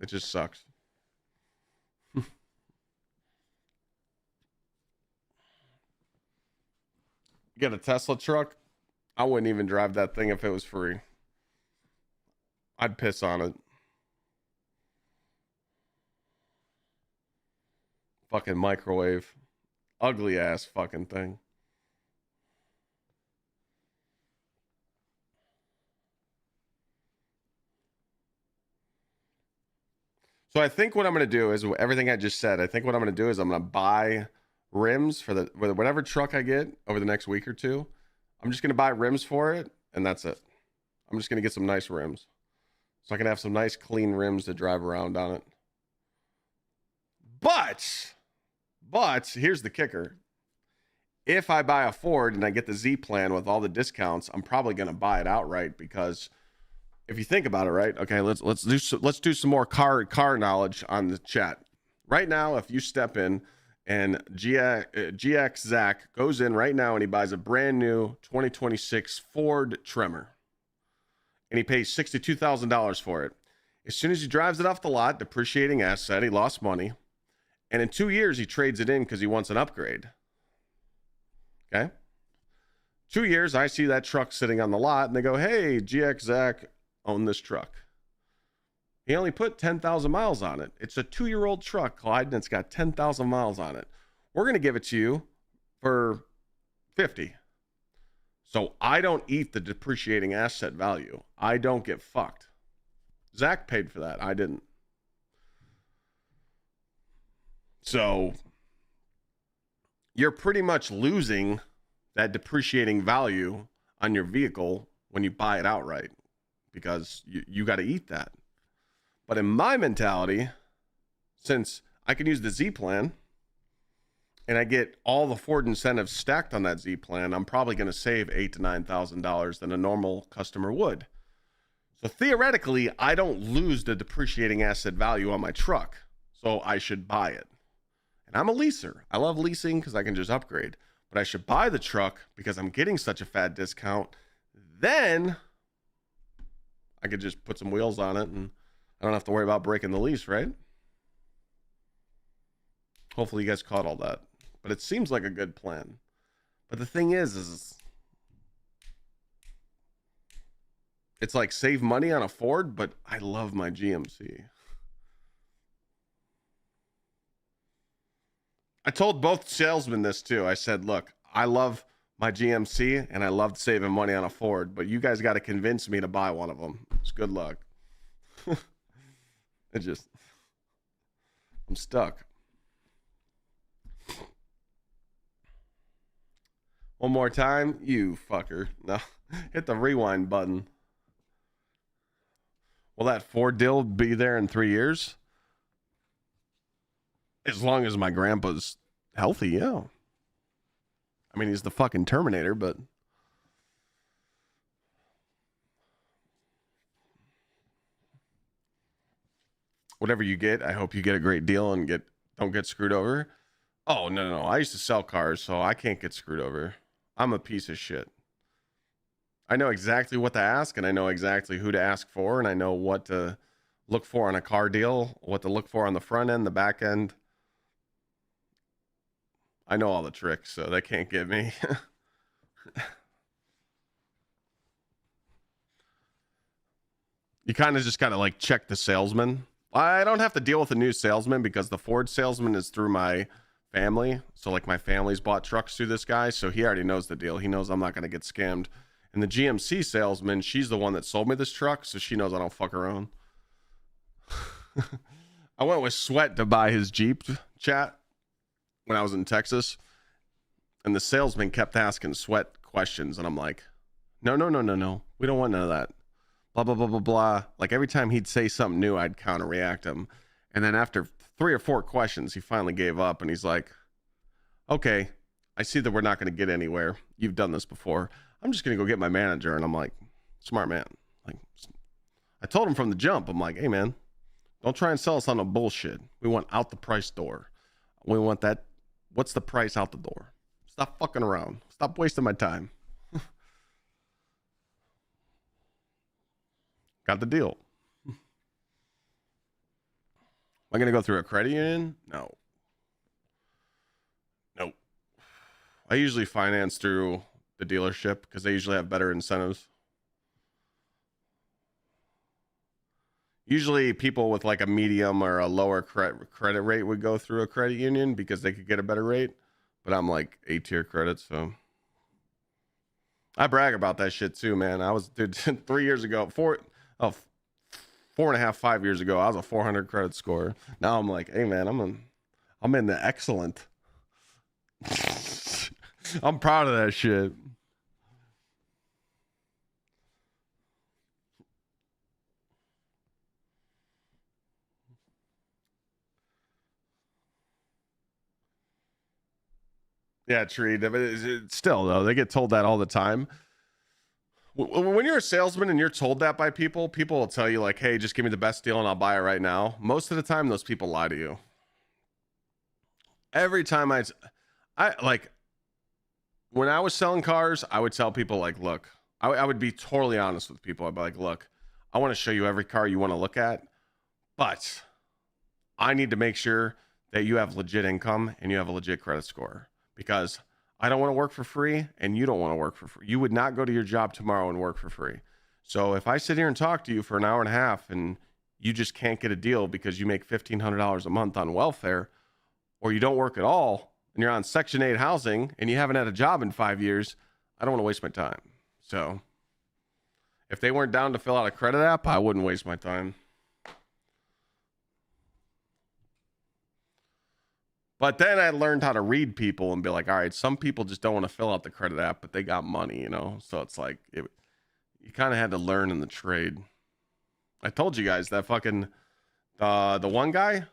It just sucks. You get a Tesla truck? I wouldn't even drive that thing if it was free. I'd piss on it. Fucking microwave. Ugly ass fucking thing. So I think what I'm going to do is everything I just said. I think what I'm going to do is I'm going to buy rims for whatever truck I get over the next week or two. I'm just going to buy rims for it, and that's it. I'm just going to get some nice rims. So I can have some nice clean rims to drive around on it. But here's the kicker. If I buy a Ford and I get the Z plan with all the discounts, I'm probably going to buy it outright, because if you think about it, right? Okay, let's do some more car knowledge on the chat. Right now, if you step in and Gsxrclyde goes in right now and he buys a brand new 2026 Ford Tremor, and he pays $62,000 for it. As soon as he drives it off the lot, depreciating asset, he lost money. And in 2 years, he trades it in because he wants an upgrade. Okay? 2 years, I see that truck sitting on the lot, and they go, hey, Gsxrclyde, own this truck. He only put 10,000 miles on it. It's a 2-year-old truck, Clyde, and it's got 10,000 miles on it. We're going to give it to you for 50. So I don't eat the depreciating asset value. I don't get fucked. Zach paid for that. I didn't. So you're pretty much losing that depreciating value on your vehicle when you buy it outright, because you got to eat that. But in my mentality, since I can use the Z plan and I get all the Ford incentives stacked on that Z plan, I'm probably going to save $8,000 to $9,000 than a normal customer would. So theoretically, I don't lose the depreciating asset value on my truck, so I should buy it. And I'm a leaser. I love leasing because I can just upgrade. But I should buy the truck because I'm getting such a fat discount. Then I could just put some wheels on it and I don't have to worry about breaking the lease, right? Hopefully you guys caught all that. But it seems like a good plan. But the thing is it's like save money on a Ford, but I love my GMC. I told both salesmen this too. I said, look, I love my GMC and I loved saving money on a Ford, but you guys got to convince me to buy one of them. It's good luck. I'm stuck. One more time, you fucker. No, hit the rewind button. Will that Ford deal be there in 3 years? As long as my grandpa's healthy, yeah. I mean, he's the fucking Terminator, but whatever you get, I hope you get a great deal and don't get screwed over. Oh, no. I used to sell cars, so I can't get screwed over. I'm a piece of shit. I know exactly what to ask, and I know exactly who to ask for, and I know what to look for on a car deal, what to look for on the front end, the back end. I know all the tricks, so they can't get me. You kind of just got to like check the salesman. I don't have to deal with a new salesman because the Ford salesman is through my family. So like my family's bought trucks through this guy, so he already knows the deal. He knows I'm not going to get scammed. And the GMC salesman, she's the one that sold me this truck, so she knows I don't fuck around. I went with Sweat to buy his Jeep, chat, when I was in Texas. And the salesman kept asking Sweat questions, and I'm like, no. We don't want none of that. Blah, blah, blah, blah, blah. Like every time he'd say something new, I'd counter-react him. And then after 3 or 4 questions, he finally gave up, and he's like, okay, I see that we're not going to get anywhere. You've done this before. I'm just going to go get my manager. And I'm like, smart man. Like, I told him from the jump, I'm like, hey, man, don't try and sell us on a bullshit. We want out the price door. We want that. What's the price out the door? Stop fucking around. Stop wasting my time. Got the deal. Am I going to go through a credit union? No. Nope. I usually finance through the dealership because they usually have better incentives. Usually people with like a medium or a lower credit rate would go through a credit union because they could get a better rate. But I'm like A-tier credit, so I brag about that shit too, man. I was, dude, 3 years ago, 4.5, 5 years ago, I was a 400 credit score. Now I'm like, hey man, I'm in the excellent. I'm proud of that shit. Yeah, Tree. Still, though, they get told that all the time. When you're a salesman and you're told that by people, people will tell you like, hey, just give me the best deal and I'll buy it right now. Most of the time, those people lie to you. Every time I like, when I was selling cars, I would tell people like, look, I would be totally honest with people. I'd be like, look, I want to show you every car you want to look at, but I need to make sure that you have legit income and you have a legit credit score. Because I don't want to work for free and you don't want to work for free. You would not go to your job tomorrow and work for free. So if I sit here and talk to you for an hour and a half and you just can't get a deal because you make $1,500 a month on welfare, or you don't work at all and you're on Section 8 housing and you haven't had a job in 5 years, I don't want to waste my time. So if they weren't down to fill out a credit app, I wouldn't waste my time. But then I learned how to read people and be like, all right, some people just don't want to fill out the credit app, but they got money, you know? So it's like, you kind of had to learn in the trade. I told you guys that fucking, the one guy,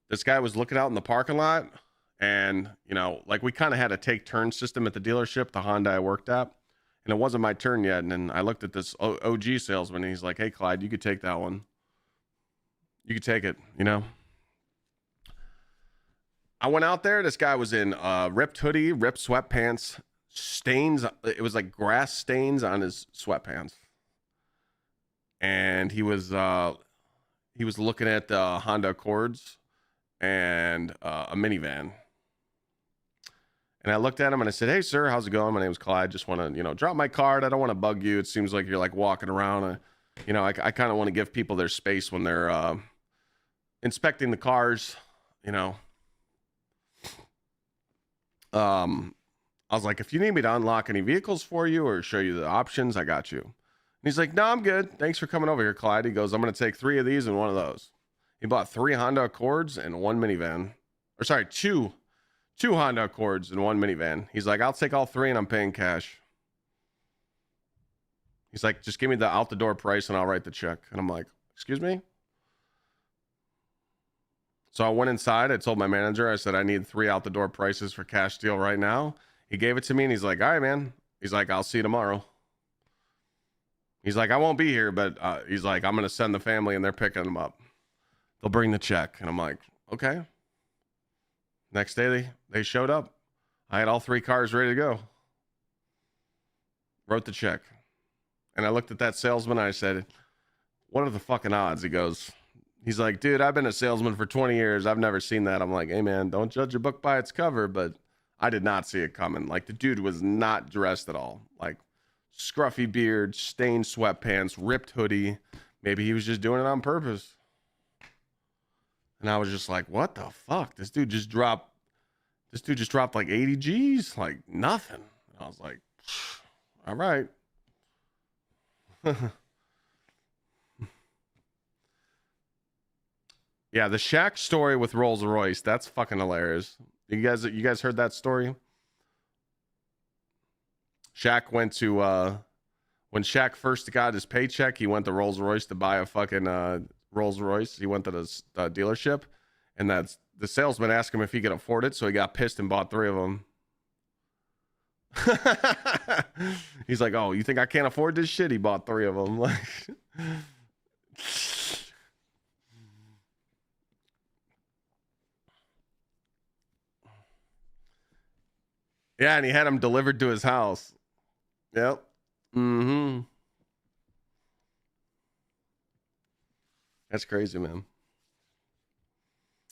this guy was looking out in the parking lot and, you know, like we kind of had a take turn system at the dealership, the Honda I worked at, and it wasn't my turn yet. And then I looked at this OG salesman and he's like, hey, Clyde, you could take that one. You could take it, you know? I went out there. This guy was in ripped hoodie, ripped sweatpants, stains. It was like grass stains on his sweatpants. And he was looking at the Honda Accords and a minivan. And I looked at him and I said, hey, sir, how's it going? My name's Clyde. Just want to, you know, drop my card. I don't want to bug you. It seems like you're like walking around. You know, I kind of want to give people their space when they're inspecting the cars, you know. I was like, if you need me to unlock any vehicles for you or show you the options, I got you. And he's like, no, I'm good. Thanks for coming over here, Clyde. He goes, I'm going to take 3 of these and 1 of those. He bought 3 Honda Accords and 1 minivan. Or sorry, 2 Honda Accords and 1 minivan. He's like, I'll take all 3 and I'm paying cash. He's like, just give me the out the door price and I'll write the check. And I'm like, excuse me? So I went inside. I told my manager, I said, I need 3 out the door prices for cash deal right now. He gave it to me and he's like, all right, man. He's like, I'll see you tomorrow. He's like, I won't be here, but he's like, I'm going to send the family and they're picking them up. They'll bring the check. And I'm like, okay. Next day, they showed up. I had all 3 cars ready to go. Wrote the check. And I looked at that salesman and I said, what are the fucking odds? He's like, dude, I've been a salesman for 20 years. I've never seen that. I'm like, hey, man, don't judge a book by its cover. But I did not see it coming. Like, the dude was not dressed at all. Like, scruffy beard, stained sweatpants, ripped hoodie. Maybe he was just doing it on purpose. And I was just like, what the fuck? This dude just dropped like 80 G's, like nothing. And I was like, all right. Yeah, the Shaq story with Rolls Royce, that's fucking hilarious. You guys heard that story? Shaq went to when Shaq first got his paycheck, he went to Rolls Royce to buy a fucking Rolls Royce. He went to the dealership, and the salesman asked him if he could afford it, so he got pissed and bought 3 of them. He's like, oh, you think I can't afford this shit? He bought 3 of them. Like, yeah, and he had them delivered to his house. Yep. Mm-hmm. That's crazy, man.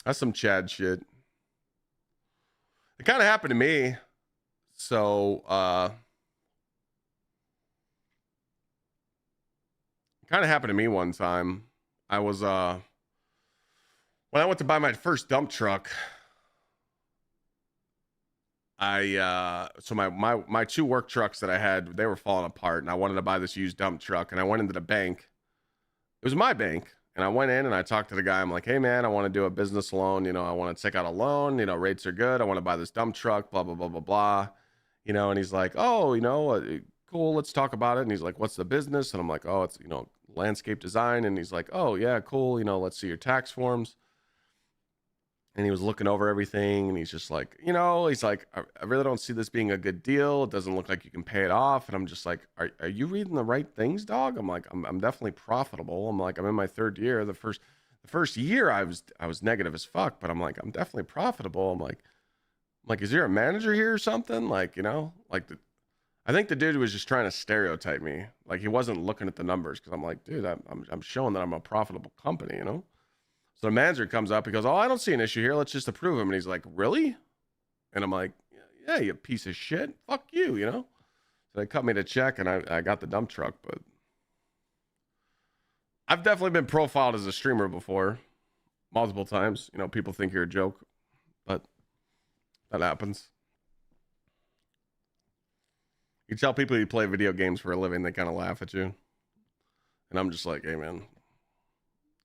That's some Chad shit. It kind of happened to me. So, it kind of happened to me one time. I was, when I went to buy my first dump truck, so my 2 work trucks that I had, they were falling apart, and I wanted to buy this used dump truck, and I went into the bank. It was my bank. And I went in and I talked to the guy. I'm like, hey, man, I want to do a business loan. You know, I want to take out a loan. You know, rates are good. I want to buy this dump truck, blah, blah, blah, blah, blah. You know, and he's like, oh, you know, cool. Let's talk about it. And he's like, what's the business? And I'm like, oh, it's, you know, landscape design. And he's like, oh, yeah, cool. You know, let's see your tax forms. And he was looking over everything. And he's just like, you know, he's like, I really don't see this being a good deal. It doesn't look like you can pay it off. And I'm just like, are you reading the right things, dog? I'm like, I'm definitely profitable. I'm like, I'm in my 3rd year. The first year I was negative as fuck, but I'm like, I'm definitely profitable. I'm like, is there a manager here or something? Like, you know, like I think the dude was just trying to stereotype me. Like, he wasn't looking at the numbers. Cause I'm like, dude, I'm showing that I'm a profitable company, you know? So the manager comes up, he goes, oh, I don't see an issue here. Let's just approve him. And he's like, really? And I'm like, yeah, you piece of shit. Fuck you, you know? So they cut me the check and I got the dump truck. But I've definitely been profiled as a streamer before. Multiple times. You know, people think you're a joke. But that happens. You tell people you play video games for a living, they kind of laugh at you. And I'm just like, hey, man.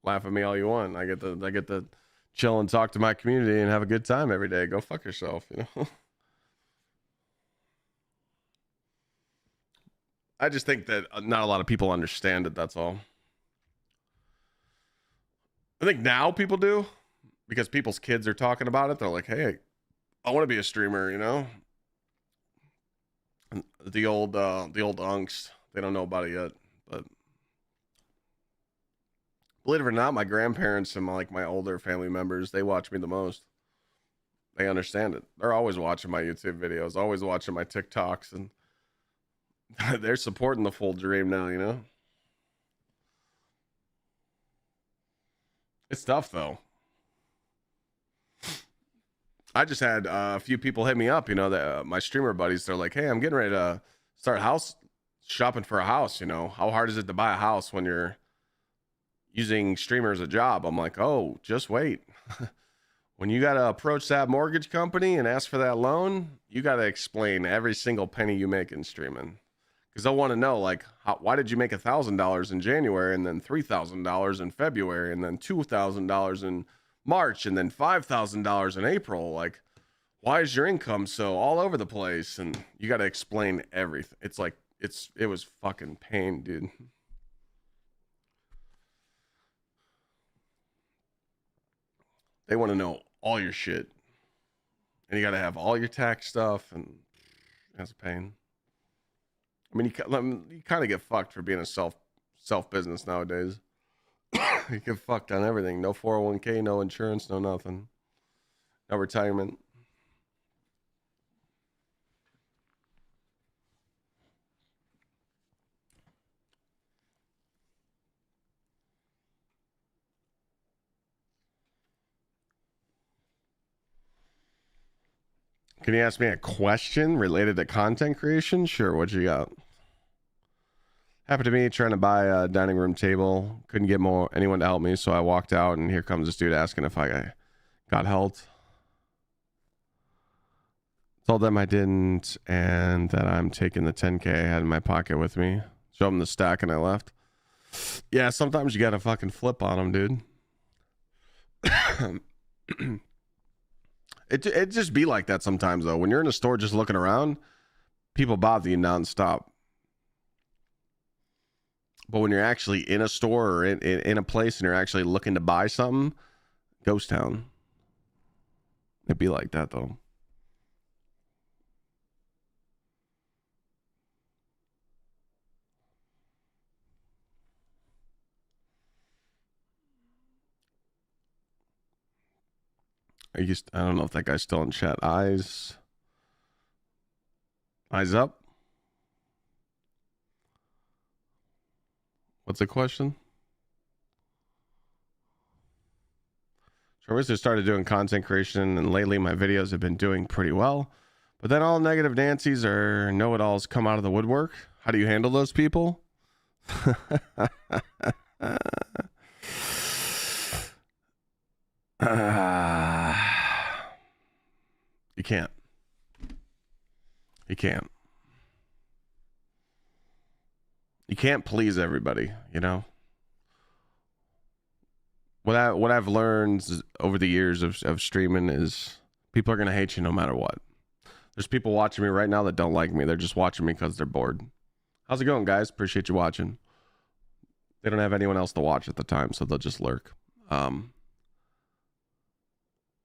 Laugh at me all you want. I get to chill and talk to my community and have a good time every day. Go fuck yourself, you know? I just think that not a lot of people understand it, that's all. I think now people do, because people's kids are talking about it. They're like, hey, I want to be a streamer, you know? And the old unks, they don't know about it yet, but believe it or not, my grandparents and my older family members, they watch me the most. They understand it. They're always watching my YouTube videos, always watching my TikToks, and they're supporting the full dream now, you know? It's tough, though. I just had a few people hit me up, you know, that my streamer buddies. They're like, hey, I'm getting ready to start house shopping for a house, you know? How hard is it to buy a house when you're using streamer as a job? I'm like, oh, just wait. When you got to approach that mortgage company and ask for that loan, you got to explain every single penny you make in streaming. Because they'll want to know, like, why did you make $1,000 in January and then $3,000 in February and then $2,000 in March and then $5,000 in April? Like, why is your income so all over the place? And you got to explain everything. It's like, it was fucking pain, dude. They want to know all your shit. And you got to have all your tax stuff, and that's a pain. I mean, you kind of get fucked for being a self business nowadays. You get fucked on everything. No 401k, no insurance, no nothing. No retirement. Can you ask me a question related to content creation? Sure, what you got? Happened to me trying to buy a dining room table. Couldn't get anyone to help me, so I walked out, and here comes this dude asking if I got helped. Told them I didn't, and that I'm taking the 10K I had in my pocket with me. Showed them the stack, and I left. Yeah, sometimes you gotta fucking flip on them, dude. It just be like that sometimes, though. When you're in a store just looking around, people bother you nonstop. But when you're actually in a store or in a place and you're actually looking to buy something, ghost town. It'd be like that, though. I don't know if that guy's still in chat. Eyes up. What's the question? So I recently started doing content creation, and lately my videos have been doing pretty well. But then all negative Nancy's or know-it-alls come out of the woodwork. How do you handle those people? You can't. You can't. You can't please everybody, you know? What I've learned over the years of streaming is people are going to hate you no matter what. There's people watching me right now that don't like me. They're just watching me because they're bored. How's it going, guys? Appreciate you watching. They don't have anyone else to watch at the time, so they'll just lurk. You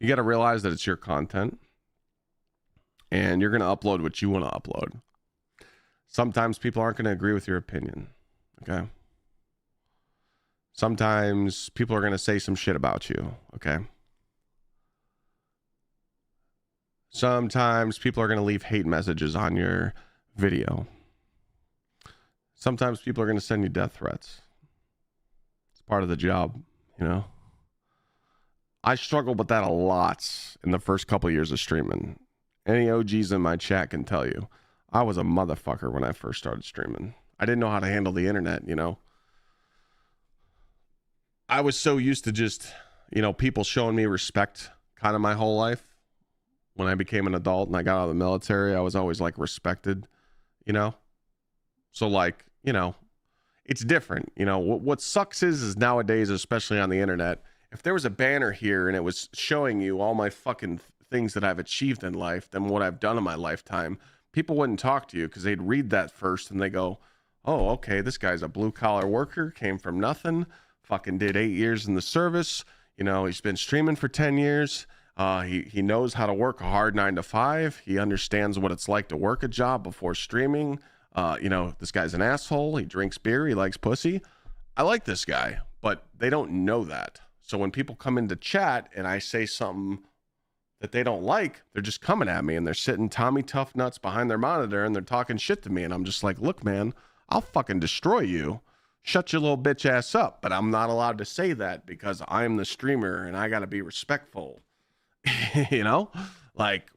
got to realize that it's your content, and you're going to upload what you want to upload. Sometimes people aren't going to agree with your opinion, okay? Sometimes people are going to say some shit about you, okay? Sometimes people are going to leave hate messages on your video. Sometimes people are going to send you death threats. It's part of the job, you know? I struggled with that a lot in the first couple of years of streaming. Any OGs in my chat can tell you. I was a motherfucker when I first started streaming. I didn't know how to handle the internet, you know? I was so used to just, you know, people showing me respect kind of my whole life. When I became an adult and I got out of the military, I was always like respected, you know? So like, you know, it's different. You know, what sucks is nowadays, especially on the internet, if there was a banner here and it was showing you all my fucking things that I've achieved in life than what I've done in my lifetime, people wouldn't talk to you because they'd read that first and they go, oh, okay, this guy's a blue collar worker, came from nothing, fucking did 8 years in the service. You know, he's been streaming for 10 years. He knows how to work a hard 9 to 5. He understands what it's like to work a job before streaming. You know, this guy's an asshole. He drinks beer. He likes pussy. I like this guy, but they don't know that. So when people come into chat and I say something that they don't like, they're just coming at me and they're sitting Tommy Tough Nuts behind their monitor and they're talking shit to me. And I'm just like, look, man, I'll fucking destroy you. Shut your little bitch ass up. But I'm not allowed to say that because I'm the streamer and I got to be respectful. You know, like,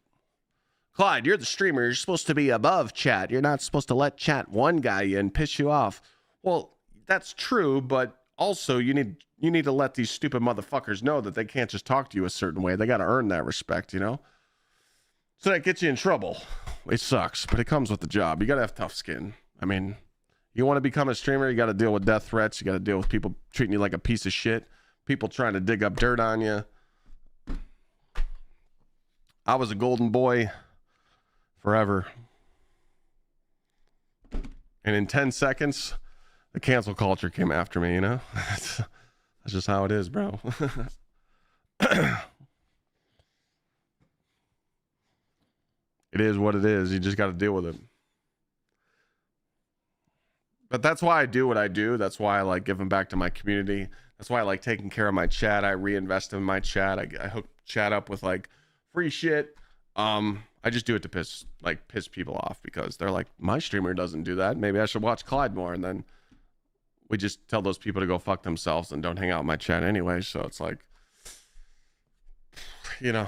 Clyde, you're the streamer. You're supposed to be above chat. You're not supposed to let chat one guy you and piss you off. Well, that's true, but also you need to let these stupid motherfuckers know that they can't just talk to you a certain way. They got to earn that respect, you know? So that gets you in trouble. It sucks, but it comes with the job. You got to have tough skin. I mean, you want to become a streamer, you got to deal with death threats. You got to deal with people treating you like a piece of shit. People trying to dig up dirt on you. I was a golden boy forever. And in 10 seconds, the cancel culture came after me, you know? That's just how it is, bro. It is what it is. You just got to deal with it. But that's why I do what I do. That's why I like giving back to my community. That's why I like taking care of my chat. I reinvest in my chat. I hook chat up with like free shit. I just do it to piss people off because they're like, my streamer doesn't do that. Maybe I should watch Clyde more. And then we just tell those people to go fuck themselves and don't hang out in my chat anyway. So it's like, you know,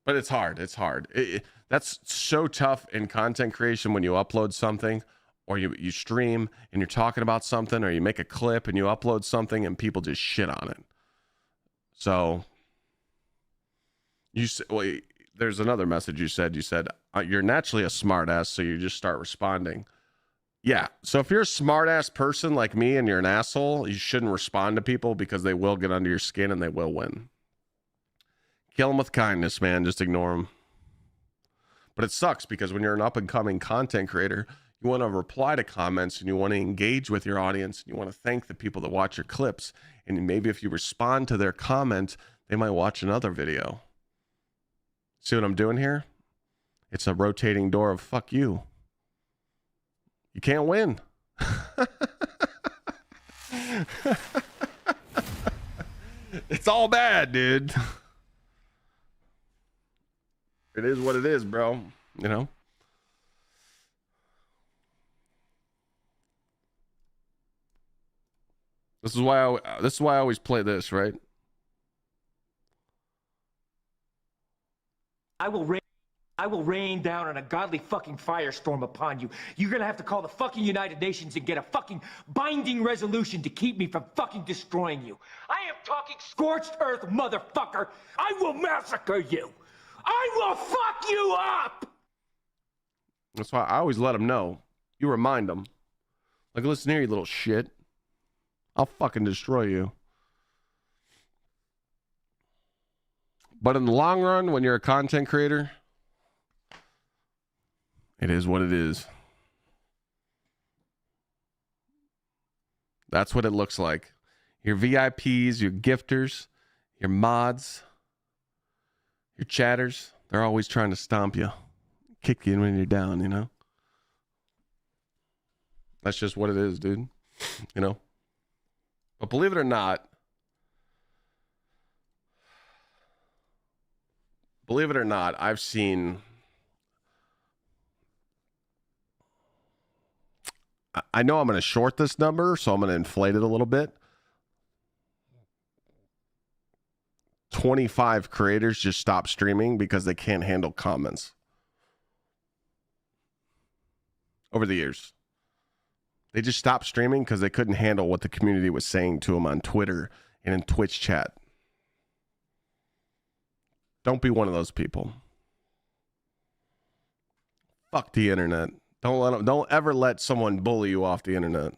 but it's hard. It's hard. That's so tough in content creation when you upload something or you stream and you're talking about something or you make a clip and you upload something and people just shit on it. So there's another message you said. You said, you're naturally a smart ass, so you just start responding. Yeah. So if you're a smart ass person like me and you're an asshole, you shouldn't respond to people because they will get under your skin and they will win. Kill them with kindness, man. Just ignore them. But it sucks because when you're an up and coming content creator, you want to reply to comments and you want to engage with your audience. And you want to thank the people that watch your clips. And maybe if you respond to their comment, they might watch another video. See what I'm doing here? It's a rotating door of fuck you. You can't win. It's all bad, dude. It is what it is, bro. You know? This is why I always play this, right? I will rain down an ungodly fucking firestorm upon you. You're gonna have to call the fucking United Nations and get a fucking binding resolution to keep me from fucking destroying you. I am talking scorched earth, motherfucker. I will massacre you. I will fuck you up. That's why I always let them know. You remind them. Like, listen here, you little shit. I'll fucking destroy you. But in the long run, when you're a content creator, it is what it is. That's what it looks like. Your VIPs, your gifters, your mods, your chatters, they're always trying to stomp you, kick you when you're down, you know? That's just what it is, dude. You know? But believe it or not, I've seen, I know I'm going to short this number, so I'm going to inflate it a little bit. 25 creators just stop streaming because they can't handle comments over the years. They just stopped streaming because they couldn't handle what the community was saying to them on Twitter and in Twitch chat. Don't be one of those people. Fuck the internet. Don't ever let someone bully you off the internet.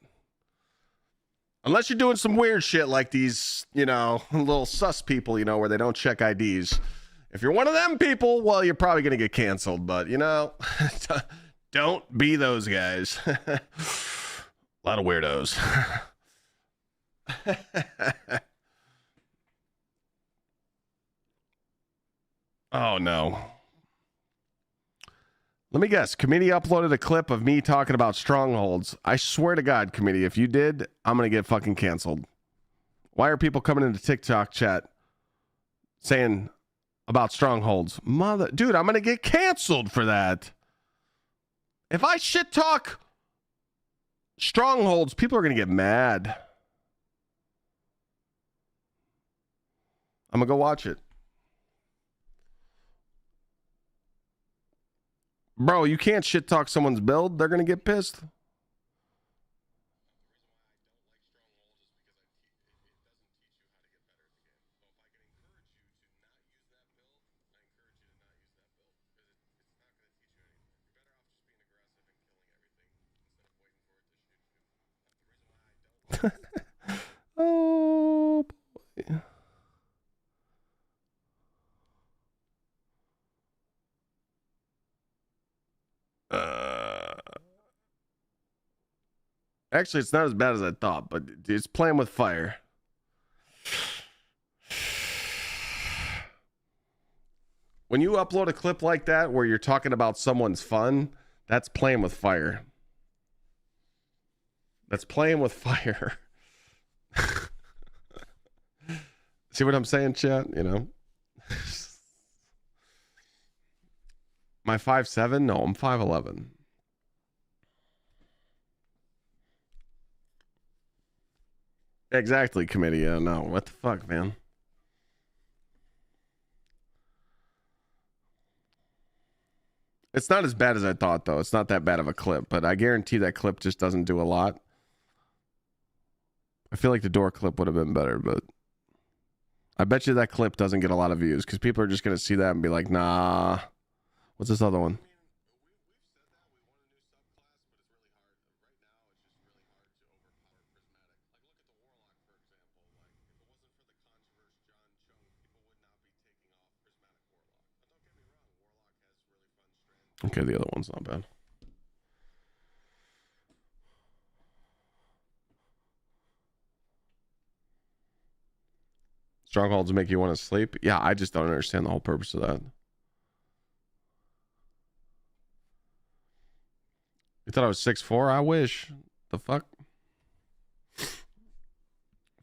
Unless you're doing some weird shit like these, you know, little sus people, you know, where they don't check IDs. If you're one of them people, well, you're probably going to get canceled. But, you know, don't be those guys. A lot of weirdos. Oh, no. Let me guess. Committee uploaded a clip of me talking about strongholds. I swear to God, committee, if you did, I'm going to get fucking canceled. Why are people coming into TikTok chat saying about strongholds? Dude, I'm going to get canceled for that. If I shit talk strongholds, people are going to get mad. I'm going to go watch it. Bro, you can't shit talk someone's build. They're going to get pissed. Oh, boy. Actually, it's not as bad as I thought, but it's playing with fire. When you upload a clip like that where you're talking about someone's fun, that's playing with fire. That's playing with fire. See what I'm saying, chat? You know? Am I 5'7"? No, I'm 5'11". Exactly, committee. No, what the fuck, man? It's not as bad as I thought, though. It's not that bad of a clip, but I guarantee that clip just doesn't do a lot. I feel like the door clip would have been better, but I bet you that clip doesn't get a lot of views because people are just going to see that and be like, nah. What's this other one? Okay, the other one's not bad. Strongholds make you want to sleep? Yeah, I just don't understand the whole purpose of that. You thought I was 6'4"? I wish. The fuck?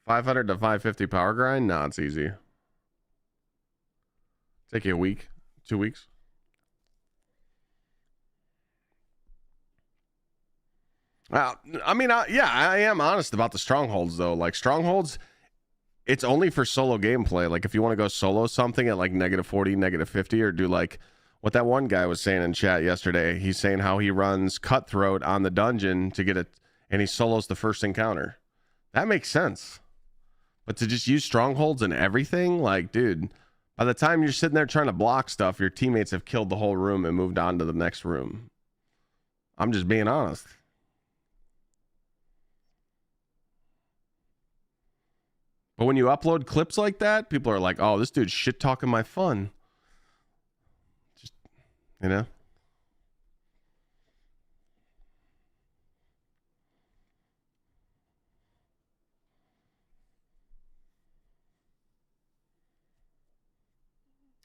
500 to 550 power grind? Nah, it's easy. Take you a week, 2 weeks. I mean, yeah, I am honest about the strongholds, though. Like, strongholds, it's only for solo gameplay. Like, if you want to go solo something at, like, -40, -50, or do, like, what that one guy was saying in chat yesterday. He's saying how he runs Cutthroat on the dungeon to get it, and he solos the first encounter. That makes sense. But to just use strongholds and everything, like, dude, by the time you're sitting there trying to block stuff, your teammates have killed the whole room and moved on to the next room. I'm just being honest. But when you upload clips like that, people are like, oh, this dude's shit talking my fun. Just, you know?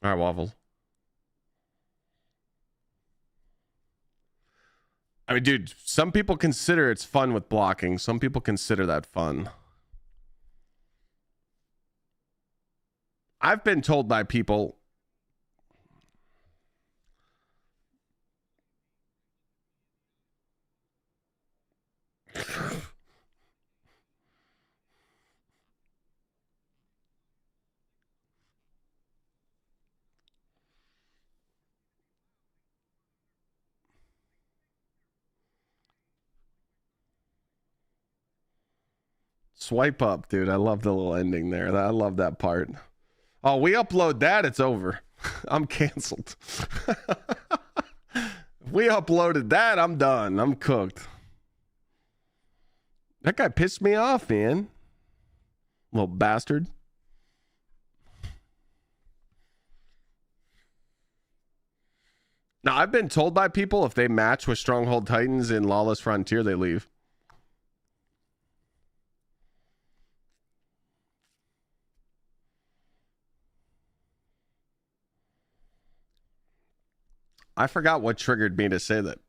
All right, Waffles. I mean, dude, some people consider it's fun with blocking. Some people consider that fun. I've been told by people swipe up, dude. I love the little ending there. I love that part. Oh, we upload that, it's over. I'm canceled. If we uploaded that, I'm done. I'm cooked. That guy pissed me off, man. Little bastard. Now, I've been told by people if they match with Stronghold Titans in Lawless Frontier, they leave. I forgot what triggered me to say that.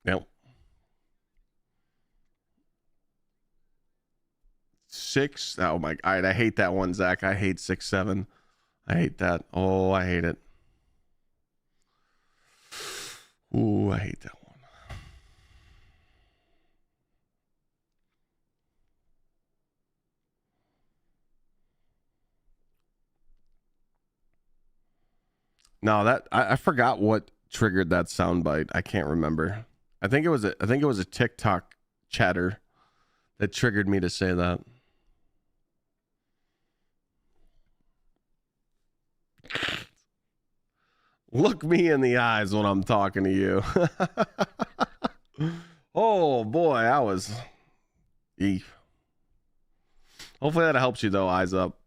No. 6. Oh my. All right, I hate that one, Zach. I hate 6-7. I hate that. Oh, I hate it. Ooh, I hate that one. No, that I forgot what triggered that soundbite. I can't remember. I think it was a TikTok chatter that triggered me to say that. Look me in the eyes when I'm talking to you. Oh boy, I was. Eef. Hopefully that helps you though. Eyes up.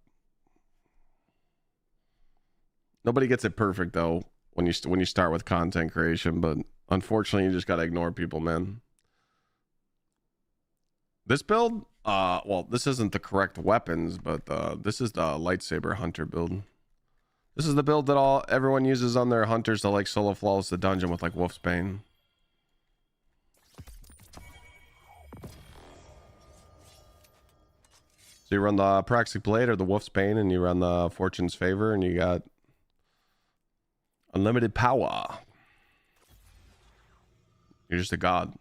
Nobody gets it perfect though when you start with content creation, but unfortunately you just gotta ignore people, man. This build, well, this isn't the correct weapons, but this is the lightsaber hunter build. This is the build that everyone uses on their hunters to like solo flawless the dungeon with like Wolf's Bane. So you run the Praxic Blade or the Wolf's Bane, and you run the Fortune's Favor, and you got unlimited power. You're just a god.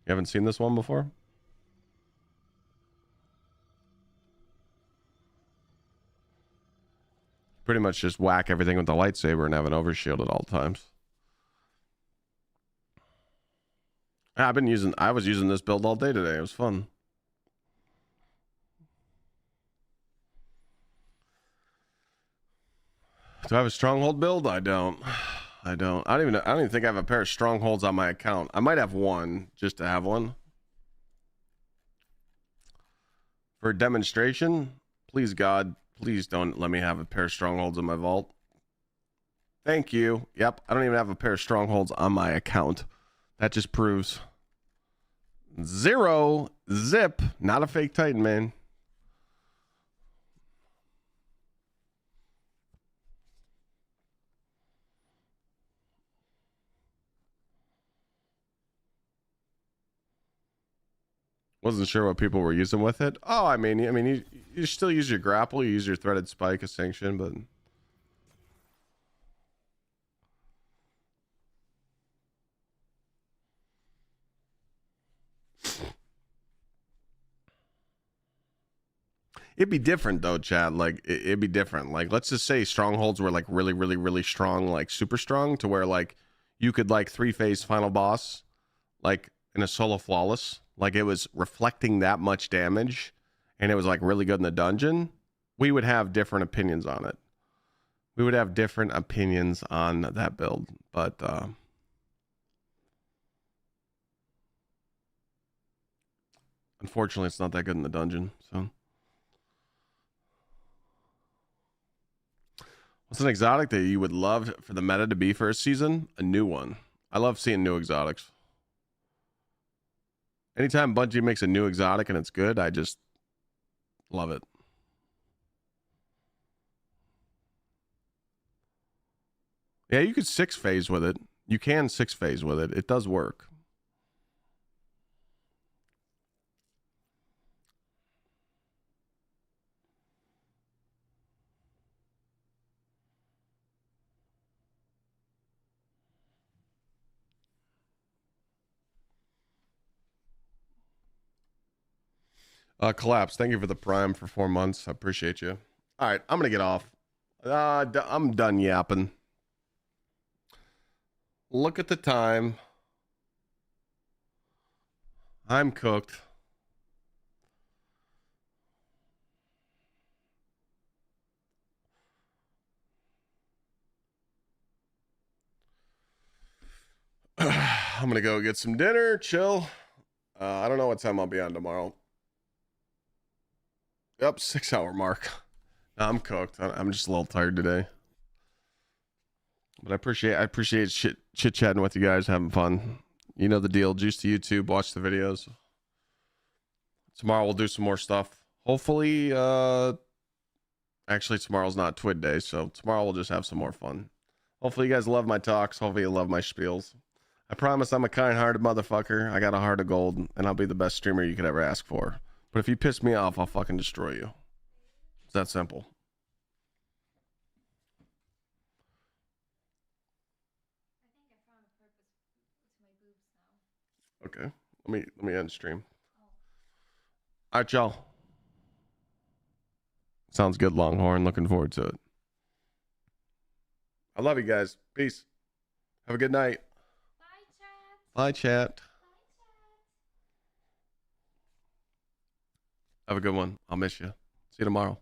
You haven't seen this one before? Pretty much just whack everything with the lightsaber and have an overshield at all times. I was using this build all day today. It was fun. Do I have a stronghold build? I don't. I don't even think I have a pair of strongholds on my account. I might have one just to have one. For a demonstration, please God, please don't let me have a pair of strongholds in my vault. Thank you. Yep, I don't even have a pair of strongholds on my account. That just proves 0 zip. Not a fake Titan, man. Wasn't sure what people were using with it. Oh, I mean, you still use your grapple, you use your threaded spike, a sanction, but it'd be different though, Chad. Like it'd be different. Like let's just say strongholds were like really, really, really strong, like super strong, to where like you could like 3-phase final boss, like in a solo flawless. Like it was reflecting that much damage and it was like really good in the dungeon, we would have different opinions on it. We would have different opinions on that build. But unfortunately, it's not that good in the dungeon. So what's an exotic that you would love for the meta to be for a season? A new one. I love seeing new exotics. Anytime Bungie makes a new exotic and it's good, I just love it. Yeah, you could 6-phase with it. You can 6-phase with it. It does work. Collapse, thank you for the prime for 4 months. I appreciate you. All right, I'm going to get off. I'm done yapping. Look at the time. I'm cooked. I'm gonna go get some dinner, chill. I don't know what time I'll be on tomorrow. Yep, 6-hour mark. No, I'm cooked. I'm just a little tired today. But I appreciate chit chatting with you guys, having fun. You know the deal. Juice to YouTube, watch the videos. Tomorrow we'll do some more stuff. Hopefully, actually tomorrow's not Twid Day, so tomorrow we'll just have some more fun. Hopefully you guys love my talks. Hopefully you love my spiels. I promise I'm a kind-hearted motherfucker. I got a heart of gold, and I'll be the best streamer you could ever ask for. But if you piss me off, I'll fucking destroy you. It's that simple. Okay, let me end stream. All right, y'all. Sounds good, Longhorn. Looking forward to it. I love you guys. Peace. Have a good night. Bye, chat. Have a good one. I'll miss you. See you tomorrow.